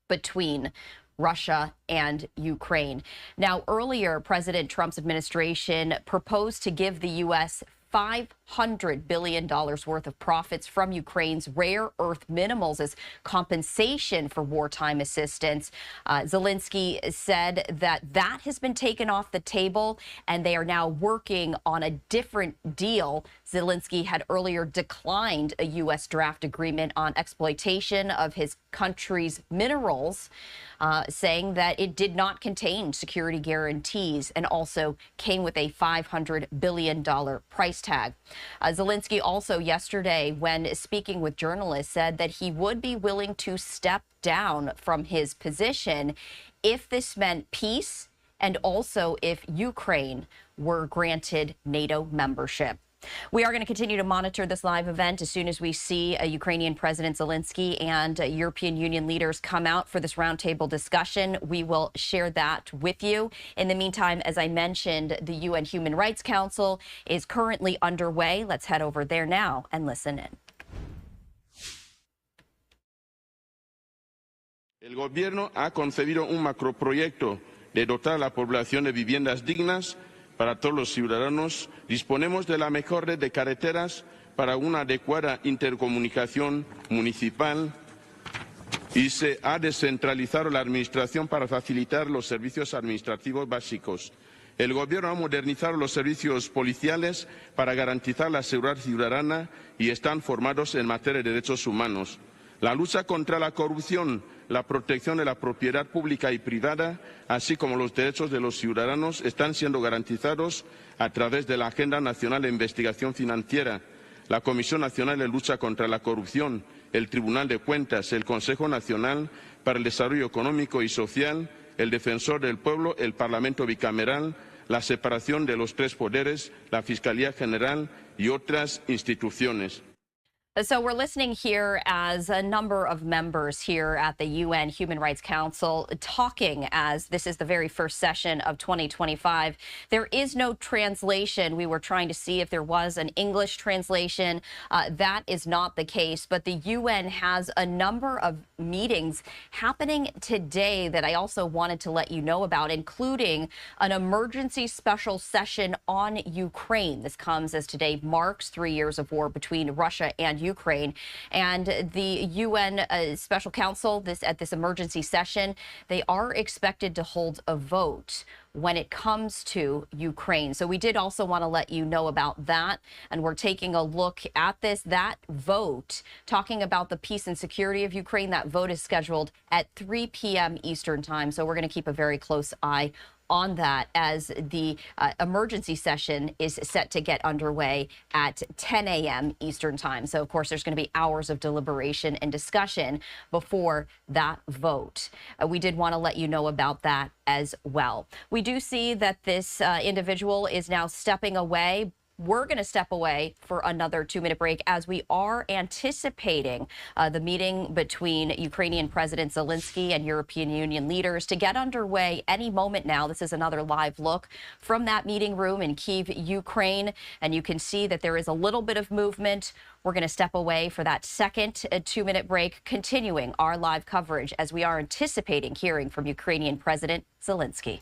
S10: between Russia and Ukraine. Now, earlier, President Trump's administration proposed to give the U.S. $500 billion worth of profits from Ukraine's rare earth minerals as compensation for wartime assistance. Zelenskyy said that has been taken off the table and they are now working on a different deal. Zelenskyy had earlier declined a U.S. draft agreement on exploitation of his country's minerals, saying that it did not contain security guarantees and also came with a $500 billion price tag. Zelenskyy also yesterday, when speaking with journalists, said that he would be willing to step down from his position if this meant peace and also if Ukraine were granted NATO membership. We are going to continue to monitor this live event as soon as we see Ukrainian President Zelenskyy and European Union leaders come out for this roundtable discussion. We will share that with you. In the meantime, as I mentioned, the UN Human Rights Council is currently underway. Let's head over there now and listen in.
S12: El gobierno ha concebido un macroproyecto de dotar a la población de viviendas dignas para todos los ciudadanos. Disponemos de la mejor red de carreteras para una adecuada intercomunicación municipal y se ha descentralizado la administración para facilitar los servicios administrativos básicos. El Gobierno ha modernizado los servicios policiales para garantizar la seguridad ciudadana y están formados en materia de derechos humanos. La lucha contra la corrupción, la protección de la propiedad pública y privada, así como los derechos de los ciudadanos, están siendo garantizados a través de la Agenda Nacional de Investigación Financiera, la Comisión Nacional de Lucha contra la Corrupción el Tribunal de Cuentas, el Consejo Nacional para el Desarrollo Económico y Social, el Defensor del Pueblo, el Parlamento Bicameral, la separación de los tres poderes, la Fiscalía General y otras instituciones.
S10: So we're listening here as a number of members here at the UN Human Rights Council talking as this is the very first session of 2025. There is no translation. We were trying to see if there was an English translation. That is not the case, but the UN has a number of meetings happening today that I also wanted to let you know about, including an emergency special session on Ukraine. This comes as today marks 3 years of war between Russia and Ukraine. And the UN Special Council, at this emergency session, they are expected to hold a vote when it comes to Ukraine. So we did also want to let you know about that. And we're taking a look at that vote, talking about the peace and security of Ukraine. That vote is scheduled at 3 p.m. Eastern time. So we're going to keep a very close eye on that as the emergency session is set to get underway at 10 a.m. Eastern time. So, of course, there's going to be hours of deliberation and discussion before that vote. We did want to let you know about that as well. We do see that this individual is now stepping away. We're going to step away for another 2-minute break as we are anticipating the meeting between Ukrainian President Zelenskyy and European Union leaders to get underway any moment now. This is another live look from that meeting room in Kyiv, Ukraine. And you can see that there is a little bit of movement. We're going to step away for that second 2-minute break, continuing our live coverage as we are anticipating hearing from Ukrainian President Zelenskyy.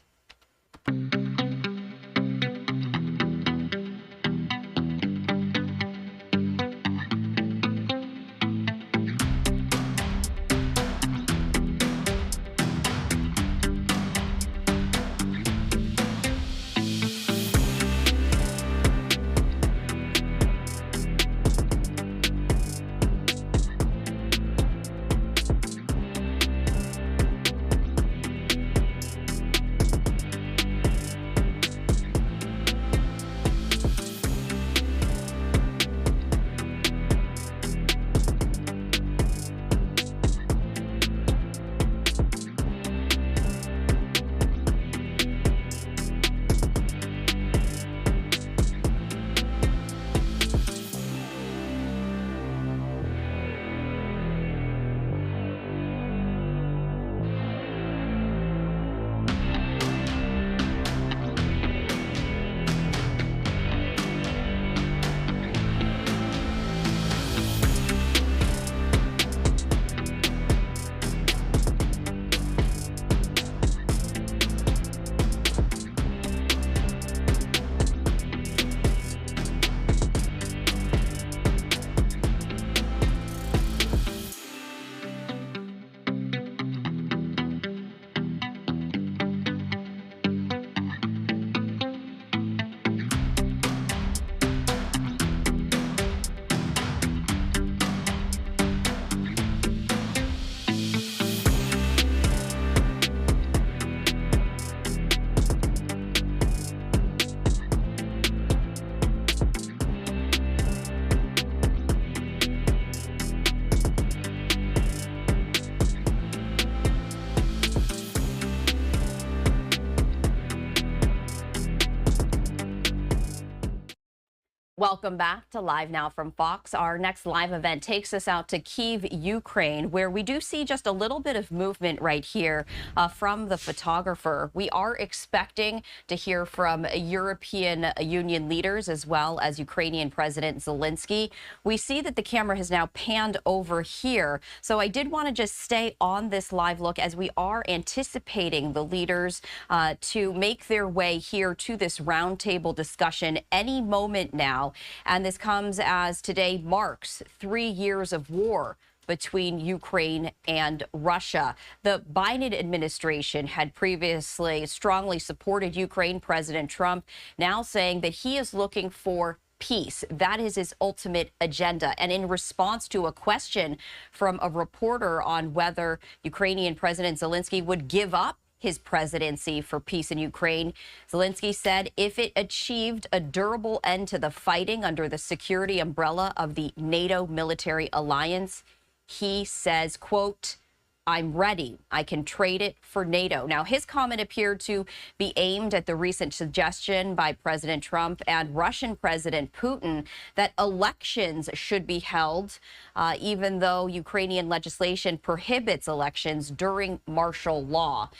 S10: Welcome back to Live Now from Fox. Our next live event takes us out to Kyiv, Ukraine, where we do see just a little bit of movement right here from the photographer. We are expecting to hear from European Union leaders as well as Ukrainian President Zelenskyy. We see that the camera has now panned over here. So I did want to just stay on this live look as we are anticipating the leaders to make their way here to this roundtable discussion any moment now. And this comes as today marks 3 years of war between Ukraine and Russia. The Biden administration had previously strongly supported Ukraine President Trump, now saying that he is looking for peace. That is his ultimate agenda. And in response to a question from a reporter on whether Ukrainian President Zelenskyy would give up his presidency for peace in Ukraine, Zelenskyy said if it achieved a durable end to the fighting under the security umbrella of the NATO military alliance, he says, quote, "I'm ready. I can trade it for NATO." Now, his comment appeared to be aimed at the recent suggestion by President Trump and Russian President Putin that elections should be held, even though Ukrainian legislation prohibits elections during martial law.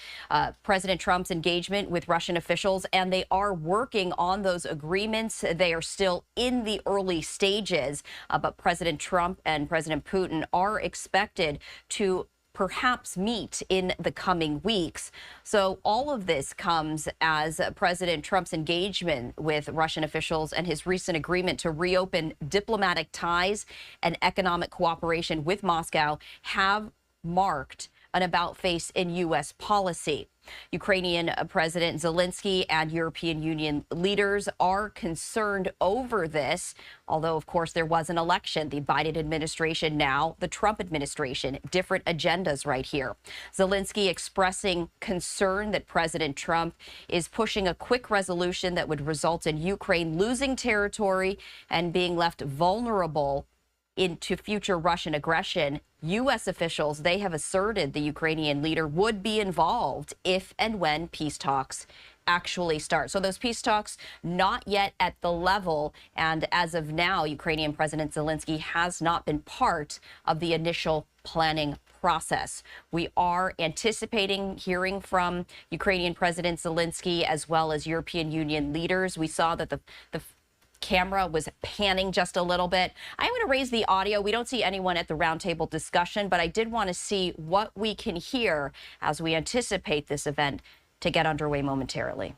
S10: President Trump's engagement with Russian officials, and they are working on those agreements. They are still in the early stages, but President Trump and President Putin are expected to perhaps meet in the coming weeks. So all of this comes as President Trump's engagement with Russian officials and his recent agreement to reopen diplomatic ties and economic cooperation with Moscow have marked an about-face in U.S. policy. Ukrainian President Zelenskyy and European Union leaders are concerned over this, although, of course, there was an election. The Biden administration, now the Trump administration, different agendas right here. Zelenskyy expressing concern that President Trump is pushing a quick resolution that would result in Ukraine losing territory and being left vulnerable into future Russian aggression. U.S. officials, they have asserted the Ukrainian leader would be involved if and when peace talks actually start. So those peace talks not yet at the level, and as of now, Ukrainian President Zelenskyy has not been part of the initial planning process. We are anticipating hearing from Ukrainian President Zelenskyy as well as European Union leaders. We saw that the camera was panning just a little bit. I'm going to raise the audio. We don't see anyone at the roundtable discussion, but I did want to see what we can hear as we anticipate this event to get underway momentarily.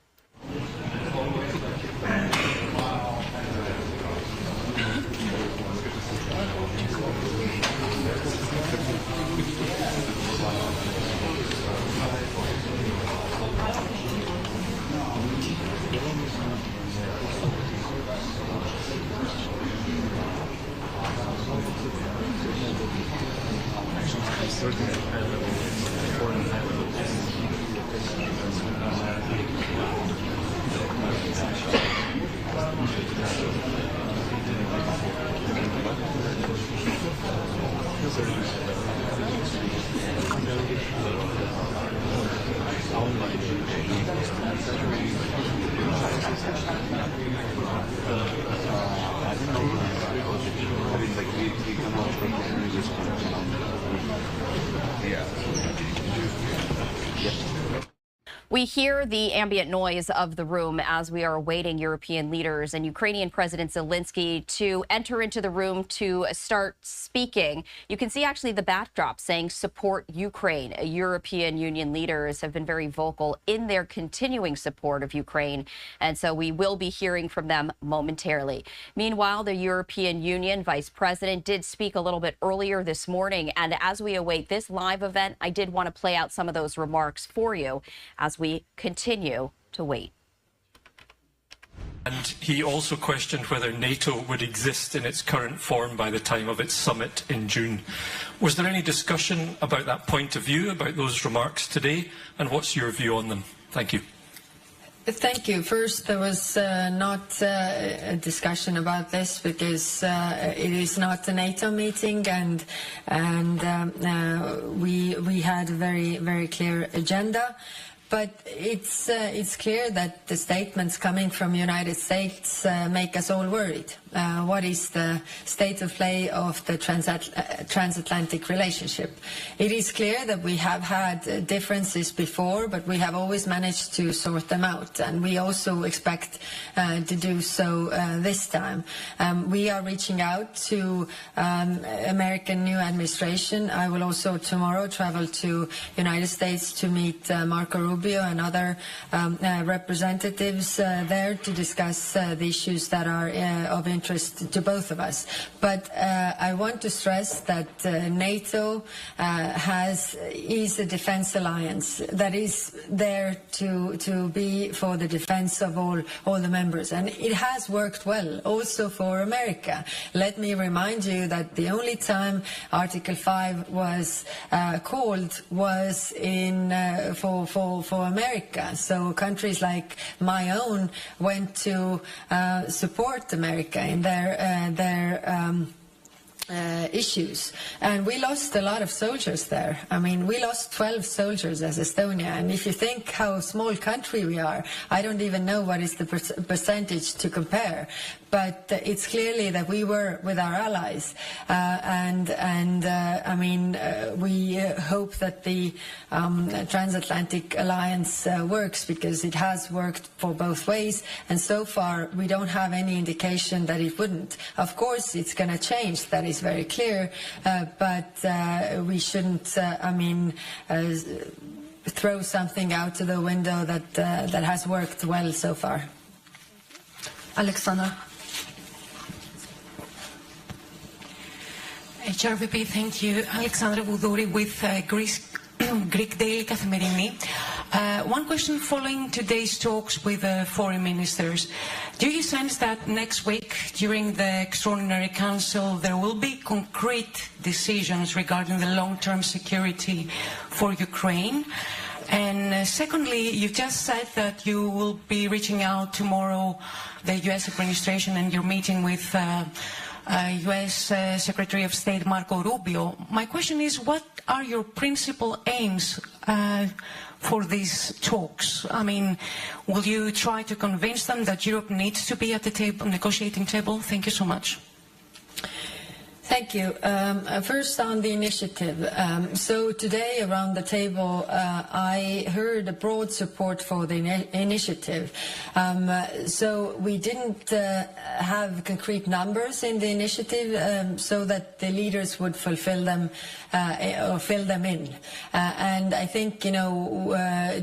S10: We hear the ambient noise of the room as we are awaiting European leaders and Ukrainian President Zelenskyy to enter into the room to start speaking. You can see actually the backdrop saying support Ukraine. European Union leaders have been very vocal in their continuing support of Ukraine, and so we will be hearing from them momentarily. Meanwhile, the European Union Vice President did speak a little bit earlier this morning, and as we await this live event, I did want to play out some of those remarks for you as we continue to wait.
S13: And he also questioned whether NATO would exist in its current form by the time of its summit in June. Was there any discussion about that point of view, about those remarks today, and what's your view on them? Thank you.
S14: Thank you. First, there was not a discussion about this because it is not a NATO meeting, and we had a very clear agenda. But it's clear that the statements coming from the United States make us all worried. What is the state of play of the transatlantic relationship? It is clear that we have had differences before, but we have always managed to sort them out, and we also expect to do so this time. We are reaching out to American new administration. I will also tomorrow travel to United States to meet Marco Rubio and other representatives there to discuss the issues that are of interest to both of us. But I want to stress that NATO is a defense alliance that is there to be for the defense of all the members, and it has worked well also for America. Let me remind you that the only time Article 5 was called was for America. So countries like my own went to support America in their issues, and we lost a lot of soldiers there. I mean, we lost 12 soldiers as Estonia, and if you think how small country we are, I don't even know what is the percentage to compare. But it's clearly that we were with our allies, I mean, we hope that the transatlantic alliance works, because it has worked for both ways, and so far we don't have any indication that it wouldn't. Of course, it's going to change. That is very clear, but we shouldn't, I mean, throw something out of the window that has worked well so far.
S15: Alexandra. HRVP, thank you. Alexandra Boudouri with Greek Daily Καθημερινή. One question following today's talks with foreign ministers. Do you sense that next week, during the Extraordinary Council, there will be concrete decisions regarding the long-term security for Ukraine? And secondly, you just said that you will be reaching out tomorrow, the US administration, and you're meeting with US Secretary of State Marco Rubio. My question is, what are your principal aims for these talks? I mean, will you try to convince them that Europe needs to be at the table, negotiating table? Thank you so much.
S14: Thank you. First on the initiative. So today around the table, I heard a broad support for the initiative. So we didn't have concrete numbers in the initiative so that the leaders would fulfill them or fill them in. And I think, you know,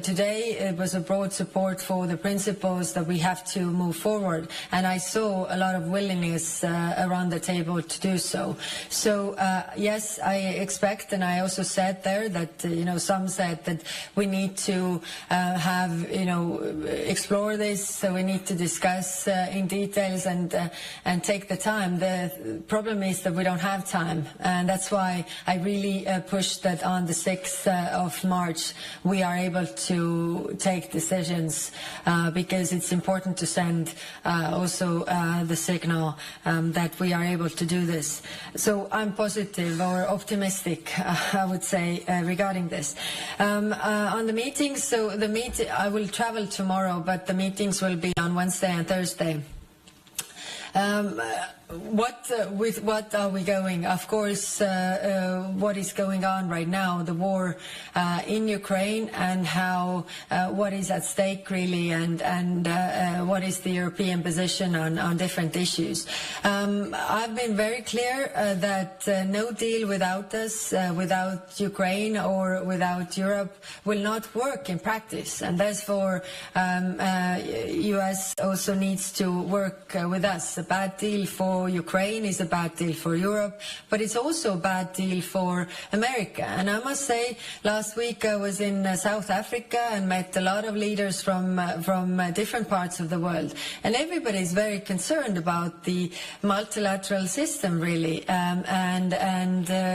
S14: today it was a broad support for the principles that we have to move forward. And I saw a lot of willingness around the table to do so. So, yes, I expect, and I also said there that, you know, some said that we need to have, you know, explore this, so we need to discuss in details and take the time. The problem is that we don't have time, and that's why I really pushed that on the 6th of March we are able to take decisions, because it's important to send also the signal that we are able to do this. So I'm positive or optimistic, I would say, regarding this. On the meetings, so I will travel tomorrow, but the meetings will be on Wednesday and Thursday. With what are we going? Of course, what is going on right now, the war in Ukraine, and how what is at stake really, and what is the European position on different issues. I've been very clear that no deal without us, without Ukraine or without Europe, will not work in practice, and therefore US also needs to work with us. A bad deal for Ukraine is a bad deal for Europe, but it's also a bad deal for America. And I must say, last week I was in South Africa and met a lot of leaders from different parts of the world, and everybody is very concerned about the multilateral system, really,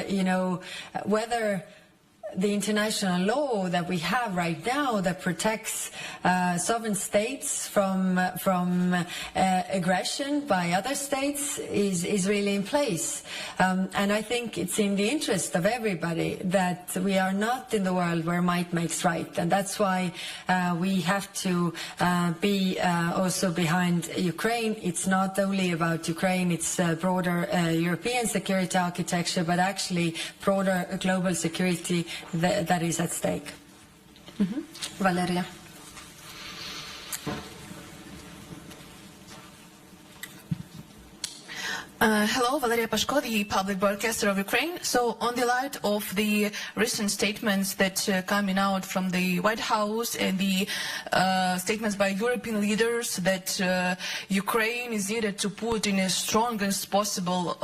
S14: you know, whether the international law that we have right now that protects sovereign states from aggression by other states is really in place. And I think it's in the interest of everybody that we are not in the world where might makes right. And that's why we have to be also behind Ukraine. It's not only about Ukraine, it's broader European security architecture, but actually broader global security that is at stake.
S15: Valeria. Hello, Valeria Pashko, the public broadcaster of Ukraine. So, on the light of the recent statements that coming out from the White House and the statements by European leaders that Ukraine is needed to put in a strongest possible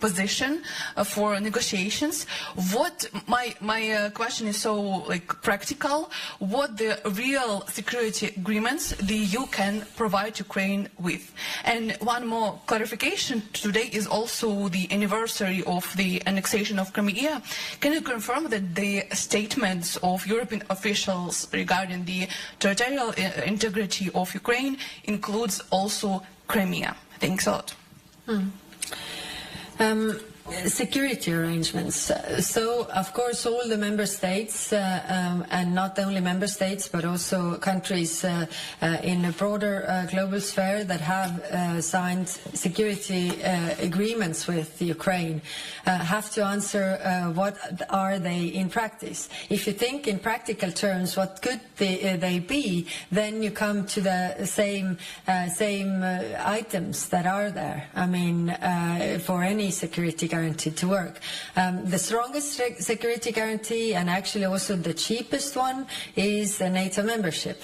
S15: position for negotiations, what my question is so practical? What the real security agreements the EU can provide Ukraine with? And one more clarification. Today is also the anniversary of the annexation of Crimea. Can you confirm that the statements of European officials regarding the territorial integrity of Ukraine includes also Crimea? Thanks a lot.
S14: Security arrangements. So, of course, all the member states, and not only member states, but also countries in a broader global sphere that have signed security agreements with Ukraine, have to answer what are they in practice. If you think in practical terms, what could they be, then you come to the same items that are there. I mean, for any security guarantee to work. The strongest security guarantee, and actually also the cheapest one, is the NATO membership.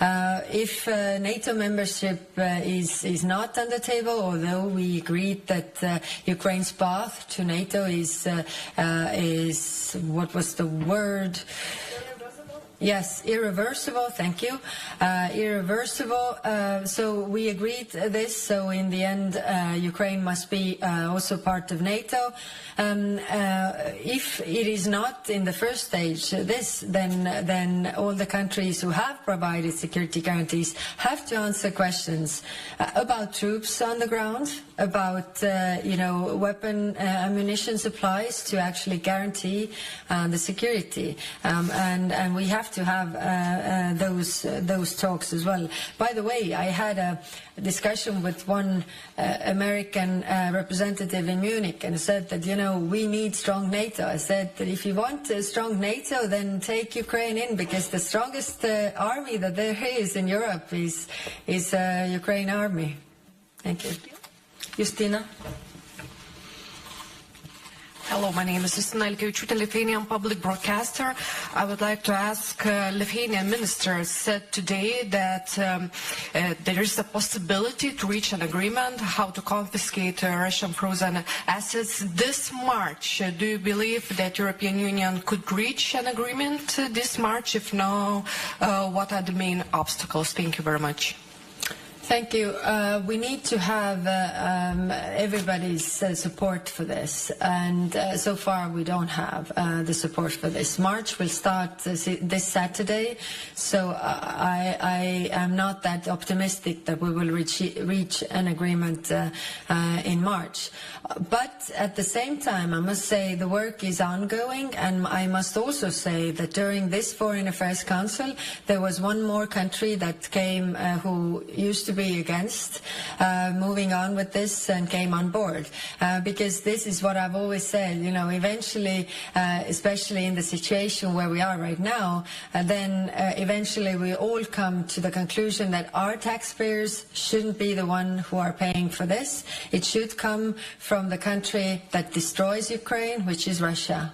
S14: If NATO membership is not on the table, although we agreed that Ukraine's path to NATO is what was the word? Yes, irreversible, thank you. Irreversible, so we agreed this, so in the end Ukraine must be also part of NATO. If it is not in the first stage then all the countries who have provided security guarantees have to answer questions about troops on the ground, about weapon ammunition supplies to actually guarantee the security, and we have to have those talks as well. By the way, I had a discussion with one American representative in Munich and said that, we need strong NATO. I said that if you want a strong NATO, then take Ukraine in, because the strongest army that there is in Europe is Ukraine army. Thank you. Justina.
S16: Hello, my name is Justina Ilkevičiūtė, Lithuanian public broadcaster. I would like to ask, Lithuanian minister said today that there is a possibility to reach an agreement how to confiscate Russian frozen assets this March. Do you believe that European Union could reach an agreement this March? If no, what are the main obstacles? Thank you very much.
S14: Thank you. We need to have everybody's support for this, and so far we don't have the support for this. March will start this Saturday, so I am not that optimistic that we will reach an agreement in March. But at the same time, I must say the work is ongoing, and I must also say that during this Foreign Affairs Council, there was one more country that came who used to be against moving on with this and came on board, because this is what I've always said, eventually, especially in the situation where we are right now, then eventually we all come to the conclusion that our taxpayers shouldn't be the one who are paying for this. It should come from the country that destroys Ukraine, which is Russia.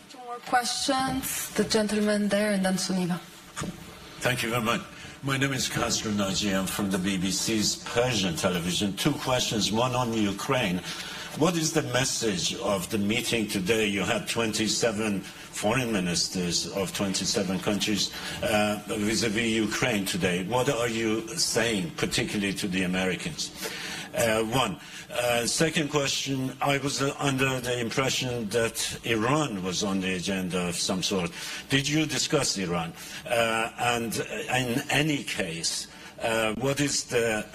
S16: Two more questions. The gentleman there, and then Suniva.
S17: Thank you very much. My name is Kasper Nagy. I'm from the BBC's Persian television. Two questions, one on Ukraine. What is the message of the meeting today? You had 27 foreign ministers of 27 countries vis-a-vis Ukraine today. What are you saying, particularly to the Americans? One. Second question, I was under the impression that Iran was on the agenda of some sort. Did you discuss Iran? And in any case, what is the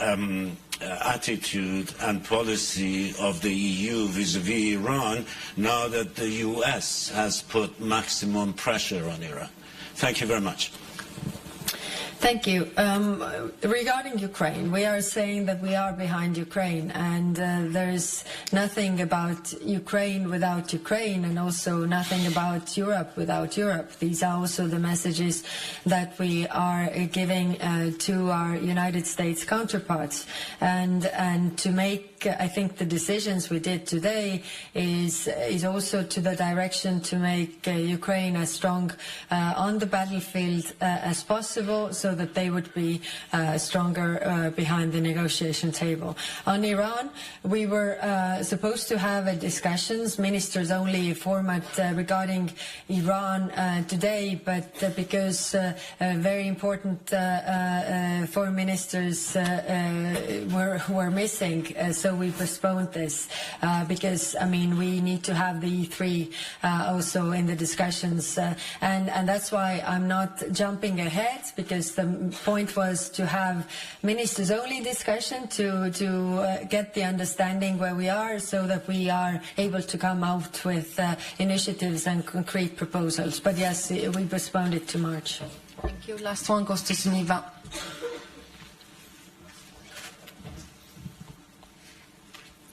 S17: attitude and policy of the EU vis-a-vis Iran now that the US has put maximum pressure on Iran? Thank you very much.
S14: Thank you. Regarding Ukraine, we are saying that we are behind Ukraine, and there is nothing about Ukraine without Ukraine, and also nothing about Europe without Europe. These are also the messages that we are giving to our United States counterparts, and to make, I think, the decisions we did today is also to the direction to make Ukraine as strong on the battlefield as possible, so that they would be stronger behind the negotiation table. On Iran, we were supposed to have discussions, ministers-only format regarding Iran today, but because very important foreign ministers were missing, so we postponed this because, we need to have the E3 also in the discussions, and that's why I'm not jumping ahead, because The point was to have ministers-only discussion to get the understanding where we are, so that we are able to come out with initiatives and concrete proposals. But yes, we postponed it to March.
S16: Thank you. Last one goes to Sunniva.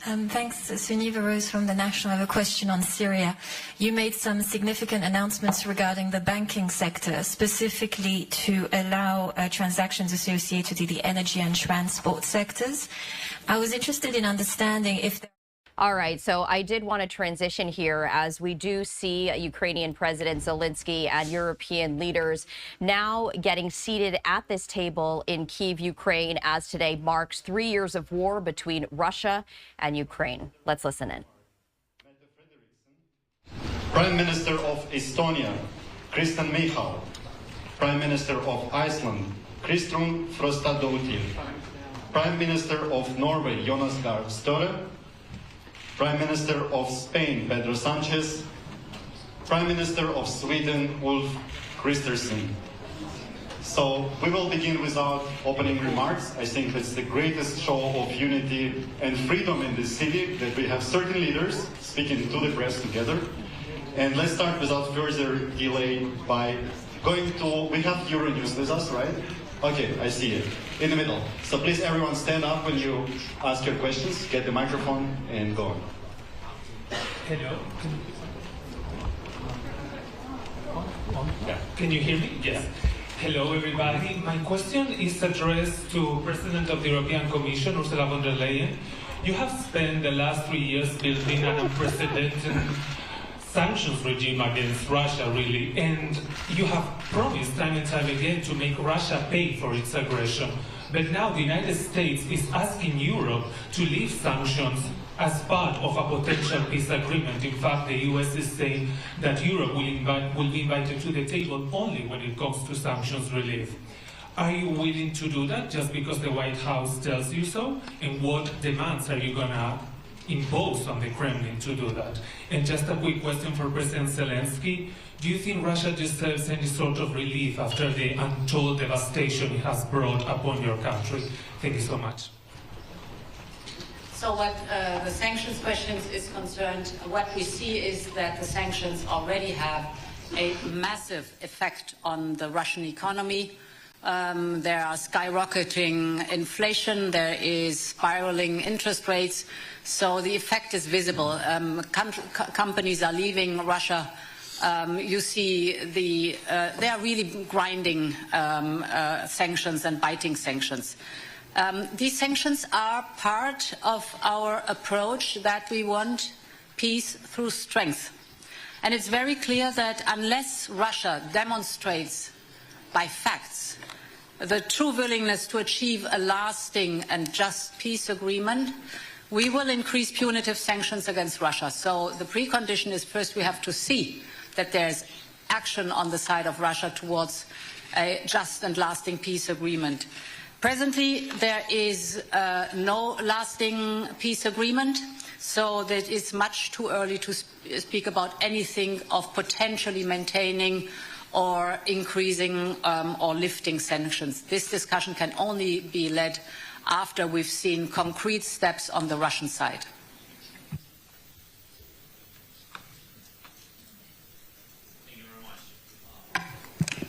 S18: Thanks, Sunniva Rose from The National. I have a question on Syria. You made some significant announcements regarding the banking sector, specifically to allow transactions associated with the energy and transport sectors. I was interested in understanding if
S10: All right, so I did want to transition here as we do see Ukrainian President Zelenskyy and European leaders now getting seated at this table in Kyiv, Ukraine, as today marks 3 years of war between Russia and Ukraine. Let's listen in.
S19: Prime Minister of Estonia, Kristen Michal. Prime Minister of Iceland, Kristrún Frostadóttir. Prime Minister of Norway, Jonas Gahr Støre. Prime Minister of Spain, Pedro Sánchez. Prime Minister of Sweden, Ulf Kristersson. So we will begin with our opening remarks. I think it's the greatest show of unity and freedom in this city that we have certain leaders speaking to the press together. And let's start without further delay by going to, we have Euronews with us, right? Okay, I see it. In the middle. So please everyone stand up when you ask your questions, get the microphone and go on.
S21: Hello. Can you hear me? Yes. Hello everybody. My question is addressed to President of the European Commission, Ursula von der Leyen. You have spent the last 3 years building an unprecedented sanctions regime against Russia, really, and you have promised time and time again to make Russia pay for its aggression. But now the United States is asking Europe to leave sanctions as part of a potential peace agreement. In fact, the US is saying that Europe will be invited to the table only when it comes to sanctions relief. Are you willing to do that just because the White House tells you so? And what demands are you going to impose on the Kremlin to do that? And just a quick question for President Zelenskyy. Do you think Russia deserves any sort of relief after the untold devastation it has brought upon your country? Thank you so much.
S22: So what the sanctions question is concerned, what we see is that the sanctions already have a massive effect on the Russian economy. There are skyrocketing inflation, there is spiraling interest rates, so the effect is visible. Companies are leaving Russia. You see they are really grinding sanctions and biting sanctions. These sanctions are part of our approach that we want peace through strength. And it's very clear that unless Russia demonstrates by facts the true willingness to achieve a lasting and just peace agreement, we will increase punitive sanctions against Russia. So the precondition is first we have to see that there's action on the side of Russia towards a just and lasting peace agreement. Presently, there is no lasting peace agreement, so that it's much too early to speak about anything of potentially maintaining or increasing or lifting sanctions. This discussion can only be led after we've seen concrete steps on the Russian side.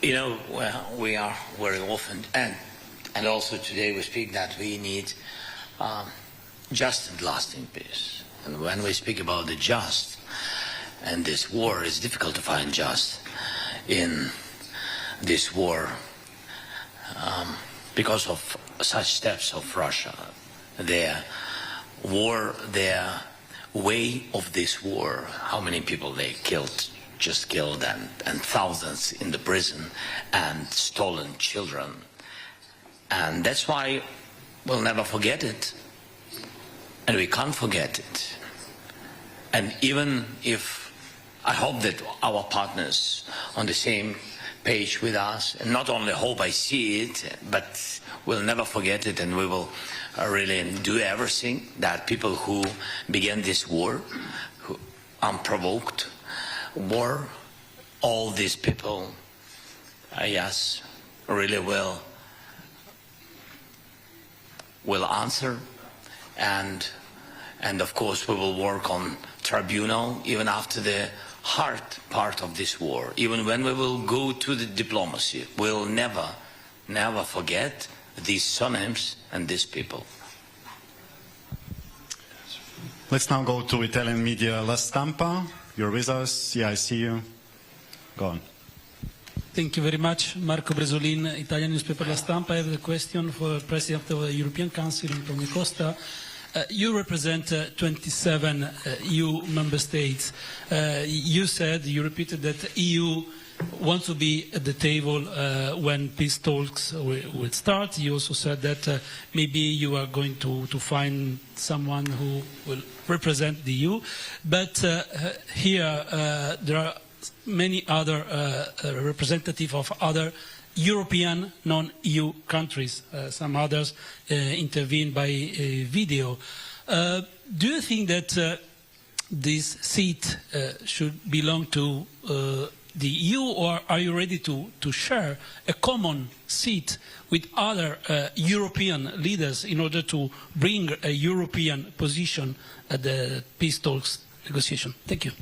S23: You know, well, we are very often, and also today we speak that we need just and lasting peace. And when we speak about the just, and this war, it's difficult to find just in this war because of such steps of Russia. Their war, their way of this war, how many people they just killed, and thousands in the prison, and stolen children. And that's why we'll never forget it, and we can't forget it. And even if I hope that our partners on the same page with us, and not only hope, I see it, but we'll never forget it, and we will really do everything that people who began this war, who unprovoked war, all these people, yes, really will answer, and of course we will work on tribunal even after the hard part of this war. Even when we will go to the diplomacy, we'll never forget these surnames and these people.
S2: Let's now go to Italian media. La Stampa, you're with us. Yeah, I see you. Go on.
S5: Thank you very much. Marco Bresolin, Italian newspaper La Stampa. I have a question for the President of the European Council, Antonio Costa. You represent 27 EU member states. You repeated that EU wants to be at the table when peace talks will start. You also said that maybe you are going to find someone who will represent the EU. But here there are many other representatives of other European non-EU countries. Some others intervene by video. Do you think that this seat should belong to the EU, or are you ready to share a common seat with other European leaders in order to bring a European position at the peace talks negotiation? Thank you.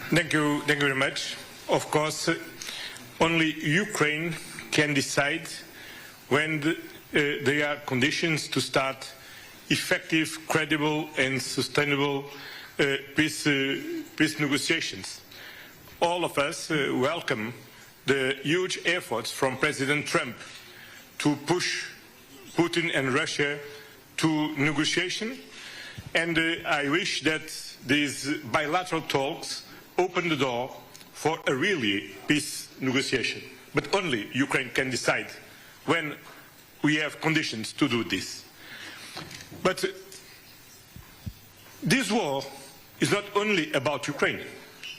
S20: Thank you very much. Of course, only Ukraine can decide when there are conditions to start effective, credible and sustainable peace negotiations. All of us welcome the huge efforts from President Trump to push Putin and Russia to negotiation, and I wish that these bilateral talks open the door for a really peace negotiation. But only Ukraine can decide when we have conditions to do this. But this war is not only about Ukraine,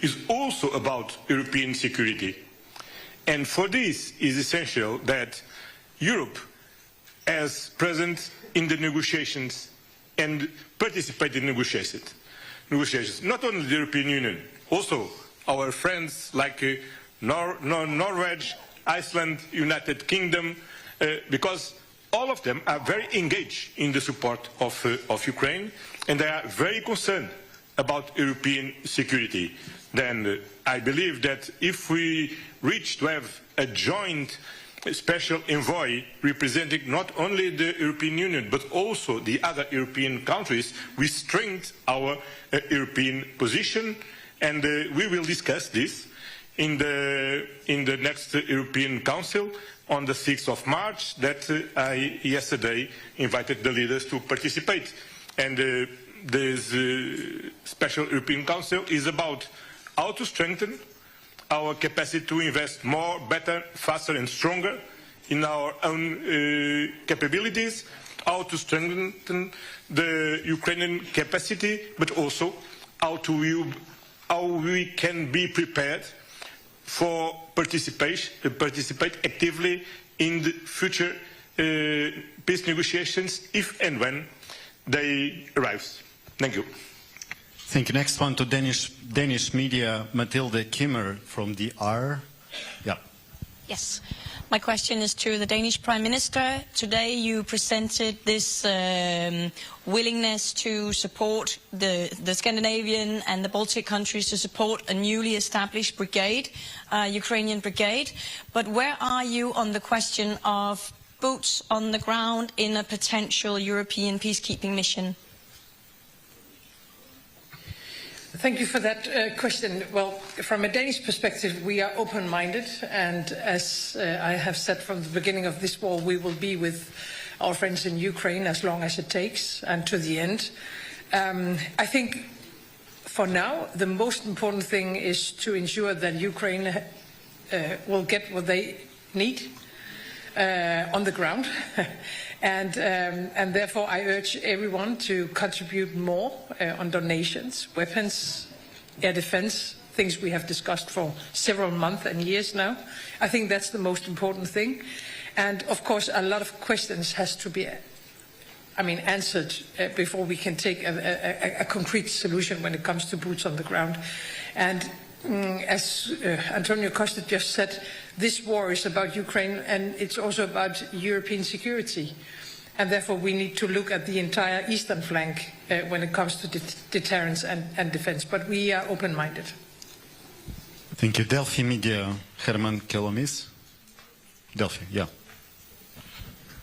S20: it's also about European security. And for this it is essential that Europe is present in the negotiations and participate in negotiations. Not only the European Union, also our friends like Norway, Iceland, United Kingdom, because all of them are very engaged in the support of Ukraine, and they are very concerned about European security. Then I believe that if we reach to have a joint special envoy representing not only the European Union but also the other European countries, we strengthen our European position, and we will discuss this in the next European Council on the 6th of March that I yesterday invited the leaders to participate. And this special European Council is about how to strengthen our capacity to invest more, better, faster and stronger in our own capabilities, how to strengthen the Ukrainian capacity, but also how we can be prepared for participate actively in the future peace negotiations if and when they arrive. Thank you.
S2: Thank you. Next one to Danish media, Mathilde Kimmer from the R. Yeah.
S24: Yes. My question is to the Danish Prime Minister. Today you presented this willingness to support the Scandinavian and the Baltic countries to support a newly established brigade, Ukrainian brigade. But where are you on the question of boots on the ground in a potential European peacekeeping mission?
S25: Thank you for that question. Well, from a Danish perspective, we are open-minded, and as I have said from the beginning of this war, we will be with our friends in Ukraine as long as it takes and to the end. I think for now, the most important thing is to ensure that Ukraine will get what they need on the ground. And therefore I urge everyone to contribute more on donations, weapons, air defense, things we have discussed for several months and years now. I think that's the most important thing. And of course a lot of questions has to be answered before we can take a concrete solution when it comes to boots on the ground. And as Antonio Costa just said, this war is about Ukraine and it's also about European security. And therefore we need to look at the entire eastern flank when it comes to deterrence and defense. But we are open-minded.
S2: Thank you. Delphi Media, Herman Kelomis. Delphi, yeah.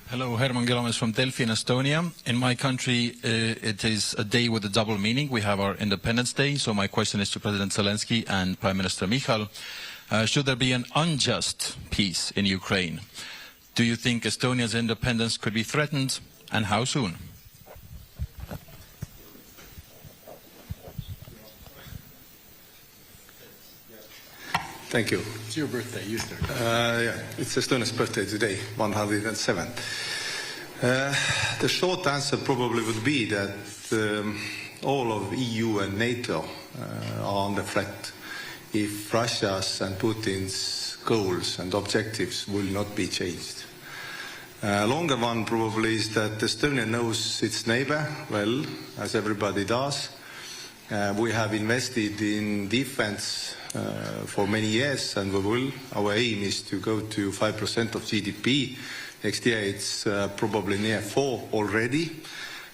S3: Hello, Herman Kelomis from Delphi in Estonia. In my country, it is a day with a double meaning. We have our Independence Day, so my question is to President Zelenskyy and Prime Minister Michal. Should there be an unjust peace in Ukraine? Do you think Estonia's independence could be threatened, and how soon?
S4: Thank you.
S6: It's your birthday, you start.
S4: Yeah, it's Estonia's birthday today, 107. The short answer probably would be that all of EU and NATO are under threat if Russia's and Putin's goals and objectives will not be changed. Longer one probably is that Estonia knows its neighbor well, as everybody does. We have invested in defense for many years, and we will. Our aim is to go to 5% of GDP. Next year it's probably near 4 already.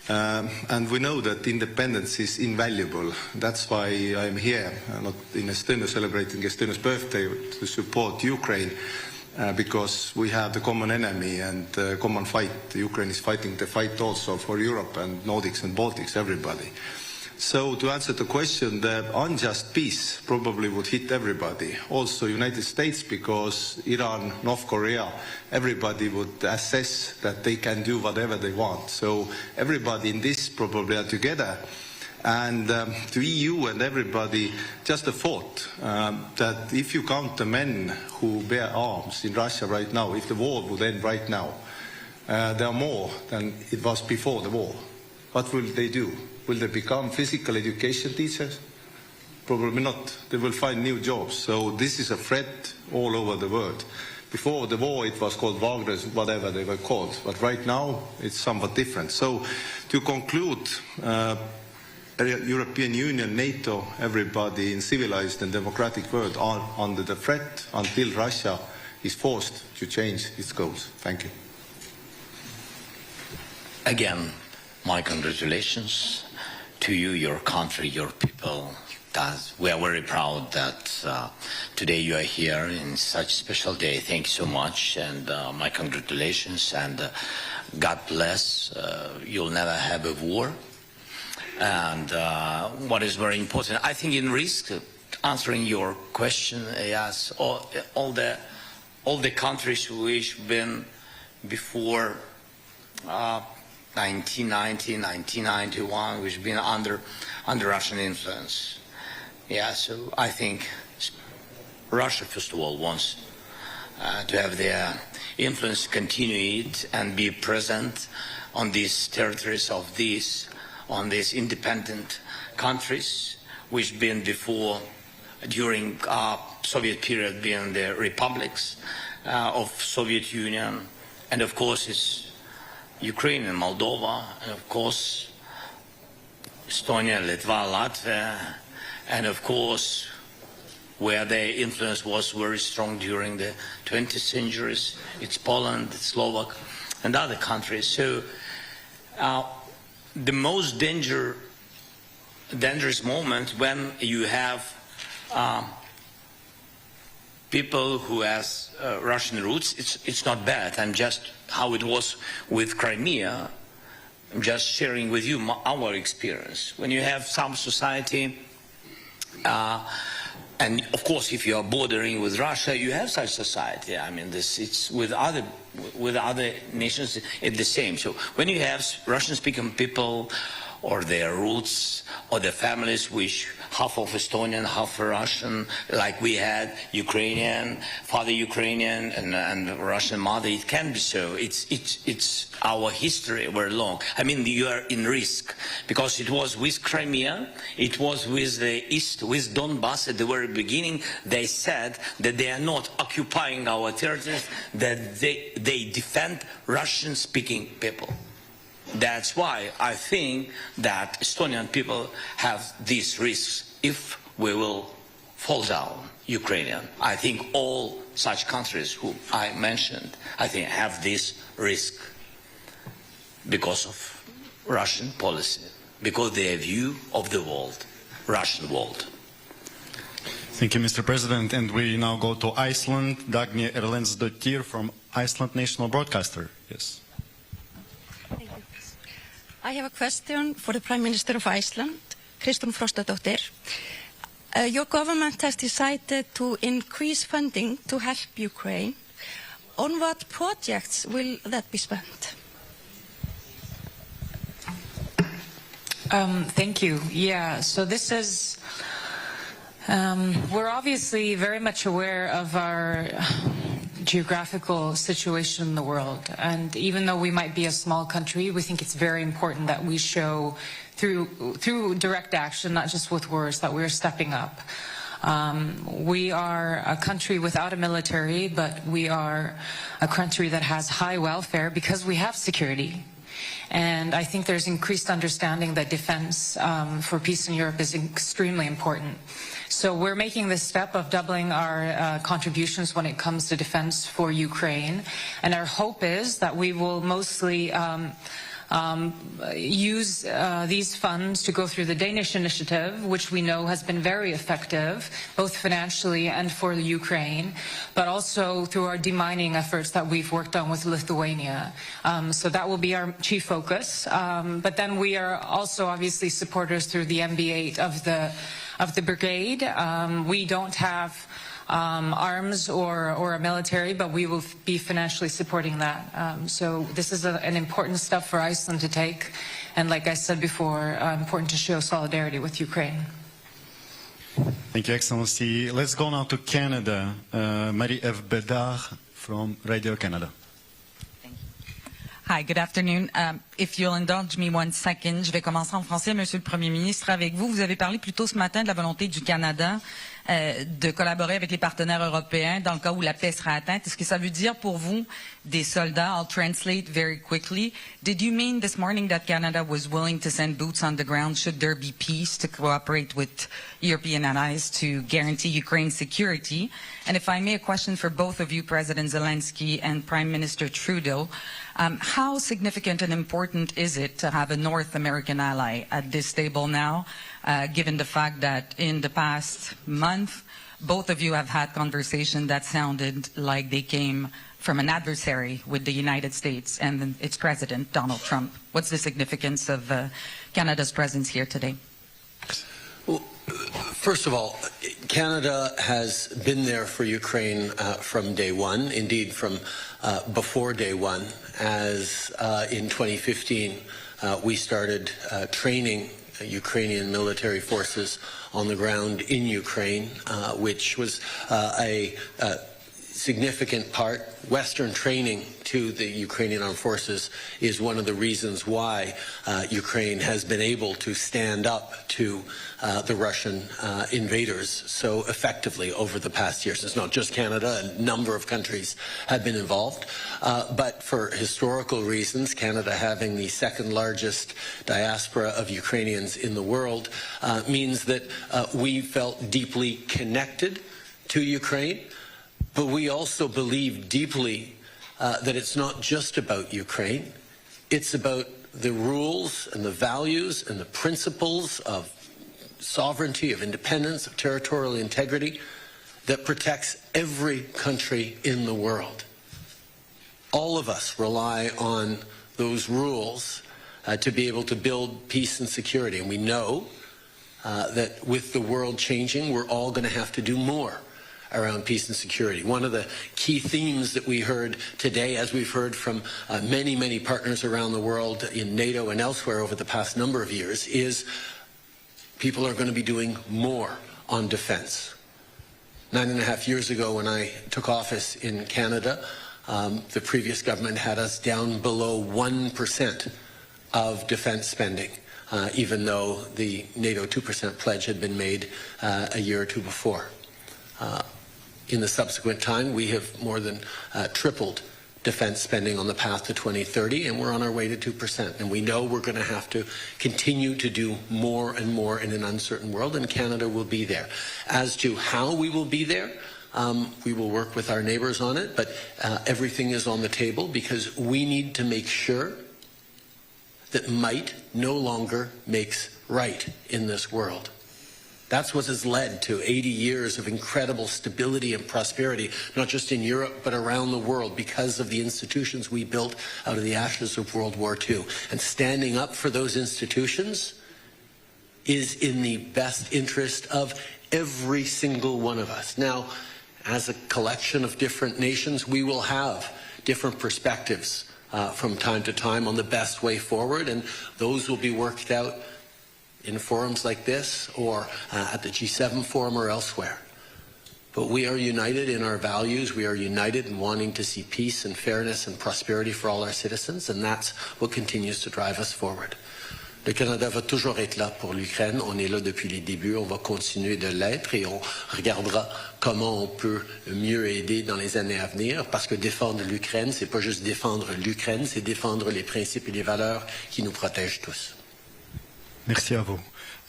S4: And we know that independence is invaluable. That's why I'm here, not in Estonia celebrating Estonia's birthday, to support Ukraine, because we have the common enemy and common fight. Ukraine is fighting the fight also for Europe and Nordics and Baltics, everybody. So to answer the question, the unjust peace probably would hit everybody, also United States, because Iran, North Korea, everybody would assess that they can do whatever they want. So everybody in this probably are together. And to EU and everybody, just a thought that if you count the men who bear arms in Russia right now, if the war would end right now, there are more than it was before the war. What will they do? Will they become physical education teachers? Probably not. They will find new jobs. So this is a threat all over the world. Before the war it was called Wagner's, whatever they were called. But right now it's somewhat different. So to conclude, European Union, NATO, everybody in civilized and democratic world are under the threat until Russia is forced to change its goals. Thank you.
S23: Again, my congratulations to you, your country, your people. We are very proud that today you are here in such a special day. Thank you so much, and my congratulations, and God bless. You'll never have a war. And what is very important, I think, in risk, answering your question, yes, all the countries which been before 1990, 1991, which been under Russian influence. Yeah, so I think Russia, first of all, wants to have their influence continue it and be present on these territories of on these independent countries, which been before, during Soviet period, being the republics of Soviet Union, and of course it's Ukraine and Moldova, and of course Estonia, Litva, Latvia, and of course where their influence was very strong during the 20th centuries, it's Poland, it's Slovak, and other countries. So the most dangerous moment when you have people who has Russian roots, it's not bad. I'm just how it was with Crimea. I'm just sharing with you our experience. When you have some society, and of course, if you are bordering with Russia, you have such society. I mean, it's with other nations, it's the same. So when you have Russian-speaking people, or their roots, or their families, which half of Estonian, half Russian, like we had Ukrainian, father Ukrainian, and Russian mother, it can be so. It's our history very long. I mean, you are in risk, because it was with Crimea, it was with the East, with Donbass at the very beginning. They said that they are not occupying our territories, that they defend Russian-speaking people. That's why I think that Estonian people have these risks if we will fall down, Ukrainian. I think all such countries who I mentioned, I think have this risk because of Russian policy, because their view of the world, Russian world.
S2: Thank you, Mr. President. And we now go to Iceland. Dagny Erlendsdottir from Iceland National Broadcaster. Yes.
S1: Thank you. I have a question for the Prime Minister of Iceland, Kristrún Frostadóttir. Your government has decided to increase funding to help Ukraine. On what projects will that be spent?
S6: Thank you. Yeah, so this is, we're obviously very much aware of our geographical situation in the world. And even though we might be a small country, we think it's very important that we show through direct action, not just with words, that we're stepping up. We are a country without a military, but we are a country that has high welfare because we have security. And I think there's increased understanding that defense for peace in Europe is extremely important. So we're making this step of doubling our contributions when it comes to defense for Ukraine. And our hope is that we will mostly use these funds to go through the Danish initiative, which we know has been very effective, both financially and for the Ukraine, but also through our demining efforts that we've worked on with Lithuania. So that will be our chief focus. But then we are also obviously supporters through the MB8 of the brigade. We don't have arms or a military, but we will be financially supporting that. So this is an important step for Iceland to take, and like I said before, important to show solidarity with Ukraine.
S2: Thank you, Excellency. Let's go now to Canada. Marie-Ève Bédard from Radio Canada.
S7: Hi, good afternoon. If you'll indulge me 1 second, je vais commencer en français. Monsieur le Premier ministre, avec vous, vous avez parlé plus tôt ce matin de la volonté du Canada de collaborer avec les partenaires européens dans le cas où la paix sera atteinte. Est-ce que ça veut dire pour vous des soldats? I'll translate very quickly. Did you mean this morning that Canada was willing to send boots on the ground should there be peace to cooperate with European allies to guarantee Ukraine's security? And if I may, a question for both of you, President Zelenskyy and Prime Minister Trudeau. How significant and important is it to have a North American ally at this table now, given the fact that in the past month, both of you have had conversations that sounded like they came from an adversary with the United States and its president, Donald Trump? What's the significance of Canada's presence here today?
S9: Well, first of all, Canada has been there for Ukraine from day one, indeed from before day one, as in 2015 we started training Ukrainian military forces on the ground in Ukraine, which was a significant part. Western training to the Ukrainian armed forces is one of the reasons why Ukraine has been able to stand up to the Russian invaders so effectively over the past years. It's not just Canada, a number of countries have been involved, but for historical reasons, Canada having the second largest diaspora of Ukrainians in the world means that we felt deeply connected to Ukraine. But we also believe deeply that it's not just about Ukraine. It's about the rules and the values and the principles of sovereignty, of independence, of territorial integrity that protects every country in the world. All of us rely on those rules to be able to build peace and security. And we know that with the world changing, we're all going to have to do more around peace and security. One of the key themes that we heard today, as we've heard from many, many partners around the world in NATO and elsewhere over the past number of years, is people are going to be doing more on defense. 9.5 years ago when I took office in Canada, the previous government had us down below 1% of defense spending, even though the NATO 2% pledge had been made a year or two before. In the subsequent time, we have more than tripled defense spending on the path to 2030, and we're on our way to 2%. And we know we're going to have to continue to do more and more in an uncertain world, and Canada will be there. As to how we will be there, we will work with our neighbors on it, but everything is on the table because we need to make sure that might no longer makes right in this world. That's what has led to 80 years of incredible stability and prosperity, not just in Europe, but around the world, because of the institutions we built out of the ashes of World War II. And standing up for those institutions is in the best interest of every single one of us. Now, as a collection of different nations, we will have different perspectives from time to time on the best way forward, and those will be worked out in forums like this or at the G7 forum or elsewhere. But we are united in our values. We are united in wanting to see peace and fairness and prosperity for all our citizens, and that's what continues to drive us forward. Le Canada va toujours être là pour l'Ukraine. On est là depuis les débuts. On va continuer de l'être et on regardera comment on peut mieux aider dans les années à venir. Parce que défendre l'Ukraine, c'est pas juste défendre l'Ukraine, c'est défendre les principes et les valeurs qui nous protègent tous.
S2: Merci à vous.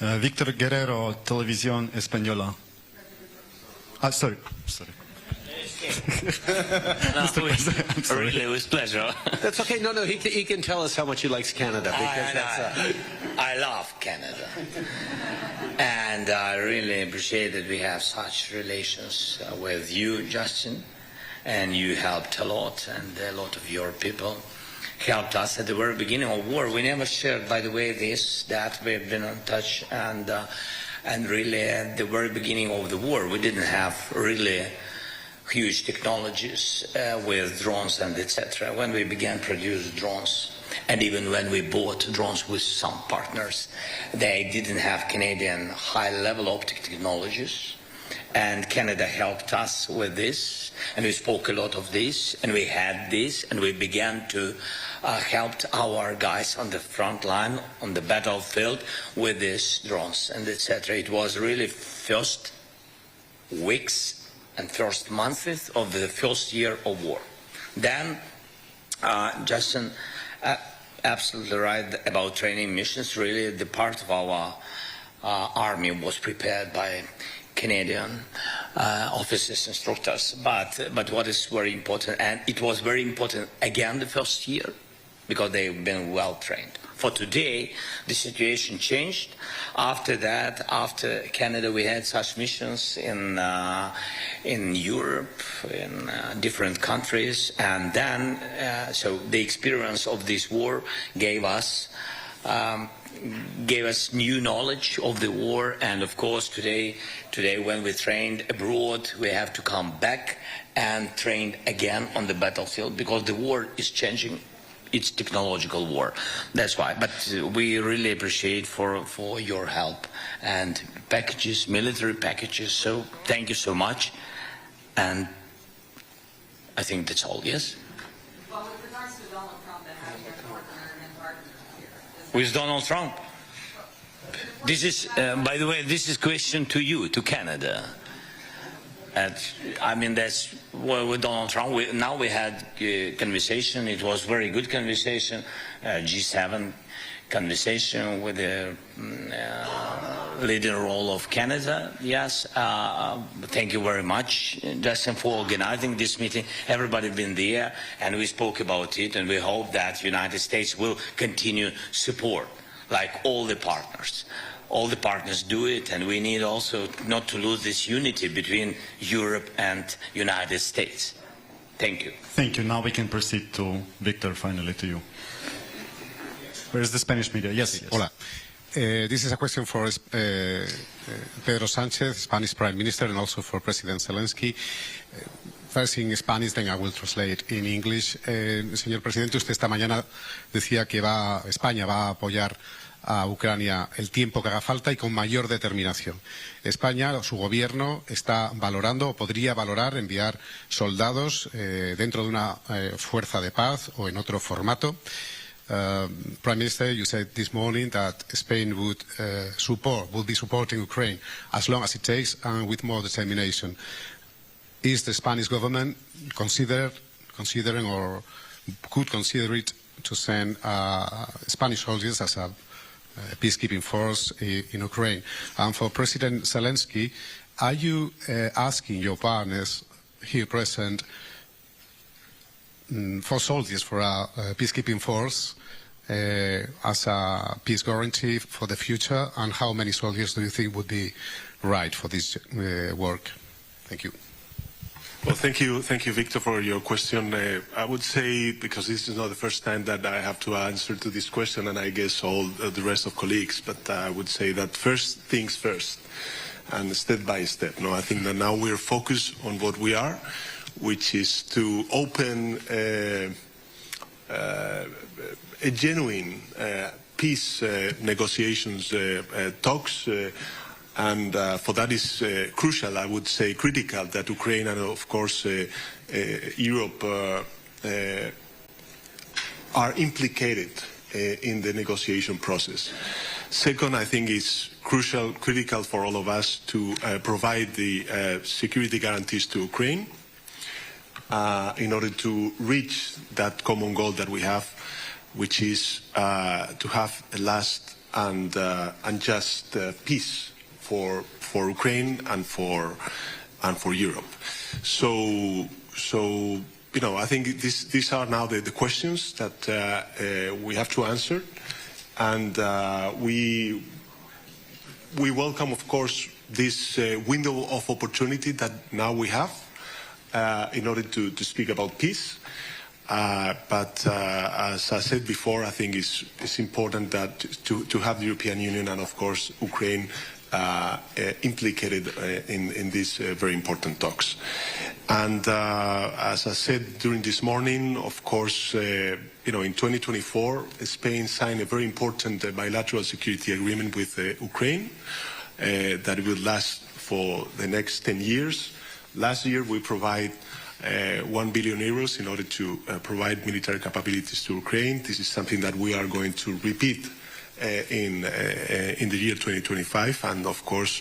S2: Victor Guerrero, Televisión Española. Sorry.
S23: Really, with pleasure.
S9: That's okay. No, he can tell us how much he likes Canada. Because
S23: I love Canada. And I really appreciate that we have such relations with you, Justin. And you helped a lot, and a lot of your people helped us at the very beginning of war. We never shared, by the way, that we've been in touch, and really at the very beginning of the war, we didn't have really huge technologies with drones and etc. When we began to produce drones, and even when we bought drones with some partners, they didn't have Canadian high-level optic technologies. And Canada helped us with this, and we spoke a lot of this, and we had this, and we began to help our guys on the front line, on the battlefield, with these drones and etc. It was really first weeks and first months of the first year of war. Then, Justin, absolutely right about training missions. Really, the part of our army was prepared by Canadian officers, instructors, but what is very important, and it was very important again the first year, because they've been well trained. For today, the situation changed. After that, after Canada, we had such missions in Europe, in different countries, and then so the experience of this war gave us new knowledge of the war, and of course today when we trained abroad, we have to come back and train again on the battlefield, because the war is changing. It's technological war. That's why. But we really appreciate for your help and packages, military packages. So thank you so much. And I think that's all. Yes.
S7: Well, with regards to Donald Trump and having a partner and partner here.
S23: With Donald Trump. This is, by the way, this is question to you, to Canada. And I mean, that's with Donald Trump. Now we had a conversation. It was very good conversation, G7 conversation with the leading role of Canada. Yes, thank you very much, Justin, for organizing this meeting. Everybody been there, and we spoke about it, and we hope that United States will continue support, like all the partners. All the partners do it, and we need also not to lose this unity between Europe and United States. Thank you.
S2: Thank you. Now we can proceed to Victor, finally to you. Where is the Spanish media? Yes.
S8: Hola. This is a question for Pedro Sánchez, Spanish Prime Minister, and also for President Zelenskyy. First in Spanish, then I will translate in English. Señor Presidente, usted esta mañana decía que España va a apoyar a Ucrania el tiempo que haga falta y con mayor determinación. España, su gobierno, está valorando o podría valorar enviar soldados dentro de una fuerza de paz o en otro formato. Prime Minister, you said this morning that Spain would be supporting Ukraine as long as it takes and with more determination. Is the Spanish government considering considering or could consider it to send Spanish soldiers as a peacekeeping force in Ukraine. And for President Zelensky, are you asking your partners here present for soldiers for a peacekeeping force as a peace guarantee for the future? And how many soldiers do you think would be right for this work? Thank you.
S11: Well, thank you, Victor, for your question. I would say, because this is not the first time that I have to answer to this question, and I guess all the rest of colleagues, but I would say that first things first, and step by step. No, I think that now we're focused on what we are, which is to open a genuine peace negotiations talks. And for that is crucial, I would say critical, that Ukraine and of course Europe are implicated in the negotiation process. Second, I think it's critical for all of us to provide the security guarantees to Ukraine in order to reach that common goal that we have, which is to have a last and just peace for Ukraine and for Europe. So you know, I think these are now the questions that we have to answer, and we welcome, of course, this window of opportunity that now we have in order to speak about peace. But as I said before, I think it's important that to have the European Union and of course Ukraine implicated in these very important talks. And as I said during this morning, of course, you know, in 2024, Spain signed a very important bilateral security agreement with Ukraine that will last for the next 10 years. Last year, we provide 1 billion euros in order to provide military capabilities to Ukraine. This is something that we are going to repeat in the year 2025, and of course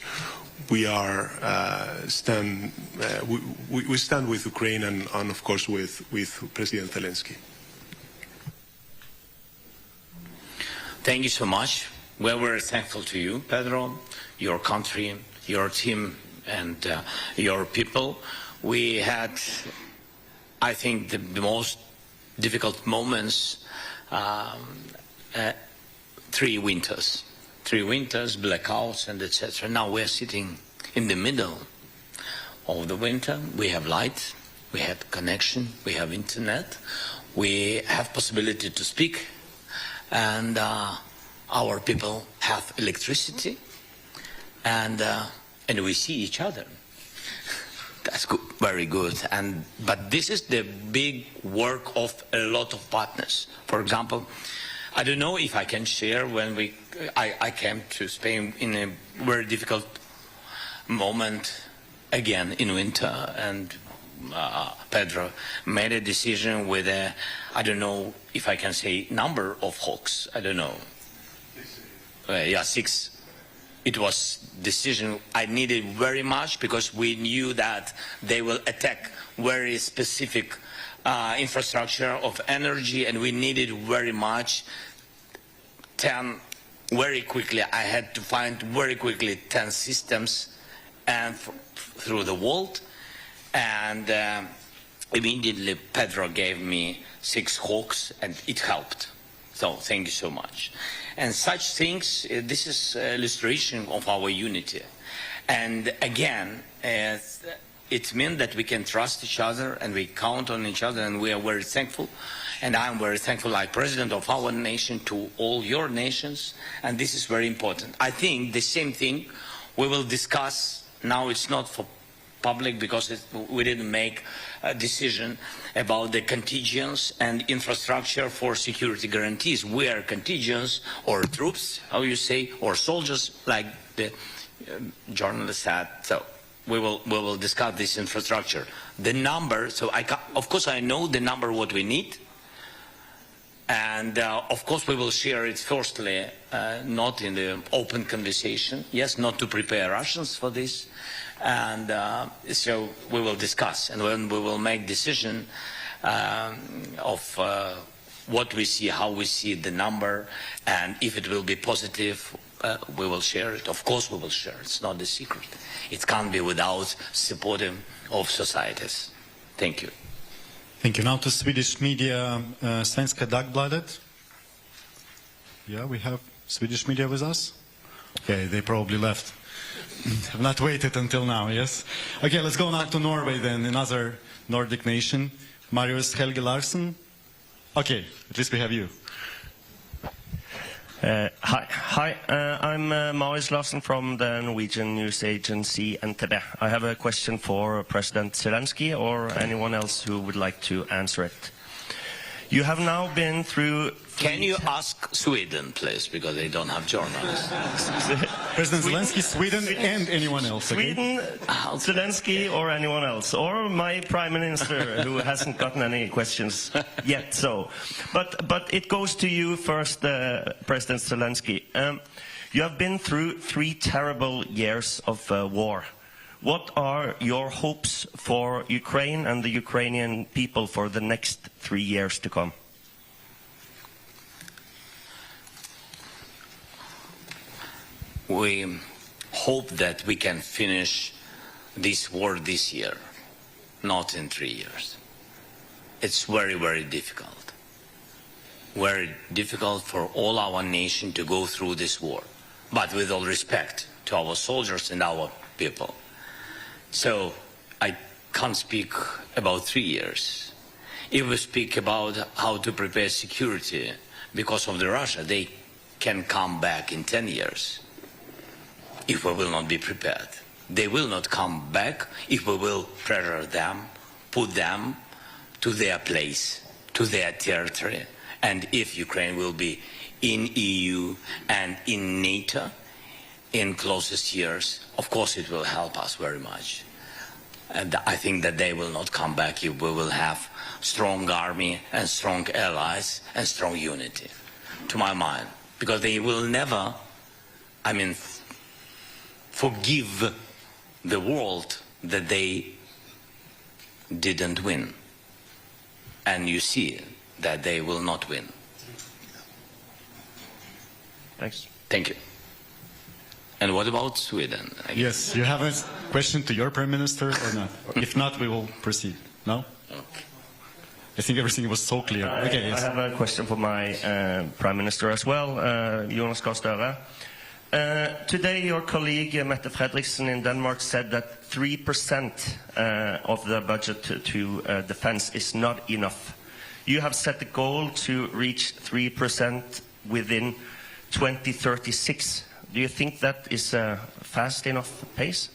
S11: we are we stand with Ukraine and of course with President Zelensky.
S23: Thank you so much. We're very thankful to you, Pedro, your country, your team, and your people. We had, I think, the most difficult moments. 3 winters, blackouts, and etc. Now we're sitting in the middle of the winter. We have light, we have connection, we have internet, we have possibility to speak, and our people have electricity, and we see each other. That's good, very good. But this is the big work of a lot of partners. For example, I don't know if I can share when I came to Spain in a very difficult moment again in winter, and Pedro made a decision with I don't know if I can say number of hawks. I don't know. Yeah, 6. It was decision I needed very much because we knew that they will attack very specific infrastructure of energy, and we needed very much 10 very quickly. I had to find very quickly 10 systems and through the world, and immediately Pedro gave me 6 hawks, and it helped. So thank you so much. And such things, this is illustration of our unity. And again, it means that we can trust each other and we count on each other, and we are very thankful. And I'm very thankful, like President of our nation, to all your nations, and this is very important. I think the same thing we will discuss. Now it's not for public because we didn't make a decision about the contingents and infrastructure for security guarantees. We are contingents or troops, how you say, or soldiers, like the journalist said. So we will discuss this infrastructure. The number, so of course I know the number what we need. And of course we will share it firstly, not in the open conversation. Yes, not to prepare Russians for this. And so we will discuss, and when we will make decision, what we see, how we see the number, and if it will be positive, we will share it. Of course we will share. It's not a secret. It can't be without supporting of societies. Thank you.
S2: Thank you. Now to Swedish media, Svenska Dagbladet. Yeah, we have Swedish media with us. Okay, they probably left. Have not waited until now, yes? Okay, let's go now to Norway then, another Nordic nation. Marius Helge Larsen. Okay, at least we have you.
S12: Hi. I'm Marius Larsen from the Norwegian news agency NTB. I have a question for President Zelenskyy or anyone else who would like to answer it. You have now been through...
S23: Can you ask Sweden, please, because they don't have journalists.
S2: President Zelenskyy, Sweden, and anyone else. Okay?
S12: Sweden, Zelenskyy, or anyone else, or my Prime Minister, who hasn't gotten any questions yet. So, but it goes to you first, President Zelenskyy. You have been through 3 terrible years of war. What are your hopes for Ukraine and the Ukrainian people for the next 3 years to come?
S23: We hope that we can finish this war this year, not in 3 years. It's very, very difficult. Very difficult for all our nation to go through this war, but with all respect to our soldiers and our people. So I can't speak about 3 years. If we speak about how to prepare security because of the Russia, they can come back in 10 years. If we will not be prepared. They will not come back if we will pressure them, put them to their place, to their territory. And if Ukraine will be in EU and in NATO in closest years, of course it will help us very much. And I think that they will not come back if we will have strong army and strong allies and strong unity, to my mind. Because they will never, forgive the world that they didn't win. And you see that they will not win.
S12: Thanks.
S23: Thank you. And what about Sweden?
S2: Yes, you have a question to your Prime Minister or not? If not, we will proceed. No?
S23: Okay.
S2: I think everything was so clear. Okay, yes.
S12: I have a question for my Prime Minister as well, Jonas Gahr Støre. Today, your colleague Mette Frederiksen in Denmark said that 3% of the budget to defense is not enough. You have set the goal to reach 3% within 2036. Do you think that is a fast enough pace?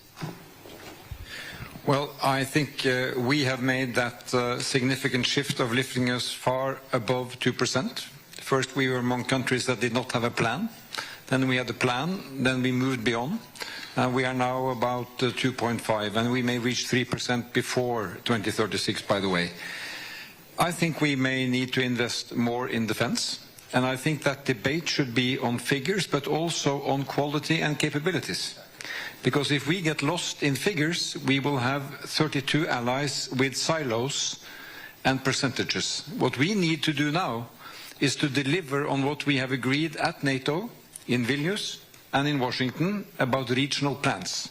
S13: Well, I think we have made that significant shift of lifting us far above 2%. First, we were among countries that did not have a plan. Then we had a plan, then we moved beyond. We are now about 2.5, and we may reach 3% before 2036, by the way. I think we may need to invest more in defense, and I think that debate should be on figures, but also on quality and capabilities. Because if we get lost in figures, we will have 32 allies with silos and percentages. What we need to do now is to deliver on what we have agreed at NATO, in Vilnius and in Washington about regional plans.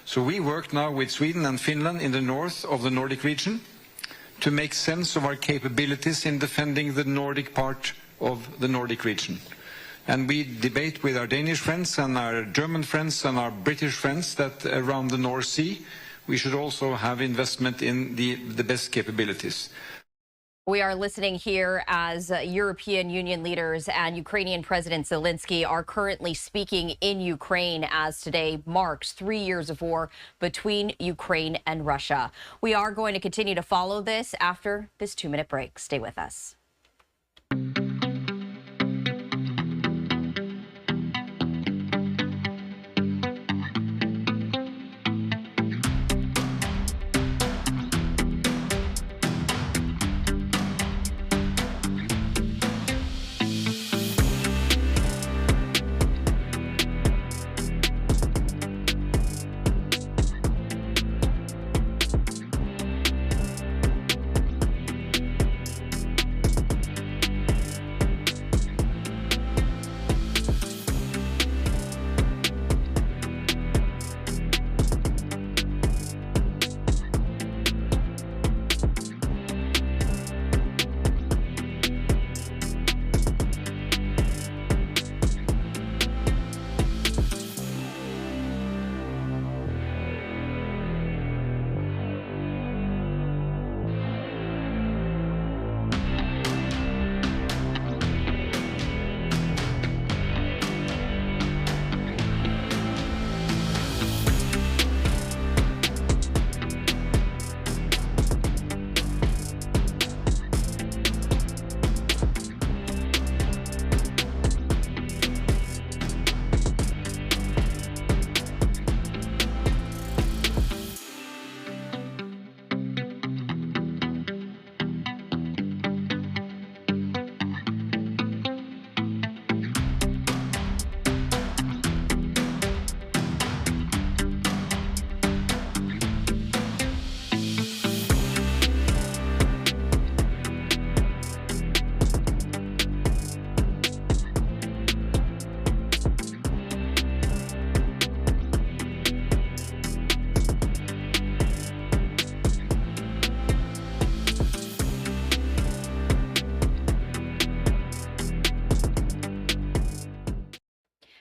S13: So we work now with Sweden and Finland in the north of the Nordic region to make sense of our capabilities in defending the Nordic part of the Nordic region. And we debate with our Danish friends and our German friends and our British friends that around the North Sea we should also have investment in the best capabilities.
S10: We are listening here as European Union leaders and Ukrainian President Zelenskyy are currently speaking in Ukraine as today marks 3 years of war between Ukraine and Russia. We are going to continue to follow this after this 2-minute break. Stay with us.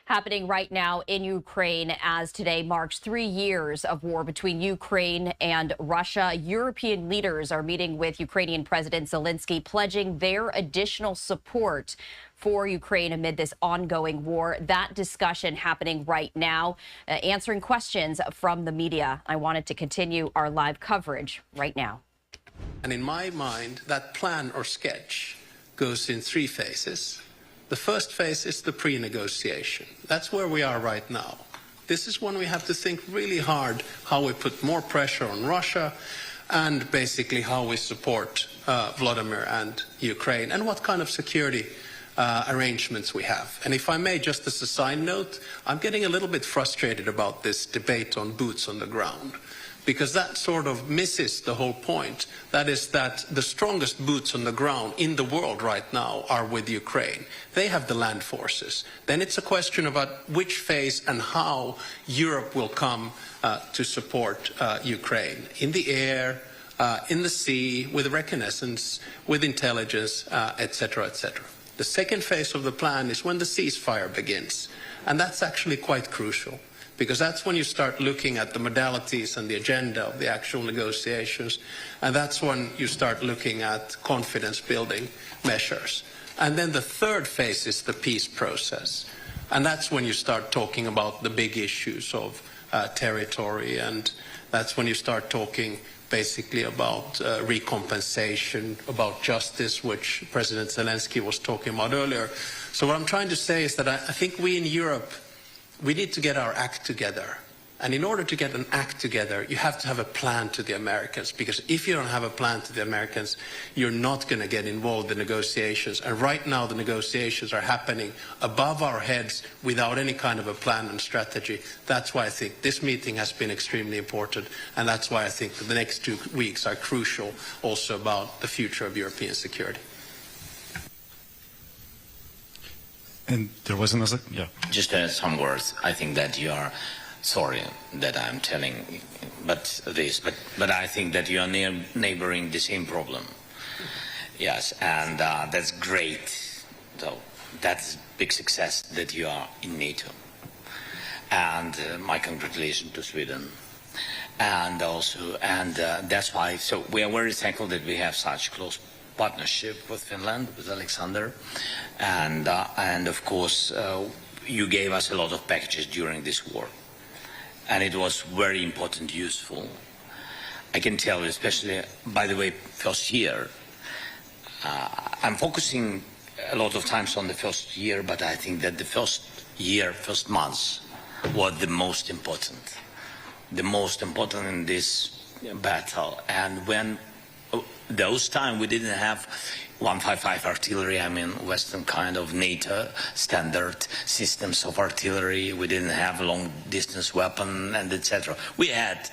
S10: happening right now in Ukraine as today marks 3 years of war between Ukraine and Russia. European leaders are meeting with Ukrainian President Zelenskyy, pledging their additional support for Ukraine amid this ongoing war. That discussion happening right now, answering questions from the media. I wanted to continue our live coverage right now.
S14: And in my mind, that plan or sketch goes in 3 phases. The first phase is the pre-negotiation. That's where we are right now. This is when we have to think really hard how we put more pressure on Russia and basically how we support Vladimir and Ukraine and what kind of security arrangements we have. And if I may, just as a side note, I'm getting a little bit frustrated about this debate on boots on the ground, because that sort of misses the whole point. That is that the strongest boots on the ground in the world right now are with Ukraine. They have the land forces. Then it's a question about which phase and how Europe will come to support Ukraine. In the air, in the sea, with reconnaissance, with intelligence, etc., etc. The second phase of the plan is when the ceasefire begins. And that's actually quite crucial, because that's when you start looking at the modalities and the agenda of the actual negotiations, and that's when you start looking at confidence-building measures. And then the third phase is the peace process, and that's when you start talking about the big issues of territory, and that's when you start talking basically about recompensation, about justice, which President Zelenskyy was talking about earlier. So what I'm trying to say is that I think we in Europe, we need to get our act together. And in order to get an act together, you have to have a plan to the Americans, because if you don't have a plan to the Americans, you're not going to get involved in negotiations. And right now the negotiations are happening above our heads without any kind of a plan and strategy. That's why I think this meeting has been extremely important, and that's why I think that the next 2 weeks are crucial also about the future of European security.
S2: And there was another, yeah.
S23: Just some words. I think that you are sorry that I'm telling but I think that you are neighboring the same problem. Yes, and that's great. So that's big success that you are in NATO. And my congratulations to Sweden. And also, that's why, so we are very thankful that we have such close partnership with Finland, with Alexander. And of course, you gave us a lot of packages during this war. And it was very important, useful. I can tell you, especially, by the way, first year, I'm focusing a lot of times on the first year, but I think that the first year, first months, was the most important. The most important in this battle. And when those times we didn't have 155 artillery, I mean Western kind of NATO standard systems of artillery. We didn't have long distance weapon and etc. We had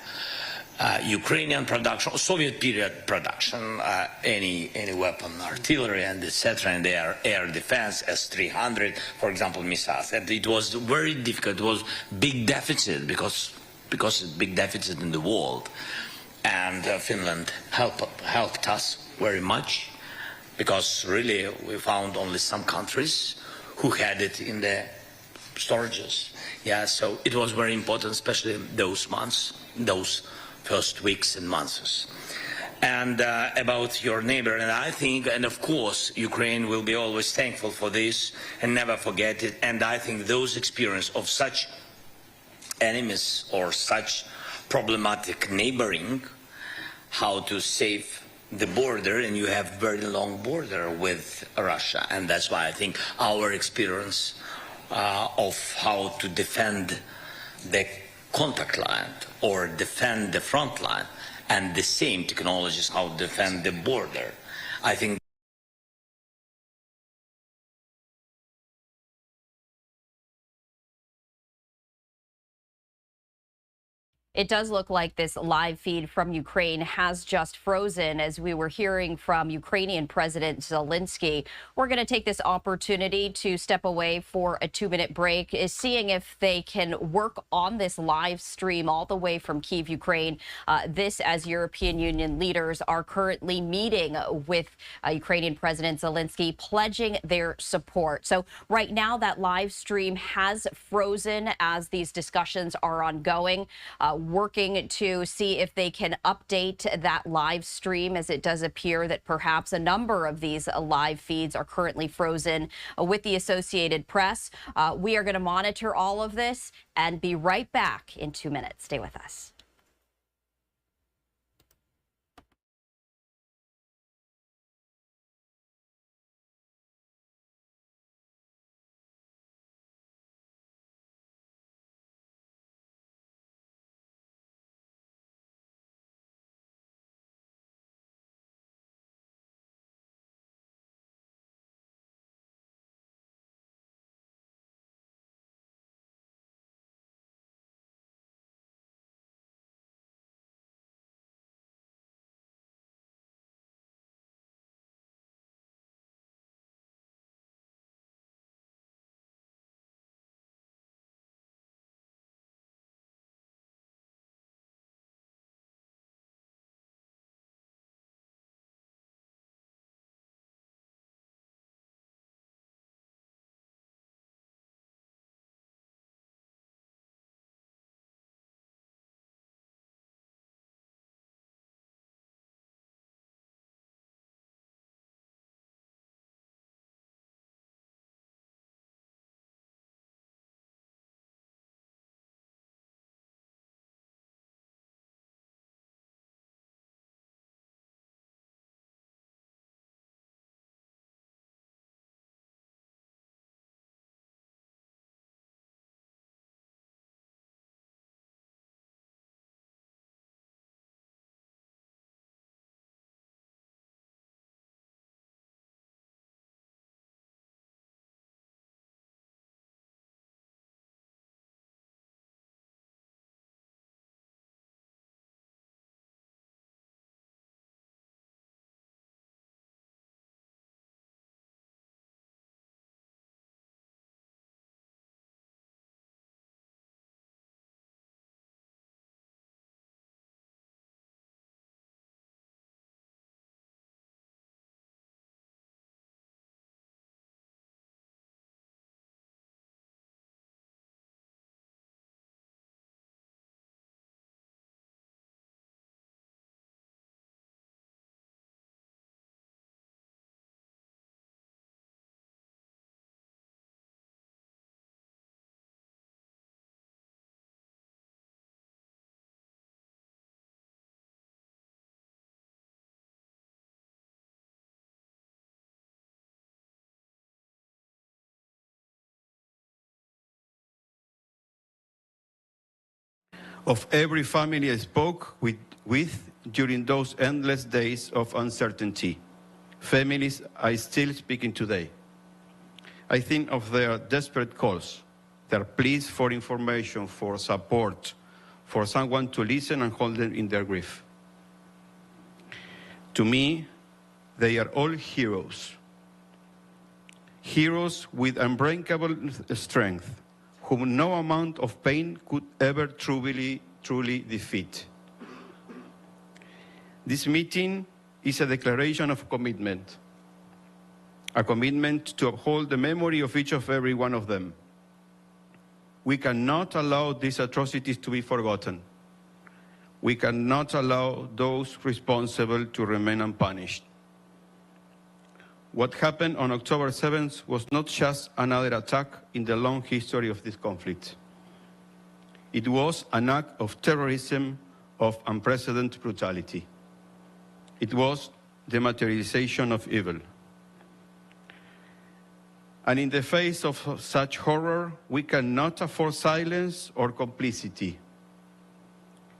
S23: Ukrainian production, Soviet period production, any weapon, artillery and etc. and their air defense, S-300, for example, missiles. And it was very difficult. It was big deficit because it's big deficit in the world. And Finland helped us very much, because really we found only some countries who had it in their storages. Yeah, so it was very important, especially those months, those first weeks and months. And about your neighbor, and I think, and of course, Ukraine will be always thankful for this and never forget it. And I think those experience of such enemies or such problematic neighboring, how to save the border, and you have very long border with Russia, and that's why I think our experience of how to defend the contact line or defend the front line, and the same technologies how to defend the border, I think
S10: It does look like this live feed from Ukraine has just frozen as we were hearing from Ukrainian President Zelenskyy. We're going to take this opportunity to step away for a 2-minute break, is seeing if they can work on this live stream all the way from Kyiv, Ukraine. This as European Union leaders are currently meeting with Ukrainian President Zelenskyy, pledging their support. So right now that live stream has frozen as these discussions are ongoing. Working to see if they can update that live stream, as it does appear that perhaps a number of these live feeds are currently frozen with the Associated Press. We are going to monitor all of this and be right back in 2 minutes. Stay with us.
S15: Of every family I spoke with during those endless days of uncertainty. Families I still speaking today. I think of their desperate calls, their pleas for information, for support, for someone to listen and hold them in their grief. To me, they are all heroes. Heroes with unbreakable strength, whom no amount of pain could ever truly defeat. This meeting is a declaration of commitment, a commitment to uphold the memory of each of every one of them. We cannot allow these atrocities to be forgotten. We cannot allow those responsible to remain unpunished. What happened on October 7th was not just another attack in the long history of this conflict. It was an act of terrorism of unprecedented brutality. It was the materialization of evil. And in the face of such horror, we cannot afford silence or complicity.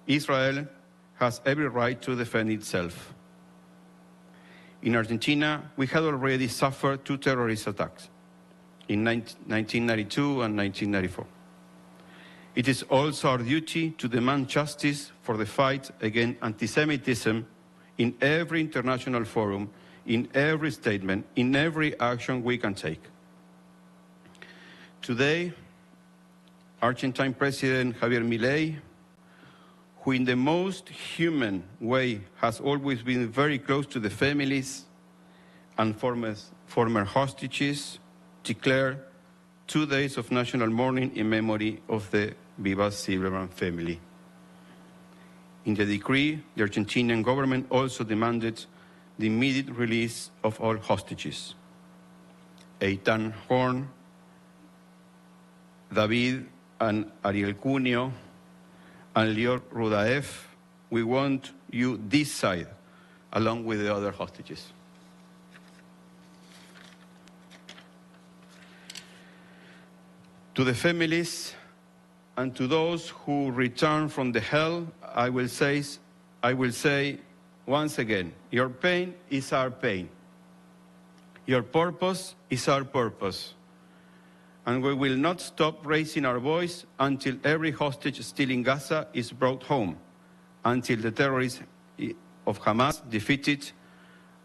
S15: Israel has every right to defend itself. In Argentina, we had already suffered 2 terrorist attacks in 1992 and 1994. It is also our duty to demand justice for the fight against anti-Semitism in every international forum, in every statement, in every action we can take. Today, Argentine President Javier Milei, who in the most human way has always been very close to the families and former hostages, declared 2 days of national mourning in memory of the Vivas Silverman family. In the decree, the Argentinian government also demanded the immediate release of all hostages. Eitan Horn, David and Ariel Cunio, and Lior Rudaev, we want you this side, along with the other hostages. To the families and to those who return from the hell, I will say once again, your pain is our pain. Your purpose is our purpose. And we will not stop raising our voice until every hostage still in Gaza is brought home, until the terrorists of Hamas defeated,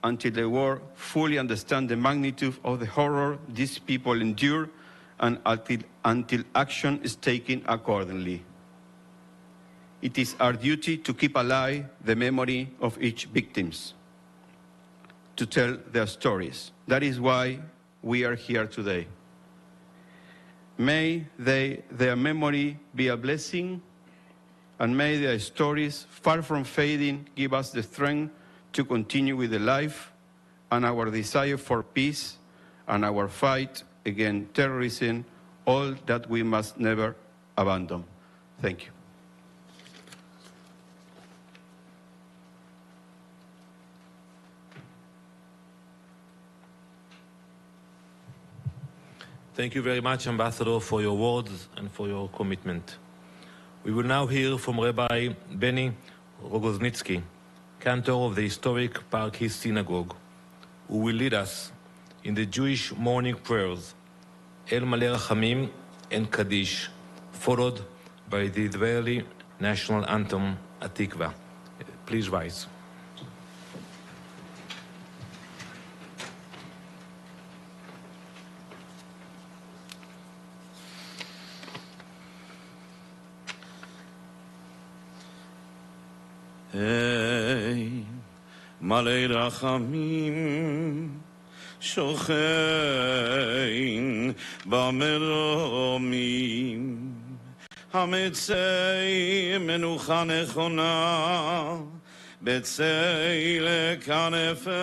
S15: until the world fully understands the magnitude of the horror these people endure, and until action is taken accordingly. It is our duty to keep alive the memory of each victim, to tell their stories. That is why we are here today. May their memory be a blessing, and may their stories, far from fading, give us the strength to continue with the life and our desire for peace and our fight against terrorism, all that we must never abandon. Thank you.
S16: Thank you very much, Ambassador, for your words and for your commitment. We will now hear from Rabbi Benny Rogoznitzky, cantor of the historic Park East Synagogue, who will lead us in the Jewish morning prayers, El Maleh Rachamim and Kaddish, followed by the Israeli national anthem, Atikva. Please rise.
S17: Hey, Maleh Rachamim, Shochein B'meromim, Hametzei Menucha Nechona, Betzei Lekanefei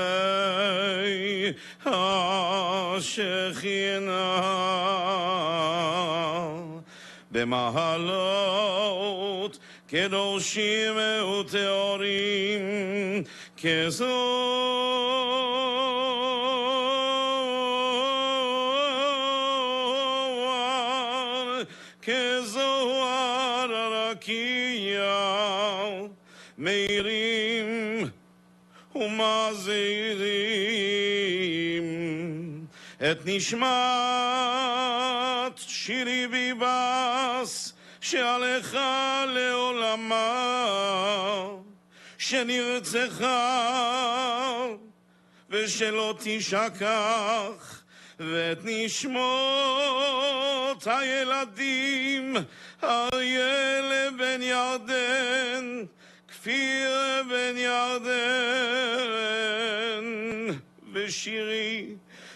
S17: HaShechina, B'mahalot Kedoshim uteorim kezoar rakiya meirim umazirim et nishmat shiri bibas שעליך לעולמה, שנרצחה ושלא תשכח, ואת נשמות הילדים, אריה בן ירדן, כפיר בן ירדן, ושירי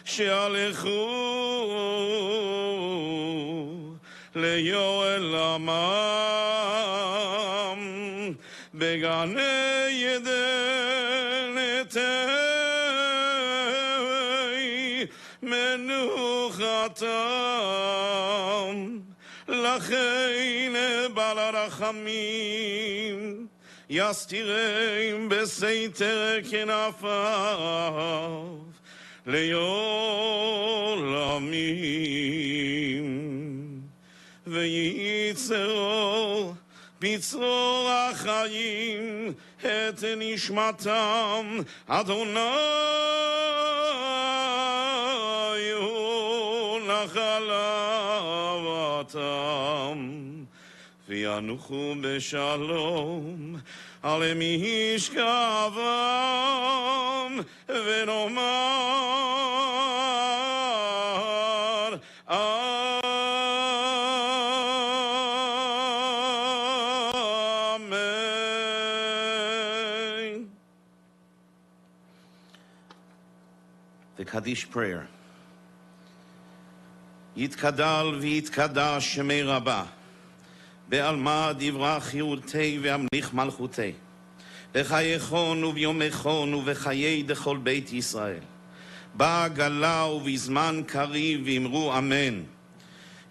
S17: שהלכו ליואל עמם בגני ידן אתי מנוחתם לכן בעל הרחמים יסתירם בסתר כנפיו לעולמים וייצרו בצרור החיים את נשמתם אדוני הוא נחלתם וינוחו בשלום על משכבם, ונאמר Amen.
S5: The Kaddish prayer. יתקדל ויתקדש שמי רבה, בעלמא דברה חירותי והמליך מלכותי, בחייכון וביומכון ובחיי דכל בית ישראל, בעגלה ובזמן קריב אמרו אמן.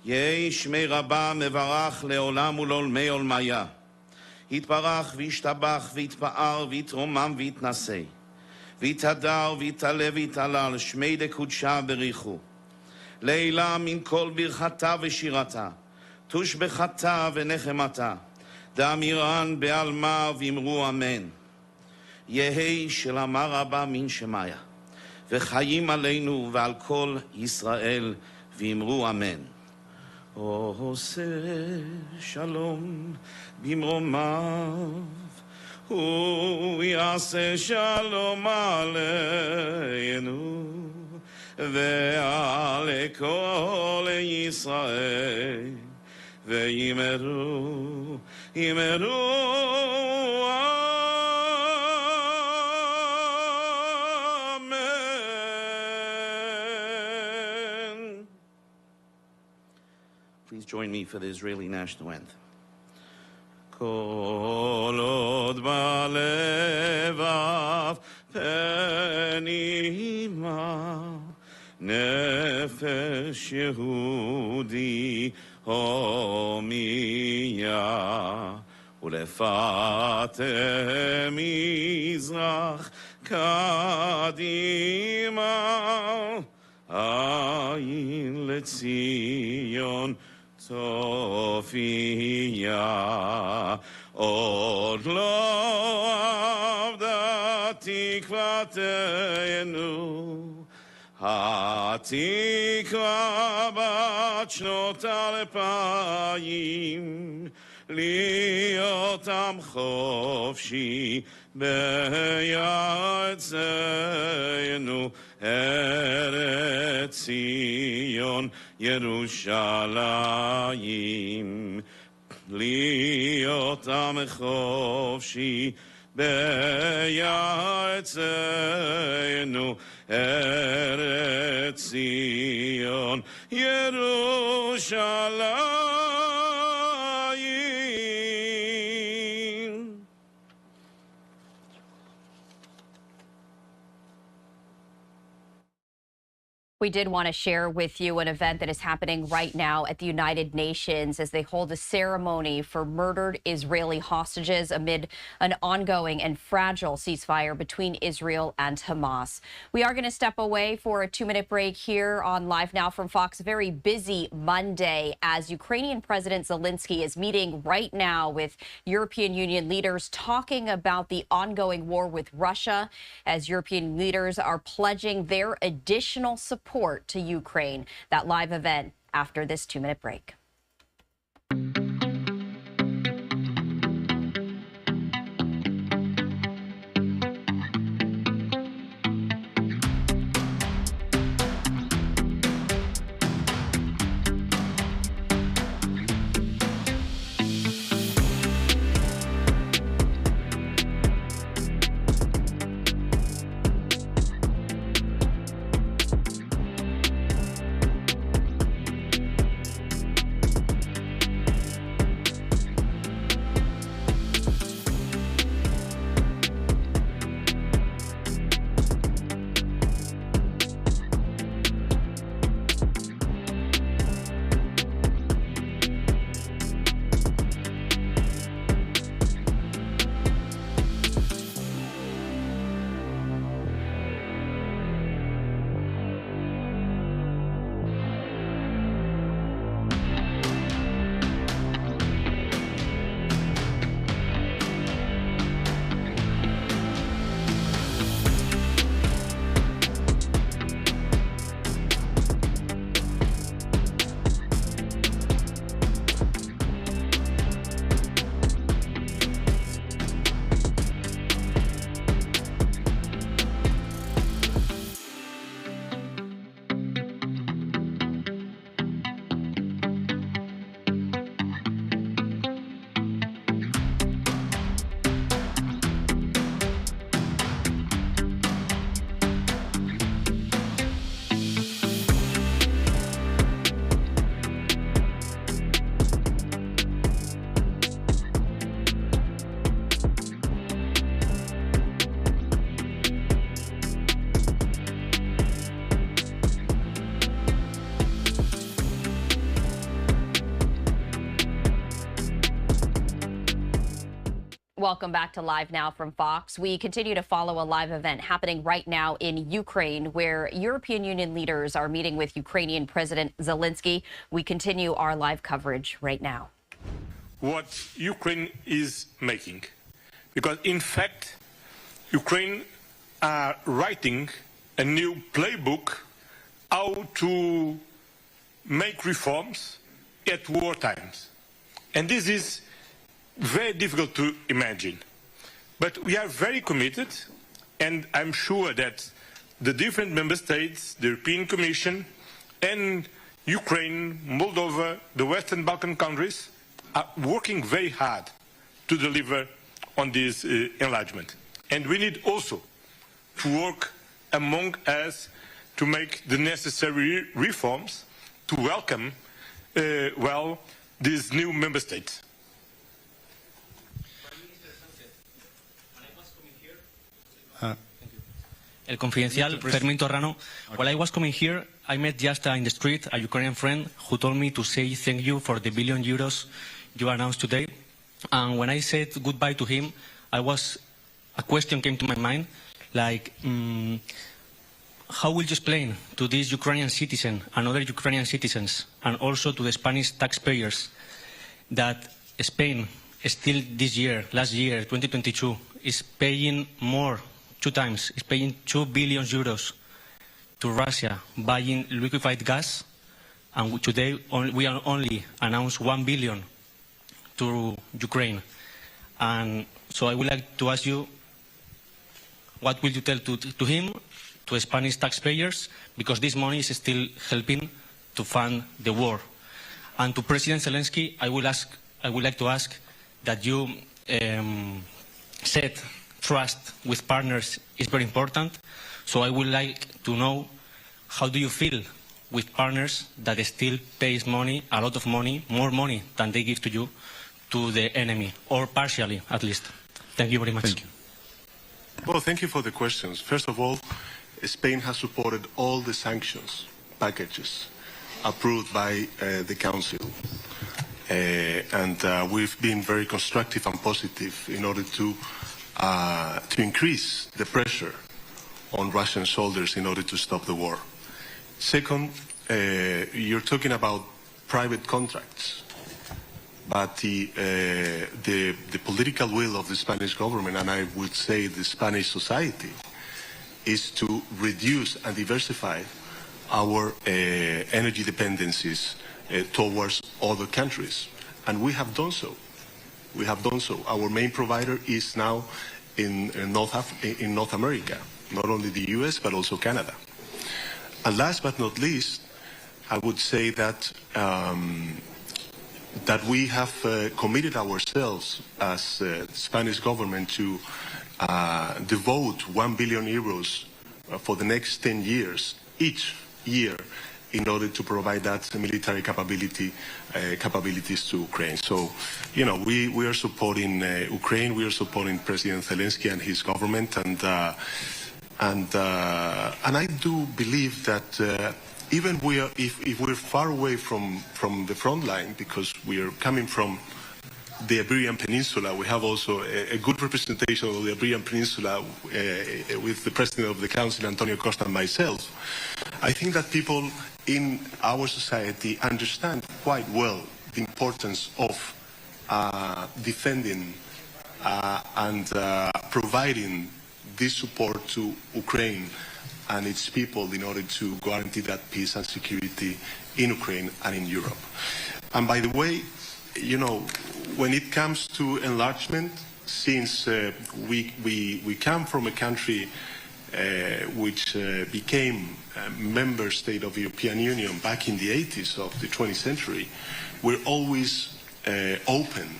S5: יהי שמי רבה מברך לעולם ולעולמי עולמיה, יתברך וישתבח ויתפאר ויתרומם ויתנשא, ויתהדר ויתעלה ויתעלל, שמי דקודשה בריחו, לילה מן כל ברכתה ושירתה, תושבחתה ונחמתה, דאמירן בעלמא ואמרו אמן. יהי שלמה רבה מן שמיה, וחיים עלינו ועל כל ישראל ואמרו אמן. עושה שלום במרומיו, הוא יעשה שלום עלינו ועל כל ישראל, ויאמרו Amen. Please join me for the Israeli national anthem.
S17: כל עוד בלבב פנימה, נפש יהודי הומיה, ולפת מזרח קדימה, עין לציון צופיה. עוד לא עבדה תקוותנו, התקווה בת שנות 2000, להיות עם חופשי בארצנו, ארץ ציון ירושלים. להיות עם חופשי בארצנו, ארץ ציון ירושלים.
S10: We did want to share with you an event that is happening right now at the United Nations as they hold a ceremony for murdered Israeli hostages amid an ongoing and fragile ceasefire between Israel and Hamas. We are going to step away for a 2-minute break here on Live Now from Fox. A very busy Monday as Ukrainian President Zelenskyy is meeting right now with European Union leaders talking about the ongoing war with Russia as European leaders are pledging their additional support to Ukraine. That live event after this 2-minute break. Welcome back to Live Now from Fox. We continue to follow a live event happening right now in Ukraine, where European Union leaders are meeting with Ukrainian President Zelenskyy. We continue our live coverage right now.
S11: What Ukraine is making, because in fact, Ukraine are writing a new playbook how to make reforms at war times. And this is very difficult to imagine. But we are very committed, and I'm sure that the different member states, the European Commission, and Ukraine, Moldova, the Western Balkan countries are working very hard to deliver on this enlargement. And we need also to work among us to make the necessary reforms to welcome, well, these new member states.
S18: El Confidencial, Fermín Torrano. While I was coming here, I met just in the street a Ukrainian friend who told me to say thank you for the €1 billion you announced today. And when I said goodbye to him, a question came to my mind, like, how will you explain to these Ukrainian citizens and other Ukrainian citizens, and also to the Spanish taxpayers, that Spain still this year, last year, 2022, is paying more, 2 times, is paying €2 billion to Russia buying liquefied gas, and today we are only announced $1 billion to Ukraine. And so I would like to ask you, what will you tell to him, to Spanish taxpayers, because this money is still helping to fund the war? And to President Zelenskyy, I would like to ask that you said trust with partners is very important. So I would like to know, how do you feel with partners that still pays money, a lot of money, more money than they give to you, to the enemy, or partially at least? Thank you very much.
S11: Thank you. Well, thank you for the questions. First of all, Spain has supported all the sanctions packages approved by the Council. And we've been very constructive and positive in order to increase the pressure on Russian shoulders in order to stop the war. Second, you're talking about private contracts, but the political will of the Spanish government, and I would say the Spanish society, is to reduce and diversify our energy dependencies towards other countries. And we have done so. We have done so. Our main provider is now in North America, not only the US, but also Canada. And last but not least, I would say that that we have committed ourselves as the Spanish government to devote €1 billion for the next 10 years, each year, in order to provide that military capabilities to Ukraine. So, you know, we are supporting Ukraine, we are supporting President Zelenskyy and his government, and I do believe that even if we're far away from the front line, because we are coming from the Iberian Peninsula, we have also a good representation of the Iberian Peninsula with the President of the Council, Antonio Costa, and myself. I think that people in our society understand quite well the importance of defending and providing this support to Ukraine and its people in order to guarantee that peace and security in Ukraine and in Europe. And by the way, you know, when it comes to enlargement, since we come from a country which became a member state of the European Union back in the 80s of the 20th century, we're always open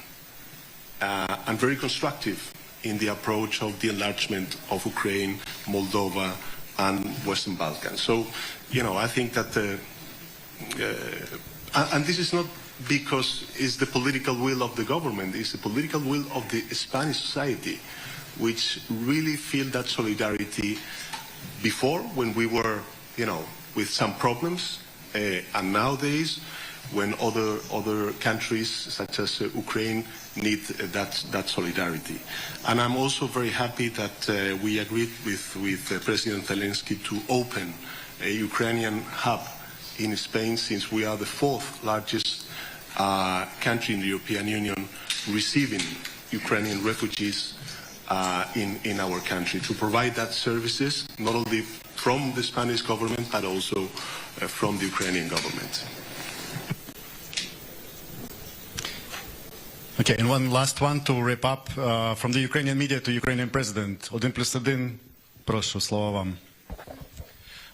S11: and very constructive in the approach of the enlargement of Ukraine, Moldova, and Western Balkans. So, you know, I think that, and this is not because it's the political will of the government, it's the political will of the Spanish society, which really feel that solidarity before, when we were, you know, with some problems, and nowadays when other countries, such as Ukraine, need that solidarity. And I'm also very happy that we agreed with President Zelenskyy to open a Ukrainian hub in Spain, since we are the fourth largest country in the European Union receiving Ukrainian refugees in our country, to provide that services not only from the Spanish government but also from the Ukrainian government.
S2: Okay, and one last one to wrap up from the Ukrainian media to Ukrainian president. 1+1, прошу, слово вам.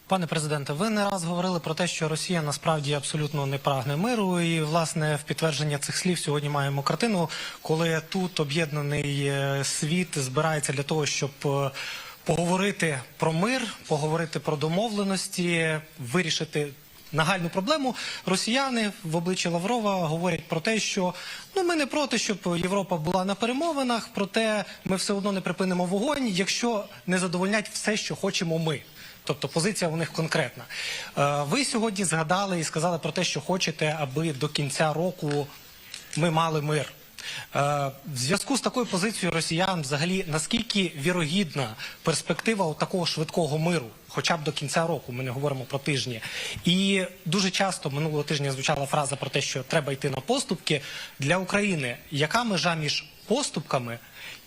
S19: Пане президенте, ви не раз говорили про те, що Росія насправді абсолютно не прагне миру, і, власне, в підтвердження цих слів сьогодні маємо картину, коли тут об'єднаний світ збирається для того, щоб поговорити про мир, поговорити про домовленості, вирішити нагальну проблему. Росіяни в обличчі Лаврова говорять про те, що ми не проти, щоб Європа була на перемовинах, проте ми все одно не припинимо вогонь, якщо не задовольнять все, що хочемо ми. Тобто позиція у них конкретна. Ви сьогодні згадали і сказали про те, що хочете, аби до кінця року ми мали мир. В зв'язку з такою позицією росіян, взагалі, наскільки вірогідна перспектива такого швидкого миру, хоча б до кінця року, ми не говоримо про тижні. І дуже часто минулого тижня звучала фраза про те, що треба йти на поступки. Для України яка межа між поступками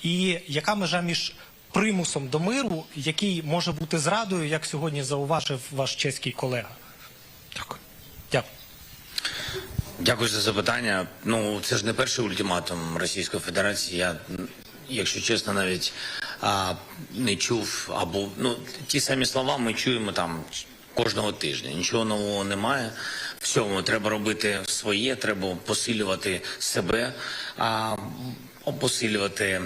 S19: і яка межа між примусом до миру, який може бути зрадою, як сьогодні зауважив ваш чеський колега? Дякую. Дякую.
S23: Дякую за запитання. Це ж не перший ультиматум Російської Федерації. Я, якщо чесно, навіть не чув, або ті самі слова ми чуємо там кожного тижня. Нічого нового немає. Всьому треба робити своє, треба посилювати себе, посилювати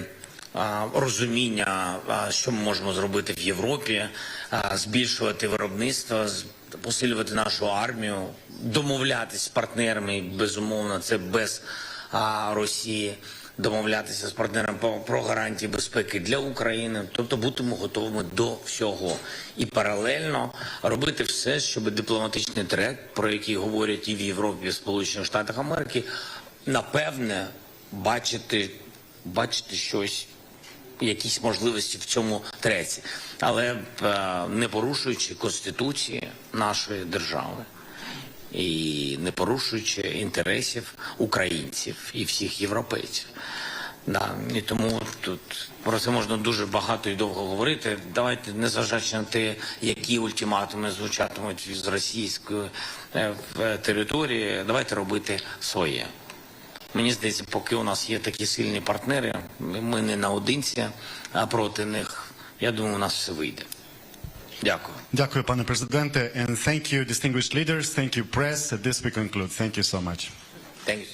S23: розуміння, що ми можемо зробити в Європі, збільшувати виробництво, посилювати нашу армію, домовлятися з партнерами, безумовно, це без Росії, домовлятися з партнерами про гарантії безпеки для України, тобто бути готовими до всього. І паралельно робити все, щоб дипломатичний трек, про який говорять і в Європі, і в Сполучених Штатах Америки, напевне, бачити щось, якісь можливості в цьому треці, але не порушуючи Конституції нашої держави і не порушуючи інтересів українців і всіх європейців. І тому тут про це можна дуже багато і довго говорити. Давайте, незважаючи на те, які ультиматуми звучатимуть з російської території, давайте робити своє. Мені здається, поки у нас є такі сильні партнери, ми не наодинці проти них, я думаю, у нас все вийде. Дякую.
S2: Дякую, пане президенте. And thank you, distinguished leaders. Thank you, press. At this we conclude. Thank you so much.
S23: Thank you.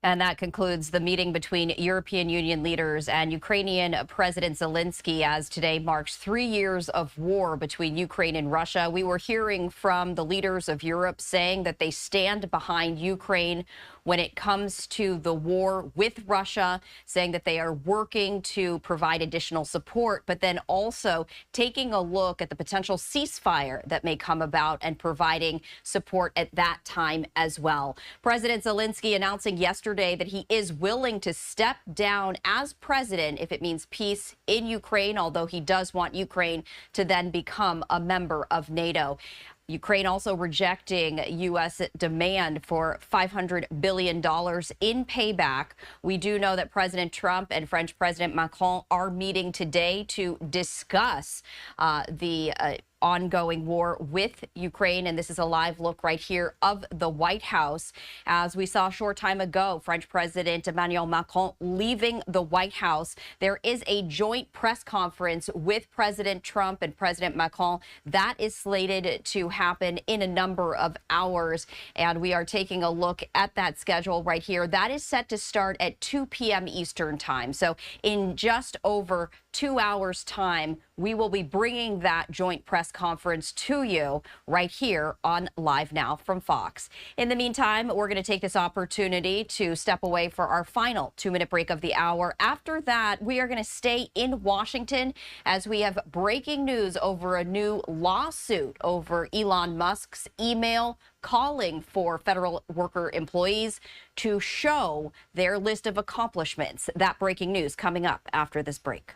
S10: And that concludes the meeting between European Union leaders and Ukrainian President Zelenskyy, as today marks 3 years of war between Ukraine and Russia. We were hearing from the leaders of Europe saying that they stand behind Ukraine when it comes to the war with Russia, saying that they are working to provide additional support, but then also taking a look at the potential ceasefire that may come about and providing support at that time as well. President Zelenskyy announcing yesterday that he is willing to step down as president if it means peace in Ukraine, although he does want Ukraine to then become a member of NATO. Ukraine also rejecting U.S. demand for $500 billion in payback. We do know that President Trump and French President Macron are meeting today to discuss the ongoing war with Ukraine. And this is a live look right here of the White House. As we saw a short time ago, French President Emmanuel Macron leaving the White House. There is a joint press conference with President Trump and President Macron that is slated to happen in a number of hours. And we are taking a look at that schedule right here. That is set to start at 2 p.m. Eastern time. So in just over 2 hours' time, we will be bringing that joint press conference to you right here on Live Now from Fox. In the meantime, we're going to take this opportunity to step away for our final 2-minute break of the hour. After that, we are going to stay in Washington as we have breaking news over a new lawsuit over Elon Musk's email calling for federal worker employees to show their list of accomplishments. That breaking news coming up after this break.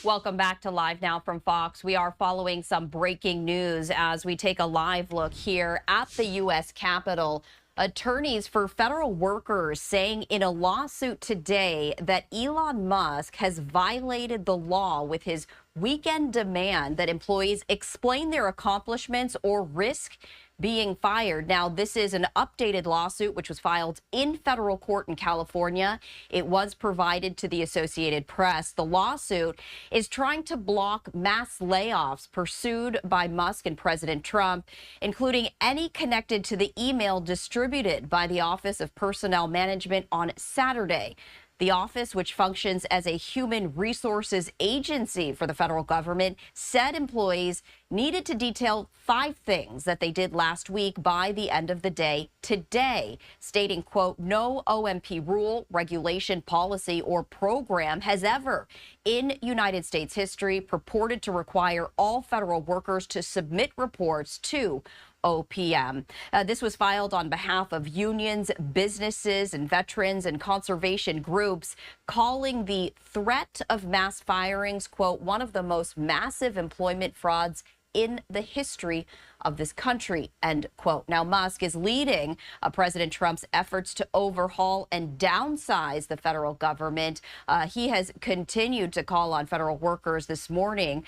S10: Welcome back to Live Now from Fox. We are following some breaking news as we take a live look here at the U.S. Capitol. Attorneys for federal workers saying in a lawsuit today that Elon Musk has violated the law with his weekend demand that employees explain their accomplishments or risk being fired. Now, this is an updated lawsuit which was filed in federal court in California. It was provided to the Associated Press. The lawsuit is trying to block mass layoffs pursued by Musk and President Trump, including any connected to the email distributed by the Office of Personnel Management on Saturday. The office, which functions as a human resources agency for the federal government, said employees needed to detail 5 things that they did last week by the end of the day today, stating, quote, no OMP rule, regulation, policy, or program has ever in United States history purported to require all federal workers to submit reports to OPM. This was filed on behalf of unions, businesses, and veterans and conservation groups, calling the threat of mass firings, quote, one of the most massive employment frauds in the history of this country, end quote. Now, Musk is leading President Trump's efforts to overhaul and downsize the federal government. He has continued to call on federal workers this morning,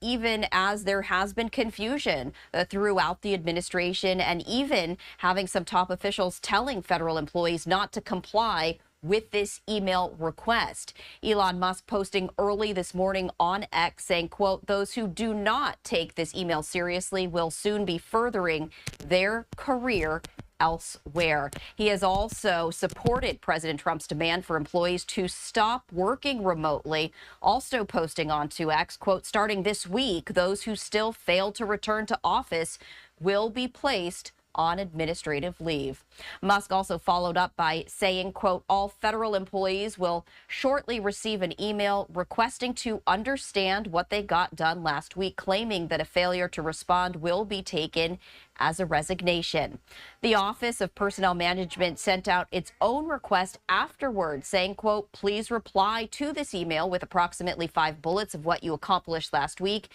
S10: even as there has been confusion throughout the administration, and even having some top officials telling federal employees not to comply with this email request. Elon Musk posting early this morning on X saying, quote, those who do not take this email seriously will soon be furthering their career elsewhere. He has also supported President Trump's demand for employees to stop working remotely, also posting onto X, quote, starting this week, those who still fail to return to office will be placed on administrative leave. Musk also followed up by saying, quote, all federal employees will shortly receive an email requesting to understand what they got done last week, claiming that a failure to respond will be taken as a resignation. The Office of Personnel Management sent out its own request afterwards, saying, quote, please reply to this email with approximately 5 bullets of what you accomplished last week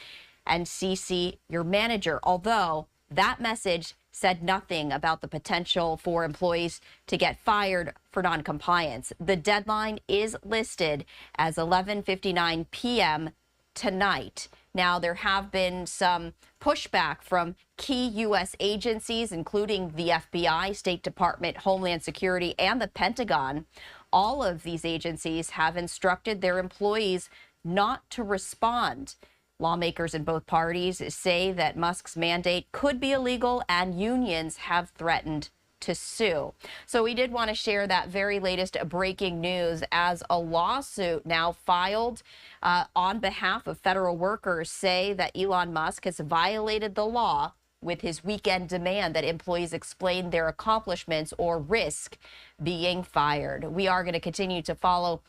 S10: and CC your manager. Although that message said nothing about the potential for employees to get fired for noncompliance. The deadline is listed as 11:59 p.m. tonight. Now, there have been some pushback from key U.S. agencies, including the FBI, State Department, Homeland Security, and the Pentagon. All of these agencies have instructed their employees not to respond. Lawmakers in both parties say that Musk's mandate could be illegal, and unions have threatened to sue. So we did want to share that very latest breaking news as a lawsuit now filed on behalf of federal workers say that Elon Musk has violated the law with his weekend demand that employees explain their accomplishments or risk being fired. We are going to continue to follow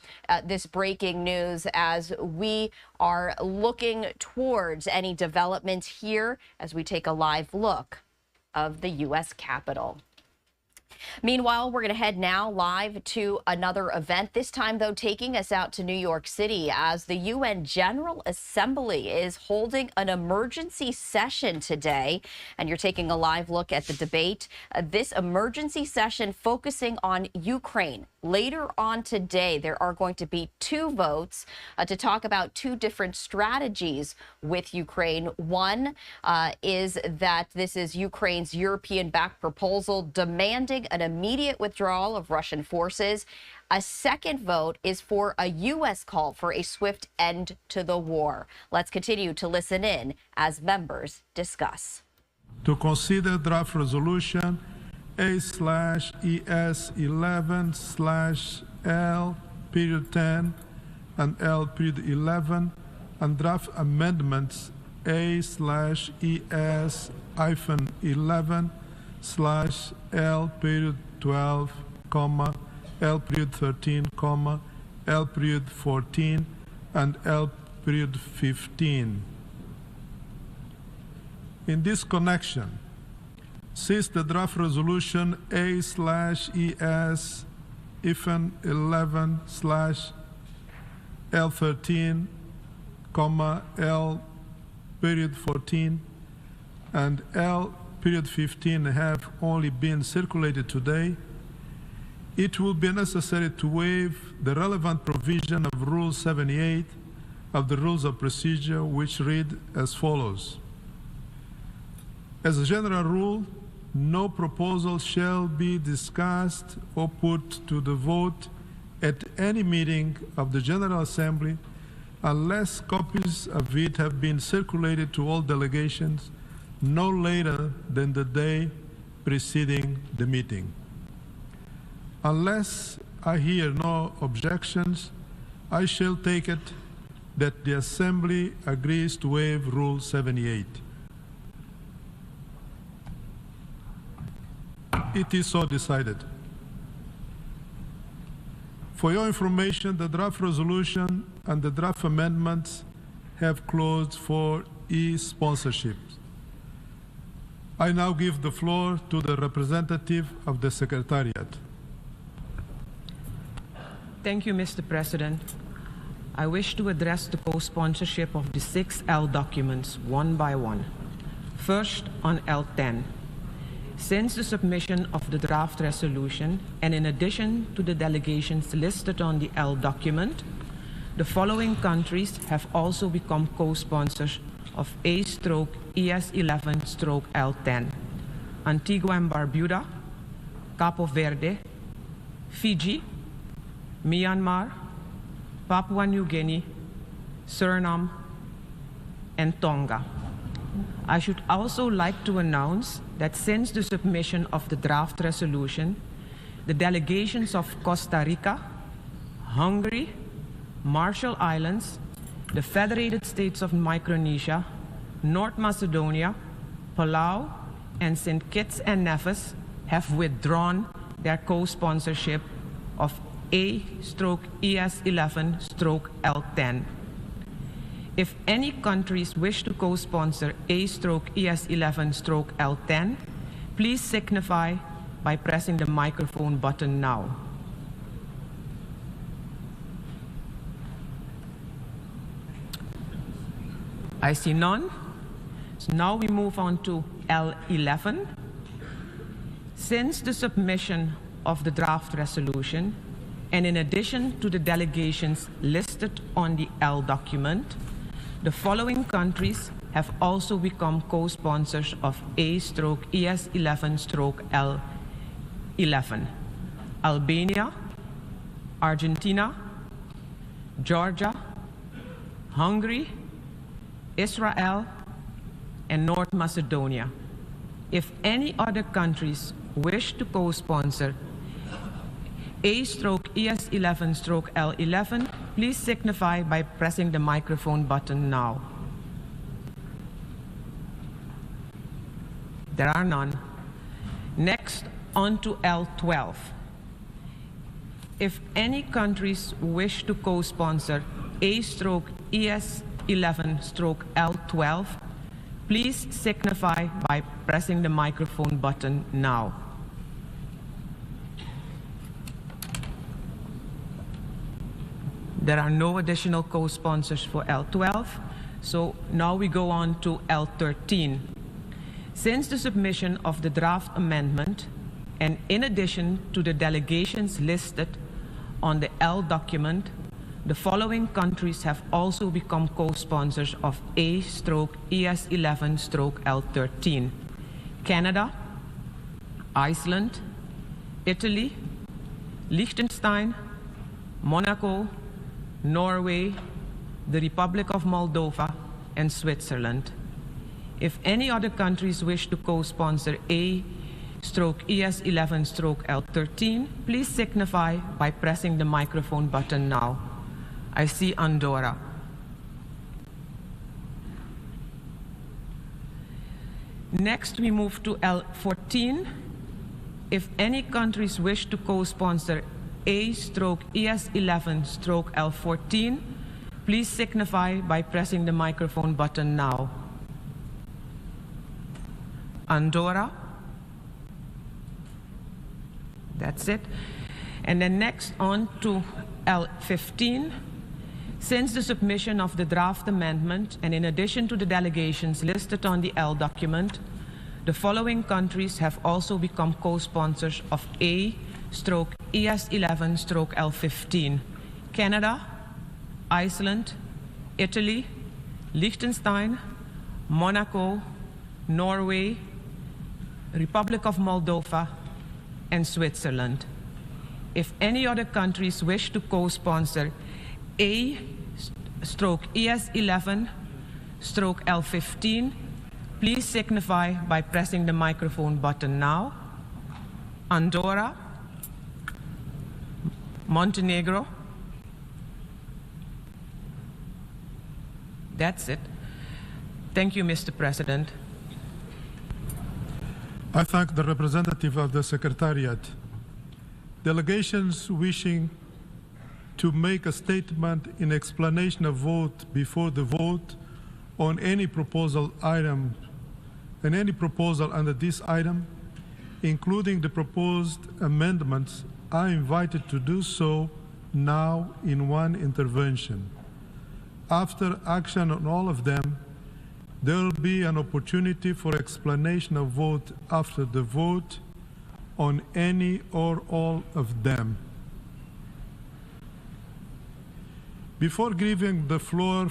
S10: this breaking news as we are looking towards any developments here as we take a live look of the U.S. Capitol. Meanwhile, we're going to head now live to another event, this time, though, taking us out to New York City as the UN General Assembly is holding an emergency session today. And you're taking a live look at the debate. This emergency session focusing on Ukraine. Later on today, there are going to be 2 votes to talk about 2 different strategies with Ukraine. One is that this is Ukraine's European-backed proposal demanding an immediate withdrawal of Russian forces. A second vote is for a U.S. call for a swift end to the war. Let's continue to listen in as members discuss.
S20: To consider draft resolution A/ES11/L:10 and L:11 and draft amendments A/11/L:12, L:13, L:14 and L:15. In this connection, since the draft resolution A/11/L:13, L:14 and L:15 have only been circulated today, it will be necessary to waive the relevant provision of Rule 78 of the Rules of Procedure, which read as follows. As a general rule, no proposal shall be discussed or put to the vote at any meeting of the General Assembly unless copies of it have been circulated to all delegations no later than the day preceding the meeting. Unless I hear no objections, I shall take it that the Assembly agrees to waive Rule 78. It is so decided. For your information, the draft resolution and the draft amendments have closed for e-sponsorship. I now give the floor to the representative of the Secretariat.
S21: Thank you, Mr. President. I wish to address the co-sponsorship of the 6 L documents one by one. First, on L10. Since the submission of the draft resolution, and in addition to the delegations listed on the L document, the following countries have also become co-sponsors of A/ES11/L10. Antigua and Barbuda, Capo Verde, Fiji, Myanmar, Papua New Guinea, Suriname, and Tonga. I should also like to announce that since the submission of the draft resolution, the delegations of Costa Rica, Hungary, Marshall Islands, the Federated States of Micronesia, North Macedonia, Palau, and St. Kitts and Nevis have withdrawn their co-sponsorship of A/ES11/L10. If any countries wish to co-sponsor A/ES11/L10, please signify by pressing the microphone button now. I see none. So now we move on to L11. Since the submission of the draft resolution, and in addition to the delegations listed on the L document, the following countries have also become co-sponsors of A/ES11/L11: Albania, Argentina, Georgia, Hungary, Israel, and North Macedonia. If any other countries wish to co-sponsor A/ES11/L11, please signify by pressing the microphone button now. There are none. Next, on to L12. If any countries wish to co-sponsor A/ES11/L12, please signify by pressing the microphone button now. There are no additional co-sponsors for L12, so now we go on to L13. Since the submission of the draft amendment, and in addition to the delegations listed on the L document, the following countries have also become co-sponsors of A/ES11/L13: Canada, Iceland, Italy, Liechtenstein, Monaco, Norway, the Republic of Moldova, and Switzerland. If any other countries wish to co-sponsor A/ES11/L13, please signify by pressing the microphone button now. I see Andorra. Next, we move to L14. If any countries wish to co-sponsor A/ES11/L14, please signify by pressing the microphone button now. Andorra. That's it. And then next on to L15. Since the submission of the draft amendment, and in addition to the delegations listed on the L document, the following countries have also become co-sponsors of A/ES11/L15: Canada, Iceland, Italy, Liechtenstein, Monaco, Norway, Republic of Moldova, and Switzerland. If any other countries wish to co-sponsor A/ES11/L15, please signify by pressing the microphone button now. Andorra, Montenegro. That's it. Thank you, Mr. President.
S20: I thank the representative of the Secretariat. Delegations wishing to make a statement in explanation of vote before the vote on any proposal item, and any proposal under this item, including the proposed amendments, are invited to do so now in one intervention. After action on all of them, there will be an opportunity for explanation of vote after the vote on any or all of them. Before giving the floor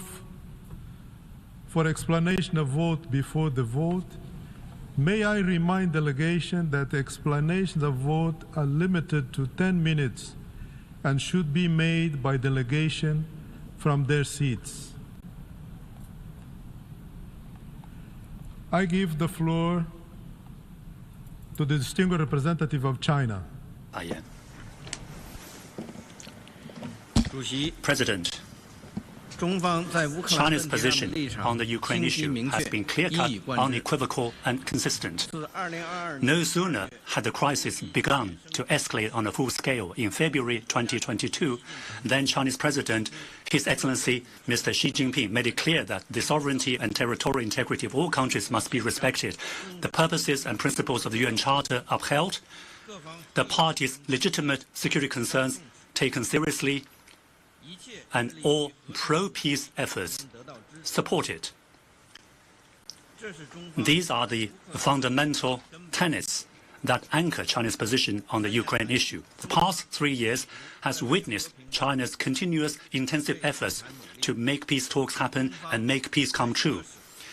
S20: for explanation of vote before the vote, may I remind delegation that explanations of vote are limited to 10 minutes and should be made by delegation from their seats. I give the floor to the distinguished representative of China.
S3: President, China's position on the Ukraine issue has been clear-cut, unequivocal, and consistent. No sooner had the crisis begun to escalate on a full scale in February 2022 than Chinese President, His Excellency Mr. Xi Jinping, made it clear that the sovereignty and territorial integrity of all countries must be respected, the purposes and principles of the UN Charter upheld, the parties' legitimate security concerns taken seriously, and all pro-peace efforts supported. These are the fundamental tenets that anchor China's position on the Ukraine issue. The past 3 years has witnessed China's continuous intensive efforts to make peace talks happen and make peace come true.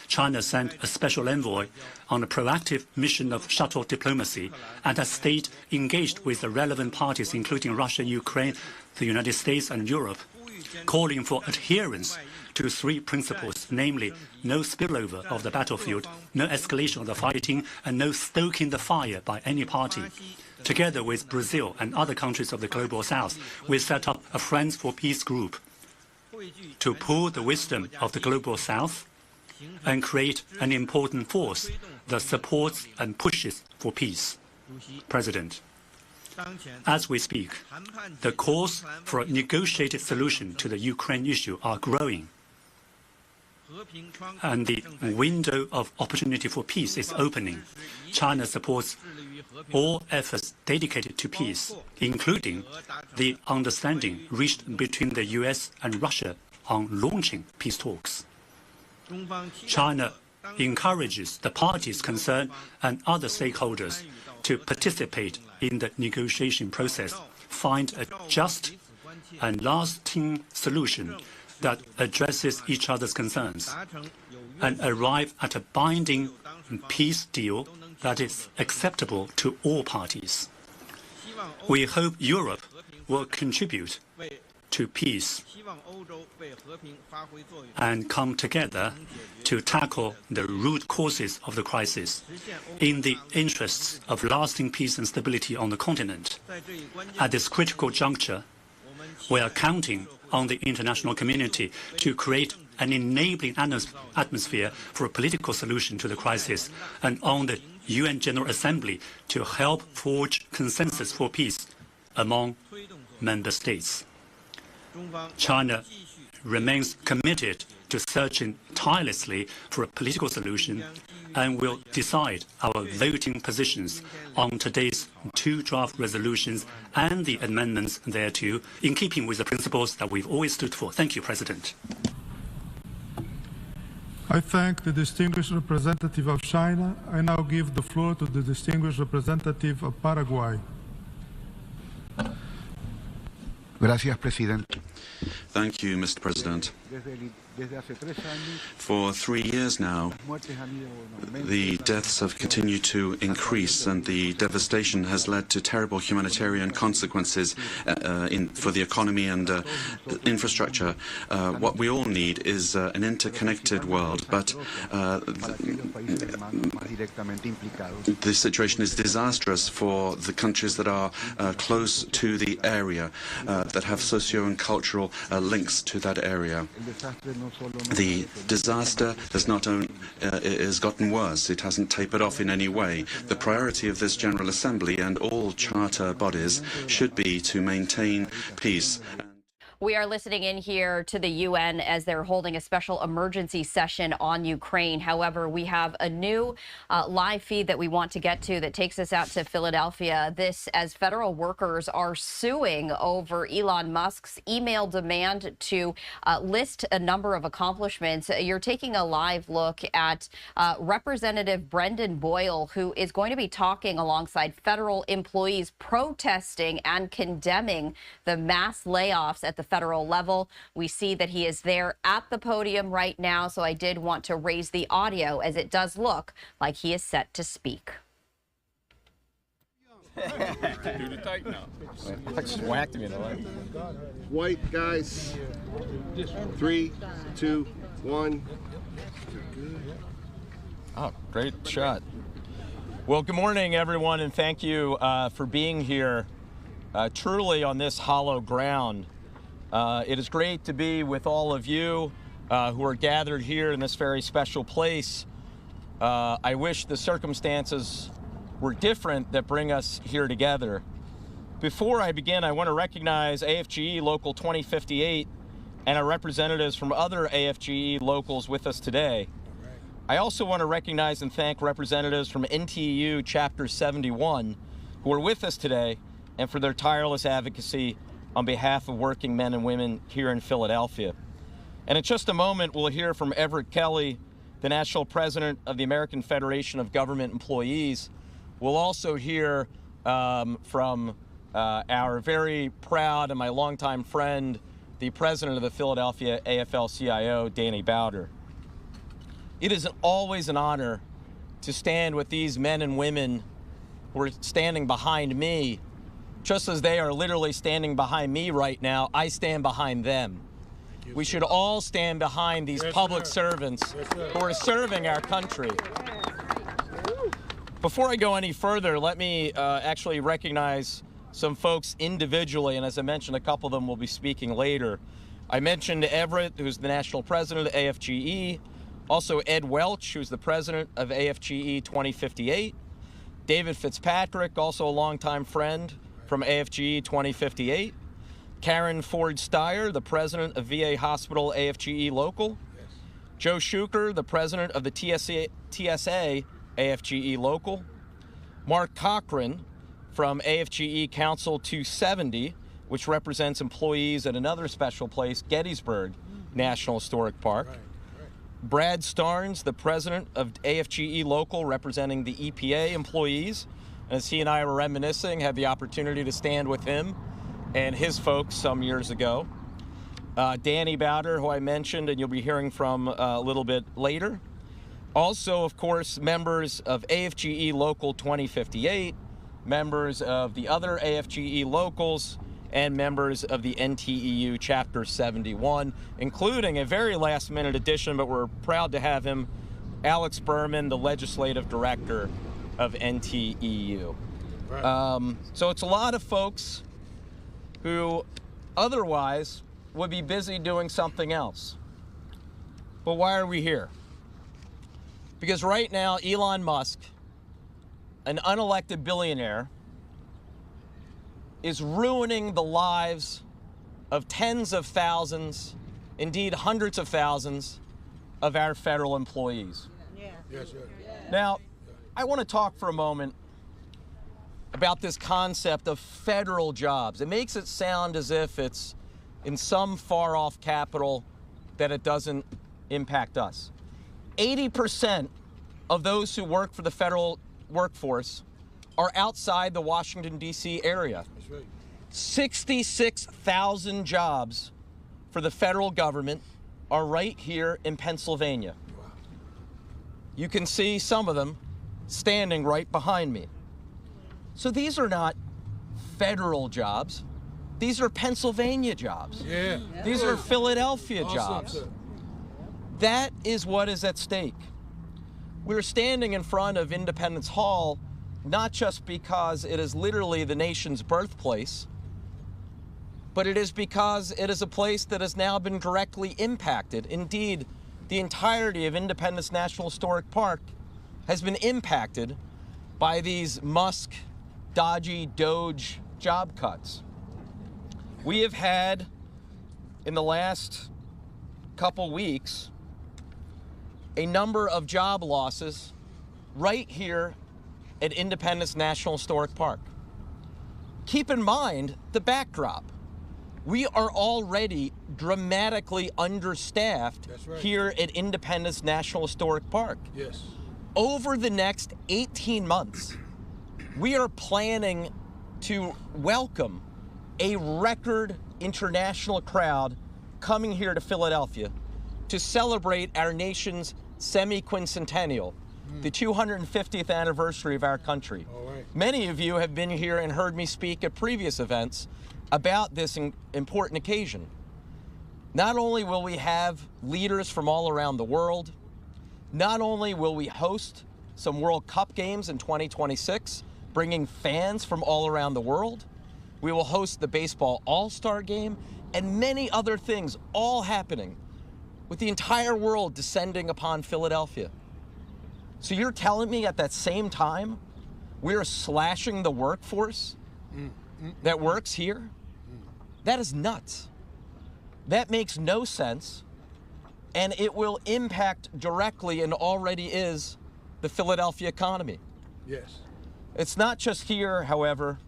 S3: China sent a special envoy on a proactive mission of shuttle diplomacy and has stayed engaged with the relevant parties, including Russia, Ukraine, the United States, and Europe, calling for adherence to 3 principles, namely no spillover of the battlefield, no escalation of the fighting, and no stoking the fire by any party. Together with Brazil and other countries of the Global South, we set up a Friends for Peace group to pool the wisdom of the Global South and create an important force that supports and pushes for peace. President, as we speak, the calls for a negotiated solution to the Ukraine issue are growing, and the window of opportunity for peace is opening. China supports all efforts dedicated to peace, including the understanding reached between the US and Russia on launching peace talks. China encourages the parties concerned and other stakeholders to participate in the negotiation process, find a just and lasting solution that addresses each other's concerns, and arrive at a binding peace deal that is acceptable to all parties. We hope Europe will contribute to peace and come together to tackle the root causes of the crisis in the interests of lasting peace and stability on the continent. At this critical juncture, we are counting on the international community to create an enabling atmosphere for a political solution to the crisis, and on the UN General Assembly to help forge consensus for peace among member states. China remains committed to searching tirelessly for a political solution and will decide our voting positions on today's 2 draft resolutions and the amendments thereto, in keeping with the principles that we've always stood for. Thank you, President.
S20: I thank the distinguished representative of China. I now give the floor to the distinguished representative of Paraguay.
S4: Gracias, Presidente.
S22: Thank you, Mr. President. For 3 years now, the deaths have continued to increase, and the devastation has led to terrible humanitarian consequences for the economy and infrastructure. What we all need is an interconnected world, but the situation is disastrous for the countries that are close to the area, that have socio and cultural links to that area. The disaster has gotten worse. It hasn't tapered off in any way. The priority of this General Assembly and all charter bodies should be to maintain peace.
S10: We are listening in here to the UN as they're holding a special emergency session on Ukraine. However, we have a new live feed that we want to get to that takes us out to Philadelphia. This as federal workers are suing over Elon Musk's email demand to list a number of accomplishments. You're taking a live look at Representative Brendan Boyle, who is going to be talking alongside federal employees protesting and condemning the mass layoffs at the federal level. We see that he is there at the podium right now, so I did want to raise the audio as it does look like he is set to speak.
S24: White guys. 3, 2, 1.
S25: Oh, great shot. Well, good morning, everyone, and thank you for being here truly on this hallowed ground. It is great to be with all of you who are gathered here in this very special place. I wish the circumstances were different that bring us here together. Before I begin, I want to recognize AFGE Local 2058 and our representatives from other AFGE locals with us today. I also want to recognize and thank representatives from NTEU Chapter 71 who are with us today and for their tireless advocacy on behalf of working men and women here in Philadelphia. And in just a moment, we'll hear from Everett Kelly, the National President of the American Federation of Government Employees. We'll also hear from our very proud and my longtime friend, the President of the Philadelphia AFL-CIO, Danny Bowder. It is always an honor to stand with these men and women who are standing behind me. Just as they are literally standing behind me right now, I stand behind them. We should all stand behind these public servants who are serving our country. Before I go any further, let me actually recognize some folks individually, and as I mentioned, a couple of them will be speaking later. I mentioned Everett, who's the National President of AFGE, also Ed Welch, who's the President of AFGE 2058, David Fitzpatrick, also a longtime friend from AFGE 2058, Karen Ford Steyer, the President of VA Hospital AFGE Local, Joe Schuker, the President of the TSA AFGE Local, Mark Cochran from AFGE Council 270, which represents employees at another special place, Gettysburg National Historic Park, Brad Starnes, the President of AFGE Local, representing the EPA employees. As he and I were reminiscing, had the opportunity to stand with him and his folks some years ago. Danny Bowder, who I mentioned, and you'll be hearing from a little bit later. Also, of course, members of AFGE Local 2058, members of the other AFGE locals, and members of the NTEU Chapter 71, including a very last-minute addition, but we're proud to have him, Alex Berman, the Legislative Director of NTEU. So it's a lot of folks who otherwise would be busy doing something else. But why are we here? Because right now, Elon Musk, an unelected billionaire, is ruining the lives of tens of thousands, indeed hundreds of thousands, of our federal employees. Now, I want to talk for a moment about this concept of federal jobs. It makes it sound as if it's in some far-off capital that it doesn't impact us. 80% of those who work for the federal workforce are outside the Washington, D.C. area. 66,000 jobs for the federal government are right here in Pennsylvania. You can see some of them standing right behind me. So these are not federal jobs. These are Pennsylvania jobs. These are Philadelphia jobs. That is what is at stake. We're standing in front of Independence Hall not just because it is literally the nation's birthplace, but it is because it is a place that has now been directly impacted. Indeed, the entirety of Independence National Historic Park has been impacted by these Musk, dodgy, Doge job cuts. We have had, in the last couple weeks, a number of job losses right here at Independence National Historic Park. Keep in mind the backdrop. We are already dramatically understaffed here at Independence National Historic Park. Over the next 18 months, we are planning to welcome a record international crowd coming here to Philadelphia to celebrate our nation's semi-quincentennial, the 250th anniversary of our country. Many of you have been here and heard me speak at previous events about this important occasion. Not only will we have leaders from all around the world, not only will we host some World Cup games in 2026, bringing fans from all around the world, We will host the baseball all-star game and many other things all happening with the entire world descending upon Philadelphia. So you're telling me at that same time we're slashing the workforce that works here? That is nuts. That makes no sense, and it will impact directly, and already is, the Philadelphia economy.
S24: Yes.
S25: It's not just here, however,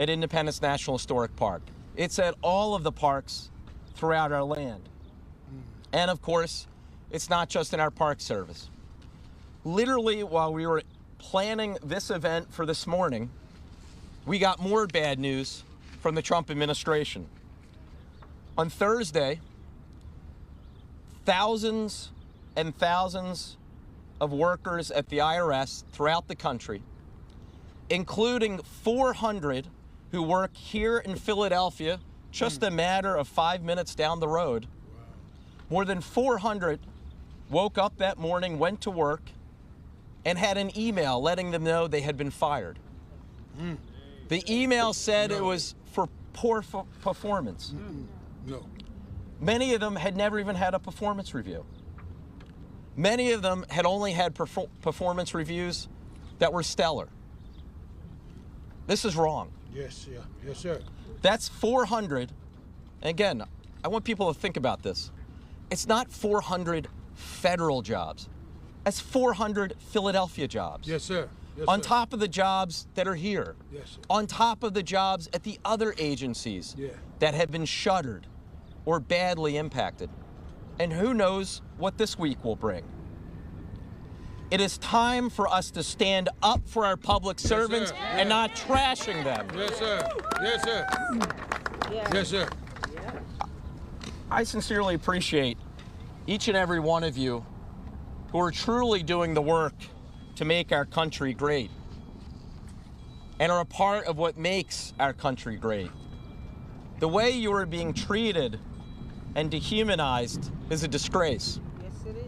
S25: at Independence National Historic Park. It's at all of the parks throughout our land. And of course, it's not just in our Park Service. Literally, while we were planning this event for this morning, we got more bad news from the Trump administration. On Thursday, thousands and thousands of workers at the IRS throughout the country, including 400 who work here in Philadelphia, just a matter of 5 minutes down the road. More than 400 woke up that morning, went to work, and had an email letting them know they had been fired. The email said it was for poor performance.
S24: No.
S25: Many of them had never even had a performance review. Many of them had only had performance reviews that were stellar. This is wrong.
S24: Yes, yeah. Yes, sir.
S25: That's 400. Again, I want people to think about this. It's not 400 federal jobs. That's 400 Philadelphia jobs.
S24: Yes, sir. Yes,
S25: on
S24: sir.
S25: top of the jobs that are here.
S24: Yes, sir.
S25: On top of the jobs at the other agencies that have been shuttered or badly impacted. And who knows what this week will bring. It is time for us to stand up for our public servants and not trashing them.
S24: Yes, sir. Yes, sir. Yes, sir.
S25: I sincerely appreciate each and every one of you who are truly doing the work to make our country great and are a part of what makes our country great. The way you are being treated and dehumanized is a disgrace.
S1: Yes, it is.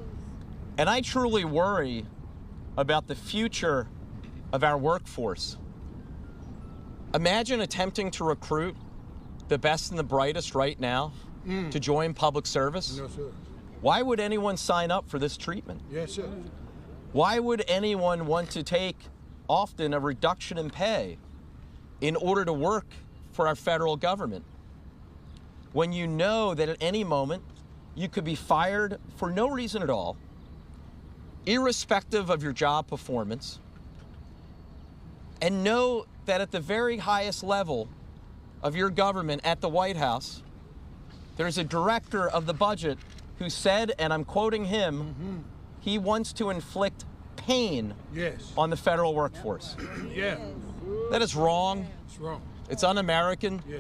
S25: And I truly worry about the future of our workforce. Imagine attempting to recruit the best and the brightest right now to join public service.
S24: No, sir.
S25: Why would anyone sign up for this treatment?
S24: Yes, sir.
S25: Why would anyone want to take often a reduction in pay in order to work for our federal government? When you know that at any moment you could be fired for no reason at all, irrespective of your job performance, and know that at the very highest level of your government at the White House, there's a director of the budget who said, and I'm quoting him, he wants to inflict pain on the federal workforce.
S24: Yeah.
S25: That is wrong.
S24: It's wrong.
S25: It's un-American.
S24: Yeah.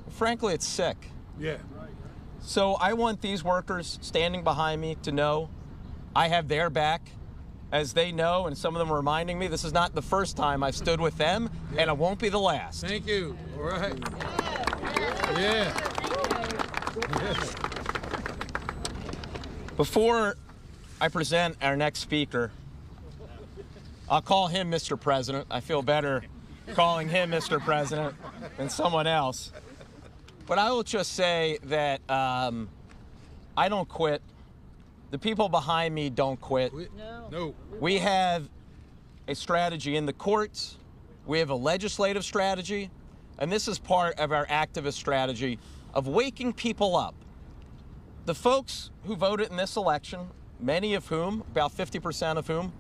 S25: Frankly, it's sick.
S24: Yeah.
S25: So I want these workers standing behind me to know I have their back, as they know, and some of them are reminding me this is not the first time I've stood with them, and it won't be the last.
S24: Thank you. All right. Yeah.
S25: Before I present our next speaker, I'll call him Mr. President. I feel better calling him Mr. President than someone else. But I will just say that I don't quit. The people behind me don't quit.
S24: No.
S25: We have a strategy in the courts. We have a legislative strategy. And this is part of our activist strategy of waking people up. The folks who voted in this election, many of whom, about 50% of whom,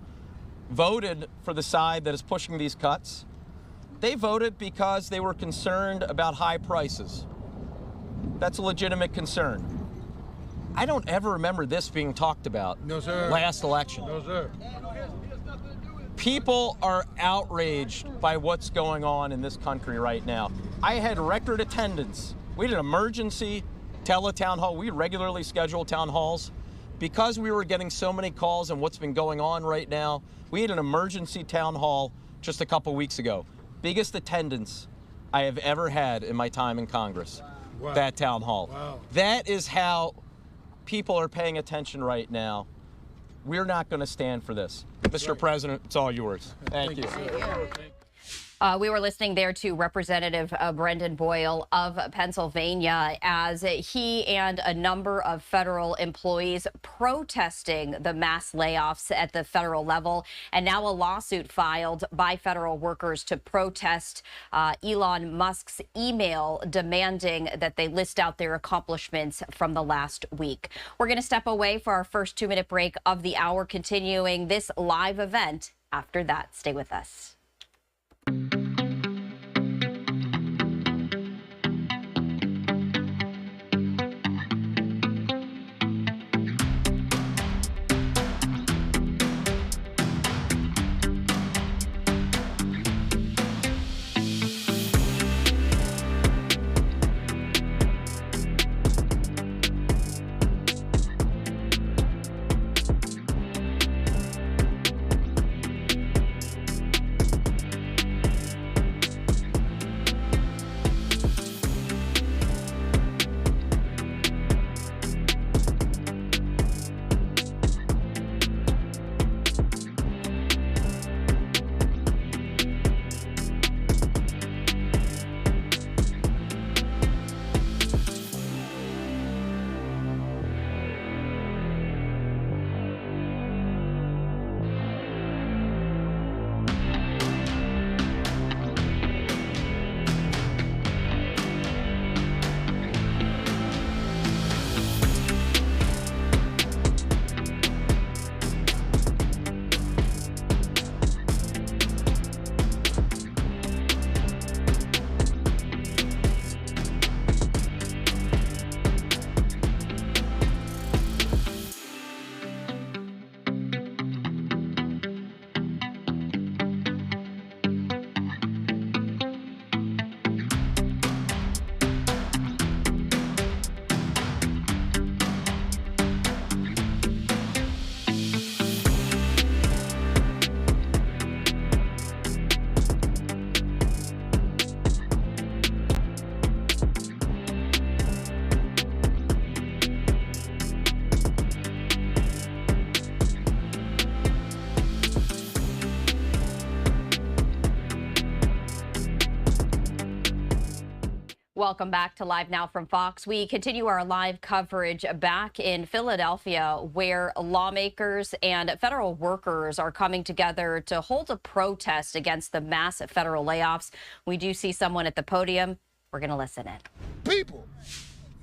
S25: voted for the side that is pushing these cuts, they voted because they were concerned about high prices. That's a legitimate concern. I don't ever remember this being talked about.
S24: No, sir.
S25: Last election.
S24: No, sir.
S25: People are outraged by what's going on in this country right now. I had record attendance. We had an emergency teletown hall. We regularly schedule town halls. Because we were getting so many calls on what's been going on right now, we had an emergency town hall just a couple weeks ago. Biggest attendance I have ever had in my time in Congress.
S24: Wow.
S25: That town hall.
S24: Wow.
S25: That is how people are paying attention right now. We're not going to stand for this. Mr. President, it's all yours. Thank you.
S24: Sir.
S10: We were listening there to Representative Brendan Boyle of Pennsylvania as he and a number of federal employees protesting the mass layoffs at the federal level, and now a lawsuit filed by federal workers to protest Elon Musk's email demanding that they list out their accomplishments from the last week. We're going to step away for our first 2-minute break of the hour, continuing this live event after that. Stay with us. Welcome back to Live Now from Fox. We continue our live coverage back in Philadelphia, where lawmakers and federal workers are coming together to hold a protest against the mass federal layoffs. We do see someone at the podium. We're going to listen in.
S24: People,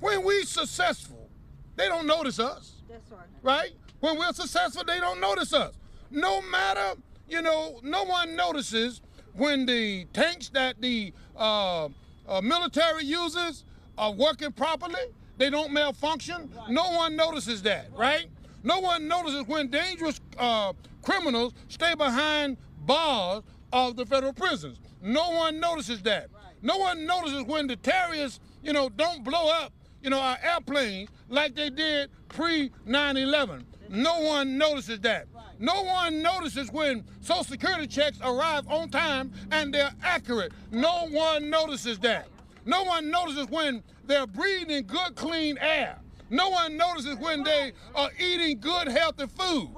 S24: when we're successful, they don't notice us. That's right. When we're successful, they don't notice us. No matter, no one notices when the tanks that the military uses are working properly. They don't malfunction. No one notices that, right? No one notices when dangerous criminals stay behind bars of the federal prisons. No one notices that. No one notices when the terrorists, don't blow up, our airplanes like they did pre-9/11. No one notices that. No one notices when Social Security checks arrive on time and they're accurate. No one notices that. No one notices when they're breathing good, clean air. No one notices when they are eating good, healthy food.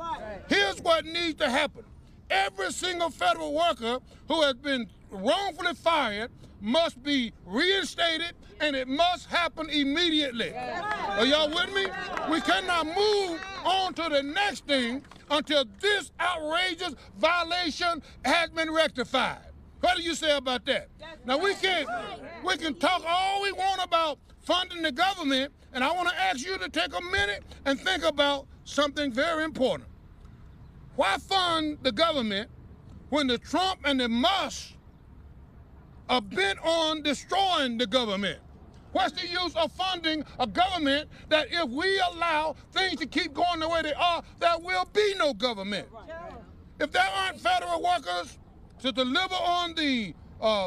S24: Here's what needs to happen. Every single federal worker who has been wrongfully fired must be reinstated, and it must happen immediately. Are y'all with me? We cannot move on to the next thing until this outrageous violation has been rectified. What do you say about that? Now, we can talk all we want about funding the government, and I want to ask you to take a minute and think about something very important. Why fund the government when the Trump and the Musk are bent on destroying the government? What's the use of funding a government that if we allow things to keep going the way they are, there will be no government? If there aren't federal workers to deliver on the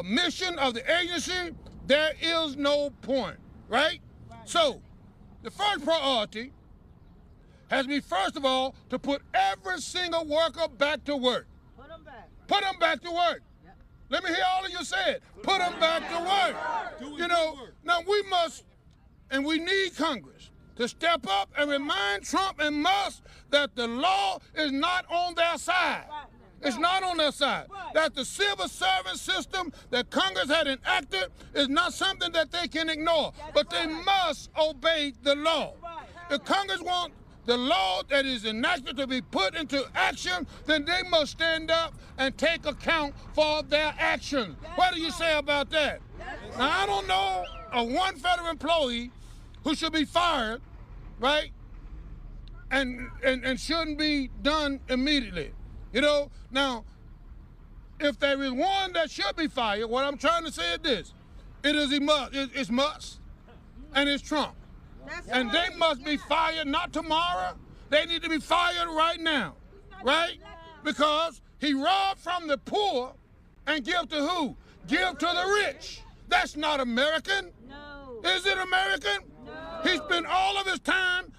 S24: mission of the agency, there is no point, right? So the first priority has to be, first of all, to put every single worker back to work. Put them back. Put them back to work. Let me hear all of you say it. Put them back to work. Now we must, and we need Congress to step up and remind Trump and Musk that the law is not on their side. It's not on their side. That the civil service system that Congress had enacted is not something that they can ignore, but they must obey the law. If Congress wants the law that is enacted to be put into action, then they must stand up and take account for their actions. What do you say about that? Now, I don't know of one federal employee who should be fired, right, and shouldn't be done immediately. You know, now, if there is one that should be fired, what I'm trying to say is this. It's Musk, and it's Trump. And they must be fired not tomorrow. They need to be fired right now, right? Because he robbed from the poor and give to who? Give to the rich. That's not American. No. Is it American? No. He spent all of his time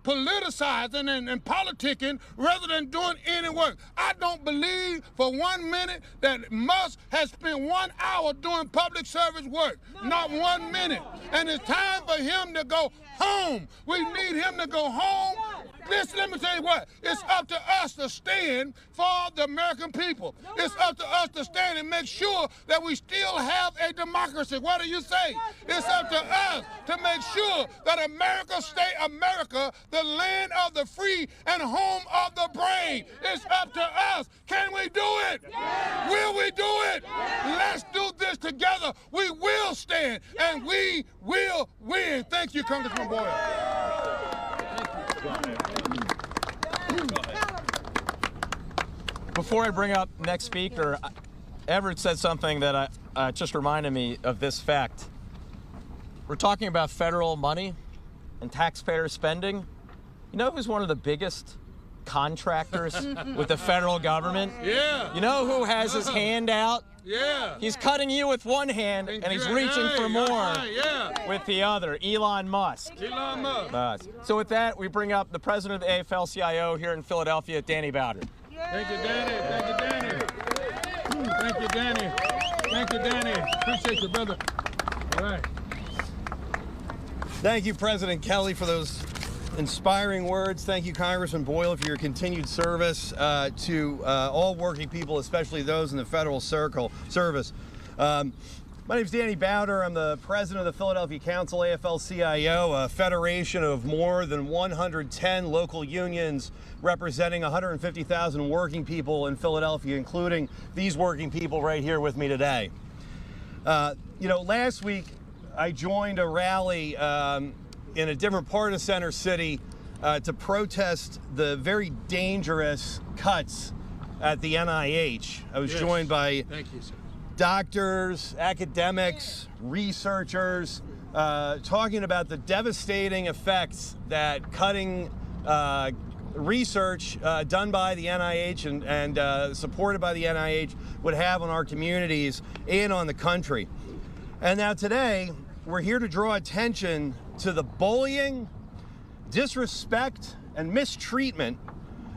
S24: politicizing and politicking rather than doing any work. I don't believe for 1 minute that Musk has spent 1 hour doing public service work. Not 1 minute. And it's time for him to go home. We need him to go home. Listen, let me tell you what. It's up to us to stand for the American people. It's up to us to stand and make sure that we still have a democracy. What do you say? It's up to us to make sure that America stay America, the land of the free and home of the brave. It's up to us. Can we do it? Yes. Will we do it? Yes. Let's do this together. We will stand and we will win. Thank you, Congressman Boyle.
S25: Before I bring up next speaker, Everett said something that just reminded me of this fact. We're talking about federal money and taxpayer spending. You know who's one of the biggest contractors with the federal government?
S24: Yeah.
S25: You know who has his hand out?
S24: Yeah.
S25: He's cutting you with one hand and he's reaching for more with the other, Elon Musk.
S24: Elon Musk.
S25: So with that, we bring up the president of the AFL-CIO here in Philadelphia, Danny Bowder.
S24: Thank you, Danny. Thank you, Danny. Thank you, Danny. Thank you, Danny. Appreciate you, brother. All right.
S1: Thank you, President Kelly, for those inspiring words. Thank you, Congressman Boyle, for your continued service to all working people, especially those in the federal service. My name is Danny Bowder. I'm the president of the Philadelphia Council, AFL-CIO, a federation of more than 110 local unions representing 150,000 working people in Philadelphia, including these working people right here with me today. Last week I joined a rally in a different part of Center City to protest the very dangerous cuts at the NIH. I was joined by doctors, academics, researchers, talking about the devastating effects that cutting research done by the NIH and supported by the NIH would have on our communities and on the country. And now today, we're here to draw attention to the bullying, disrespect, and mistreatment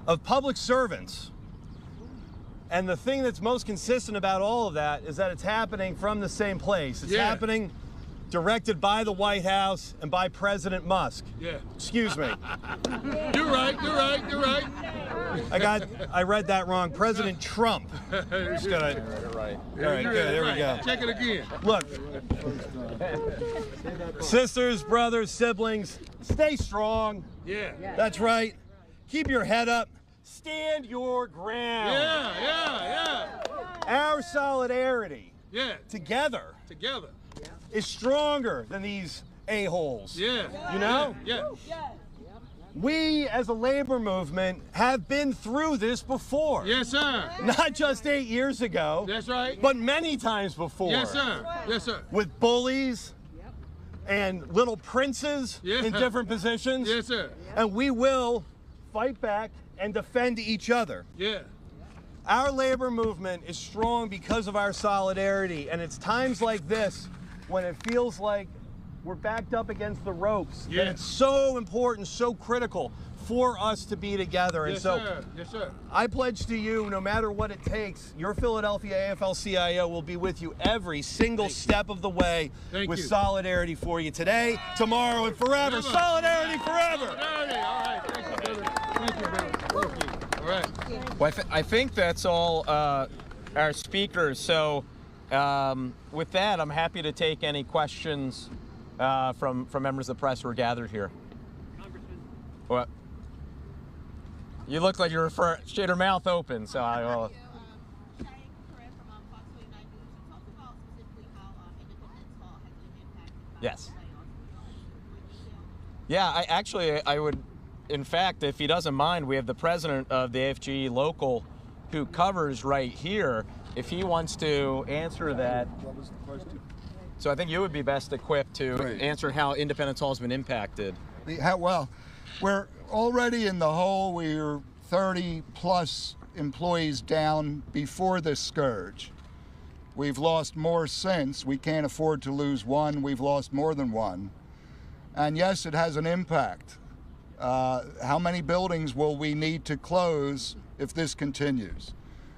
S1: of public servants. And the thing that's most consistent about all of that is that it's happening from the same place. It's happening directed by the White House and by President Musk.
S24: Yeah.
S1: Excuse me.
S24: You're right.
S1: I read that wrong. President Trump. Just gotta,
S24: right.
S1: All right, good. There we go.
S24: Check it again.
S1: Look, sisters, brothers, siblings, stay strong.
S24: Yeah.
S1: That's right. Keep your head up. Stand your ground.
S24: Yeah.
S1: Our solidarity together is stronger than these a-holes.
S24: Yeah.
S1: You know?
S24: Yeah.
S1: We, as a labor movement, have been through this before.
S24: Yes, sir.
S1: Not just 8 years ago.
S24: That's right.
S1: But many times before.
S24: Yes, sir. Yes, sir.
S1: With bullies and little princes in different positions.
S24: Yes, sir.
S1: And we will fight back and defend each other.
S24: Yeah.
S1: Our labor movement is strong because of our solidarity, and it's times like this when it feels like we're backed up against the ropes.
S24: Yeah.
S1: And it's so important, so critical for us to be together.
S24: Yes,
S1: and so
S24: sir. Yes, sir.
S1: I pledge to you, no matter what it takes, your Philadelphia AFL-CIO will be with you every single step of the way with solidarity for you today, tomorrow, and forever. Solidarity forever.
S24: Solidarity. All right. Thank you, brother. Thank you, brother. Thank you. All right.
S25: Well, I think that's all our speakers. So with that, I'm happy to take any questions from members of the press who are gathered here. Congressman. What? You look like you're she had her mouth open, so I will. Yes. Yeah, I would, in fact, if he doesn't mind, we have the president of the AFG local who covers right here. If he wants to answer that. What was the question? So I think you would be best equipped to answer how Independence Hall has been impacted.
S6: Well, we're already in the hole. We're 30 plus employees down before this scourge. We've lost more since. We can't afford to lose one. We've lost more than one. And yes, it has an impact. How many buildings will we need to close if this continues?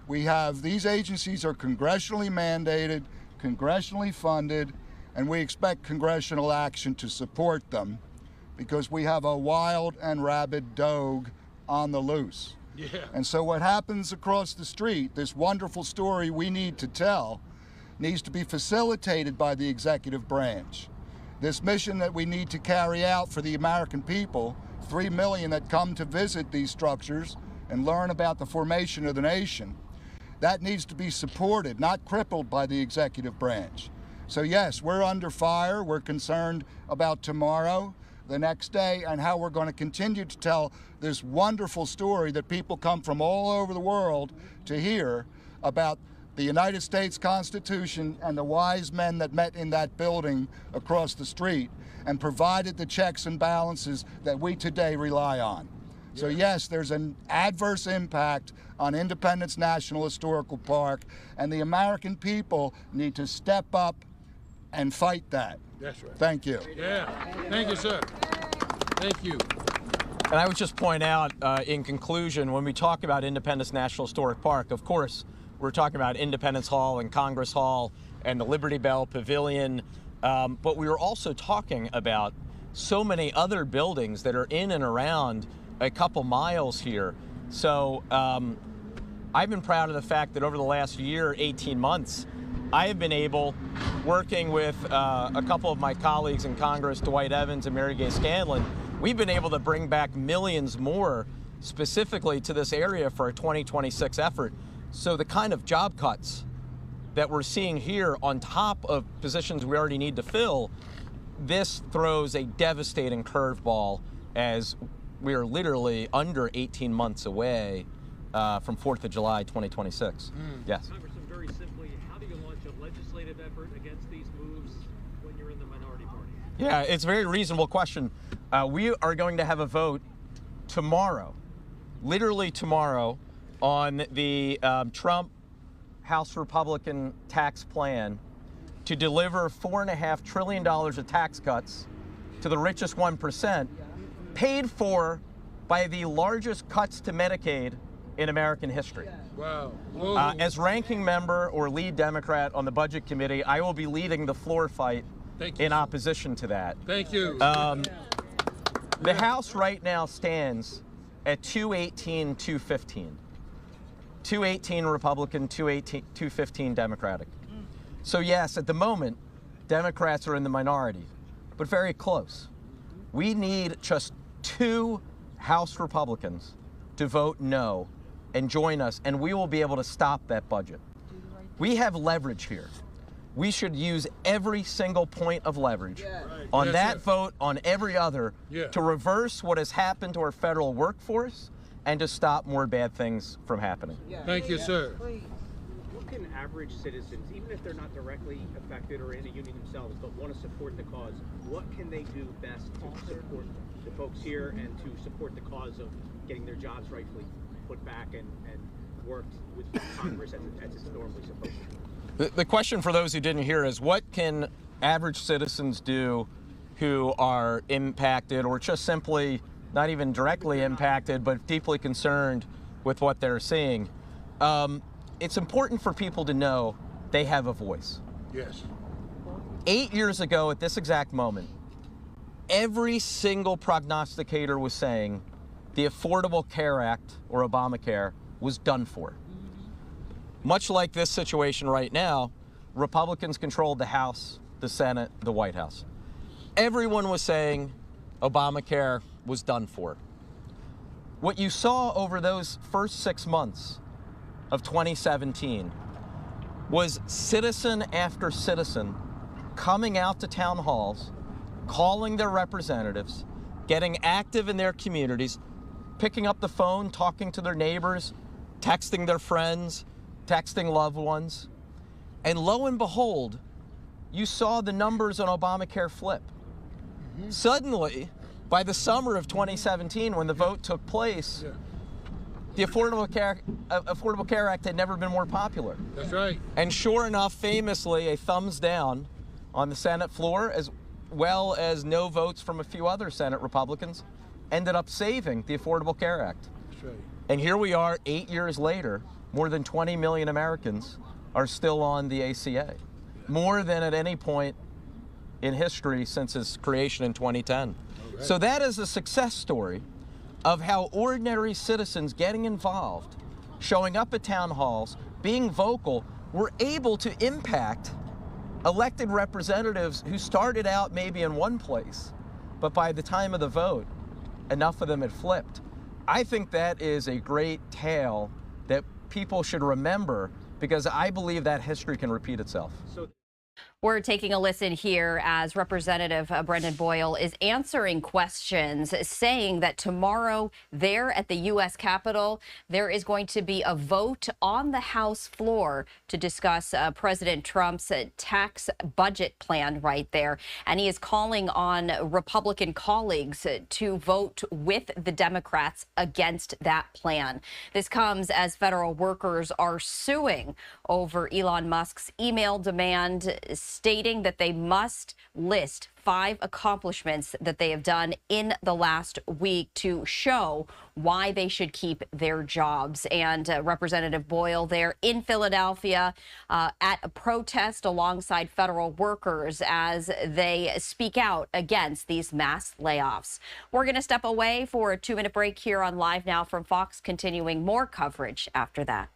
S6: These agencies are congressionally mandated, congressionally funded, and we expect congressional action to support them because we have a wild and rabid dog on the loose. Yeah. And so what happens across the street, this wonderful story we need to tell, needs to be facilitated by the executive branch. This mission that we need to carry out for the American people, 3 million that come to visit these structures and learn about the formation of the nation, that needs to be supported, not crippled by the executive branch. So yes, we're under fire. We're concerned about tomorrow, the next day, and how we're going to continue to tell this wonderful story that people come from all over the world to hear about the United States Constitution and the wise men that met in that building across the street and provided the checks and balances that we today rely on. So yes, there's an adverse impact on Independence National Historical Park, and the American people need to step up and fight that.
S24: That's right.
S6: Thank you.
S24: Yeah. Thank you, sir. Thank you.
S25: And I would just point out, in conclusion, when we talk about Independence National Historic Park, of course, we're talking about Independence Hall and Congress Hall and the Liberty Bell Pavilion, but we were also talking about so many other buildings that are in and around a couple miles here. So I've been proud of the fact that over the last year, 18 months, I have been able, working with a couple of my colleagues in Congress, Dwight Evans and Mary Gay Scanlon, we've been able to bring back millions more specifically to this area for a 2026 effort. So the kind of job cuts that we're seeing here on top of positions we already need to fill, this throws a devastating curveball as we are literally under 18 months away from 4th of July 2026. Yes.
S7: Congressman, very simply, how do you launch a legislative effort against these moves when you're in the minority party?
S25: Yeah, it's a very reasonable question. We are going to have a vote tomorrow, literally tomorrow, on the Trump House Republican tax plan to deliver $4.5 trillion of tax cuts to the richest 1%, paid for by the largest cuts to Medicaid in American history.
S24: Wow.
S25: As ranking member or lead Democrat on the Budget Committee, I will be leading the floor fight in opposition to that.
S24: Thank you.
S25: The House right now stands at 218, 215. 218 Republican, 215 Democratic. So yes, at the moment, Democrats are in the minority, but very close. We need just 2 House Republicans to vote no and join us, and we will be able to stop that budget. We have leverage here. We should use every single point of leverage on that vote, on every other, to reverse what has happened to our federal workforce and to stop more bad things from happening.
S24: Thank you, sir.
S7: What can average citizens, even if they're not directly affected or in a union themselves, but want to support the cause, what can they do best to support the folks here and to support the cause of getting their jobs rightfully put back and worked with Congress as it's normally supposed to?
S25: The question for those who didn't hear is, what can average citizens do who are impacted or just simply not even directly impacted, but deeply concerned with what they're seeing? It's important for people to know they have a voice.
S24: Yes.
S25: 8 years ago at this exact moment, every single prognosticator was saying the Affordable Care Act, or Obamacare, was done for. Much like this situation right now, Republicans controlled the House, the Senate, the White House. Everyone was saying Obamacare was done for. What you saw over those first 6 months of 2017 was citizen after citizen coming out to town halls, calling their representatives, getting active in their communities, picking up the phone, talking to their neighbors, texting their friends, texting loved ones. And lo and behold, you saw the numbers on Obamacare flip. Suddenly, by the summer of 2017, when the vote took place, the Affordable Care Act had never been more popular.
S24: That's right.
S25: And sure enough, famously, a thumbs down on the Senate floor, as well as no votes from a few other Senate Republicans, ended up saving the Affordable Care Act.
S24: That's right.
S25: And here we are 8 years later, more than 20 million Americans are still on the ACA, more than at any point in history since its creation in 2010. Right. So that is a success story of how ordinary citizens getting involved, showing up at town halls, being vocal, were able to impact elected representatives who started out maybe in one place, but by the time of the vote, enough of them had flipped. I think that is a great tale that people should remember, because I believe that history can repeat itself.
S10: We're taking a listen here as Representative Brendan Boyle is answering questions, saying that tomorrow there at the U.S. Capitol, there is going to be a vote on the House floor to discuss President Trump's tax budget plan right there. And he is calling on Republican colleagues to vote with the Democrats against that plan. This comes as federal workers are suing over Elon Musk's email demand, stating that they must list 5 accomplishments that they have done in the last week to show why they should keep their jobs. And Representative Boyle there in Philadelphia at a protest alongside federal workers as they speak out against these mass layoffs. We're going to step away for a 2-minute break here on Live Now from Fox, continuing more coverage after that.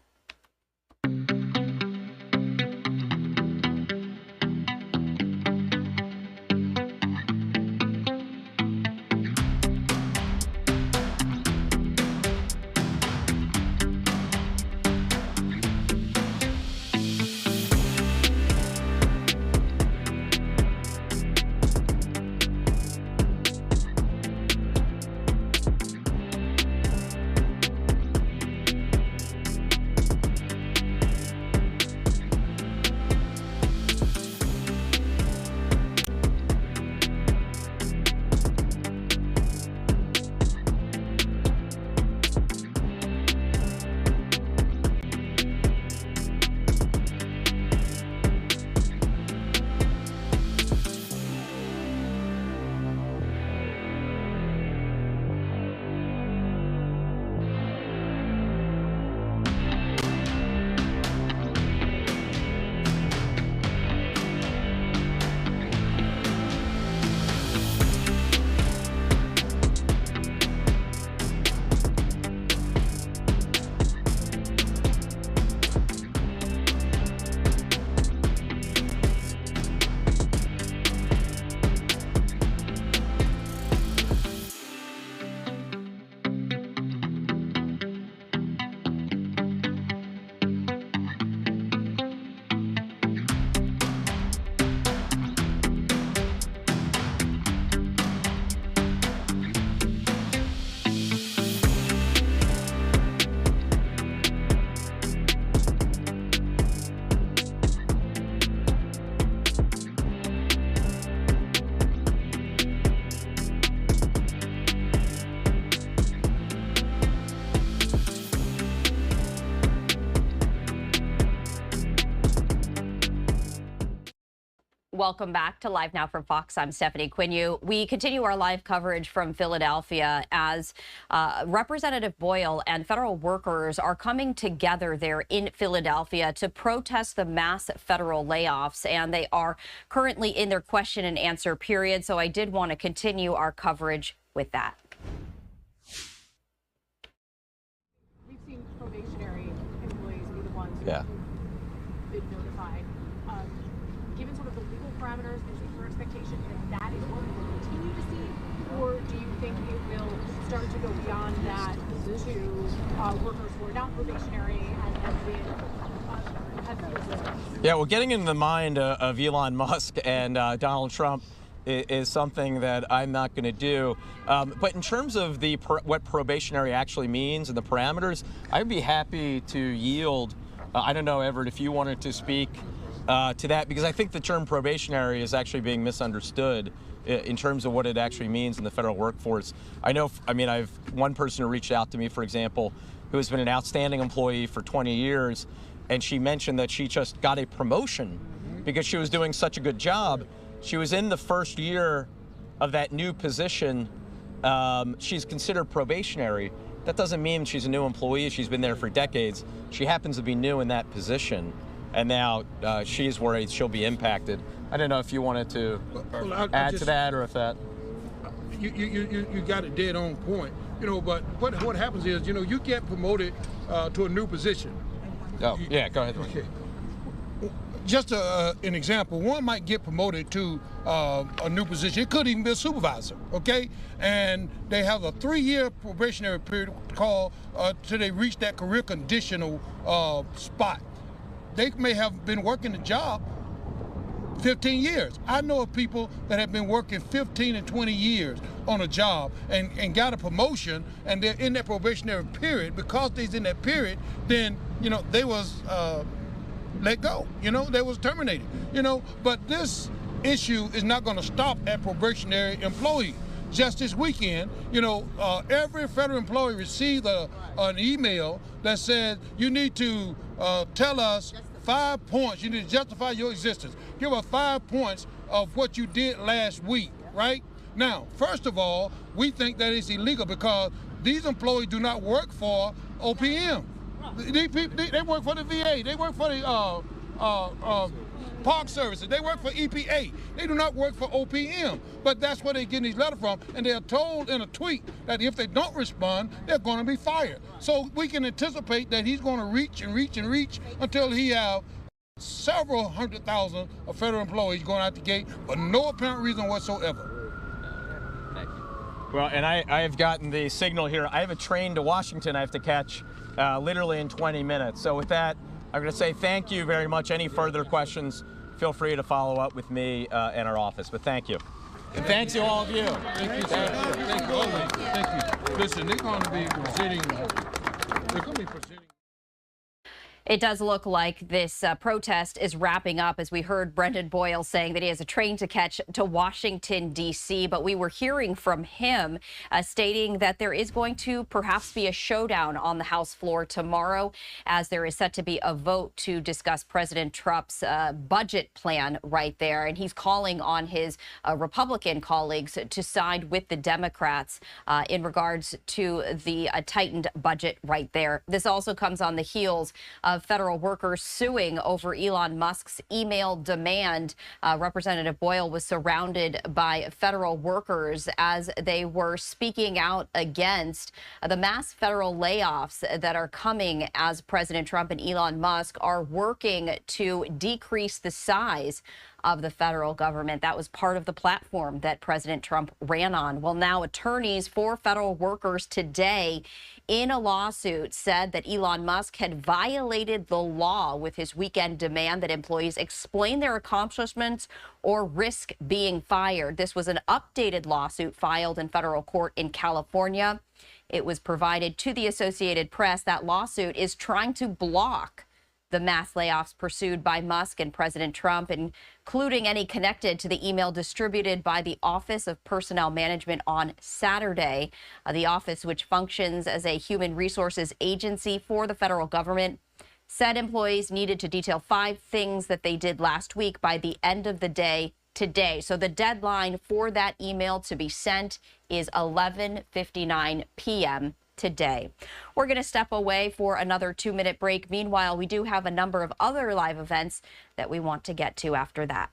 S10: Welcome back to Live Now from Fox. I'm Stephanie Quinu. We continue our live coverage from Philadelphia as Representative Boyle and federal workers are coming together there in Philadelphia to protest the mass federal layoffs, and they are currently in their question and answer period. So I did want to continue our coverage with that.
S25: Yeah.
S8: Been notified. Given sort of the legal parameters, is it your expectation that is what we will continue to see, or do you think it will start to go beyond that to workers who are not probationary and have been
S25: Yeah, well, getting into the mind of Elon Musk and Donald Trump is something that I'm not going to do. But in terms of what probationary actually means and the parameters, I'd be happy to yield. I don't know, Everett, if you wanted to speak to that, because I think the term probationary is actually being misunderstood in terms of what it actually means in the federal workforce. I've one person who reached out to me, for example, who has been an outstanding employee for 20 years, and she mentioned that she just got a promotion because she was doing such a good job. She was in the first year of that new position. She's considered probationary. That doesn't mean she's a new employee. She's been there for decades. She happens to be new in that position, and now she's worried she'll be impacted. I don't know if you wanted to add to that, or if that.
S24: You got it dead on point. But what happens is, you get promoted to a new position.
S25: Oh, yeah, go ahead.
S24: Okay. Just an example, one might get promoted to a new position. It could even be a supervisor, okay? And they have a 3-year probationary period called till they reach that career conditional spot. They may have been working the job 15 years. I know of people that have been working 15 and 20 years on a job and got a promotion, and they're in that probationary period. Because they're in that period, then, they was let go, they was terminated, but this issue is not going to stop at probationary employees. Just this weekend, every federal employee received an email that said, you need to tell us 5 points. You need to justify your existence. Give us 5 points of what you did last week, right? Now, first of all, we think that it's illegal because these employees do not work for OPM. They work for the VA. They work for the Park Services. They work for EPA. They do not work for OPM. But that's where they're getting these letters from. And they're told in a tweet that if they don't respond, they're going to be fired. So we can anticipate that he's going to reach and reach and reach until he have several 100,000 of federal employees going out the gate for no apparent reason whatsoever.
S25: Well, and I've gotten the signal here. I have a train to Washington I have to catch literally in 20 minutes. So with that, I'm going to say thank you very much. Any further questions, feel free to follow up with me in our office. But thank you. And thanks to all of you.
S24: Thank you, sir. Thank you. Listen, they're going to be presenting.
S10: It does look like this protest is wrapping up, as we heard Brendan Boyle saying that he has a train to catch to Washington, D.C. But we were hearing from him stating that there is going to perhaps be a showdown on the House floor tomorrow, as there is set to be a vote to discuss President Trump's budget plan right there. And he's calling on his Republican colleagues to side with the Democrats in regards to the tightened budget right there. This also comes on the heels of federal workers suing over Elon Musk's email demand. Representative Boyle was surrounded by federal workers as they were speaking out against the mass federal layoffs that are coming as President Trump and Elon Musk are working to decrease the size of the federal government. That was part of the platform that President Trump ran on. Well, now attorneys for federal workers today in a lawsuit said that Elon Musk had violated the law with his weekend demand that employees explain their accomplishments or risk being fired. This was an updated lawsuit filed in federal court in California. It was provided to the Associated Press. That lawsuit is trying to block the mass layoffs pursued by Musk and President Trump, including any connected to the email distributed by the Office of Personnel Management on Saturday. The office, which functions as a human resources agency for the federal government, said employees needed to detail 5 things that they did last week by the end of the day today. So the deadline for that email to be sent is 11:59 p.m. today. We're going to step away for another 2-minute break. Meanwhile, we do have a number of other live events that we want to get to after that.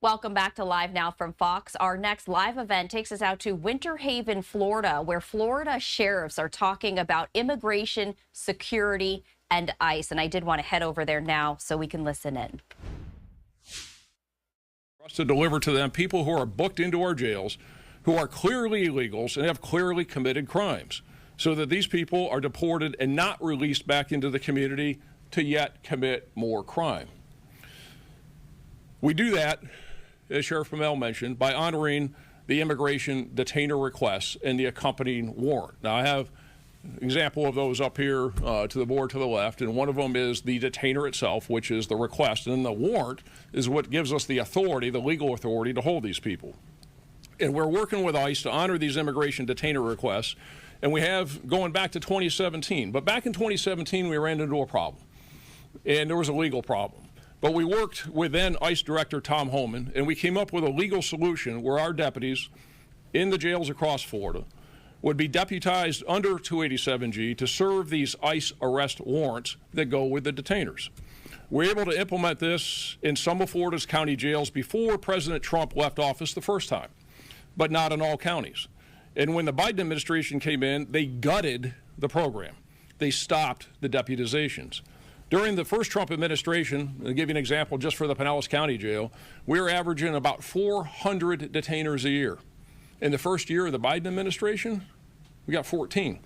S10: Welcome back to Live Now from Fox. Our next live event takes us out to Winter Haven, Florida, where Florida sheriffs are talking about immigration, security, and ICE. And I did want to head over there now so we can listen in.
S9: For us to deliver to them people who are booked into our jails, who are clearly illegals and have clearly committed crimes, so that these people are deported and not released back into the community to yet commit more crime. We do that, as Sheriff Pamel mentioned, by honoring the immigration detainer requests and the accompanying warrant. Now, I have an example of those up here to the board to the left, and one of them is the detainer itself, which is the request, and then the warrant is what gives us the authority, the legal authority, to hold these people. And we're working with ICE to honor these immigration detainer requests, and we have going back to 2017. But back in 2017, we ran into a problem, and there was a legal problem. But we worked with then ICE Director Tom Homan, and we came up with a legal solution where our deputies in the jails across Florida would be deputized under 287G to serve these ICE arrest warrants that go with the detainers. We're able to implement this in some of Florida's county jails before President Trump left office the first time, but not in all counties. And when the Biden administration came in, they gutted the program. They stopped the deputizations. During the first Trump administration, I'll give you an example just for the Pinellas County Jail, we were averaging about 400 detainers a year. In the first year of the Biden administration, we got 14.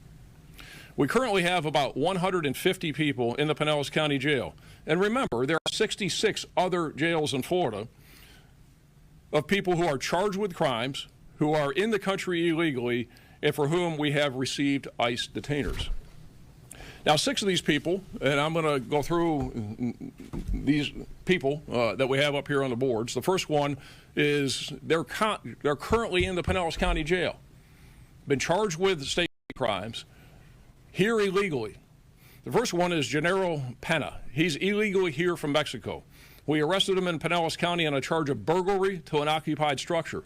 S9: We currently have about 150 people in the Pinellas County Jail. And remember, there are 66 other jails in Florida of people who are charged with crimes, who are in the country illegally, and for whom we have received ICE detainers. Now, 6 of these people, and I'm going to go through these people that we have up here on the boards. The first one is they're currently in the Pinellas County Jail, been charged with state crimes, here illegally. The first one is Gennaro Pena. He's illegally here from Mexico. We arrested him in Pinellas County on a charge of burglary to an occupied structure.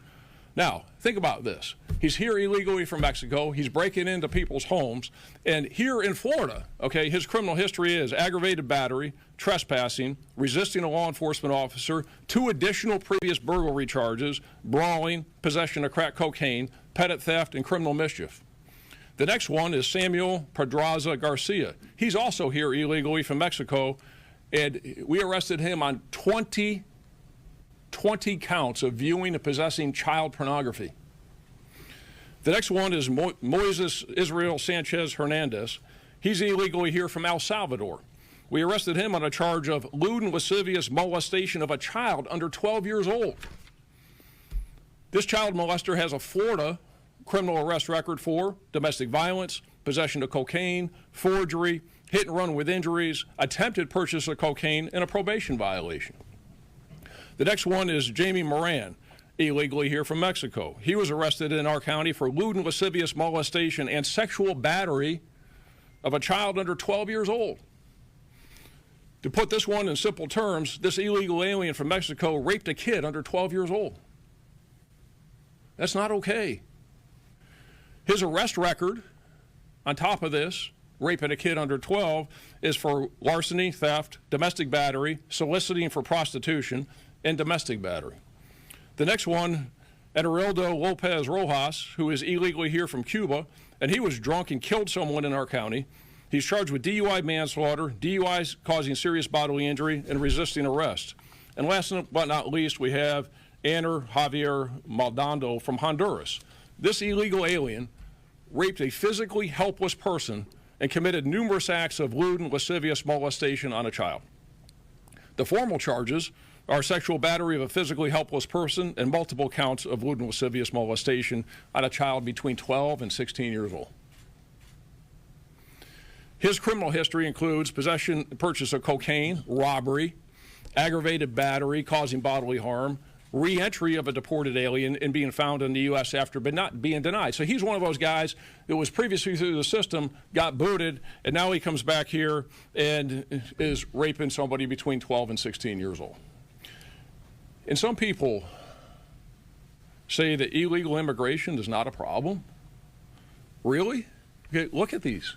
S9: Now, think about this. He's here illegally from Mexico. He's breaking into people's homes. And here in Florida, okay, his criminal history is aggravated battery, trespassing, resisting a law enforcement officer, 2 additional previous burglary charges, brawling, possession of crack cocaine, petty theft, and criminal mischief. The next one is Samuel Pedraza Garcia. He's also here illegally from Mexico, and we arrested him on 20 counts of viewing and possessing child pornography. The next one is Moises Israel Sanchez Hernandez. He's illegally here from El Salvador. We arrested him on a charge of lewd and lascivious molestation of a child under 12 years old. This child molester has a Florida criminal arrest record for domestic violence, possession of cocaine, forgery, hit and run with injuries, attempted purchase of cocaine, and a probation violation. The next one is Jamie Moran, illegally here from Mexico. He was arrested in our county for lewd and lascivious molestation and sexual battery of a child under 12 years old. To put this one in simple terms, this illegal alien from Mexico raped a kid under 12 years old. That's not okay. His arrest record, on top of this, raping a kid under 12, is for larceny, theft, domestic battery, soliciting for prostitution, and domestic battery. The next one, Eduardo Lopez Rojas, who is illegally here from Cuba, and he was drunk and killed someone in our county. He's charged with DUI manslaughter, DUIs causing serious bodily injury, and resisting arrest. And last but not least, we have Aner Javier Maldonado from Honduras. This illegal alien raped a physically helpless person and committed numerous acts of lewd and lascivious molestation on a child. The formal charges are sexual battery of a physically helpless person and multiple counts of lewd and lascivious molestation on a child between 12 and 16 years old. His criminal history includes possession, purchase of cocaine, robbery, aggravated battery causing bodily harm, re-entry of a deported alien and being found in the U.S. after but not being denied. So he's one of those guys that was previously through the system, got booted, and now he comes back here and is raping somebody between 12 and 16 years old. And some people say that illegal immigration is not a problem. Really? Okay, look at these.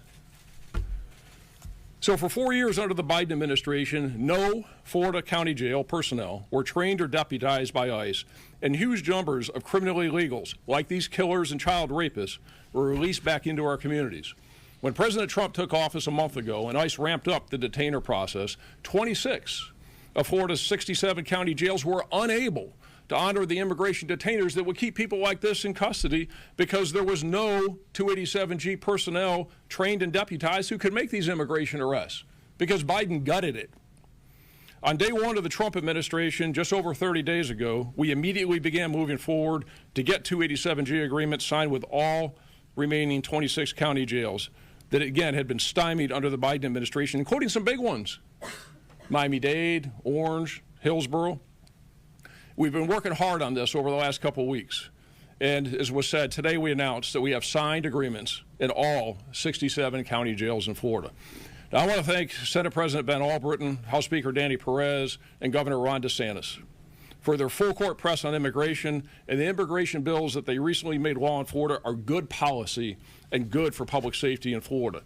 S9: So for 4 years under the Biden administration, no Florida County Jail personnel were trained or deputized by ICE, and huge numbers of criminal illegals, like these killers and child rapists, were released back into our communities. When President Trump took office a month ago and ICE ramped up the detainer process, 26 of Florida's 67 county jails were unable to honor the immigration detainers that would keep people like this in custody because there was no 287G personnel trained and deputized who could make these immigration arrests because Biden gutted it. On day one of the Trump administration, just over 30 days ago, we immediately began moving forward to get 287G agreements signed with all remaining 26 county jails that, again, had been stymied under the Biden administration, including some big ones, Miami-Dade, Orange, Hillsborough. We've been working hard on this over the last couple of weeks. And as was said, today we announced that we have signed agreements in all 67 county jails in Florida. Now, I want to thank Senate President Ben Albritton, House Speaker Danny Perez, and Governor Ron DeSantis for their full court press on immigration, and the immigration bills that they recently made law in Florida are good policy and good for public safety in Florida.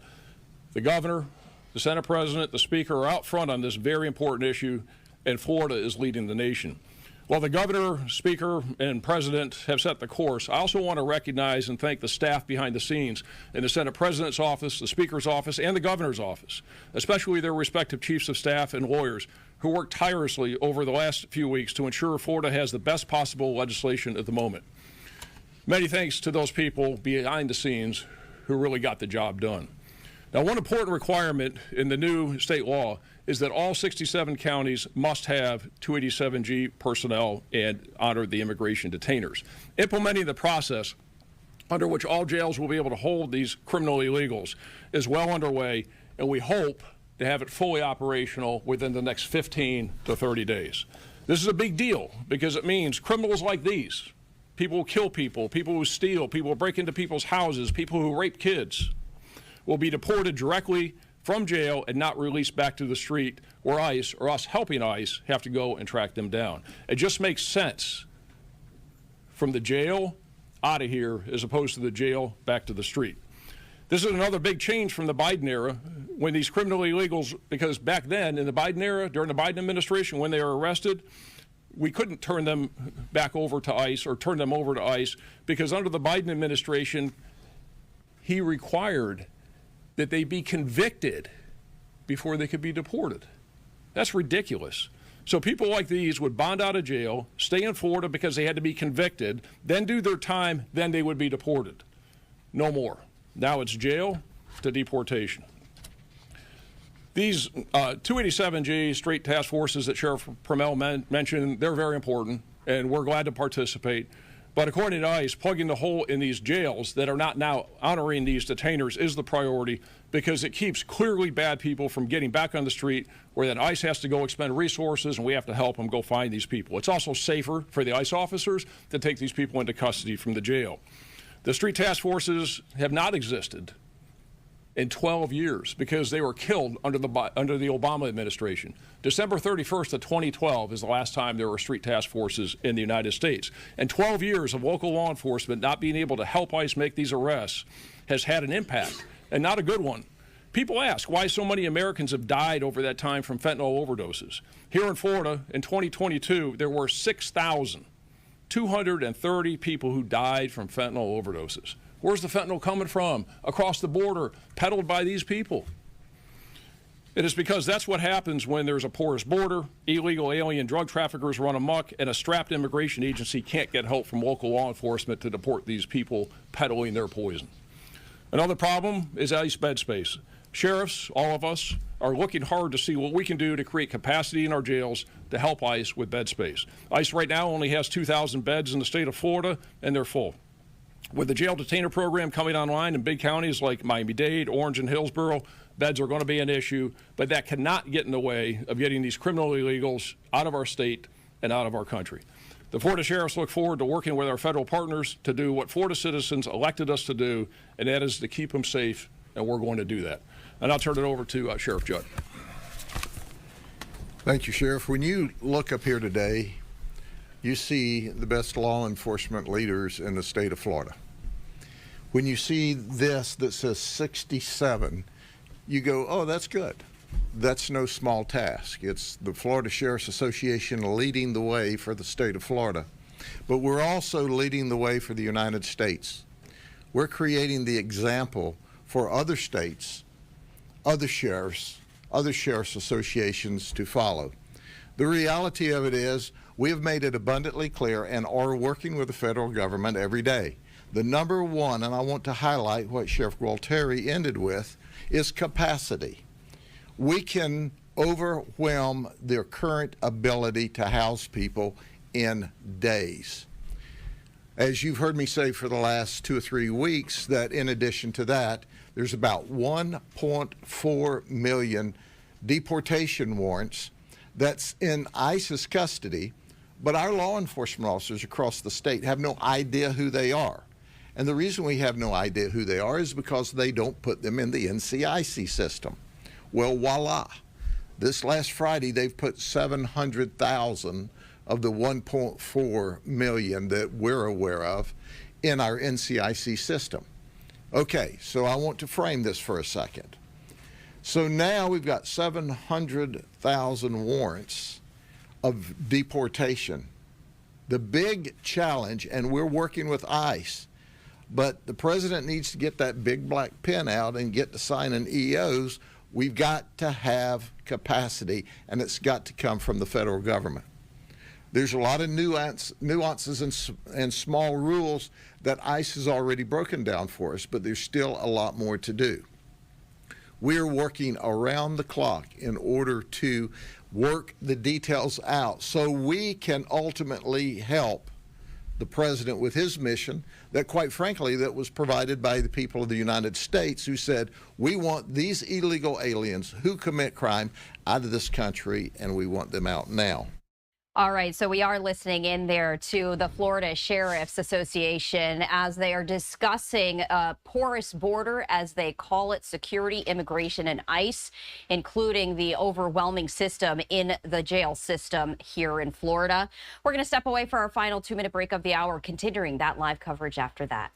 S9: The governor, the Senate President, the Speaker are out front on this very important issue, and Florida is leading the nation. While the governor, speaker, and president have set the course, I also want to recognize and thank the staff behind the scenes in the Senate President's office, the Speaker's office, and the governor's office, especially their respective chiefs of staff and lawyers who worked tirelessly over the last few weeks to ensure Florida has the best possible legislation at the moment. Many thanks to those people behind the scenes who really got the job done. Now, one important requirement in the new state law is that all 67 counties must have 287G personnel and honor the immigration detainers. Implementing the process under which all jails will be able to hold these criminal illegals is well underway, and we hope to have it fully operational within the next 15 to 30 days. This is a big deal because it means criminals like these, people who kill people, people who steal, people who break into people's houses, people who rape kids, will be deported directly from jail and not released back to the street where ICE, or us helping ICE, have to go and track them down. It just makes sense from the jail out of here as opposed to the jail back to the street. This is another big change from the Biden era when these criminal illegals, because back then in the Biden era, during the Biden administration, when they were arrested, we couldn't turn them back over to ICE or turn them over to ICE because under the Biden administration, he required that they be convicted before they could be deported. That's ridiculous. So people like these would bond out of jail, stay in Florida because they had to be convicted, then do their time, then they would be deported. No more. Now it's jail to deportation. These 287G straight task forces that Sheriff Promell mentioned, they're very important, and we're glad to participate. But according to ICE, plugging the hole in these jails that are not now honoring these detainers is the priority because it keeps clearly bad people from getting back on the street where then ICE has to go expend resources and we have to help them go find these people. It's also safer for the ICE officers to take these people into custody from the jail. The street task forces have not existed in 12 years because they were killed under the Obama administration. December 31st of 2012 is the last time there were street task forces in the United States. And 12 years of local law enforcement not being able to help ICE make these arrests has had an impact, and not a good one. People ask why so many Americans have died over that time from fentanyl overdoses. Here in Florida, in 2022, there were 6,230 people who died from fentanyl overdoses. Where's the fentanyl coming from? Across the border, peddled by these people. It is because that's what happens when there's a porous border, illegal alien drug traffickers run amok, and a strapped immigration agency can't get help from local law enforcement to deport these people peddling their poison. Another problem is ICE bed space. Sheriffs, all of us, are looking hard to see what we can do to create capacity in our jails to help ICE with bed space. ICE right now only has 2,000 beds in the state of Florida, and they're full. With the jail detainer program coming online in big counties like Miami-Dade, Orange, and Hillsborough, beds are going to be an issue, but that cannot get in the way of getting these criminal illegals out of our state and out of our country. The Florida Sheriffs look forward to working with our federal partners to do what Florida citizens elected us to do, and that is to keep them safe, and we're going to do that. And I'll turn it over to Sheriff Judd.
S12: Thank you, Sheriff. When you look up here today, you see the best law enforcement leaders in the state of Florida. When you see this that says 67, you go, oh, that's good. That's no small task. It's the Florida Sheriff's Association leading the way for the state of Florida. But we're also leading the way for the United States. We're creating the example for other states, other sheriffs associations to follow. The reality of it is we have made it abundantly clear and are working with the federal government every day. The number one, and I want to highlight what Sheriff Gualtieri ended with, is capacity. We can overwhelm their current ability to house people in days. As you've heard me say for the last 2 or 3 weeks, that in addition to that, there's about 1.4 million deportation warrants that's in ICE's custody, but our law enforcement officers across the state have no idea who they are. And the reason we have no idea who they are is because they don't put them in the NCIC system. Well, voila. This last Friday, they've put 700,000 of the 1.4 million that we're aware of in our NCIC system. Okay, so I want to frame this for a second. So now we've got 700,000 warrants of deportation. The big challenge, and we're working with ICE, but the president needs to get that big black pen out and get to signing EOs. We've got to have capacity, and it's got to come from the federal government. There's a lot of nuances and small rules that ICE has already broken down for us, but there's still a lot more to do. We're working around the clock in order to work the details out so we can ultimately help the president with his mission that, quite frankly, that was provided by the people of the United States, who said, we want these illegal aliens who commit crime out of this country, and we want them out now.
S10: All right, so we are listening in there to the Florida Sheriff's Association as they are discussing a porous border, as they call it, security, immigration, and ICE, including the overwhelming system in the jail system here in Florida. We're going to step away for our final 2-minute break of the hour, continuing that live coverage after that.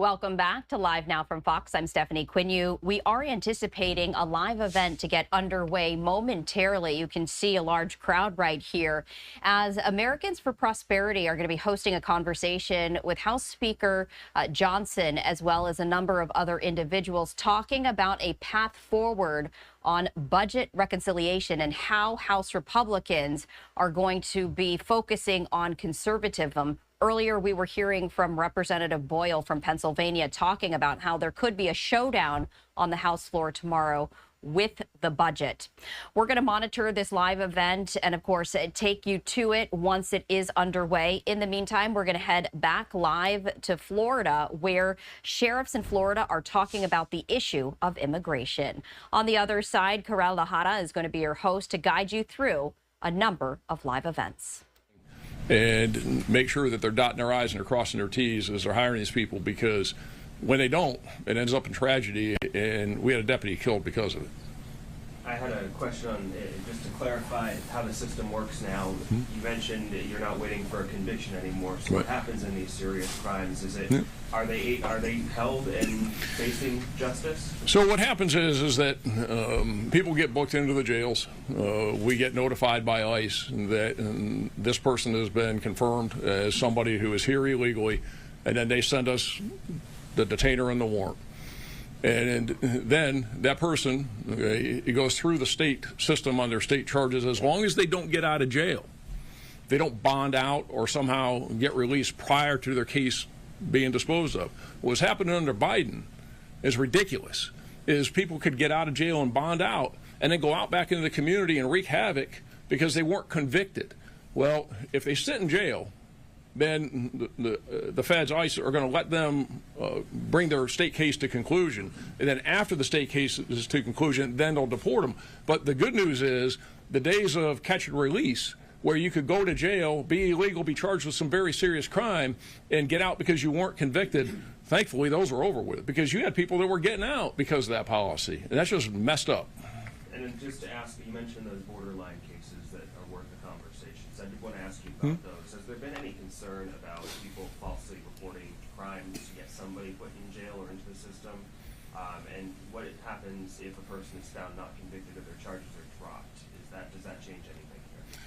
S10: Welcome back to Live Now from Fox. I'm Stephanie Quinu. We are anticipating a live event to get underway momentarily. You can see a large crowd right here as Americans for Prosperity are going to be hosting a conversation with House Speaker Johnson, as well as a number of other individuals, talking about a path forward on budget reconciliation and how House Republicans are going to be focusing on conservatism Earlier, we were hearing from Representative Boyle from Pennsylvania talking about how there could be a showdown on the House floor tomorrow with the budget. We're going to monitor this live event and, of course, take you to it once it is underway. In the meantime, we're going to head back live to Florida, where sheriffs in Florida are talking about the issue of immigration. On the other side, Karel Lahara is going to be your host to guide you through a number of live events.
S9: And make sure that they're dotting their I's and they're crossing their T's as they're hiring these people, because when they don't, it ends up in tragedy, and we had a deputy killed because of it.
S5: I had a question on, just to clarify how the system works now. You mentioned that you're not waiting for a conviction anymore. So what happens in these serious crimes? Is it are they held and facing justice?
S9: So what happens is that people get booked into the jails. We get notified by ICE that this person has been confirmed as somebody who is here illegally, and then they send us the detainer and the warrant. And then that person, it goes through the state system on their state charges as long as they don't get out of jail. They don't bond out or somehow get released prior to their case being disposed of. What's happening under Biden is ridiculous, is people could get out of jail and bond out and then go out back into the community and wreak havoc because they weren't convicted. Well, if they sit in jail, then the feds, ICE, are going to let them bring their state case to conclusion. And then after the state case is to conclusion, then they'll deport them. But the good news is the days of catch and release, where you could go to jail, be illegal, be charged with some very serious crime, and get out because you weren't convicted, thankfully those are over with, because you had people that were getting out because of that policy. And that's just messed up.
S5: And then just to ask, you mentioned those borderline cases that are worth the conversations. I did want to ask you about those. Has there been any concern about people falsely reporting crimes to get somebody put in jail or into the system? And what happens if a person is found not convicted or their charges are dropped? Does that change anything here?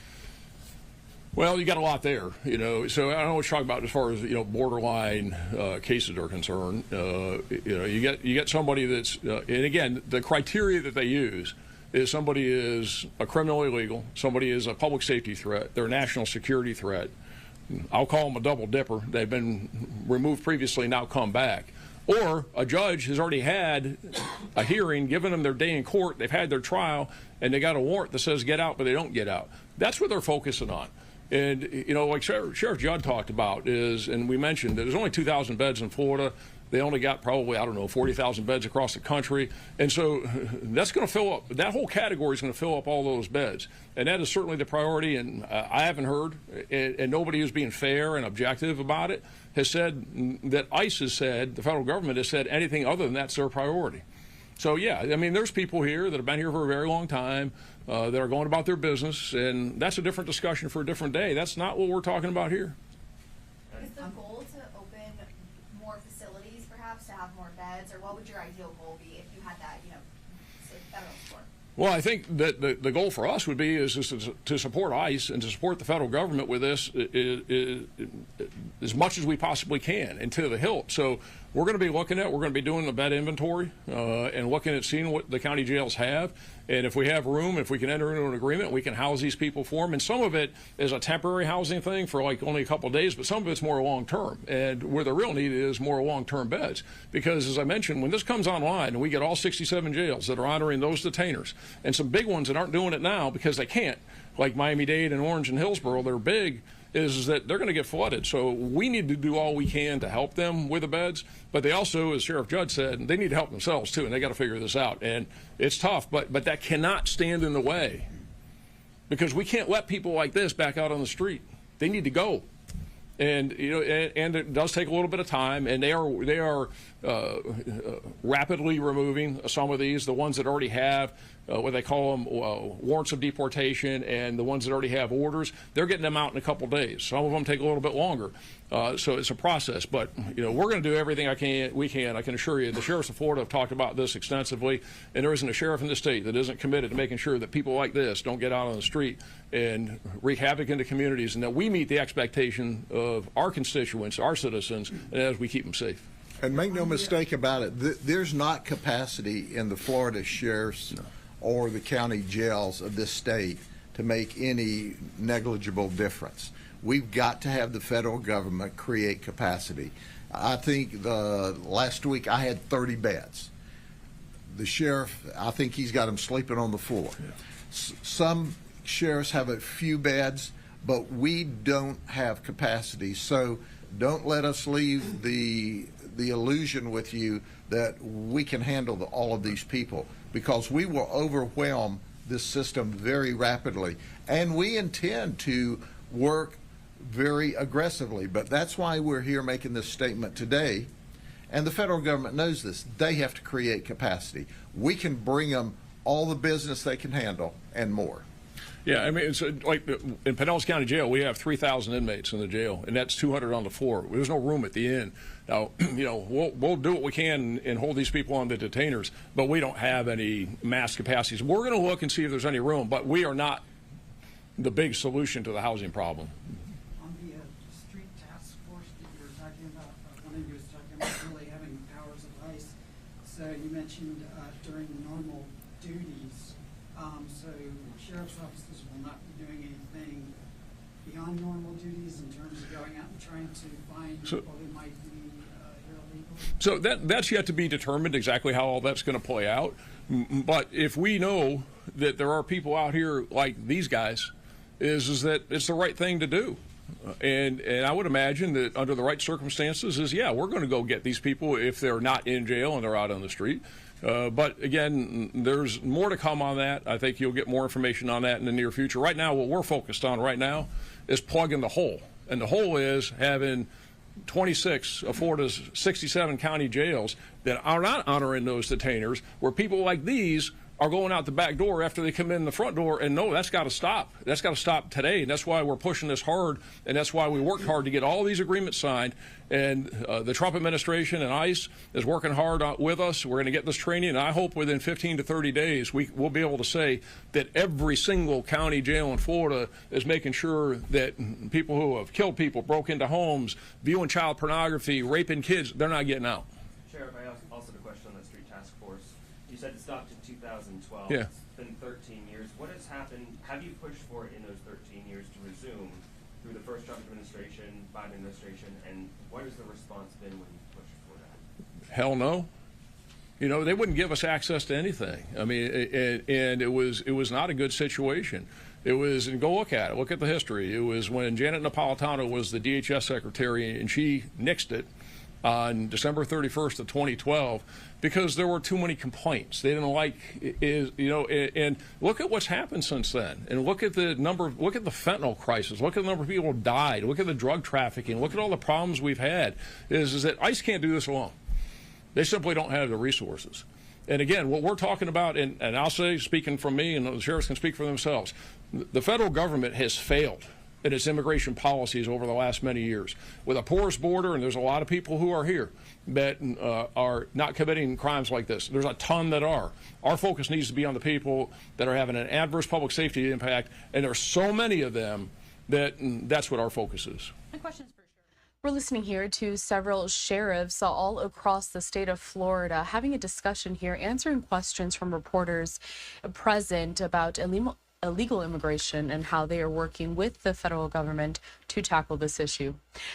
S9: Well, you got a lot there, you know. So I don't know what you're talking about as far as, you know, borderline cases are concerned. You know, you get somebody that's, and again, the criteria that they use is somebody is a criminal illegal, somebody is a public safety threat, they're a national security threat. I'll call them a double dipper. They've been removed previously, now come back. Or a judge has already had a hearing, given them their day in court, they've had their trial, and they got a warrant that says get out, but they don't get out. That's what they're focusing on. And, you know, like Sheriff Judd talked about is, and we mentioned that there's only 2,000 beds in Florida. They only got probably, I don't know, 40,000 beds across the country. And so that's going to fill up, that whole category is going to fill up all those beds. And that is certainly the priority. And I haven't heard, and nobody who's being fair and objective about it has said that ICE has said, the federal government has said anything other than that's their priority. So, yeah, I mean, there's people here that have been here for a very long time that are going about their business. And that's a different discussion for a different day. That's not what we're talking about here.
S13: Is the goal to open more facilities, perhaps, to have more beds, or what would your ideal goal be if you had that, you know, say, federal support?
S9: Well, I think that the goal for us would be is to support ICE and to support the federal government with this as much as we possibly can and to the hilt. So we're going to be looking at, we're going to be doing a bed inventory and looking at seeing what the county jails have. And if we have room, if we can enter into an agreement, we can house these people for them. And some of it is a temporary housing thing for like only a couple of days, but some of it's more long-term. And where the real need is more long-term beds. Because as I mentioned, when this comes online and we get all 67 jails that are honoring those detainers, and some big ones that aren't doing it now because they can't, like Miami-Dade and Orange and Hillsborough, they're big, is that they're going to get flooded. So we need to do all we can to help them with the beds. But they also, as Sheriff Judd said, they need to help themselves too, and they got to figure this out. And it's tough, but that cannot stand in the way, because we can't let people like this back out on the street. They need to go. And you know, and it does take a little bit of time, and they are rapidly removing some of these, the ones that already have what they call them warrants of deportation, and the ones that already have orders. They're getting them out in a couple days. Some of them take a little bit longer, so it's a process. But you know, we're going to do everything we can. I can assure you, the sheriffs of Florida have talked about this extensively, and there isn't a sheriff in the state that isn't committed to making sure that people like this don't get out on the street and wreak havoc in the communities, and that we meet the expectation of our constituents, our citizens, and as we keep them safe.
S12: And make no mistake about it, there's not capacity in the Florida sheriffs or the county jails of this state to make any negligible difference. We've got to have the federal government create capacity. I think last week I had 30 beds. The sheriff, I think he's got them sleeping on the floor. Some sheriffs have a few beds, but we don't have capacity. So don't let us leave the illusion with you that we can handle all of these people, because we will overwhelm this system very rapidly. And we intend to work very aggressively, but that's why we're here making this statement today. And the federal government knows this. They have to create capacity. We can bring them all the business they can handle and more.
S9: Yeah, I mean, it's like in Pinellas County Jail, we have 3,000 inmates in the jail, and that's 200 on the floor. There's no room at the inn. Now, you know, we'll do what we can and hold these people on the detainers, but we don't have any mass capacities. We're going to look and see if there's any room, but we are not the big solution to the housing problem.
S14: On the street task force that you were talking about, one of you was talking about really having powers of ice. So you mentioned during normal duties. So sheriff's officers will not be doing anything beyond normal duties in terms of going out and trying to find people who might be illegal?
S9: So that's yet to be determined exactly how all that's going to play out. But if we know that there are people out here like these guys, is that it's the right thing to do. And I would imagine that under the right circumstances we're going to go get these people if they're not in jail and they're out on the street. But again, there's more to come on that. I think you'll get more information on that in the near future. Right now, what we're focused on right now is plugging the hole. And the hole is having 26 of Florida's 67 county jails that are not honoring those detainers, where people like these are going out the back door after they come in the front door, and no, that's got to stop. That's got to stop today, and that's why we're pushing this hard, and that's why we worked hard to get all these agreements signed. And the Trump administration and ICE is working hard with us. We're going to get this training, and I hope within 15 to 30 days we'll be able to say that every single county jail in Florida is making sure that people who have killed people, broke into homes, viewing child pornography, raping kids, they're not getting out.
S5: Sheriff, I also had a question on the street task force. You said it stopped in 2012.
S9: Yeah.
S5: It's been 13 years. What has happened? Have you pushed for it in those 13 years to resume through the first Trump administration, Biden administration, and what has the response been when you pushed for that?
S9: Hell no. You know, they wouldn't give us access to anything. I mean, and it was not a good situation. It was, and go look at it. Look at the history. It was when Janet Napolitano was the DHS secretary, and she nixed it on December 31st of 2012 because there were too many complaints. They didn't like, and look at what's happened since then. And look at the look at the fentanyl crisis. Look at the number of people who died. Look at the drug trafficking. Look at all the problems we've had. Is that ICE can't do this alone. They simply don't have the resources. And again, what we're talking about, and I'll say, speaking from me, and the sheriffs can speak for themselves, the federal government has failed in its immigration policies over the last many years. With a porous border, and there's a lot of people who are here that are not committing crimes like this. There's a ton that are. Our focus needs to be on the people that are having an adverse public safety impact, and there's so many of them that that's what our focus is.
S15: We're listening here to several sheriffs all across the state of Florida having a discussion here, answering questions from reporters present about illegal immigration and how they are working with the federal government to tackle this issue.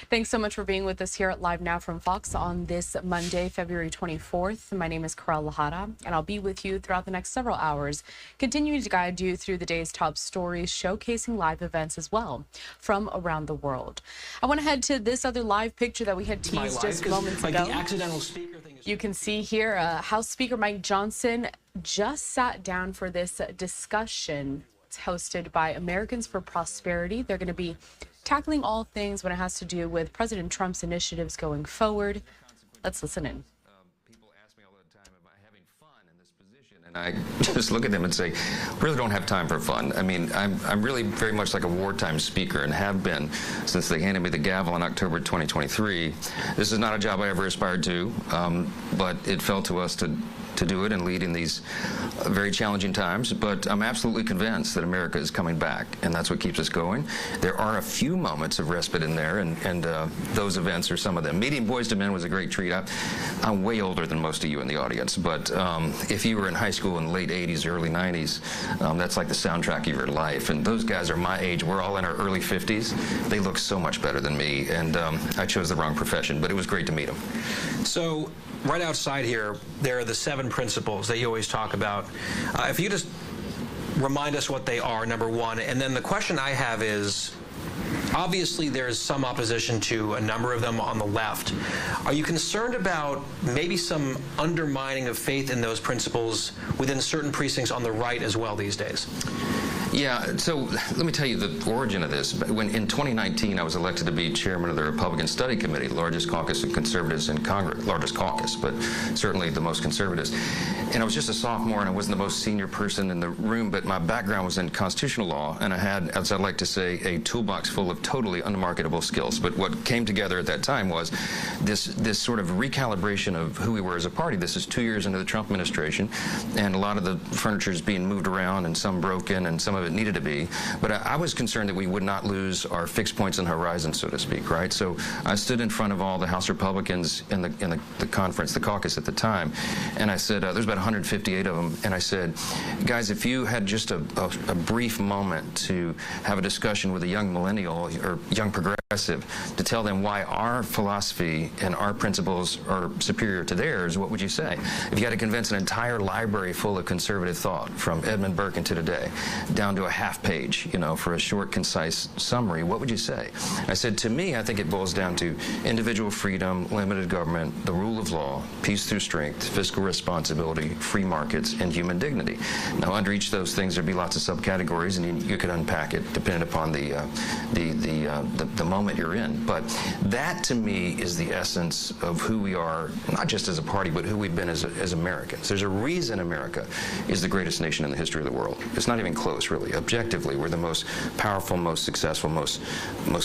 S15: Thanks so much for being with us here at Live Now from Fox on this Monday, February 24th. My name is Karel Lahara, and I'll be with you throughout the next several hours, continuing to guide you through the day's top stories, showcasing live events as well from around the world. I want to head to this other live picture that we had teased just moments ago. You can see here House Speaker Mike Johnson just sat down for this discussion. It's hosted by Americans for Prosperity. They're going to be tackling all things when it has to do with President Trump's initiatives going forward. Let's listen in.
S16: People ask me all the time, am I having fun in this position? And I just look at them and say, really don't have time for fun. I mean, I'm really very much like a wartime speaker and have been since they handed me the gavel in October 2023. This is not a job I ever aspired to, but it fell to us to to do it and lead in these very challenging times, but I'm absolutely convinced that America is coming back, and that's what keeps us going. There are a few moments of respite in there, and those events are some of them. Meeting Boys to Men was a great treat. I'm way older than most of you in the audience, but if you were in high school in the late 80s, early 90s, that's like the soundtrack of your life, and those guys are my age. We're all in our early 50s. They look so much better than me, and I chose the wrong profession, but it was great to meet them.
S2: So right outside here, there are the 7 principles that you always talk about. If you just remind us what they are, number one, and then the question I have is, obviously there's some opposition to a number of them on the left. Are you concerned about maybe some undermining of faith in those principles within certain precincts on the right as well these days?
S16: Yeah, so let me tell you the origin of this. When in 2019 I was elected to be chairman of the Republican Study Committee, largest caucus of conservatives in Congress, largest caucus, but certainly the most conservatives. And I was just a sophomore, and I wasn't the most senior person in the room, but my background was in constitutional law, and I had, as I'd like to say, a toolbox full of totally unmarketable skills. But what came together at that time was this sort of recalibration of who we were as a party. This is 2 years into the Trump administration, and a lot of the furniture is being moved around, and some broken, and some of it needed to be. But I was concerned that we would not lose our fixed points on the horizon, so to speak, right? So I stood in front of all the House Republicans in the conference, the caucus at the time, and I said, there's about 158 of them, and I said, guys, if you had just a brief moment to have a discussion with a young millennial or young progressive to tell them why our philosophy and our principles are superior to theirs, what would you say? If you had to convince an entire library full of conservative thought, from Edmund Burke to today, down to a half page, you know, for a short, concise summary, what would you say? I said, to me, I think it boils down to individual freedom, limited government, the rule of law, peace through strength, fiscal responsibility, free markets, and human dignity. Now, under each of those things, there'd be lots of subcategories, and you could unpack it depending upon the moment you're in. But that, to me, is the essence of who we are, not just as a party, but who we've been as Americans. There's a reason America is the greatest nation in the history of the world. It's not even close, really. Objectively, we're the most powerful, most successful, most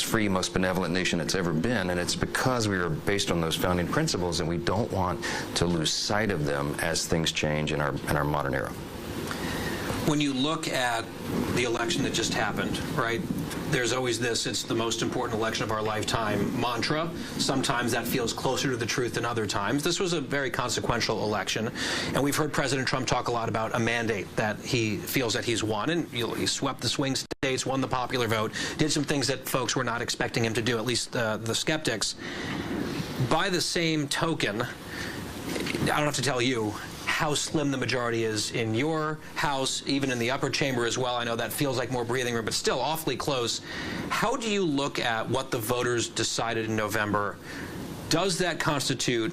S16: free, most benevolent nation it's ever been, and it's because we are based on those founding principles, and we don't want to lose sight of them as things change in our modern era.
S2: When you look at the election that just happened, right, there's always this, it's the most important election of our lifetime mantra. Sometimes that feels closer to the truth than other times. This was a very consequential election, and we've heard President Trump talk a lot about a mandate that he feels that he's won, and he swept the swing states, won the popular vote, did some things that folks were not expecting him to do, at least the skeptics. By the same token, I don't have to tell you how slim the majority is in your House, even in the upper chamber as well. I know that feels like more breathing room, but still awfully close. How do you look at what the voters decided in November? Does that constitute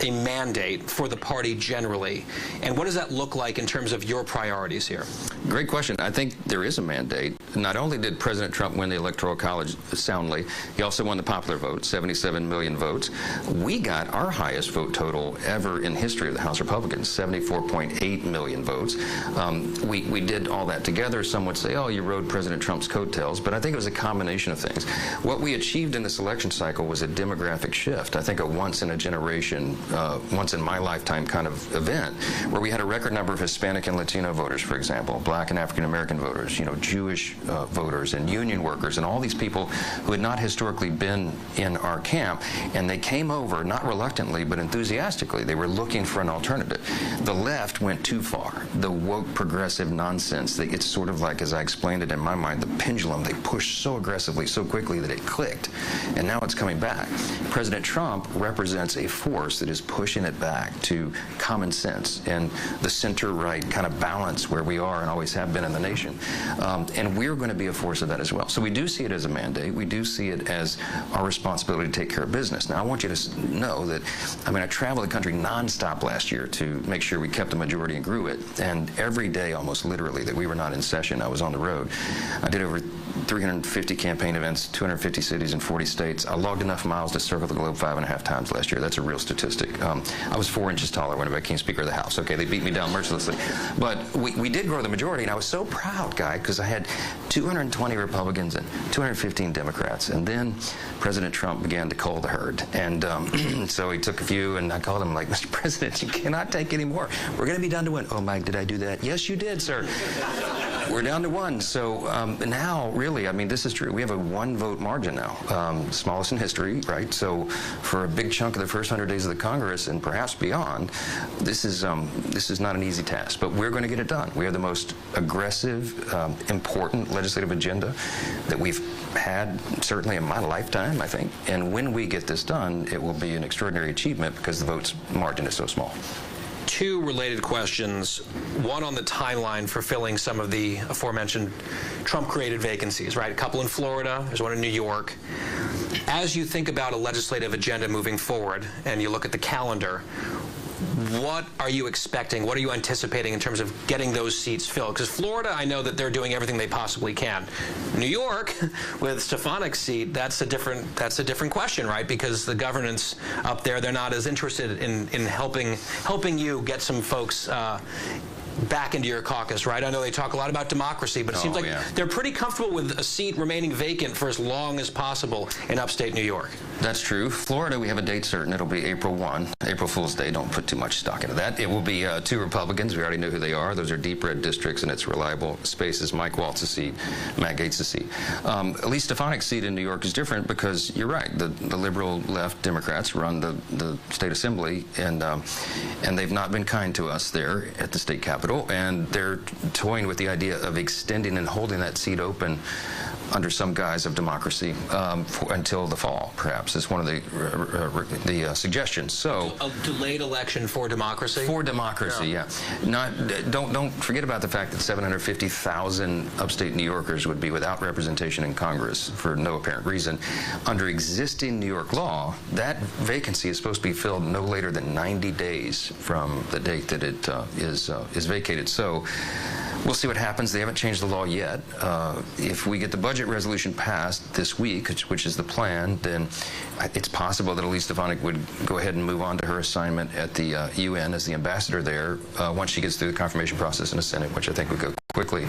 S2: a mandate for the party generally? And what does that look like in terms of your priorities here?
S16: Great question. I think there is a mandate. Not only did President Trump win the Electoral College soundly, he also won the popular vote, 77 million votes. We got our highest vote total ever in history of the House Republicans, 74.8 million votes. We did all that together. Some would say, oh, you rode President Trump's coattails, but I think it was a combination of things. What we achieved in this election cycle was a demographic shift. I think a once-in-a-generation, once in my lifetime kind of event, where we had a record number of Hispanic and Latino voters, for example, Black and African American voters, you know, Jewish voters and union workers and all these people who had not historically been in our camp, and they came over not reluctantly but enthusiastically. They were looking for an alternative. The left went too far. The woke progressive nonsense, it's sort of like, as I explained it in my mind, the pendulum. They pushed so aggressively, so quickly that it clicked, and now it's coming back. President Trump represents a force that is pushing it back to common sense and the center-right kind of balance where we are and always have been in the nation. And we're going to be a force of that as well. So we do see it as a mandate. We do see it as our responsibility to take care of business. Now, I want you to know that, I mean, I traveled the country nonstop last year to make sure we kept the majority and grew it. And every day, almost literally, that we were not in session, I was on the road. I did over 350 campaign events, 250 cities in 40 states. I logged enough miles to circle the globe 5.5 times last year. That's a real statistic. statistic. I was 4 inches taller when I became Speaker of the House. Okay, they beat me down mercilessly. But we did grow the majority, and I was so proud, Guy, because I had 220 Republicans and 215 Democrats. And then President Trump began to cull the herd. And so he took a few, and I called him like, Mr. President, you cannot take any more. We're going to be down to 1. Oh, Mike, did I do that? Yes, you did, sir. We're down to 1. So now, really, I mean, this is true. We have a 1-vote margin now, smallest in history, right? So for a big chunk of the first 100 days of the Congress and perhaps beyond, this is not an easy task. But we're going to get it done. We have the most aggressive, important legislative agenda that we've had certainly in my lifetime, I think. And when we get this done, it will be an extraordinary achievement because the vote's margin is so small.
S2: 2 related questions. One on the timeline for filling some of the aforementioned Trump-created vacancies, right? A couple in Florida, there's one in New York. As you think about a legislative agenda moving forward and you look at the calendar, what are you expecting? What are you anticipating in terms of getting those seats filled? Because Florida, I know that they're doing everything they possibly can. New York, with Stefanik's seat, that's a different question, right? Because the governance up there, they're not as interested in helping you get some folks back into your caucus, right? I know they talk a lot about democracy, but it seems like they're pretty comfortable with a seat remaining vacant for as long as possible in upstate New York.
S16: That's true. Florida, we have a date certain. It'll be April 1, April Fool's Day. Don't put too much stock into that. It will be 2 Republicans. We already know who they are. Those are deep red districts, and it's reliable spaces. Mike Waltz's seat, Matt Gaetz's seat. Lee Stefanik's seat in New York is different because you're right. The liberal left Democrats run the state assembly, and they've not been kind to us there at the state capitol. And they're toying with the idea of extending and holding that seat open under some guise of democracy until the fall, perhaps, is one of the suggestions. So
S2: a delayed election for democracy?
S16: For democracy, yeah. Don't forget about the fact that 750,000 upstate New Yorkers would be without representation in Congress for no apparent reason. Under existing New York law, that vacancy is supposed to be filled no later than 90 days from the date that it is vacated. So we'll see what happens. They haven't changed the law yet. If we get the budget resolution passed this week, which is the plan, then it's possible that Elise Stefanik would go ahead and move on to her assignment at the UN as the ambassador there once she gets through the confirmation process in the Senate, which I think would go quickly.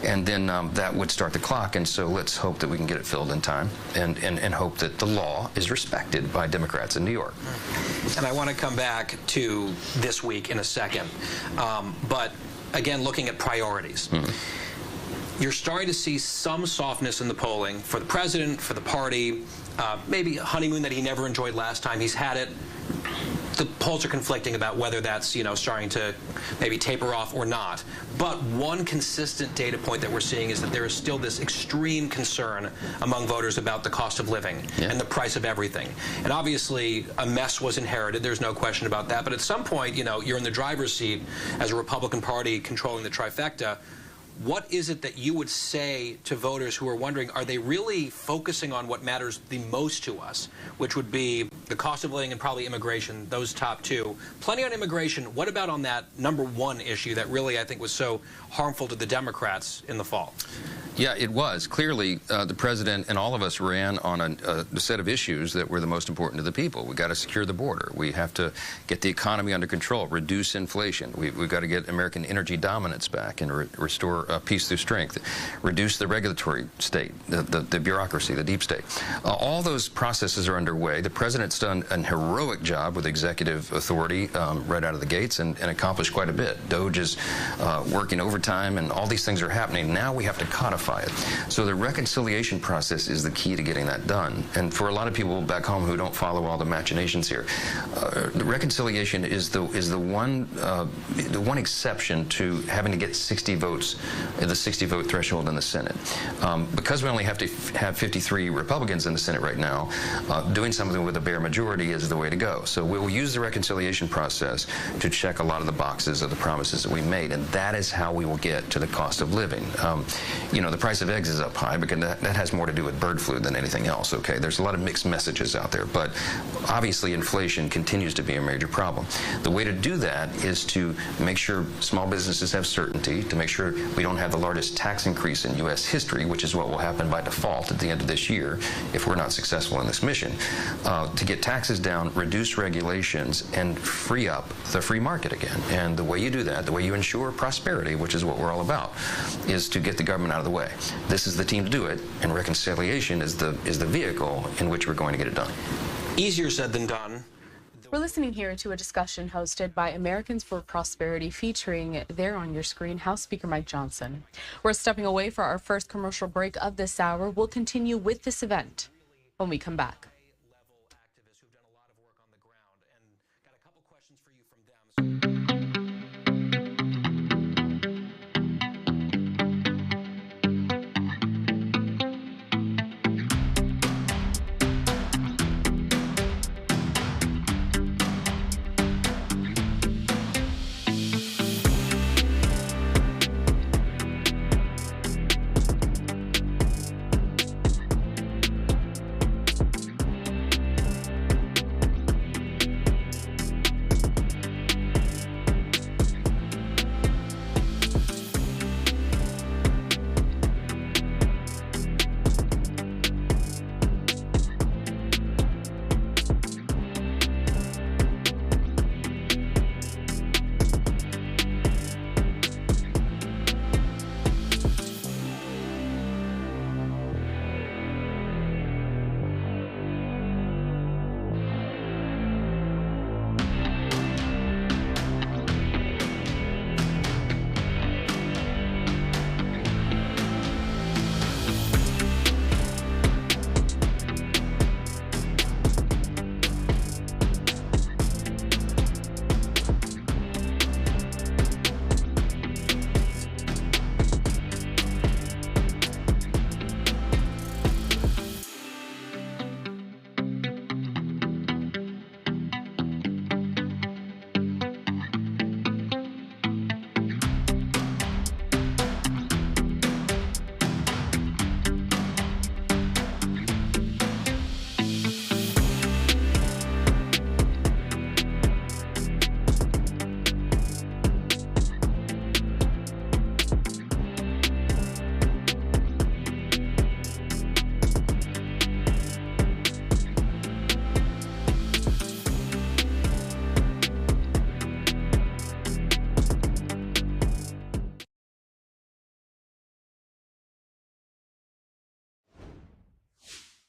S16: And then that would start the clock. And so let's hope that we can get it filled in time and hope that the law is respected by Democrats in New York.
S2: And I want to come back to this week in a second. But again, looking at priorities. You're starting to see some softness in the polling for the president, for the party, maybe a honeymoon that he never enjoyed last time. He's had it. The polls are conflicting about whether that's, starting to maybe taper off or not. But one consistent data point that we're seeing is that there is still this extreme concern among voters about the cost of living and the price of everything. And obviously, a mess was inherited. There's no question about that. But at some point, you're in the driver's seat as a Republican Party controlling the trifecta. What is it that you would say to voters who are wondering, are they really focusing on what matters the most to us, which would be the cost of living and probably immigration, those top 2? Plenty on immigration. What about on that #1 issue that really, I think, was so harmful to the Democrats in the fall?
S16: Yeah, it was. Clearly, the president and all of us ran on a set of issues that were the most important to the people. We've got to secure the border. We have to get the economy under control, reduce inflation. We've got to get American energy dominance back and restore peace through strength, reduce the regulatory state, the bureaucracy, the deep state. All those processes are underway. The president's done an heroic job with executive authority right out of the gates and accomplished quite a bit. DOJ is working overtime, and all these things are happening. Now we have to codify it. So the reconciliation process is the key to getting that done. And for a lot of people back home who don't follow all the machinations here, the reconciliation is the one exception to having to get 60 votes, the 60-vote threshold in the Senate. Because we only have to have 53 Republicans in the Senate right now, doing something with a bare majority is the way to go. So we'll use the reconciliation process to check a lot of the boxes of the promises that we made, and that is how we will get to the cost of living. The price of eggs is up high because that has more to do with bird flu than anything else, okay? There's a lot of mixed messages out there, but obviously inflation continues to be a major problem. The way to do that is to make sure small businesses have certainty, to make sure we we don't have the largest tax increase in U.S. history, which is what will happen by default at the end of this year if we're not successful in this mission, to get taxes down, reduce regulations, and free up the free market again. And the way you do that, the way you ensure prosperity, which is what we're all about, is to get the government out of the way. This is the team to do it, and reconciliation is the vehicle in which we're going to get it done.
S2: Easier said than done.
S15: We're listening here to a discussion hosted by Americans for Prosperity, featuring there on your screen House Speaker Mike Johnson. We're stepping away for our first commercial break of this hour. We'll continue with this event when we come back.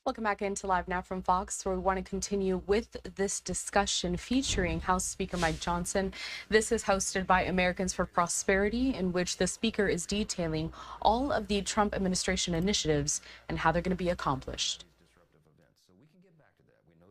S15: Welcome back into Live Now from Fox, where we want to continue with this discussion featuring House Speaker Mike Johnson. This is hosted by Americans for Prosperity, in which the speaker is detailing all of the Trump administration initiatives and how they're going to be accomplished.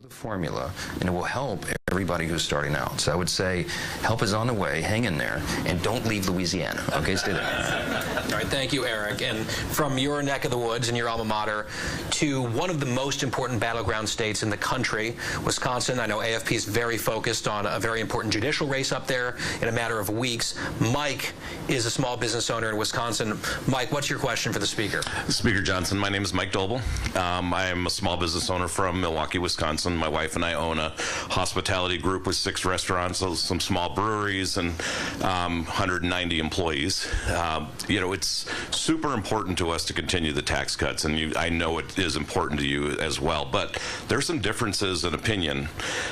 S16: The formula, and it will help everybody who's starting out. So I would say help is on the way, hang in there, and don't leave Louisiana. Okay, stay there.
S2: All right, thank you, Eric. And from your neck of the woods and your alma mater to one of the most important battleground states in the country, Wisconsin. I know AFP is very focused on a very important judicial race up there in a matter of weeks. Mike is a small business owner in Wisconsin. Mike, what's your question for the speaker?
S11: Speaker Johnson, my name is Mike Doble. I am a small business owner from Milwaukee, Wisconsin. My wife and I own a hospitality group with 6 restaurants, some small breweries, and 190 employees. It's super important to us to continue the tax cuts, and I know it is important to you as well. But there's some differences in opinion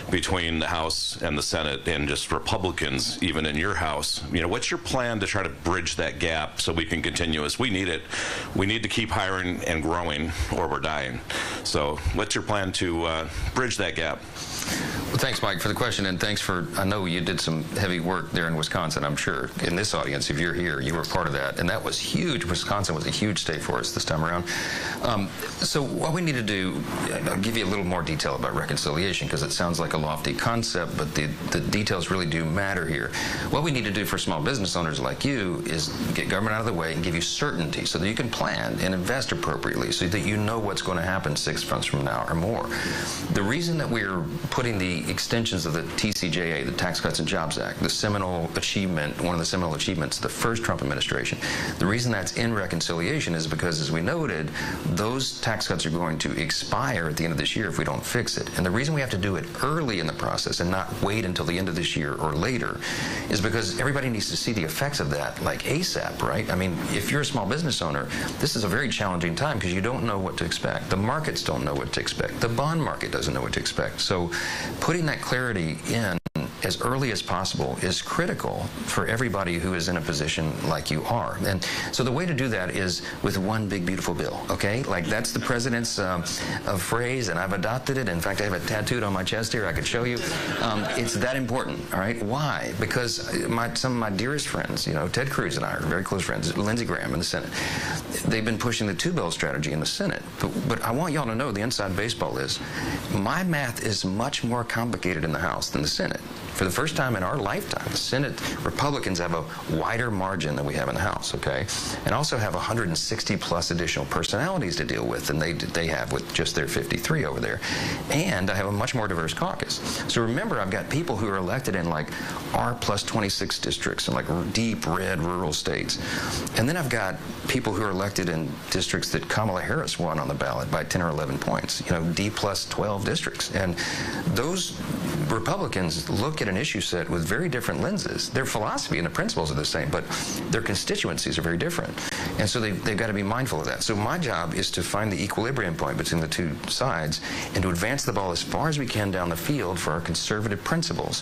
S11: between the House and the Senate, and just Republicans, even in your House. What's your plan to try to bridge that gap so we can continue as we need it? We need to keep hiring and growing, or we're dying. So what's your plan to bridge that gap?
S16: Well, thanks, Mike, for the question, and thanks for, I know you did some heavy work there in Wisconsin, I'm sure. In this audience, if you're here, you were part of that, and that was huge. Wisconsin was a huge state for us this time around. So what we need to do, I'll give you a little more detail about reconciliation, because it sounds like a lofty concept, but the details really do matter here. What we need to do for small business owners like you is get government out of the way and give you certainty so that you can plan and invest appropriately so that you know what's going to happen 6 months from now or more. The reason that we're putting the extensions of the TCJA, the Tax Cuts and Jobs Act, the seminal achievement, one of the seminal achievements of the first Trump administration, the reason that's in reconciliation is because, as we noted, those tax cuts are going to expire at the end of this year if we don't fix it. And the reason we have to do it early in the process and not wait until the end of this year or later is because everybody needs to see the effects of that, like ASAP, right? I mean, if you're a small business owner, this is a very challenging time because you don't know what to expect. The markets don't know what to expect. The bond market doesn't know what to expect. So putting that clarity in as early as possible is critical for everybody who is in a position like you are. And so the way to do that is with one big, beautiful bill, okay? Like, that's the president's phrase, and I've adopted it. In fact, I have it tattooed on my chest here. I could show you. It's that important, all right? Why? Because some of my dearest friends, you know, Ted Cruz and I are very close friends, Lindsey Graham in the Senate, they've been pushing the two-bill strategy in the Senate. But I want y'all to know the inside baseball is my math is much more complicated in the House than the Senate. For the first time in our lifetime, the Senate Republicans have a wider margin than we have in the House, okay? And also have 160 plus additional personalities to deal with than they have with just their 53 over there. And I have a much more diverse caucus. So remember, I've got people who are elected in like R+26 districts in like deep red rural states. And then I've got people who are elected in districts that Kamala Harris won on the ballot by 10 or 11 points, you know, D+12 districts. And those Republicans look at an issue set with very different lenses. Their philosophy and the principles are the same, but their constituencies are very different. And so they've got to be mindful of that. So my job is to find the equilibrium point between the two sides and to advance the ball as far as we can down the field for our conservative principles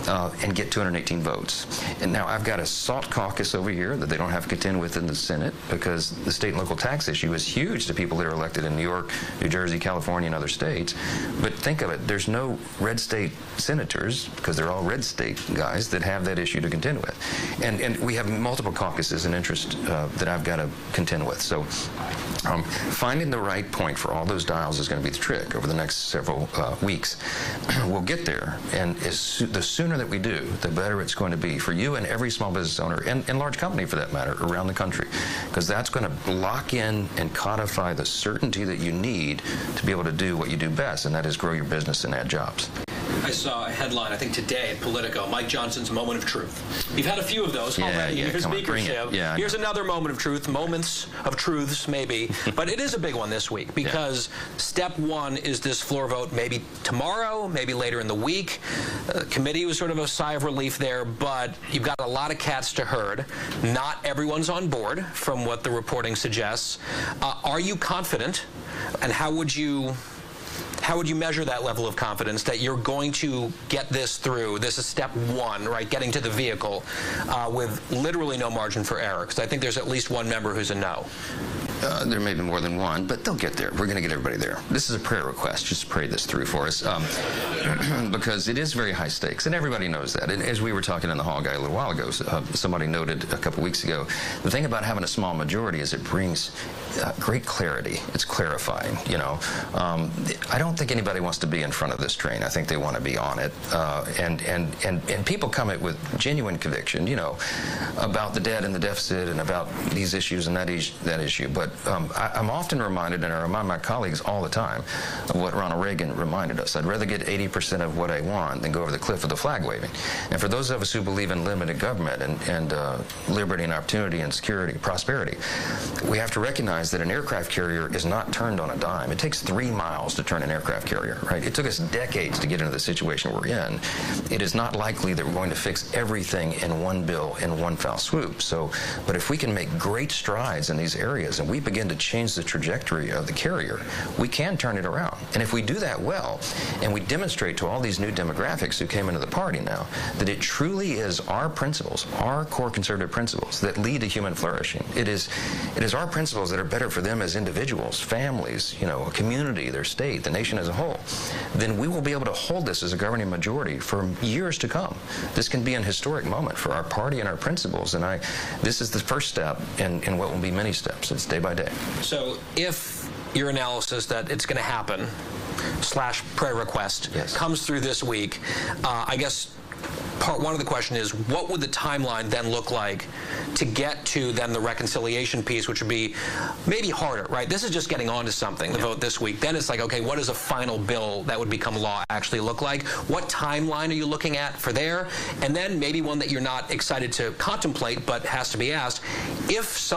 S16: and get 218 votes. And now I've got a salt caucus over here that they don't have to contend with in the Senate because the state and local tax issue is huge to people that are elected in New York, New Jersey, California, and other states. But think of it, there's no red state senators, because they're all red state guys, that have that issue to contend with. And we have multiple caucuses and interest that I've got to contend with. So finding the right point for all those dials is going to be the trick over the next several weeks. We'll get there, and the sooner that we do, the better it's going to be for you and every small business owner, and large company for that matter, around the country, because that's going to lock in and codify the certainty that you need to be able to do what you do best, and that is grow your business and add jobs.
S2: I saw a headline, I think today at Politico, Mike Johnson's moment of truth. You've had a few of those already in your speakership. Here's another moment of truth, moments of truths maybe, but it is a big one this week because step one is this floor vote maybe tomorrow, maybe later in the week. Committee was sort of a sigh of relief there, but you've got a lot of cats to herd. Not everyone's on board from what the reporting suggests. Are you confident, and how would you measure that level of confidence that you're going to get this through? This is step one, right? Getting to the vehicle with literally no margin for error. Because I think there's at least one member who's a no.
S16: There may be more than one, but they'll get there. We're going to get everybody there. This is a prayer request. Just pray this through for us, because it is very high stakes, and everybody knows that. And as we were talking in the hall guy a little while ago, somebody noted a couple weeks ago, the thing about having a small majority is it brings great clarity. It's clarifying, you know. I don't think anybody wants to be in front of this train. I think they want to be on it, and people come at with genuine conviction, you know, about the debt and the deficit and about these issues and that issue. But I'm often reminded, and I remind my colleagues all the time, of what Ronald Reagan reminded us. I'd rather get 80% of what I want than go over the cliff with the flag waving. And for those of us who believe in limited government and liberty and opportunity and security, prosperity, we have to recognize that an aircraft carrier is not turned on a dime. It takes 3 miles to turn an aircraft carrier, right? It took us decades to get into the situation we're in. It is not likely that we're going to fix everything in one bill in one foul swoop. So, but if we can make great strides in these areas and we begin to change the trajectory of the carrier, we can turn it around. And if we do that well, and we demonstrate to all these new demographics who came into the party now, that it truly is our principles, our core conservative principles, that lead to human flourishing. It is our principles that are better for them as individuals, families, you know, a community, their state, the nation as a whole, then we will be able to hold this as a governing majority for years to come. This can be an historic moment for our party and our principles, and this is the first step in what will be many steps. It's day by day.
S2: So if your analysis that it's going to happen / prayer request comes through this week, I guess part one of the question is, what would the timeline then look like to get to then the reconciliation piece, which would be maybe harder, right? This is just getting on to something, the vote this week. Then it's like, okay, what does a final bill that would become law actually look like? What timeline are you looking at for there? And then maybe one that you're not excited to contemplate, but has to be asked, if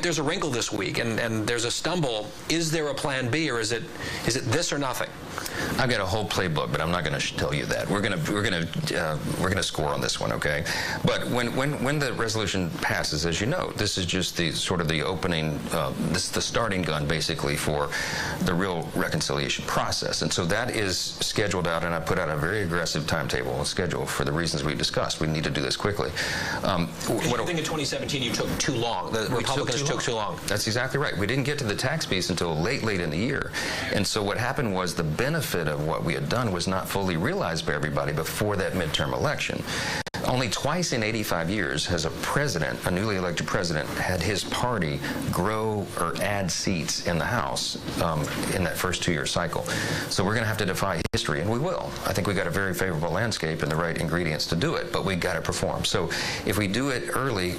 S2: there's a wrinkle this week and there's a stumble, is there a plan B, or is it this or nothing?
S16: I've got a whole playbook, but I'm not going to tell you that. We're going to score on this one, okay? But when the resolution passes, as you know, this is just the sort of the opening, this is the starting gun basically for the real reconciliation process, and so that is scheduled out, and I put out a very aggressive timetable and schedule for the reasons we discussed. We need to do this quickly.
S2: I think in 2017 you took too long. The Republicans took too long.
S16: That's exactly right. We didn't get to the tax piece until late in the year, and so what happened was the benefit of what we had done was not fully realized by everybody before that midterm election. Only twice in 85 years has a newly elected president, had his party grow or add seats in the House in that first 2-year cycle. So we're going to have to defy history, and we will. I think we got a very favorable landscape and the right ingredients to do it, but we got to perform. So if we do it early,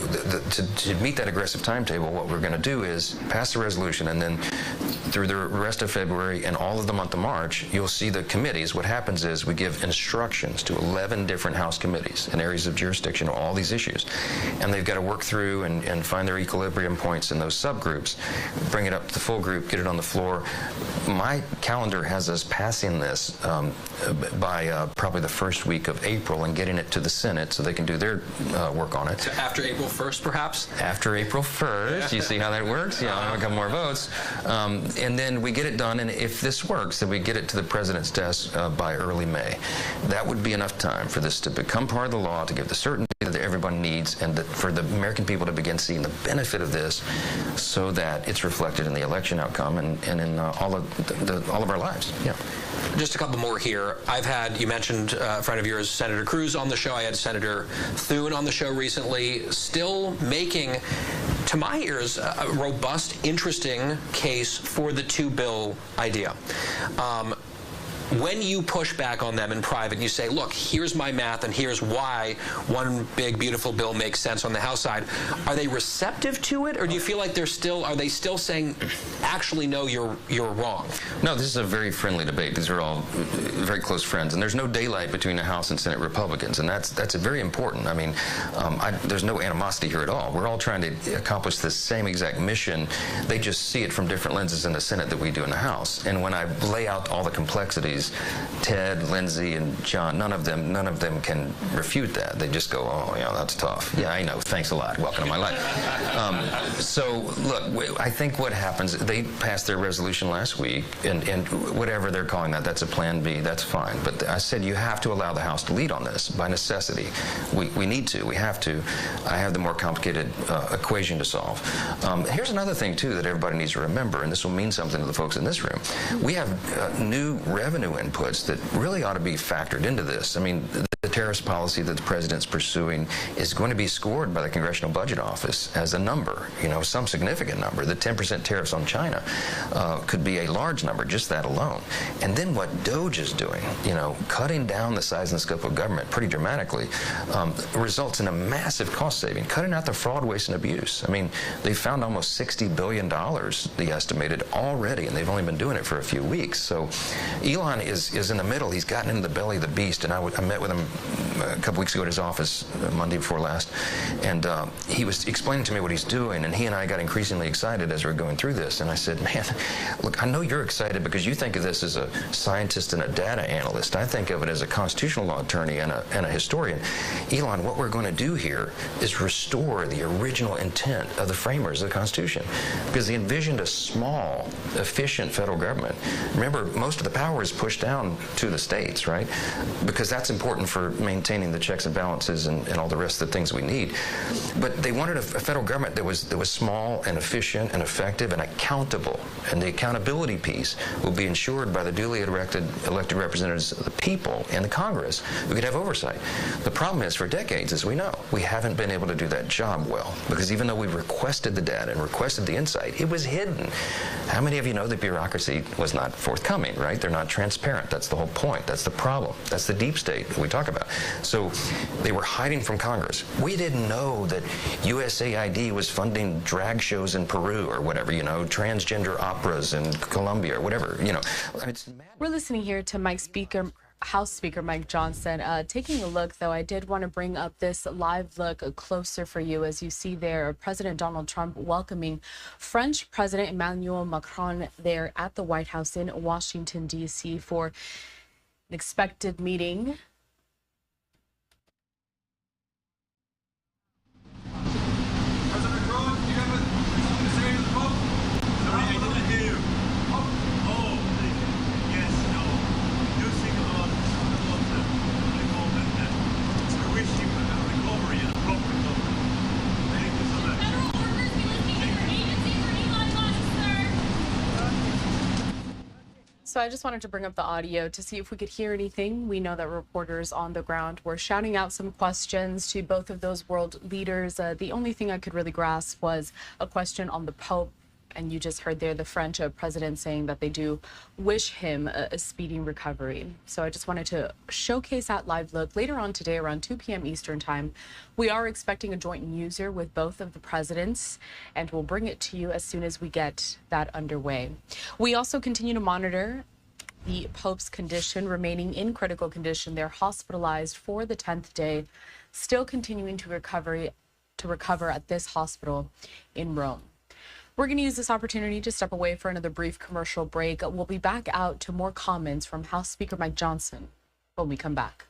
S16: to meet that aggressive timetable, what we're going to do is pass the resolution, and then through the rest of February and all of the month of March, you'll see the committees. What happens is we give instructions to 11 different House committees in areas of jurisdiction on all these issues, and they've got to work through and find their equilibrium points in those subgroups, bring it up to the full group, get it on the floor. My calendar has us passing this by probably the first week of April and getting it to the Senate so they can do their work on it.
S2: So after April 1st, perhaps?
S16: After April 1st, you see how that works? Yeah, a couple more votes. And then we get it done, and if this works, then we get it to the president's desk by early May. That would be enough time for this to become part of the law, to give the certainty that everyone needs, and for the American people to begin seeing the benefit of this so that it's reflected in the election outcome and in all of our lives. Yeah.
S2: Just a couple more here. You mentioned a friend of yours, Senator Cruz, on the show. I had Senator Thune on the show recently, still making, to my ears, a robust, interesting case for the two-bill idea. When you push back on them in private, you say, look, here's my math and here's why one big, beautiful bill makes sense on the House side. Are they receptive to it, or do you feel like are they still saying, actually, no, you're wrong?
S16: No, this is a very friendly debate. These are all very close friends, and there's no daylight between the House and Senate Republicans, and that's very important. I mean, there's no animosity here at all. We're all trying to accomplish the same exact mission. They just see it from different lenses in the Senate that we do in the House. And when I lay out all the complexities, Ted, Lindsey, and John, none of them can refute that. They just go, oh, yeah, that's tough. Yeah, I know. Thanks a lot. Welcome to my life. So, look, I think what happens, they passed their resolution last week, and whatever they're calling that, that's a plan B. That's fine. But I said you have to allow the House to lead on this by necessity. We need to. We have to. I have the more complicated equation to solve. Here's another thing, too, that everybody needs to remember, and this will mean something to the folks in this room. We have new revenue inputs that really ought to be factored into this. I mean, the tariffs policy that the president's pursuing is going to be scored by the Congressional Budget Office as a number, some significant number. The 10% tariffs on China could be a large number, just that alone. And then what DOGE is doing, cutting down the size and scope of government pretty dramatically, results in a massive cost saving, cutting out the fraud, waste, and abuse. I mean, they found almost $60 billion, they estimated, already, and they've only been doing it for a few weeks. So Elon is in the middle. He's gotten into the belly of the beast, and I met with him a couple weeks ago at his office, Monday before last, and he was explaining to me what he's doing, and he and I got increasingly excited as we were going through this, and I said, man, look, I know you're excited because you think of this as a scientist and a data analyst. I think of it as a constitutional law attorney and a historian. Elon, what we're going to do here is restore the original intent of the framers of the Constitution, because they envisioned a small, efficient federal government. Remember, most of the power is pushed down to the states, right? Because that's important for maintaining the checks and balances and all the rest of the things we need. But they wanted a federal government that was small and efficient and effective and accountable. And the accountability piece will be ensured by the duly elected representatives of the people and the Congress who could have oversight. The problem is, for decades, as we know, we haven't been able to do that job well, because even though we requested the data and requested the insight, it was hidden. How many of you know the bureaucracy was not forthcoming, right? They're not transparent. transparent. That's the whole point. That's the problem. That's the deep state we talk about. So they were hiding from Congress. We didn't know that USAID was funding drag shows in Peru or whatever, you know, transgender operas in Colombia or whatever, you know.
S15: We're listening here to House Speaker Mike Johnson. Taking a look, though, I did want to bring up this live look closer for you. As you see there, President Donald Trump welcoming French President Emmanuel Macron there at the White House in Washington, D.C. for an expected meeting. So I just wanted to bring up the audio to see if we could hear anything. We know that reporters on the ground were shouting out some questions to both of those world leaders. The only thing I could really grasp was a question on the Pope. And you just heard there the French president saying that they do wish him a speedy recovery. So I just wanted to showcase that live look. Later on today, around 2 p.m. Eastern time, we are expecting a joint user with both of the presidents, and we'll bring it to you as soon as we get that underway. We also continue to monitor the Pope's condition, remaining in critical condition. They're hospitalized for the 10th day, still continuing to recover at this hospital in Rome. We're going to use this opportunity to step away for another brief commercial break. We'll be back out to more comments from House Speaker Mike Johnson when we come back.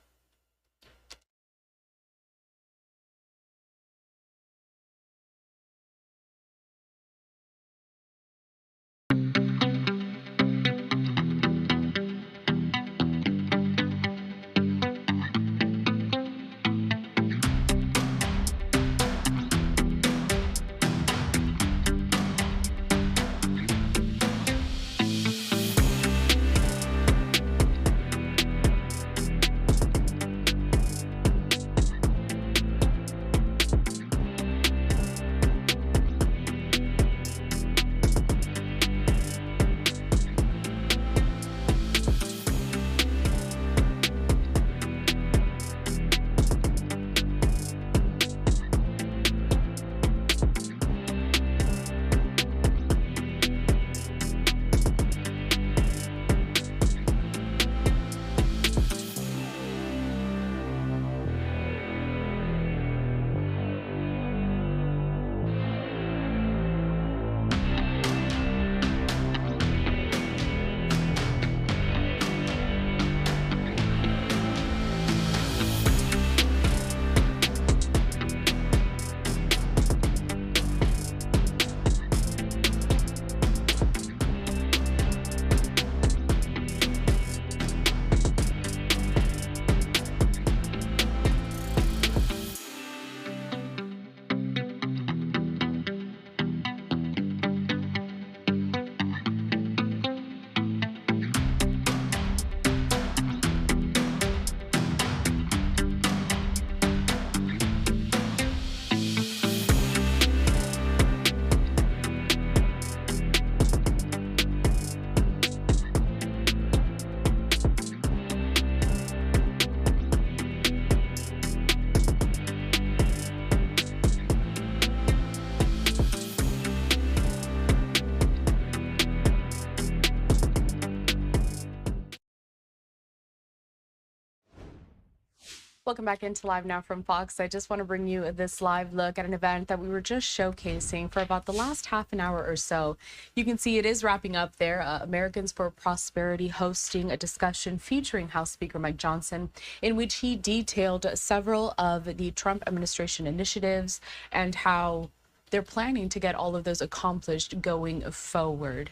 S15: Welcome back into Live Now from Fox. I just want to bring you this live look at an event that we were just showcasing for about the last half an hour or so. You can see it is wrapping up there. Americans for Prosperity hosting a discussion featuring House Speaker Mike Johnson, in which he detailed several of the Trump administration initiatives and how they're planning to get all of those accomplished going forward.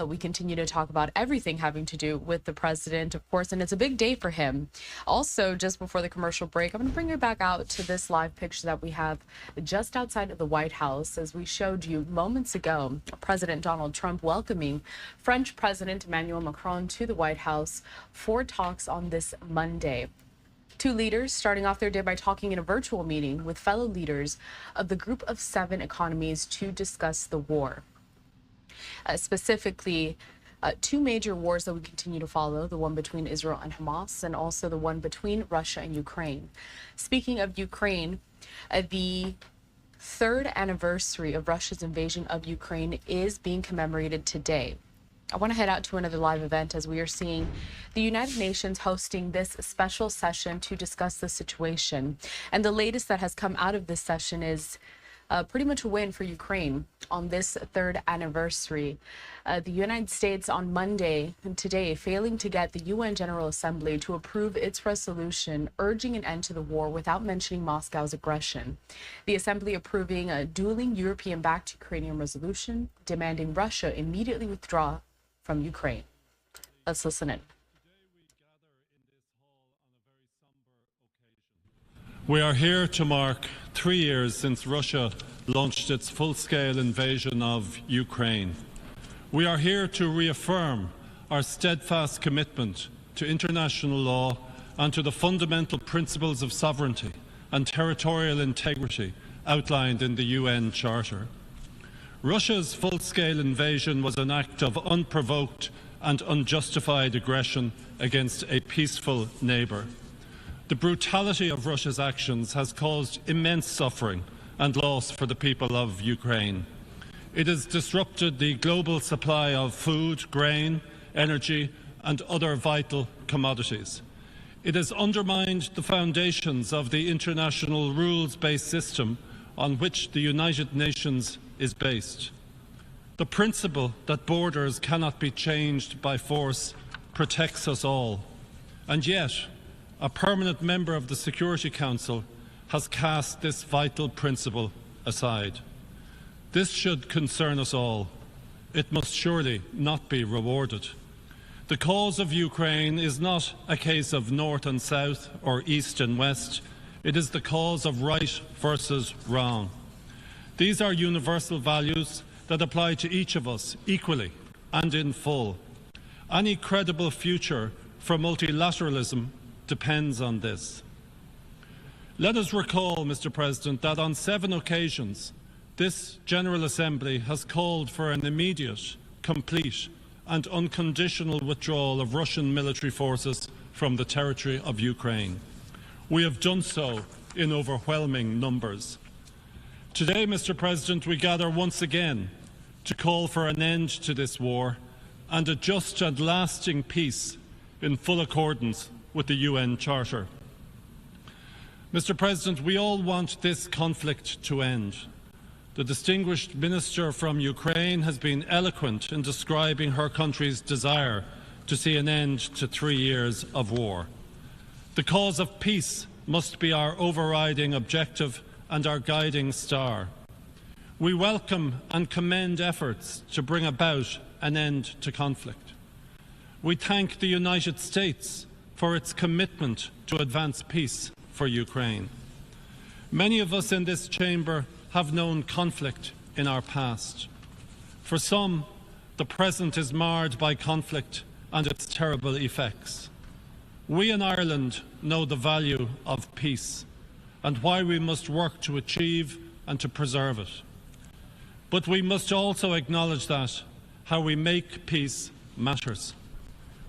S15: We continue to talk about everything having to do with the president, of course, and it's a big day for him. Also, just before the commercial break, I'm going to bring you back out to this live picture that we have just outside of the White House. As we showed you moments ago, President Donald Trump welcoming French President Emmanuel Macron to the White House for talks on this Monday. Two leaders starting off their day by talking in a virtual meeting with fellow leaders of the Group of 7 economies to discuss the war. Specifically, two major wars that we continue to follow, the one between Israel and Hamas and also the one between Russia and Ukraine. Speaking of Ukraine, the third anniversary of Russia's invasion of Ukraine is being commemorated today. I want to head out to another live event as we are seeing the United Nations hosting this special session to discuss the situation. And the latest that has come out of this session is pretty much a win for Ukraine on this third anniversary. The United States on Monday and today failing to get the UN General Assembly to approve its resolution urging an end to the war without mentioning Moscow's aggression. The Assembly approving a dueling European-backed Ukrainian resolution demanding Russia immediately withdraw from Ukraine. Let's listen in.
S17: We are here to mark 3 years since Russia launched its full-scale invasion of Ukraine. We are here to reaffirm our steadfast commitment to international law and to the fundamental principles of sovereignty and territorial integrity outlined in the UN Charter. Russia's full-scale invasion was an act of unprovoked and unjustified aggression against a peaceful neighbour. The brutality of Russia's actions has caused immense suffering and loss for the people of Ukraine. It has disrupted the global supply of food, grain, energy and other vital commodities. It has undermined the foundations of the international rules-based system on which the United Nations is based. The principle that borders cannot be changed by force protects us all. And yet, a permanent member of the Security Council has cast this vital principle aside. This should concern us all. It must surely not be rewarded. The cause of Ukraine is not a case of North and South or East and West. It is the cause of right versus wrong. These are universal values that apply to each of us equally and in full. Any credible future for multilateralism depends on this. Let us recall, Mr. President, that on 7 occasions this General Assembly has called for an immediate, complete and unconditional withdrawal of Russian military forces from the territory of Ukraine. We have done so in overwhelming numbers. Today, Mr. President, we gather once again to call for an end to this war and a just and lasting peace in full accordance with the UN Charter. Mr. President, we all want this conflict to end. The distinguished minister from Ukraine has been eloquent in describing her country's desire to see an end to 3 years of war. The cause of peace must be our overriding objective and our guiding star. We welcome and commend efforts to bring about an end to conflict. We thank the United States for its commitment to advance peace for Ukraine. Many of us in this chamber have known conflict in our past. For some, the present is marred by conflict and its terrible effects. We in Ireland know the value of peace and why we must work to achieve and to preserve it. But we must also acknowledge that how we make peace matters.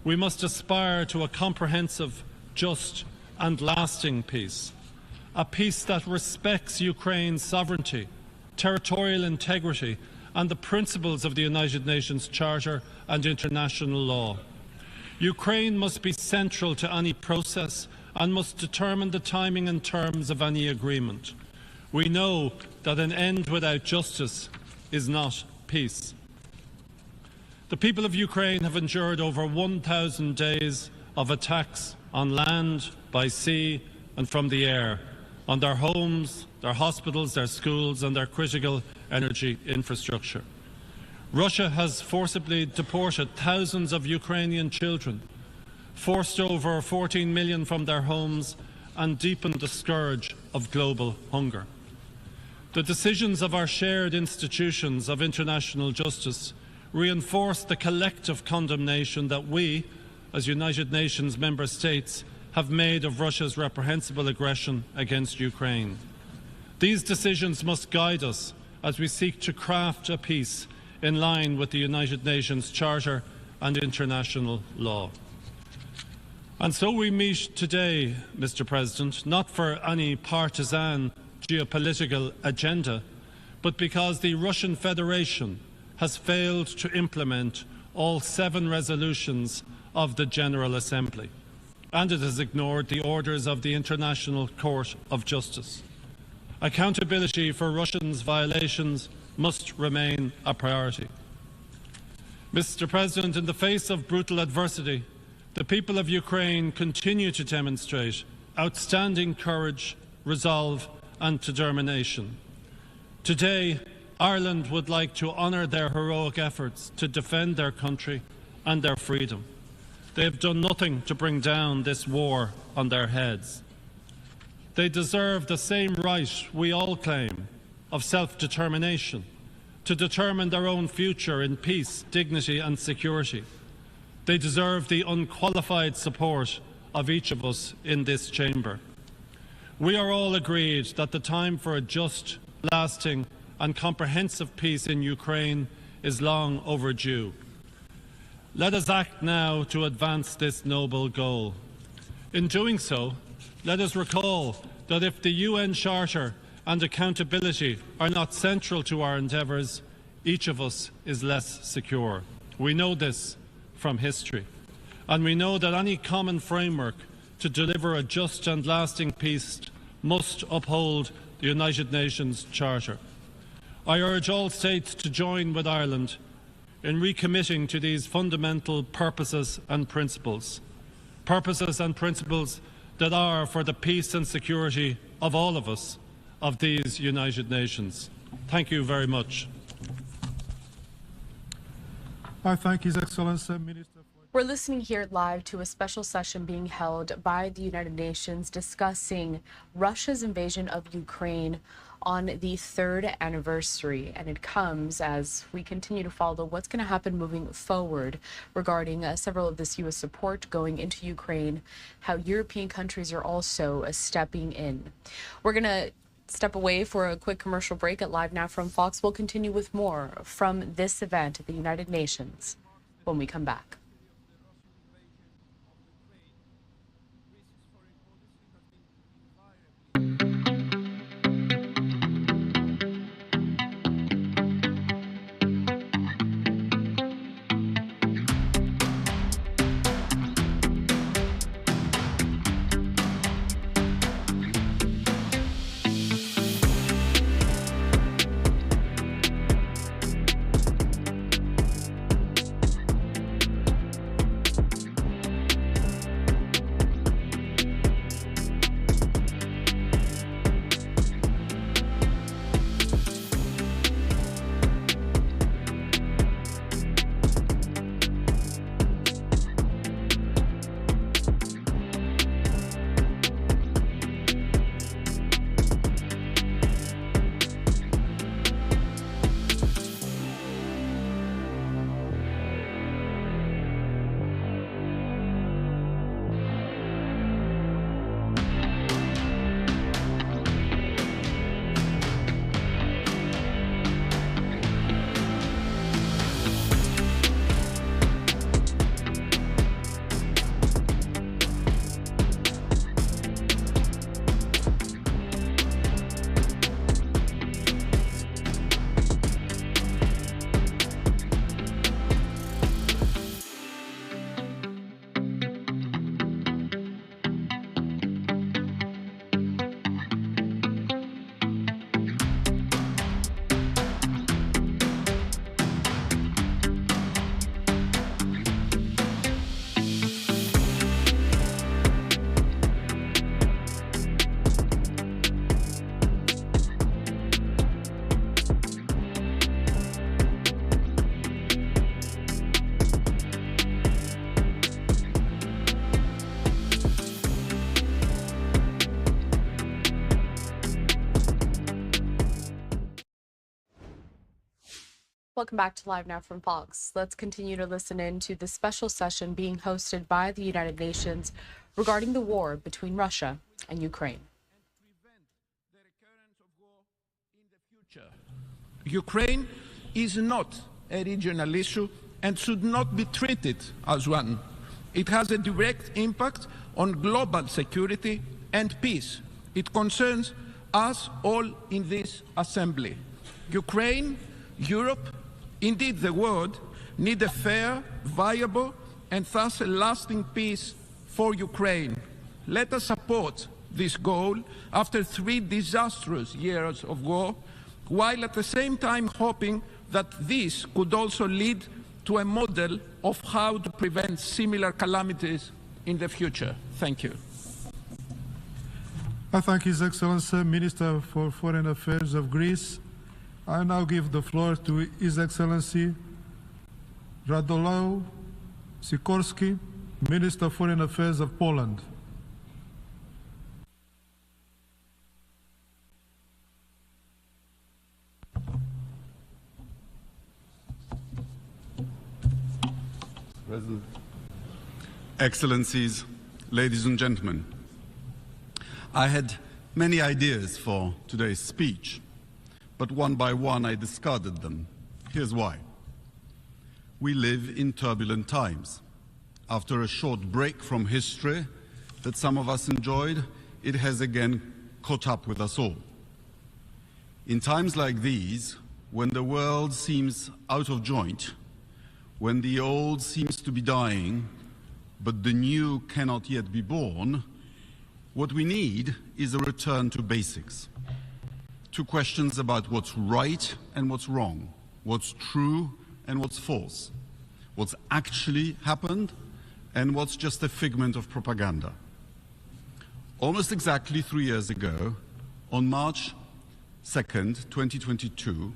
S17: We must aspire to a comprehensive, just and lasting peace, a peace that respects Ukraine's sovereignty, territorial integrity and the principles of the United Nations Charter and international law. Ukraine must be central to any process and must determine the timing and terms of any agreement. We know that an end without justice is not peace. The people of Ukraine have endured over 1,000 days of attacks on land, by sea and from the air, on their homes, their hospitals, their schools and their critical energy infrastructure. Russia has forcibly deported thousands of Ukrainian children, forced over 14 million from their homes and deepened the scourge of global hunger. The decisions of our shared institutions of international justice reinforce the collective condemnation that we, as United Nations member states, have made of Russia's reprehensible aggression against Ukraine. These decisions must guide us as we seek to craft a peace in line with the United Nations Charter and international law. And so we meet today, Mr. President, not for any partisan geopolitical agenda, but because the Russian Federation has failed to implement all 7 resolutions of the General Assembly, and it has ignored the orders of the International Court of Justice. Accountability for Russia's violations must remain a priority. Mr. President, in the face of brutal adversity, the people of Ukraine continue to demonstrate outstanding courage, resolve and determination. Today, Ireland would like to honour their heroic efforts to defend their country and their freedom. They have done nothing to bring down this war on their heads. They deserve the same right we all claim of self-determination, to determine their own future in peace, dignity and security. They deserve the unqualified support of each of us in this chamber. We are all agreed that the time for a just, lasting and comprehensive peace in Ukraine is long overdue. Let us act now to advance this noble goal. In doing so, let us recall that if the UN Charter and accountability are not central to our endeavours, each of us is less secure. We know this from history, and we know that any common framework to deliver a just and lasting peace must uphold the United Nations Charter. I urge all states to join with Ireland in recommitting to these fundamental purposes and principles that are for the peace and security of all of us, of these United Nations. Thank you very much.
S20: I thank His Excellency Minister.
S15: We're listening here live to a special session being held by the United Nations discussing Russia's invasion of Ukraine on the 3rd anniversary, and it comes as we continue to follow what's going to happen moving forward regarding several of this U.S. support going into Ukraine, how European countries are also stepping in. We're going to step away for a quick commercial break at Live Now from Fox. We'll continue with more from this event at the United Nations when we come back. Welcome back to Live Now from Fox. Let's continue to listen in to the special session being hosted by the United Nations regarding the war between Russia and Ukraine.
S3: Ukraine is not a regional issue, and should not be treated as one. It has a direct impact on global security and peace. It concerns us all in this assembly. Ukraine, Europe, indeed the world, need a fair, viable, and thus a lasting peace for Ukraine. Let us support this goal after 3 disastrous years of war, while at the same time hoping that this could also lead to a model of how to prevent similar calamities in the future. Thank you.
S20: I thank His Excellency, Minister for Foreign Affairs of Greece. I now give the floor to His Excellency Radoslaw Sikorski, Minister of Foreign Affairs of Poland.
S18: President. Excellencies, ladies and gentlemen, I had many ideas for today's speech, but one by one I discarded them. Here's why. We live in turbulent times. After a short break from history that some of us enjoyed, it has again caught up with us all. In times like these, when the world seems out of joint, when the old seems to be dying, but the new cannot yet be born, what we need is a return to basics. To questions about what's right and what's wrong, what's true and what's false, what's actually happened and what's just a figment of propaganda. Almost exactly 3 years ago, on March 2nd, 2022,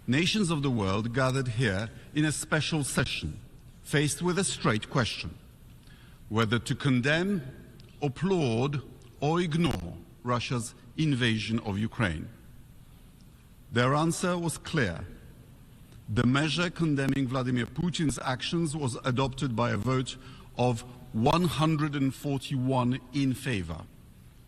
S18: nations of the world gathered here in a special session, faced with a straight question: whether to condemn, applaud, or ignore Russia's invasion of Ukraine. Their answer was clear. The measure condemning Vladimir Putin's actions was adopted by a vote of 141 in favor,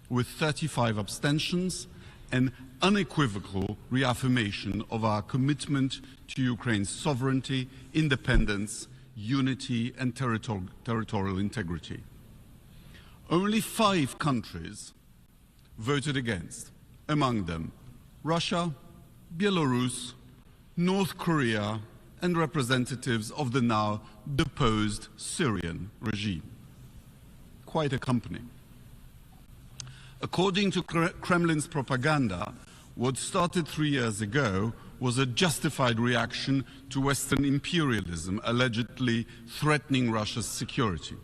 S18: with 35 abstentions, an unequivocal reaffirmation of our commitment to Ukraine's sovereignty, independence, unity, and territorial integrity. Only 5 countries voted against, among them Russia, Belarus, North Korea, and representatives of the now deposed Syrian regime. Quite a company. According to Kremlin's propaganda, what started 3 years ago was a justified reaction to Western imperialism allegedly threatening Russia's security.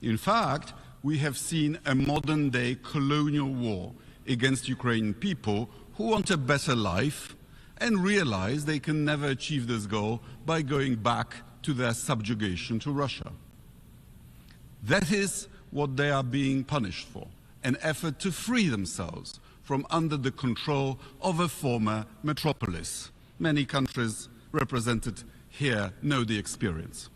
S18: In fact, we have seen a modern-day colonial war against Ukrainian people who want a better life and realize they can never achieve this goal by going back to their subjugation to Russia. That is what they are being punished for, an effort to free themselves from under the control of a former metropolis. Many countries represented here know the experience.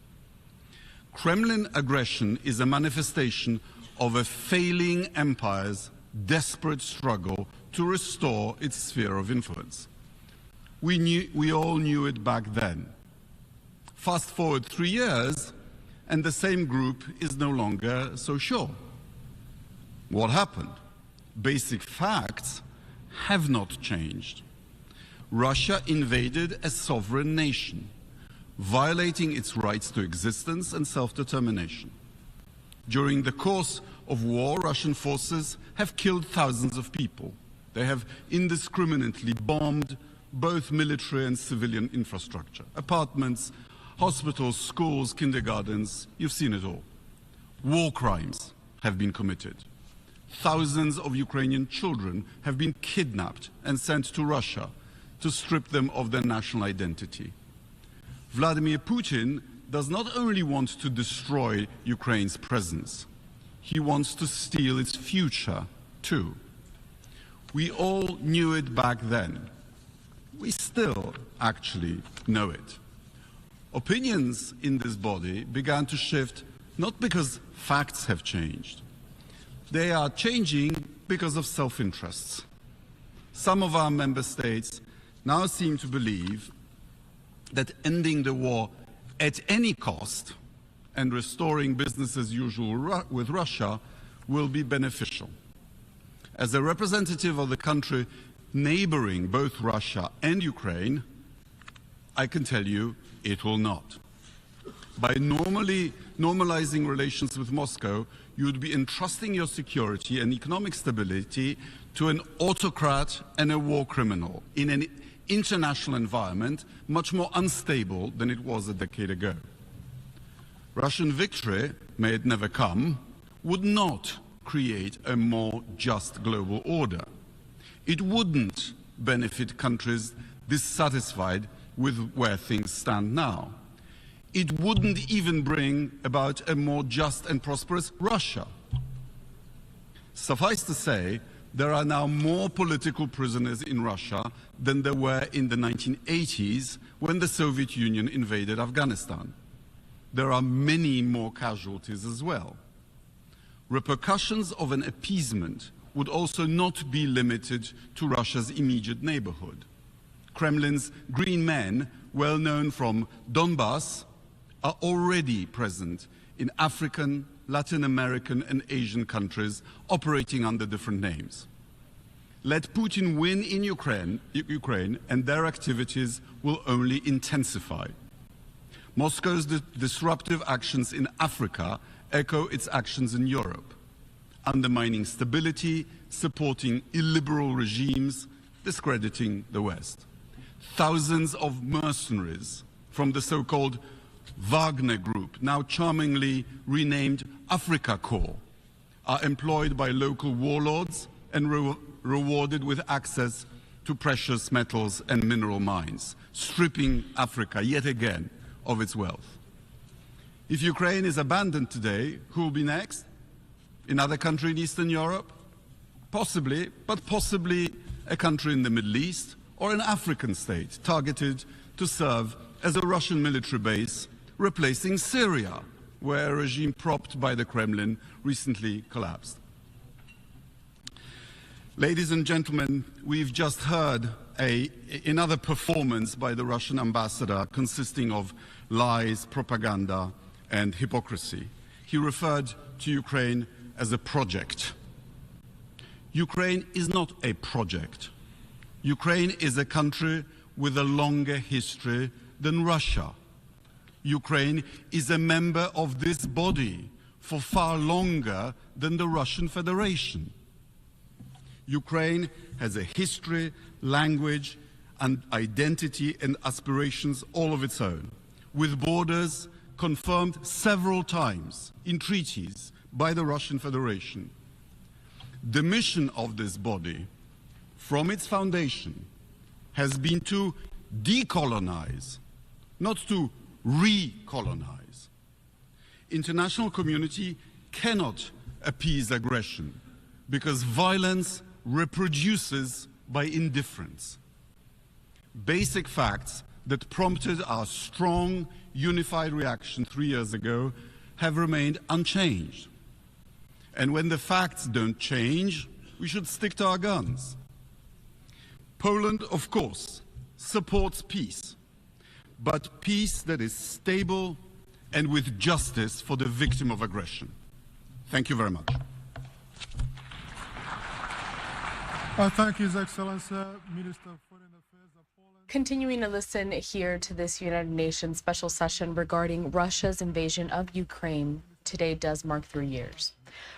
S18: Kremlin aggression is a manifestation of a failing empire's desperate struggle to restore its sphere of influence. We all knew it back then. Fast forward 3 years, and the same group is no longer so sure. What happened? Basic facts have not changed. Russia invaded a sovereign nation, violating its rights to existence and self-determination. During the course of war, Russian forces have killed thousands of people. They have indiscriminately bombed both military and civilian infrastructure, apartments, hospitals, schools, kindergartens, you've seen it all. War crimes have been committed. Thousands of Ukrainian children have been kidnapped and sent to Russia to strip them of their national identity. Vladimir Putin does not only want to destroy Ukraine's presence, he wants to steal its future too. We all knew it back then. We still actually know it. Opinions in this body began to shift not because facts have changed. They are changing because of self-interests. Some of our member states now seem to believe that ending the war at any cost, and restoring business as usual with Russia will be beneficial. As a representative of the country neighboring both Russia and Ukraine, I can tell you it will not. By normalizing relations with Moscow, you would be entrusting your security and economic stability to an autocrat and a war criminal in an international environment much more unstable than it was a decade ago. Russian victory, may it never come, would not create a more just global order. It wouldn't benefit countries dissatisfied with where things stand now. It wouldn't even bring about a more just and prosperous Russia. Suffice to say, there are now more political prisoners in Russia than there were in the 1980s when the Soviet Union invaded Afghanistan. There are many more casualties as well. Repercussions of an appeasement would also not be limited to Russia's immediate neighborhood. Kremlin's green men, well known from Donbass, are already present in African, Latin American and Asian countries operating under different names. Let Putin win in Ukraine and their activities will only intensify. Moscow's disruptive actions in Africa echo its actions in Europe, undermining stability, supporting illiberal regimes, discrediting the West. Thousands of mercenaries from the so-called Wagner Group, now charmingly renamed Africa Corps, are employed by local warlords and rewarded with access to precious metals and mineral mines, stripping Africa yet again of its wealth. If Ukraine is abandoned today, who will be next? Another country in Eastern Europe? Possibly, but possibly a country in the Middle East or an African state targeted to serve as a Russian military base, replacing Syria, where a regime propped by the Kremlin recently collapsed. Ladies and gentlemen, we've just heard another performance by the Russian ambassador consisting of lies, propaganda, and hypocrisy. He referred to Ukraine as a project. Ukraine is not a project. Ukraine is a country with a longer history than Russia. Ukraine is a member of this body for far longer than the Russian Federation. Ukraine has a history, language, and identity and aspirations all of its own, with borders confirmed several times in treaties by the Russian Federation. The mission of this body, from its foundation, has been to decolonize, not to recolonize. International community cannot appease aggression because violence reproduces by indifference. Basic facts that prompted our strong, unified reaction 3 years ago have remained unchanged. And when the facts don't change, we should stick to our guns. Poland, of course, supports peace, but peace that is stable and with justice for the victim of aggression. Thank you very much.
S20: Thank you, His Excellency, Minister of Foreign Affairs of Poland.
S15: Continuing to listen here to this United Nations special session regarding Russia's invasion of Ukraine. Today does mark 3 years.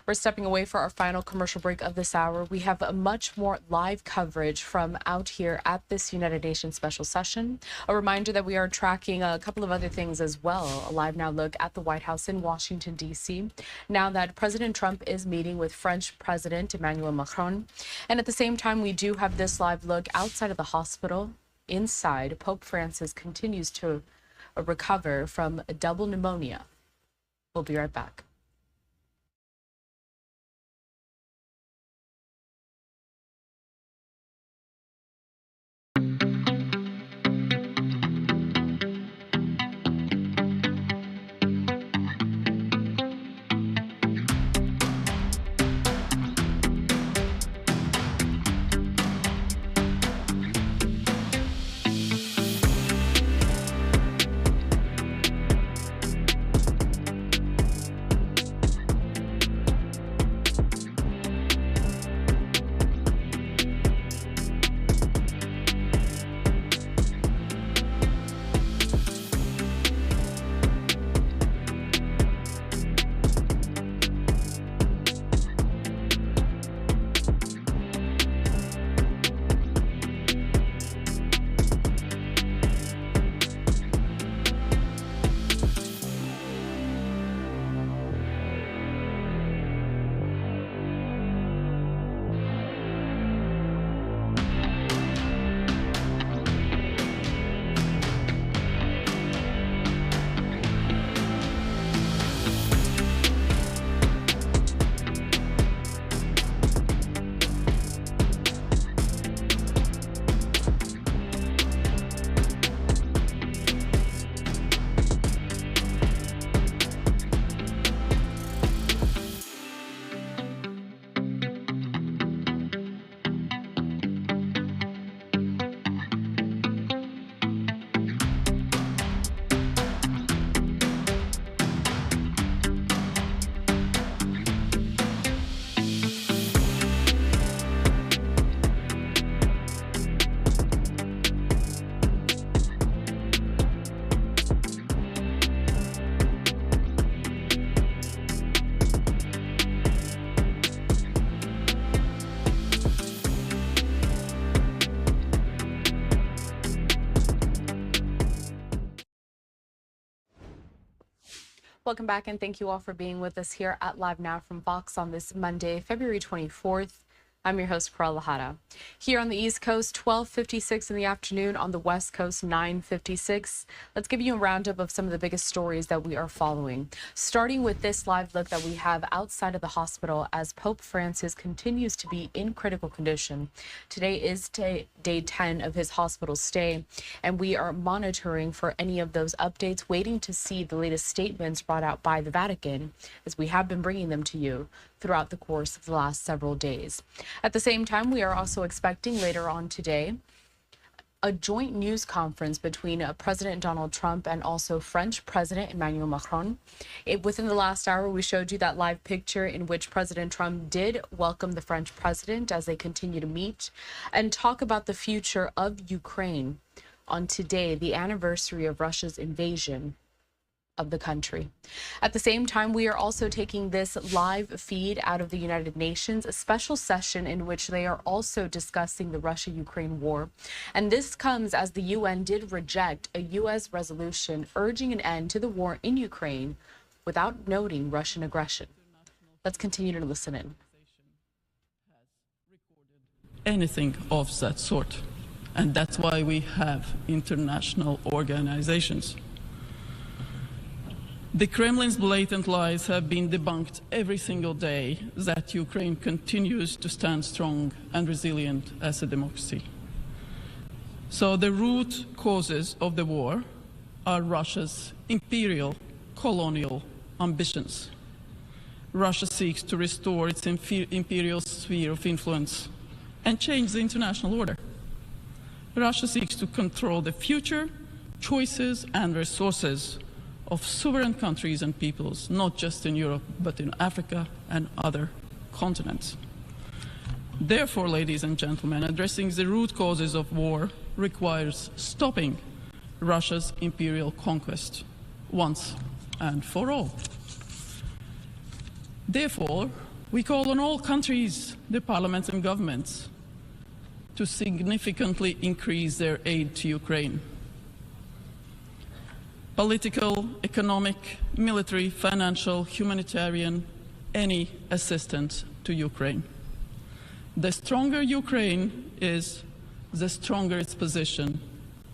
S15: We're stepping away for our final commercial break of this hour. We have much more live coverage from out here at this United Nations special session. A reminder that we are tracking a couple of other things as well. A live now look at the White House in Washington, D.C. Now that President Trump is meeting with French President Emmanuel Macron. And at the same time, we do have this live look outside of the hospital. Inside, Pope Francis continues to recover from double pneumonia. We'll be right back. Welcome back, and thank you all for being with us here at Live Now from Vox on this Monday, February 24th. I'm your host, Pearl Lahara. Here on the East Coast, 12:56 in the afternoon. On the West Coast, 9:56. Let's give you a roundup of some of the biggest stories that we are following. Starting with this live look that we have outside of the hospital as Pope Francis continues to be in critical condition. Today is day 10 of his hospital stay, and we are monitoring for any of those updates, waiting to see the latest statements brought out by the Vatican, as we have been bringing them to you throughout the course of the last several days. At the same time, we are also expecting later on today a joint news conference between President Donald Trump and also French President Emmanuel Macron. Within the last hour, we showed you that live picture in which President Trump did welcome the French president as they continue to meet and talk about the future of Ukraine on today, the anniversary of Russia's invasion of the country. At the same time, we are also taking this live feed out of the United Nations, a special session in which they are also discussing the Russia-Ukraine war. And this comes as the UN did reject a U.S. resolution urging an end to the war in Ukraine without noting Russian aggression. Let's continue to listen in.
S4: Anything of that sort. And that's why we have international organizations. The Kremlin's blatant lies have been debunked every single day that Ukraine continues to stand strong and resilient as a democracy. So the root causes of the war are Russia's imperial colonial ambitions. Russia seeks to restore its imperial sphere of influence and change the international order. Russia seeks to control the future, choices and resources of sovereign countries and peoples, not just in Europe, but in Africa and other continents. Therefore, ladies and gentlemen, addressing the root causes of war requires stopping Russia's imperial conquest once and for all. Therefore, we call on all countries, their parliaments and governments, to significantly increase their aid to Ukraine. Political, economic, military, financial, humanitarian, any assistance to Ukraine. The stronger Ukraine is, the stronger its position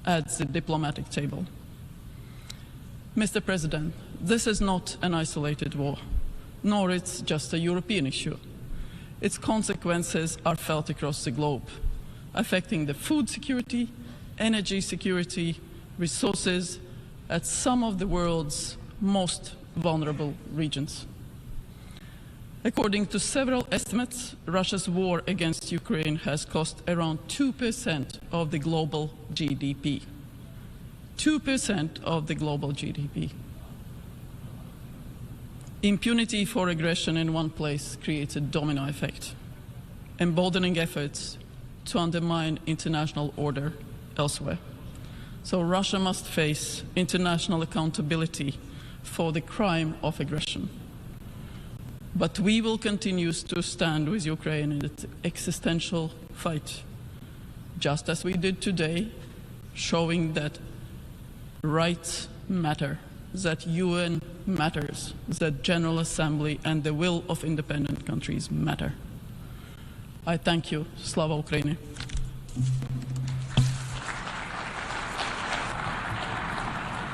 S4: at the diplomatic table. Mr. President, this is not an isolated war, nor it's just a European issue. Its consequences are felt across the globe, affecting the food security, energy security, resources, at some of the world's most vulnerable regions. According to several estimates, Russia's war against Ukraine has cost around 2% of the global GDP. 2% of the global GDP. Impunity for aggression in one place creates a domino effect, emboldening efforts to undermine international order elsewhere. So Russia must face international accountability for the crime of aggression. But we will continue to stand with Ukraine in its existential fight, just as we did today, showing that rights matter, that UN matters, that General Assembly and the will of independent countries matter. I thank you. Slava Ukraini.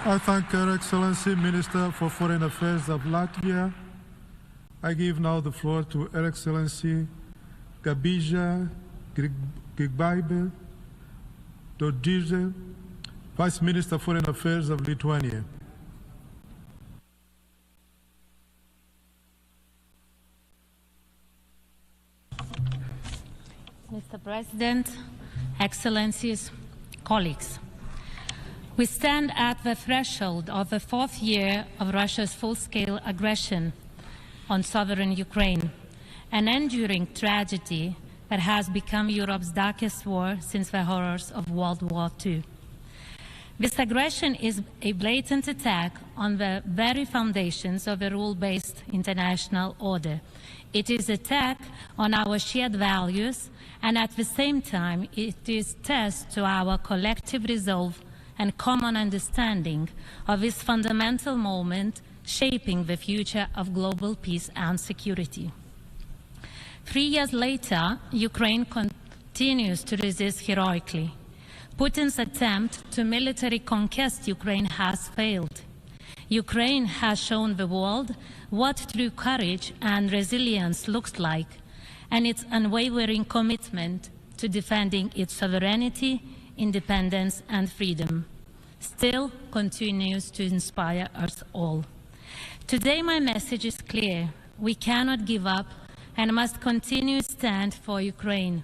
S20: I thank Her Excellency Minister for Foreign Affairs of Latvia. I give now the floor to Her Excellency Gabija Grigaibe Dodžidze, Vice Minister Foreign Affairs of Lithuania.
S19: Mr. President, Excellencies, colleagues. We stand at the threshold of the 4th year of Russia's full-scale aggression on sovereign Ukraine, an enduring tragedy that has become Europe's darkest war since the horrors of World War II. This aggression is a blatant attack on the very foundations of a rule-based international order. It is an attack on our shared values, and at the same time, it is a test to our collective resolve and common understanding of this fundamental moment shaping the future of global peace and security. 3 years later, Ukraine continues to resist heroically. Putin's attempt to military conquest Ukraine has failed. Ukraine has shown the world what true courage and resilience looks like, and its unwavering commitment to defending its sovereignty, independence, and freedom still continues to inspire us all. Today, my message is clear. We cannot give up and must continue to stand for Ukraine.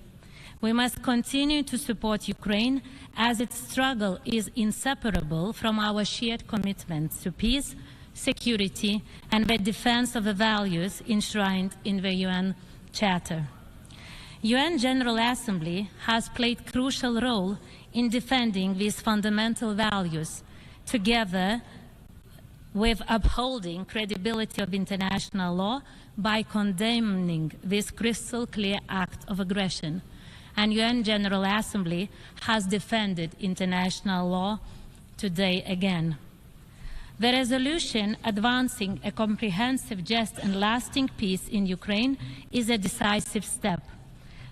S19: We must continue to support Ukraine as its struggle is inseparable from our shared commitment to peace, security, and the defense of the values enshrined in the UN Charter. UN General Assembly has played a crucial role in defending these fundamental values, together with upholding credibility of international law by condemning this crystal clear act of aggression. And UN General Assembly has defended international law today again. The resolution advancing a comprehensive, just and lasting peace in Ukraine is a decisive step.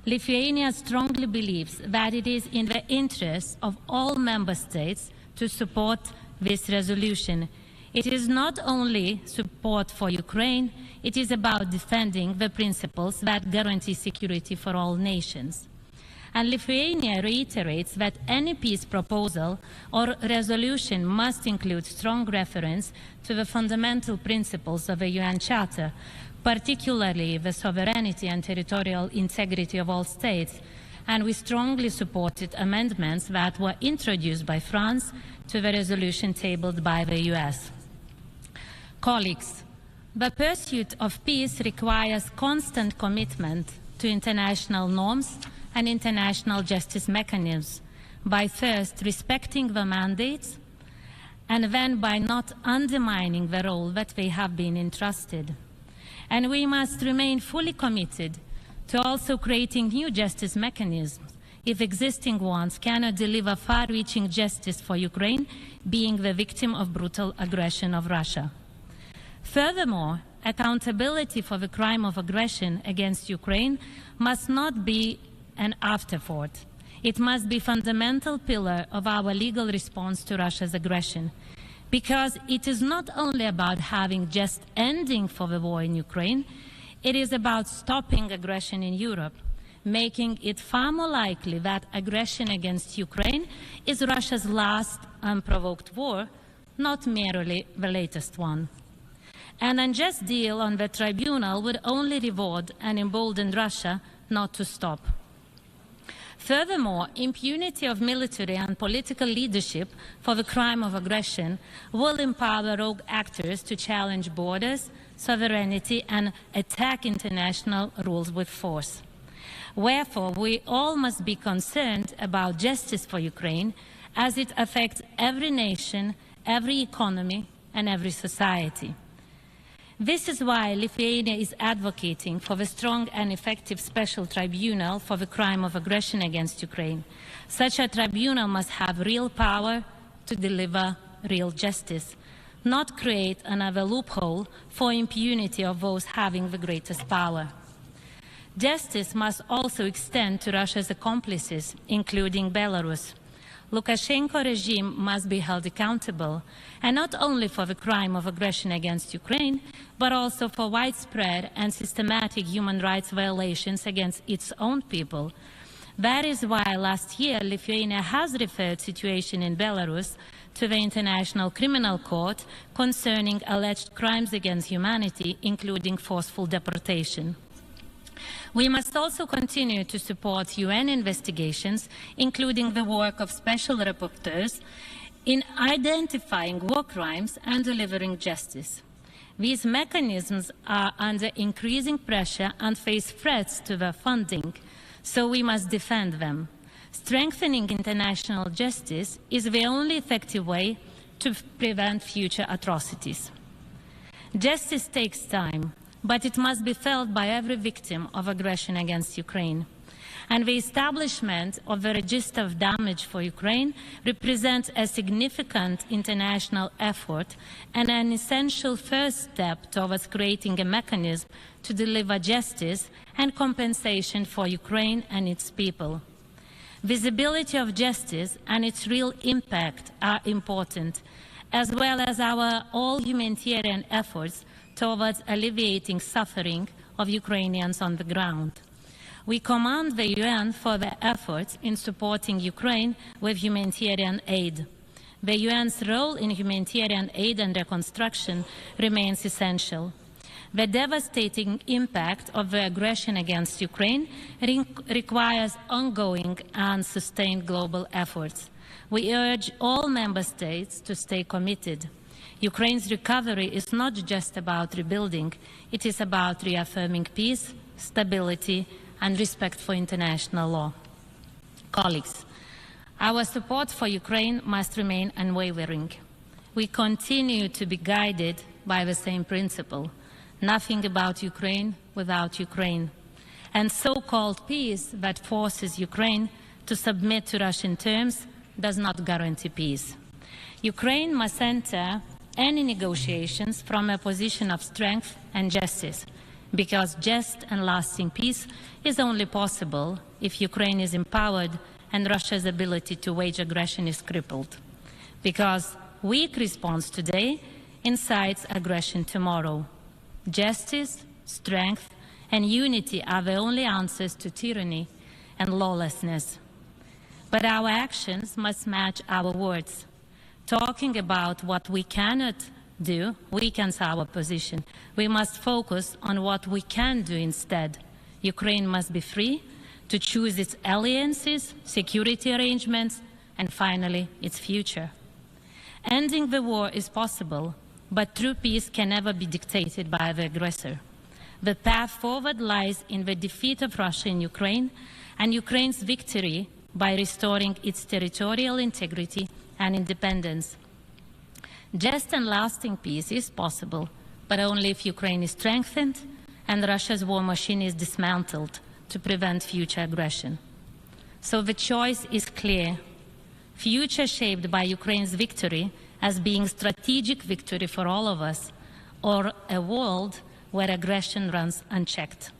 S19: Lithuania strongly believes that it is in the interest of all member states to support this resolution. It is not only support for Ukraine, it is about defending the principles that guarantee security for all nations. And Lithuania reiterates that any peace proposal or resolution must include strong reference to the fundamental principles of the UN Charter, particularly the sovereignty and territorial integrity of all states. And we strongly supported amendments that were introduced by France to the resolution tabled by the US. Colleagues, the pursuit of peace requires constant commitment to international norms and international justice mechanisms by first respecting the mandates and then by not undermining the role that they have been entrusted. And we must remain fully committed to also creating new justice mechanisms if existing ones cannot deliver far-reaching justice for Ukraine being the victim of brutal aggression of Russia. Furthermore, accountability for the crime of aggression against Ukraine must not be an afterthought. It must be a fundamental pillar of our legal response to Russia's aggression, because it is not only about having just ending for the war in Ukraine, it is about stopping aggression in Europe, making it far more likely that aggression against Ukraine is Russia's last unprovoked war, not merely the latest one. An unjust deal on the tribunal would only reward and embolden Russia not to stop. Furthermore, impunity of military and political leadership for the crime of aggression will empower rogue actors to challenge borders, sovereignty, and attack international rules with force. Wherefore, we all must be concerned about justice for Ukraine as it affects every nation, every economy, and every society. This is why Lithuania is advocating for the strong and effective special tribunal for the crime of aggression against Ukraine. Such a tribunal must have real power to deliver real justice, not create another loophole for impunity of those having the greatest power. Justice must also extend to Russia's accomplices, including Belarus. Lukashenko regime must be held accountable, and not only for the crime of aggression against Ukraine, but also for widespread and systematic human rights violations against its own people. That is why last year Lithuania has referred the situation in Belarus to the International Criminal Court concerning alleged crimes against humanity, including forceful deportation. We must also continue to support UN investigations, including the work of special rapporteurs, in identifying war crimes and delivering justice. These mechanisms are under increasing pressure and face threats to their funding, so we must defend them. Strengthening international justice is the only effective way to prevent future atrocities. Justice takes time, but it must be felt by every victim of aggression against Ukraine. And the establishment of the register of damage for Ukraine represents a significant international effort and an essential first step towards creating a mechanism to deliver justice and compensation for Ukraine and its people. Visibility of justice and its real impact are important, as well as our all humanitarian efforts towards alleviating suffering of Ukrainians on the ground. We commend the UN for their efforts in supporting Ukraine with humanitarian aid. The UN's role in humanitarian aid and reconstruction remains essential. The devastating impact of the aggression against Ukraine requires ongoing and sustained global efforts. We urge all member states to stay committed. Ukraine's recovery is not just about rebuilding, it is about reaffirming peace, stability, and respect for international law. Colleagues, our support for Ukraine must remain unwavering. We continue to be guided by the same principle: nothing about Ukraine without Ukraine. And so-called peace that forces Ukraine to submit to Russian terms does not guarantee peace. Ukraine must enter any negotiations from a position of strength and justice, because just and lasting peace is only possible if Ukraine is empowered and Russia's ability to wage aggression is crippled. Because weak response today incites aggression tomorrow. Justice, strength, and unity are the only answers to tyranny and lawlessness. But our actions must match our words. Talking about what we cannot do weakens our position. We must focus on what we can do instead. Ukraine must be free to choose its alliances, security arrangements, and finally, its future. Ending the war is possible, but true peace can never be dictated by the aggressor. The path forward lies in the defeat of Russia in Ukraine and Ukraine's victory by restoring its territorial integrity and independence. Just and lasting peace is possible, but only if Ukraine is strengthened and Russia's war machine is dismantled to prevent future aggression. So the choice is clear. Future shaped by Ukraine's victory as being strategic victory for all of us, or a world where aggression runs unchecked.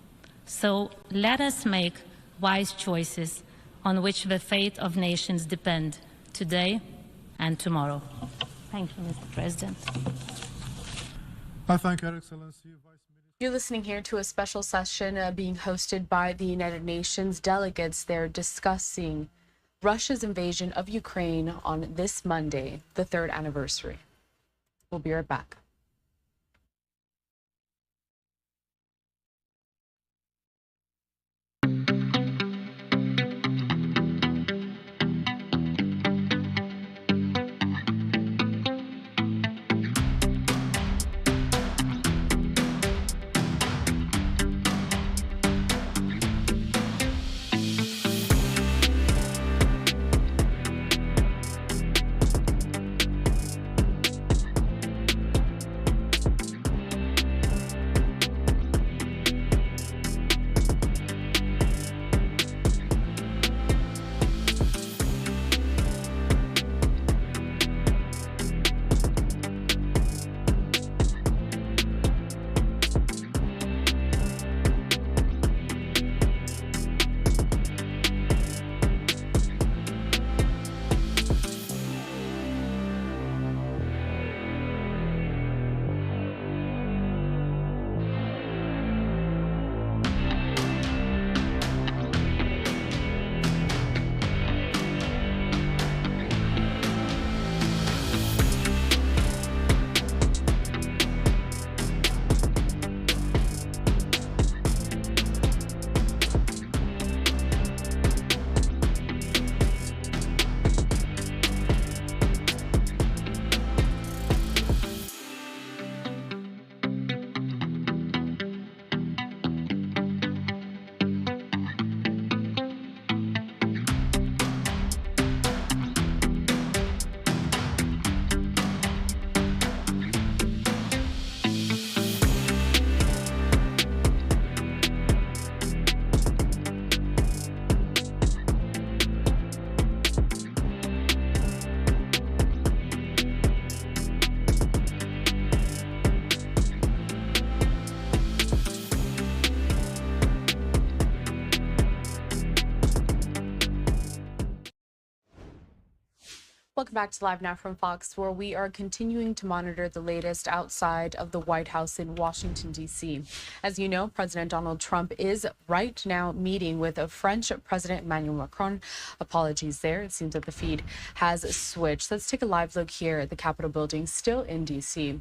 S19: So let us make wise choices on which the fate of nations depend today and tomorrow. Thank you, Mr. President.
S20: I thank Her Excellency Vice Minister.
S15: You're listening here to a special session being hosted by the United Nations delegates. They're discussing Russia's invasion of Ukraine on this Monday, the 3rd anniversary. We'll be right back. Welcome back to Live Now from Fox, where we are continuing to monitor the latest outside of the White House in Washington, D.C. As you know, President Donald Trump is right now meeting with French President Emmanuel Macron. Apologies there. It seems that the feed has switched. Let's take a live look here at the Capitol building, still in D.C.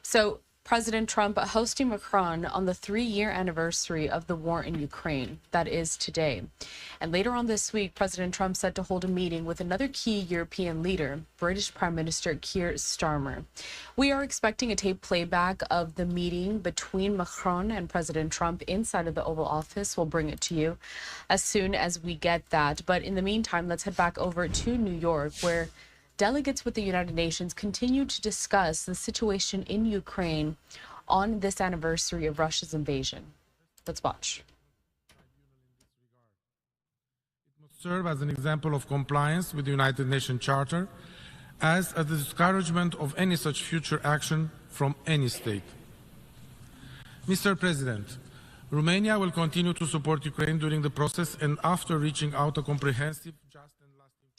S15: So President Trump hosting Macron on the 3-year anniversary of the war in Ukraine. That is today. And later on this week, President Trump set to hold a meeting with another key European leader, British Prime Minister Keir Starmer. We are expecting a tape playback of the meeting between Macron and President Trump inside of the Oval Office. We'll bring it to you as soon as we get that. But in the meantime, let's head back over to New York, where delegates with the United Nations continue to discuss the situation in Ukraine on this anniversary of Russia's invasion. Let's watch.
S1: It must serve as an example of compliance with the United Nations Charter, as a discouragement of any such future action from any state. Mr. President, Romania will continue to support Ukraine during the process and after reaching out a comprehensive, just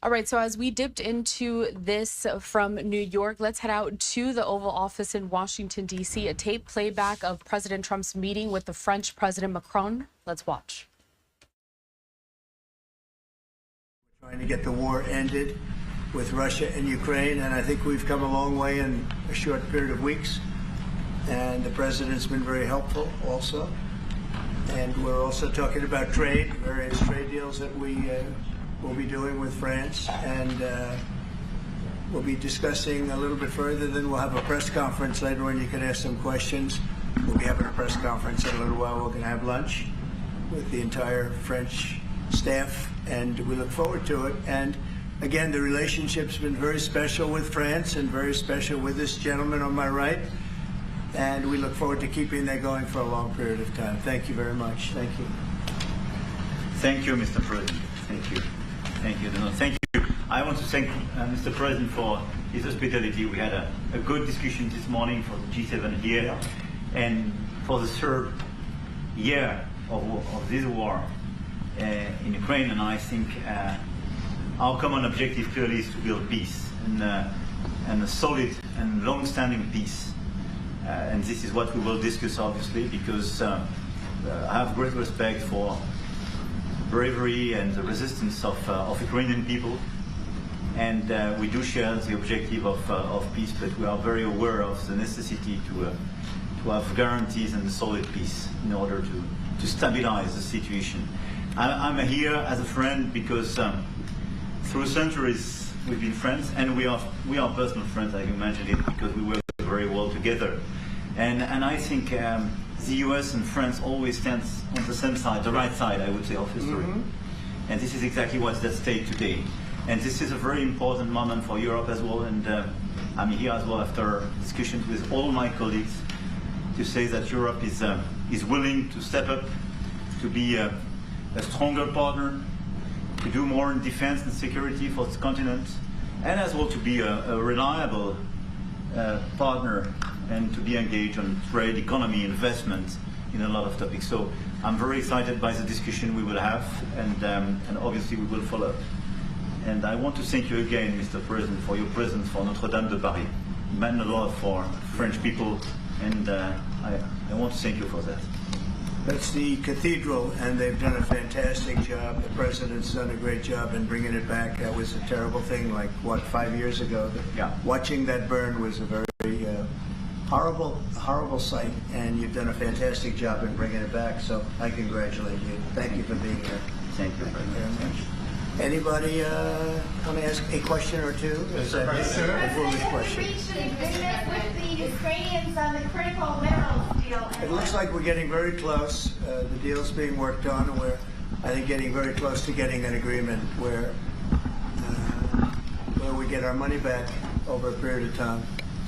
S15: All right, so as we dipped into this from New York, let's head out to the Oval Office in Washington, D.C., a tape playback of President Trump's meeting with the French President Macron. Let's watch.
S6: We're trying to get the war ended with Russia and Ukraine, and I think we've come a long way in a short period of weeks. And the president's been very helpful also. And we're also talking about trade, various trade deals that we'll be doing with France, and we'll be discussing a little bit further. Then we'll have a press conference later when you can ask some questions. We'll be having a press conference in a little while. We're going to have lunch with the entire French staff, and we look forward to it. And again, the relationship's been very special with France and very special with this gentleman on my right. And we look forward to keeping that going for a long period of time. Thank you very much. Thank you.
S21: Thank you, Mr. President. Thank you. Thank you. No, thank you. I want to thank Mr. President for his hospitality. We had a good discussion this morning for the G7 here, and for the third year of this war in Ukraine. And I think our common objective clearly is to build peace, and a solid and long-standing peace. And this is what we will discuss, obviously, because I have great respect for bravery and the resistance of Ukrainian people, and we do share the objective of peace, but we are very aware of the necessity to have guarantees and a solid peace in order to stabilize the situation. I'm here as a friend because through centuries we've been friends, and we are personal friends, like you mentioned it, because we work very well together. And I think the US and France always stands on the same side, the right side, I would say, of history. And this is exactly what's at stake today. And this is a very important moment for Europe as well. And I'm here as well after discussions with all my colleagues to say that Europe is willing to step up, to be a stronger partner, to do more in defense and security for this continent, and as well to be a reliable partner and to be engaged on trade, economy, investment in a lot of topics. So I'm very excited by the discussion we will have, and obviously we will follow. And I want to thank you again, Mr. President, for your presence for Notre-Dame de Paris. It meant a lot for French people, and I want to thank you for that.
S6: That's the cathedral, and they've done a fantastic job. The president's done a great job in bringing it back. That was a terrible thing, like, what, 5 years ago?
S21: Yeah.
S6: Watching that burn was a very horrible sight, and you've done a fantastic job in bringing it back, so I congratulate you. Thank you for being here.
S21: Thank you
S6: very much. Anybody want to ask a question or two? Is that
S13: Reached an agreement with the Ukrainians on the critical minerals deal.
S6: It looks like we're getting very close. The deal's being worked on, and we're, I think, getting very close to getting an agreement where we get our money back over a period of time.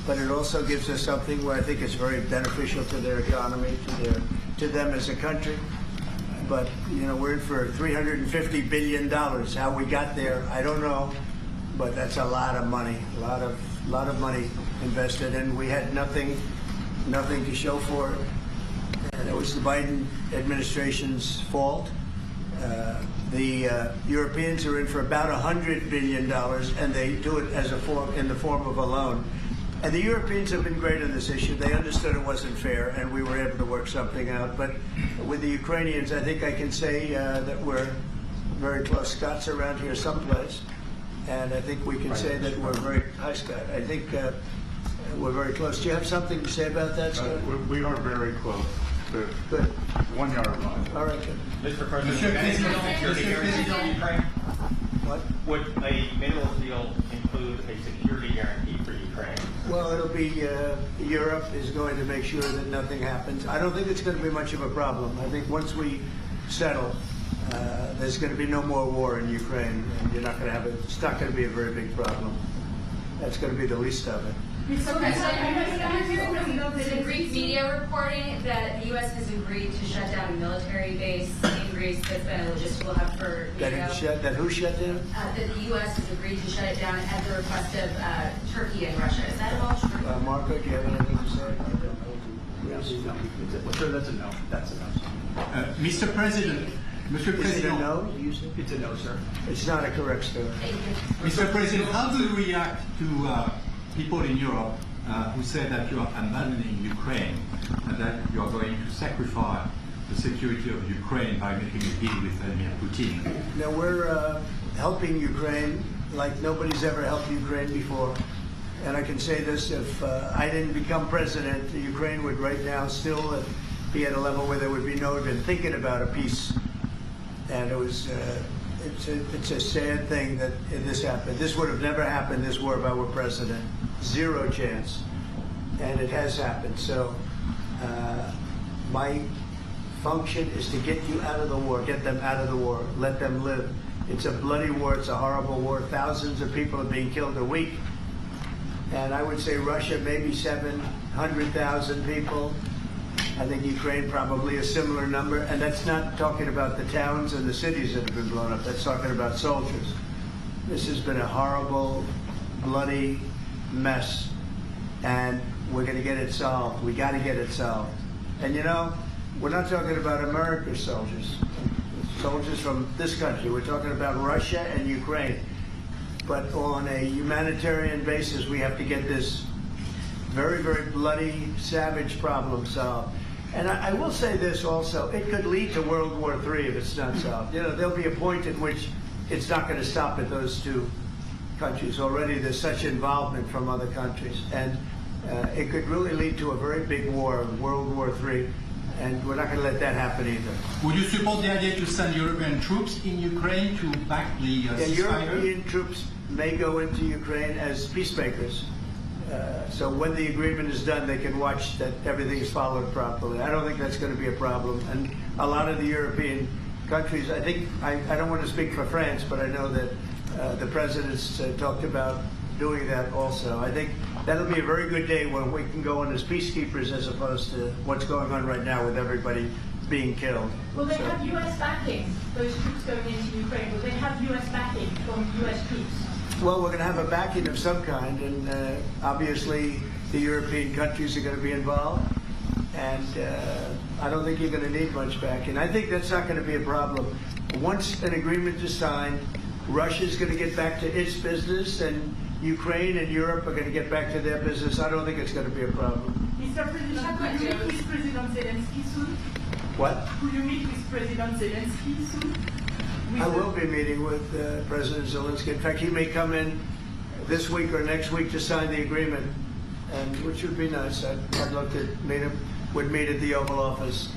S6: But it also gives us something where I think it's very beneficial to their economy, to them as a country. But, you know, we're in for $350 billion. How we got there, I don't know. But that's a lot of money, a lot of money invested, and we had nothing to show for it. And it was the Biden administration's fault. The Europeans are in for about $100 billion, and they do it as in the form of a loan. And the Europeans have been great on this issue. They understood it wasn't fair, and we were able to work something out. But with the Ukrainians, I think I can say that we're very close. Scott's around here someplace, and I think we can say that we're very, hi Scott, I think we're very close. Do you have something to say about that, Scott?
S7: We are very close.
S6: Good.
S7: 1 yard line.
S6: All right, good.
S7: Mr. President, Ukraine.
S6: What?
S7: Would a NATO deal include a security guarantee for Ukraine?
S6: Well, it'll be, Europe is going to make sure that nothing happens. I don't think it's going to be much of a problem. I think once we settle, there's going to be no more war in Ukraine, and you're not going to have it's not going to be a very big problem. That's going to be the least of it.
S8: Mr. President, there's Greek media reporting that the U.S. has agreed to shut down a military base in Greece that's been a logistical hub for NATO.
S6: That who shut down?
S8: That the U.S. has agreed to shut it down at the request of Turkey and Russia. Is that all true?
S6: Marco, do you have anything to say?
S7: Yes. No. Sure, that's a no. That's a no. Mr. President. Mr. President.
S6: Is it a no?
S7: It's a no, sir.
S6: It's not a correct story.
S7: Mr. President, how do you react to people in Europe who say that you are abandoning Ukraine and that you are going to sacrifice the security of Ukraine by making a deal with Vladimir Putin?
S6: Now, we're helping Ukraine like nobody's ever helped Ukraine before. And I can say this, if I didn't become president, Ukraine would right now still be at a level where there would be no even thinking about a peace. And it was, it's a sad thing that this happened. This would have never happened, this war, if I were president. Zero chance. And it has happened. So my function is to get you out of the war, get them out of the war, let them live. It's a bloody war, it's a horrible war. Thousands of people are being killed a week. And I would say Russia, maybe 700,000 people. I think Ukraine probably a similar number. And that's not talking about the towns and the cities that have been blown up. That's talking about soldiers. This has been a horrible, bloody mess. And we're going to get it solved. We got to get it solved. And you know, we're not talking about America's soldiers. Soldiers from this country. We're talking about Russia and Ukraine. But on a humanitarian basis, we have to get this very, very bloody, savage problem solved. And I will say this also, it could lead to World War III if it's not solved. You know, there'll be a point at which it's not going to stop at those two countries. Already there's such involvement from other countries. And it could really lead to a very big war, World War III. And we're not going to let that happen either.
S7: Would you support the idea to send European troops in Ukraine to back the ceasefire?
S6: European troops may go into Ukraine as peacemakers. So when the agreement is done, they can watch that everything is followed properly. I don't think that's going to be a problem. And a lot of the European countries, I think, I don't want to speak for France, but I know that the presidents talked about doing that also. I think that'll be a very good day when we can go in as peacekeepers as opposed to what's going on right now with everybody being killed.
S22: Will they have U.S. backing, those troops going into Ukraine? Will they have U.S. backing from U.S. troops?
S6: Well, we're going to have a backing of some kind, and obviously the European countries are going to be involved, and I don't think you're going to need much backing. I think that's not going to be a problem. Once an agreement is signed, Russia's going to get back to its business, and Ukraine and Europe are going to get back to their business. I don't think it's going to be a problem.
S22: Mr. President, will you meet with President Zelenskyy soon?
S6: What?
S22: Will you meet with President Zelenskyy soon?
S6: I will be meeting with President Zelenskyy. In fact, he may come in this week or next week to sign the agreement, and which would be nice. I'd love to meet him. Would meet at the Oval Office.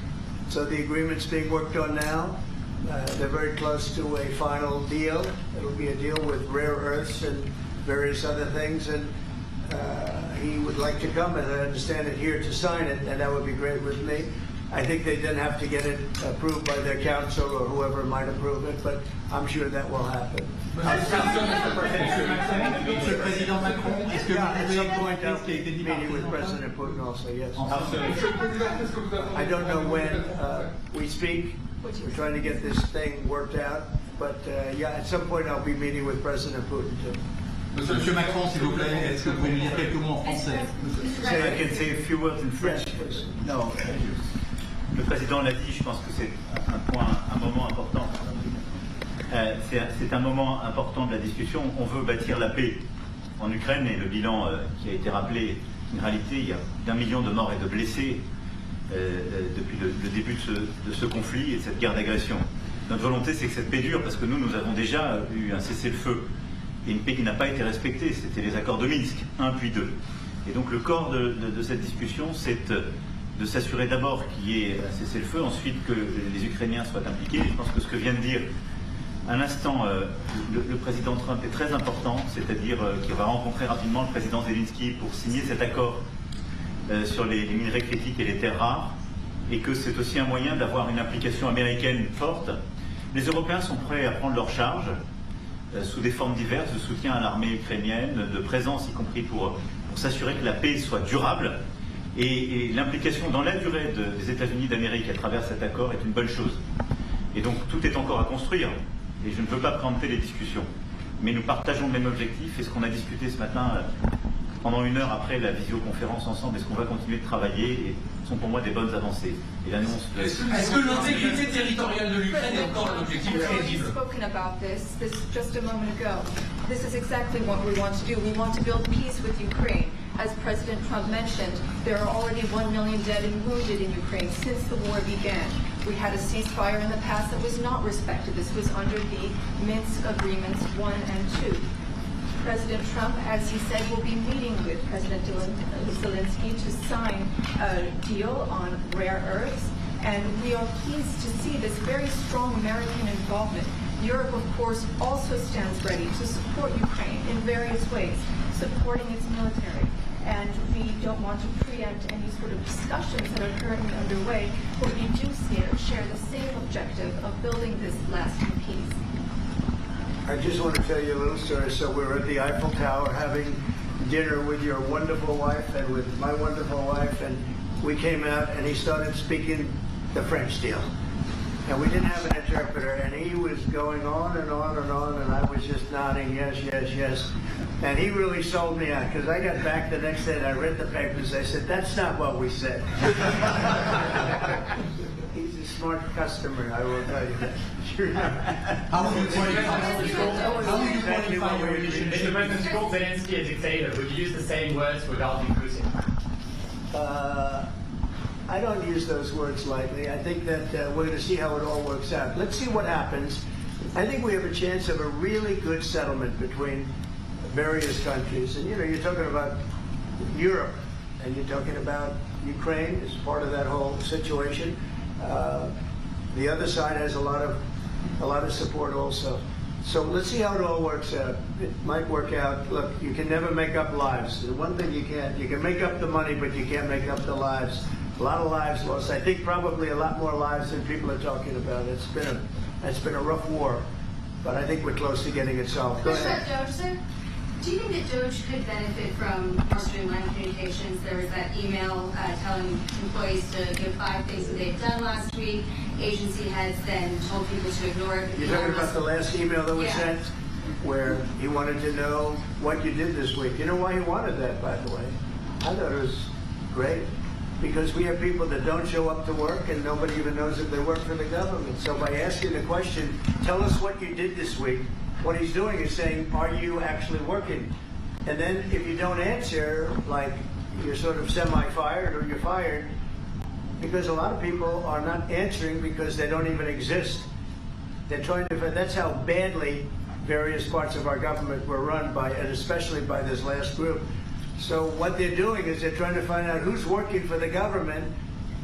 S6: So the agreement's being worked on now. They're very close to a final deal. It'll be a deal with rare earths and various other things, and he would like to come, and I understand it, here to sign it, and that would be great with me. I think they then have to get it approved by their council or whoever might approve it, but I'm sure that will happen.
S7: Mr. President Macron, est-ce que
S6: at some point I'll be meeting with President Putin also, yes. I don't know when we speak. We're trying to get this thing worked out, but yeah, at some point I'll be meeting with President Putin too.
S7: Monsieur Macron, s'il vous plaît, est-ce que vous pouvez me dire quelques mots en français?
S21: I can say a few words in French.
S6: No.
S21: Le président l'a dit, je pense que c'est un moment important. C'est un moment important de la discussion. On veut bâtir la paix en Ukraine et le bilan qui a été rappelé, en réalité, il y a d'1 million de morts et de blessés depuis le début de ce conflit et de cette guerre d'agression. Notre volonté, c'est que cette paix dure, parce que nous avons déjà eu un cessez-le-feu et une paix qui n'a pas été respectée. C'était les accords de Minsk, 1 puis 2. Et donc le corps de cette discussion, c'est de s'assurer d'abord qu'il y ait un cessez-le-feu, ensuite que les Ukrainiens soient impliqués. Je pense que ce que vient de dire un instant le président Trump est très important, c'est-à-dire qu'il va rencontrer rapidement le président Zelenskyy pour signer cet accord sur les minerais critiques et les terres rares, et que c'est aussi un moyen d'avoir une implication américaine forte. Les Européens sont prêts à prendre leur charge sous des formes diverses de soutien à l'armée ukrainienne, de présence y compris pour s'assurer que la paix soit durable. Et l'implication dans la durée des États-Unis d'Amérique à travers cet accord est une bonne chose. Et donc tout est encore à construire. Et je ne veux pas préempter les discussions. Mais nous partageons le même objectif. Et ce qu'on a discuté ce matin, pendant 1 heure après la visioconférence ensemble, est-ce qu'on va continuer de travailler, et sont pour moi des bonnes avancées. Et l'annonce.
S2: Est-ce que l'intégrité territoriale de l'Ukraine est encore un objectif crédible?
S10: Spoken about this just a moment ago. This is exactly what we want to do. We want to build peace with Ukraine. As President Trump mentioned, there are already 1 million dead and wounded in Ukraine since the war began. We had a ceasefire in the past that was not respected. This was under the Minsk Agreements 1 and 2. President Trump, as he said, will be meeting with President Zelenskyy to sign a deal on rare earths. And we are pleased to see this very strong American involvement. Europe, of course, also stands ready to support Ukraine in various ways, supporting its military. And we don't want to preempt any sort of discussions that are currently underway, but we do share the same objective of building this lasting peace.
S6: I just want to tell you a little story. So we were at the Eiffel Tower having dinner with your wonderful wife and with my wonderful wife, and we came out and he started speaking the French deal. And we didn't have an interpreter, and he was going on and on and on, and I was just nodding, yes, yes, yes. And he really sold me out, because I got back the next day and I read the papers. I said, that's not what we said. He's a smart customer, I will tell you that. Sure.
S12: How will you qualify your mission? Mr. President, called Zelenskyy a dictator. Would you use the same words without including?
S6: I don't use those words lightly. I think that we're going to see how it all works out. Let's see what happens. I think we have a chance of a really good settlement between various countries. And, you know, you're talking about Europe, and you're talking about Ukraine as part of that whole situation. The other side has a lot of support also. So let's see how it all works out. It might work out. Look, you can never make up lives. The one thing you can make up the money, but you can't make up the lives. A lot of lives lost. I think probably a lot more lives than people are talking about. It's been a rough war, but I think we're close to getting it solved. Go ahead.
S8: Doge, sir? Do you think that Doge could benefit from more streamlined communications? There was that email telling employees to give 5 things that they'd done last week. Agency heads then told people to ignore it.
S6: You're talking about the last email that was sent, where he wanted to know what you did this week. You know why he wanted that, by the way? I thought it was great. Because we have people that don't show up to work and nobody even knows if they work for the government. So by asking the question, tell us what you did this week, what he's doing is saying, are you actually working? And then if you don't answer, like you're sort of semi-fired or you're fired, because a lot of people are not answering because they don't even exist. They're trying to, that's how badly various parts of our government were run by, and especially by this last group. So what they're doing is they're trying to find out who's working for the government.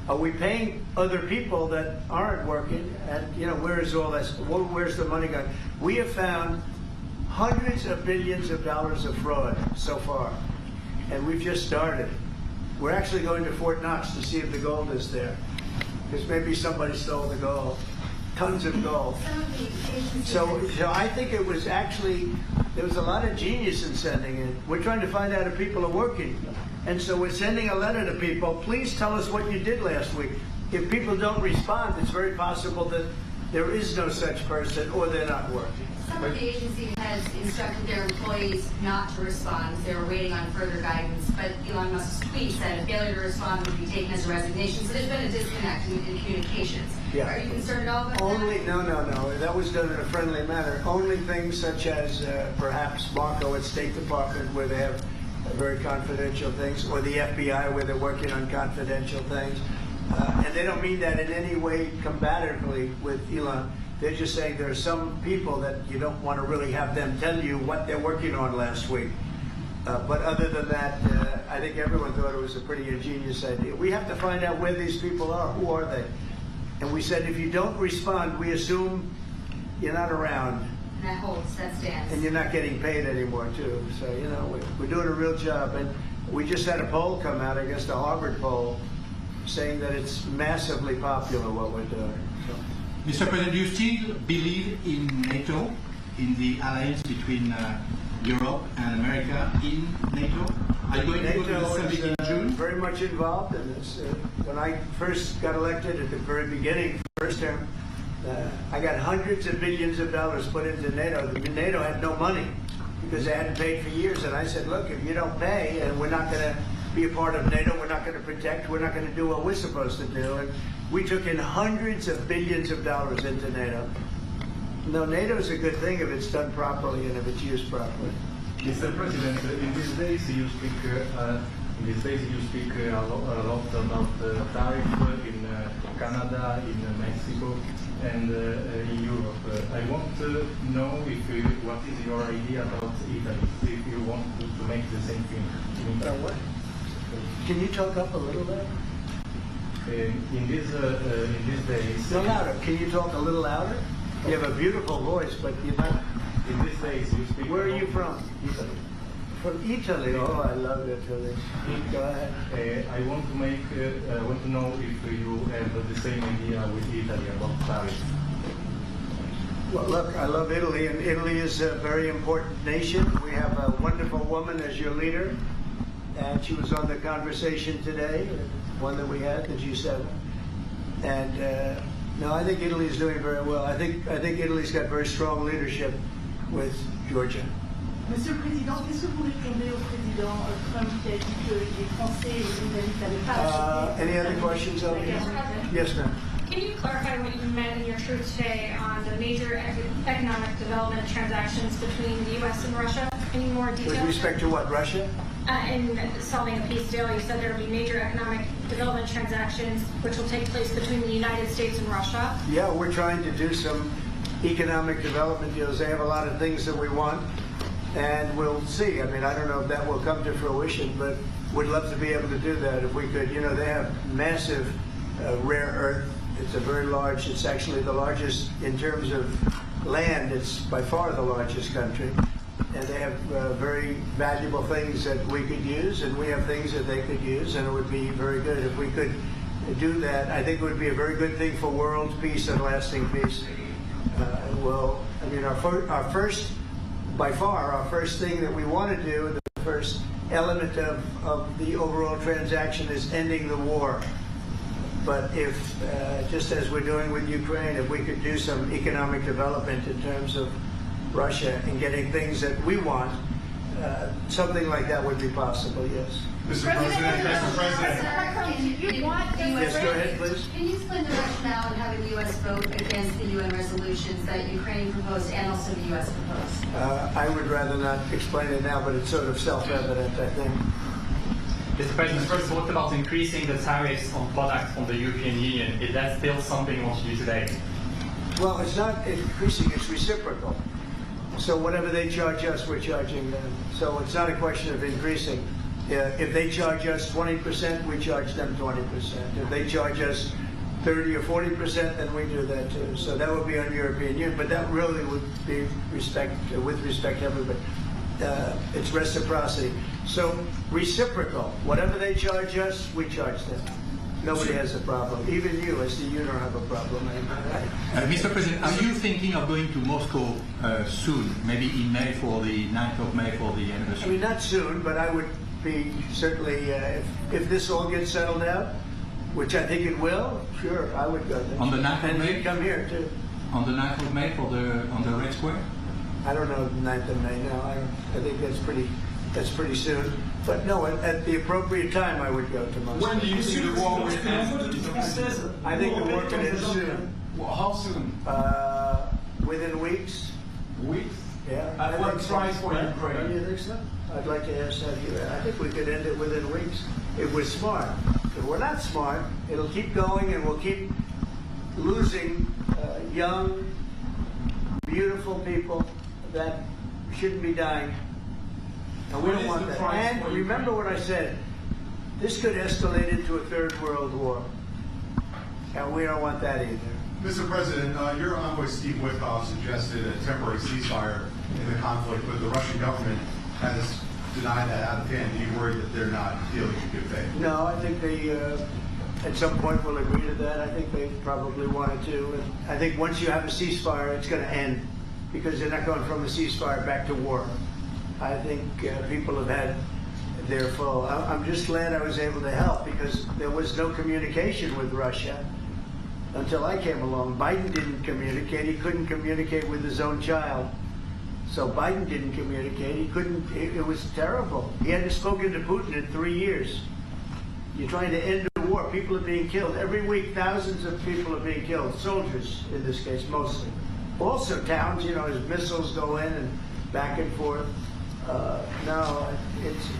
S6: Are we paying other people that aren't working? And, you know, where is all this? Where's the money going? We have found hundreds of billions of dollars of fraud so far, and we've just started. We're actually going to Fort Knox to see if the gold is there, because maybe somebody stole the gold. Tons of gold. So I think it was actually, there was a lot of genius in sending it. We're trying to find out if people are working. And so we're sending a letter to people, please tell us what you did last week. If people don't respond, it's very possible that There is no such person, or they're not working.
S8: Some of the agency has instructed their employees not to respond. They were waiting on further guidance, but Elon Musk's tweet said a failure to respond would be taken as a resignation. So there's been a disconnect in communications.
S6: Yeah.
S8: Are you concerned at all about that?
S6: No. That was done in a friendly manner. Only things such as perhaps Marco at State Department, where they have very confidential things, or the FBI, where they're working on confidential things. And they don't mean that in any way combatively with Elon. They're just saying there are some people that you don't want to really have them tell you what they're working on last week. But other than that, I think everyone thought it was a pretty ingenious idea. We have to find out where these people are. Who are they? And we said, if you don't respond, we assume you're not around.
S8: And that holds, that stands.
S6: And you're not getting paid anymore, too. So, we're doing a real job. And we just had a poll come out, I guess the Harvard poll, saying that it's massively popular what we're doing. So.
S7: Mr. President, do you still believe in NATO, in the alliance between Europe and America in NATO? Are you going to go to the summit in June?
S6: Very much involved in this. When I first got elected at the very beginning, first term, I got hundreds of billions of dollars put into NATO. NATO had no money because they hadn't paid for years. And I said, look, if you don't pay, and we're not going to be a part of NATO, we're not going to protect, we're not going to do what we're supposed to do. And we took in hundreds of billions of dollars into NATO. No, NATO is a good thing if it's done properly and if it's used properly.
S5: Mr. President, in these days you speak a lot about tariffs in Canada, in Mexico, and in Europe. I want to know what is your idea about Italy, if you want to make the same thing in Italy.
S6: What? Can you talk up a little bit?
S5: In these days.
S6: No, louder. Can you talk a little louder? You have a beautiful voice, but you're not.
S5: In these days, you speak.
S6: Where are you from?
S5: Italy.
S6: From Italy. Oh, I love Italy. Go ahead.
S5: I want to know if you have the same idea with Italy about tariffs.
S6: Well, look, I love Italy, and Italy is a very important nation. We have a wonderful woman as your leader, and she was on the conversation today, one that we had, the G7. And no, I think Italy is doing very well. I think Italy's got very strong leadership with Georgia.
S22: Monsieur le Président, qu'est-ce que vous répondez au président Trump qui a dit que les Français et les Britanniques n'avaient pas acheté?
S6: Any other questions? Yes, ma'am.
S14: Can you clarify what you meant in your truth today on the major economic development transactions between the U.S. and Russia? Any more details?
S6: With respect to what, Russia?
S14: In solving a peace deal, you said there will be major economic development transactions which will take place between the United States and Russia.
S6: Yeah, we're trying to do some economic development deals. They have a lot of things that we want, and we'll see. I mean, I don't know if that will come to fruition, but we'd love to be able to do that if we could. You know, they have massive rare earth. It's a very large, it's actually the largest in terms of land. It's by far the largest country. And they have very valuable things that we could use, and we have things that they could use, and it would be very good if we could do that. I think it would be a very good thing for world peace and lasting peace. Well, I mean, our first, by far, our first thing that we want to do, the first element of the overall transaction is ending the war. But if, just as we're doing with Ukraine, if we could do some economic development in terms of Russia and getting things that we want, something like that would be possible, yes.
S8: Mr. President.
S6: Yes, go ahead, please.
S8: Can you explain the rationale in having the U.S. vote against the UN resolutions that Ukraine proposed and also the U.S. proposed?
S6: I would rather not explain it now, but it's sort of self-evident, I think.
S12: Mr. President, first, what about increasing the tariffs on products from the European Union? Is that still something you want to do today?
S6: Well, it's not increasing, it's reciprocal. So whatever they charge us, we're charging them. So it's not a question of increasing. If they charge us 20%, we charge them 20%. If they charge us 30 or 40%, then we do that too. So that would be on European Union, but that really would be with respect to everybody. It's reciprocity. So reciprocal. Whatever they charge us, we charge them. Nobody has a problem. Even you, as the you don't have a problem.
S7: Mr. President, are you thinking of going to Moscow soon? Maybe in May for the 9th of May for the anniversary?
S6: I mean, not soon, but I would be certainly, if this all gets settled out, which I think it will, sure, I would go there.
S7: On the 9th of May?
S6: And you'd come here too.
S7: on the 9th of May on the Red Square?
S6: I don't know the 9th of May now. I think that's pretty soon. But no, at the appropriate time I would go to Moscow.
S9: When do you see the war will end?
S6: I think the war could end soon.
S9: Well, how soon?
S6: Within weeks.
S9: Weeks?
S6: Yeah.
S9: At what price for Ukraine?
S6: Don't you think so? I'd like to ask that you. I think we could end it within weeks if we're smart. If we're not smart, it'll keep going and we'll keep losing young, beautiful people that shouldn't be dying. And we don't want that. And remember what I said. This could escalate into a third world war. And we don't want that either.
S11: Mr. President, your envoy Steve Witkoff suggested a temporary ceasefire in the conflict, but the Russian government has denied that out of hand. Do you worry that they're not dealing in good faith?
S6: No, I think they at some point will agree to that. I think they probably wanted to. And I think once you have a ceasefire, it's going to end because they're not going from a ceasefire back to war. I think people have had their full. I'm just glad I was able to help because there was no communication with Russia until I came along. Biden didn't communicate. He couldn't communicate with his own child. So Biden didn't communicate. He couldn't. It was terrible. He hadn't spoken to Putin in 3 years. You're trying to end a war. People are being killed. Every week, thousands of people are being killed. Soldiers, in this case, mostly. Also towns, as missiles go in and back and forth. No,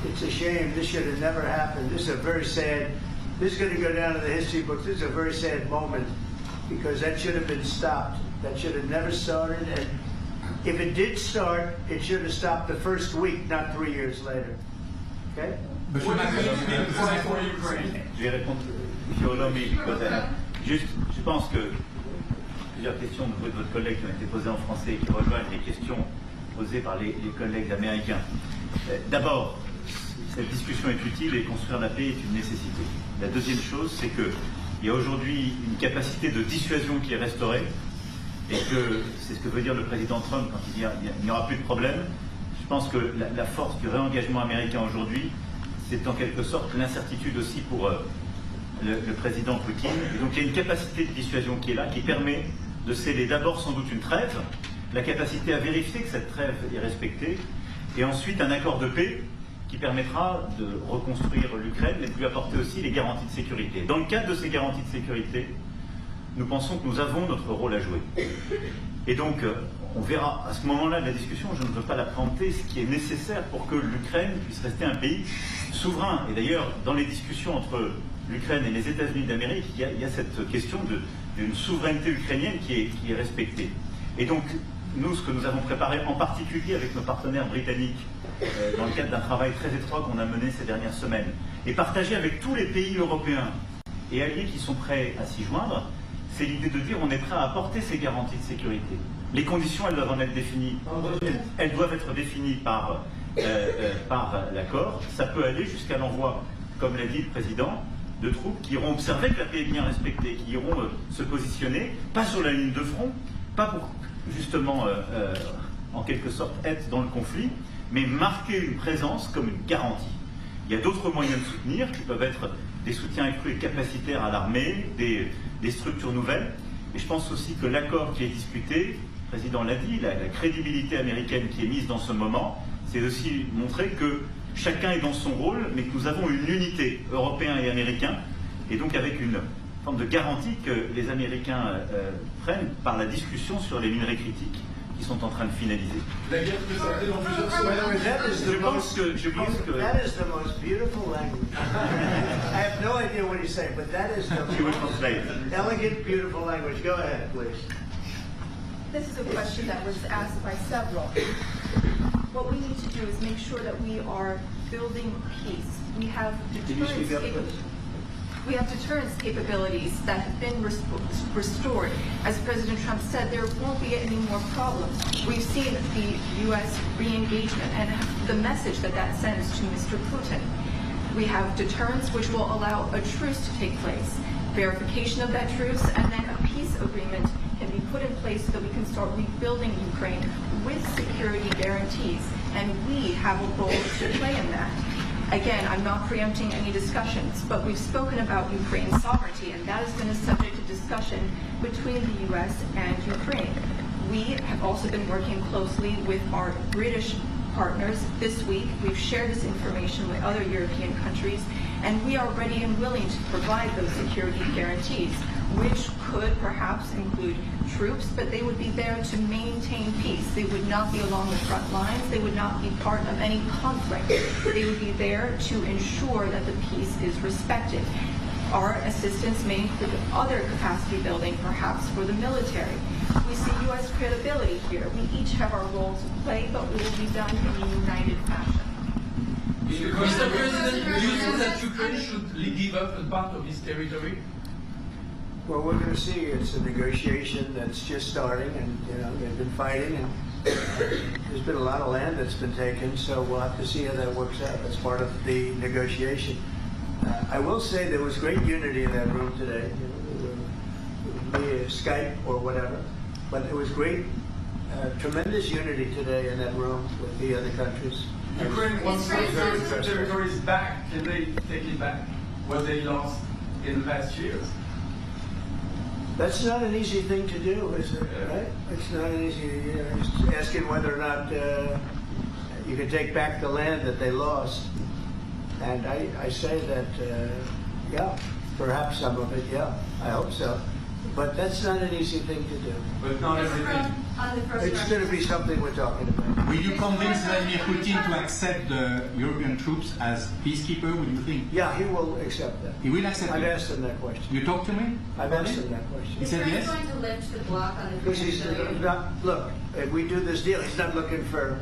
S6: it's a shame. This should have never happened. This is a very sad, this is going to go down in the history books. This is a very sad moment because that should have been stopped. That should have never started. And if it did start, it should have stopped the first week, not 3 years later. Okay?
S21: Je vais répondre, M. Hollamy, juste, je pense que plusieurs questions de votre collègue qui ont été posées en français et qui rejoignent les questions posées par les collègues américains. D'abord, cette discussion est utile et construire la paix est une nécessité. La deuxième chose, c'est qu'il y a aujourd'hui une capacité de dissuasion qui est restaurée et que c'est ce que veut dire le président Trump quand il dit qu'il n'y aura plus de problème. Je pense que la force du réengagement américain aujourd'hui, c'est en quelque sorte l'incertitude aussi pour le président Poutine. Et donc il y a une capacité de dissuasion qui est là, qui permet de sceller d'abord sans doute une trêve, la capacité à vérifier que cette trêve est respectée, et ensuite un accord de paix qui permettra de reconstruire l'Ukraine et de lui apporter aussi les garanties de sécurité. Dans le cadre de ces garanties de sécurité, nous pensons que nous avons notre rôle à jouer. Et donc, on verra à ce moment-là de la discussion, je ne veux pas la préempter, ce qui est nécessaire pour que l'Ukraine puisse rester un pays souverain. Et d'ailleurs, dans les discussions entre l'Ukraine et les États-Unis d'Amérique, il y a cette question d'une souveraineté ukrainienne qui est respectée. Et donc, nous, ce que nous avons préparé, en particulier avec nos partenaires britanniques, dans le cadre d'un travail très étroit qu'on a mené ces dernières semaines, et partagé avec tous les pays européens et alliés qui sont prêts à s'y joindre, c'est l'idée de dire on est prêt à apporter ces garanties de sécurité. Les conditions, elles doivent en être définies. Elles doivent être définies par l'accord. Ça peut aller jusqu'à l'envoi, comme l'a dit le président, de troupes qui iront observer que la paix est bien respectée, qui iront se positionner, pas sur la ligne de front, pas pour justement, en quelque sorte, être dans le conflit, mais marquer une présence comme une garantie. Il y a d'autres moyens de soutenir, qui peuvent être des soutiens accrus et capacitaires à l'armée, des structures nouvelles. Et je pense aussi que l'accord qui est discuté, le président l'a dit, la crédibilité américaine qui est mise dans ce moment, c'est aussi montrer que chacun est dans son rôle, mais que nous avons une unité, Européens et Américains, et donc avec une forme de garantie que les Américains prennent par la discussion sur les minerais critiques qui sont en train de finaliser.
S9: La guerre peut s'arrêter dans plusieurs semaines.
S21: Je pense que
S6: that is the most beautiful language. I have no idea what he's saying, but that is the most elegant, beautiful language. Go ahead, please.
S10: This is a question that was asked by several. What we need to do is make sure that we are building peace. We have deterrence capabilities that have been restored. As President Trump said, there won't be any more problems. We've seen the U.S. re-engagement and the message that sends to Mr. Putin. We have deterrence, which will allow a truce to take place, verification of that truce, and then a peace agreement can be put in place so that we can start rebuilding Ukraine with security guarantees. And we have a role to play in that. Again, I'm not preempting any discussions, but we've spoken about Ukraine's sovereignty, and that has been a subject of discussion between the U.S. and Ukraine. We have also been working closely with our British partners this week. We've shared this information with other European countries, and we are ready and willing to provide those security guarantees, which could perhaps include troops, but they would be there to maintain peace. They would not be along the front lines. They would not be part of any conflict. They would be there to ensure that the peace is respected. Our assistance may include other capacity building, perhaps for the military. We see U.S. credibility here. We each have our role to play, but we will be done in a united fashion.
S9: Mr. President, do you think that Ukraine should give up a part of its territory?
S6: Well, we're going to see. It's a negotiation that's just starting, and they've been fighting, and there's been a lot of land that's been taken. So we'll have to see how that works out as part of the negotiation. I will say there was great unity in that room today, via Skype or whatever, but there was great, tremendous unity today in that room with the other countries.
S9: Ukraine wants those territories back. Can they take it back? What they lost in the past years?
S6: That's not an easy thing to do, is it? Right? It's not an easy. Just asking whether or not you can take back the land that they lost. And I say that, yeah, perhaps some of it, yeah, I hope so. But that's not an easy thing to do.
S9: But not everything.
S6: It's going to be something we're talking about.
S7: Will you convince Vladimir Putin to accept the European troops as peacekeeper? What do you think?
S6: Yeah, he will accept that.
S7: He will accept
S6: I've
S7: it?
S6: asked him that question.
S7: You talked to me?
S6: I've asked him that question.
S7: He said yes?
S8: Is going to lift the block on the
S6: Because he's not, look, if we do this deal, he's not looking for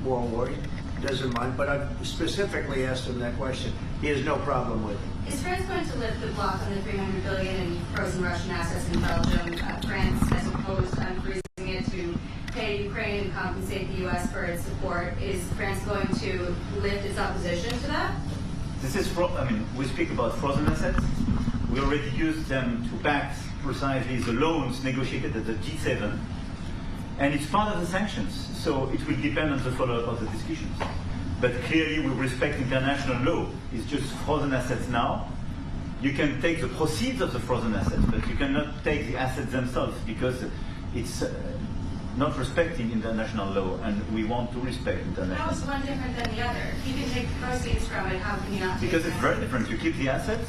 S6: more war. He doesn't mind, but I've specifically asked him that question. He has no problem with it.
S8: Is France going to lift the block on the $300 billion in frozen Russian assets in Belgium? France has opposed unfreezing it to pay Ukraine and compensate the U.S. for its support. Is France going to lift its opposition to that?
S21: This is, we speak about frozen assets. We already used them to back precisely the loans negotiated at the G7. And it's part of the sanctions, so it will depend on the follow-up of the discussions. But clearly we respect international law. It's just frozen assets now. You can take the proceeds of the frozen assets, but you cannot take the assets themselves because it's not respecting international law, and we want to respect international law.
S8: How is one different than the other? You can take the proceeds from it, how can you not take
S21: Because it's
S8: it?
S21: very different. You keep the assets,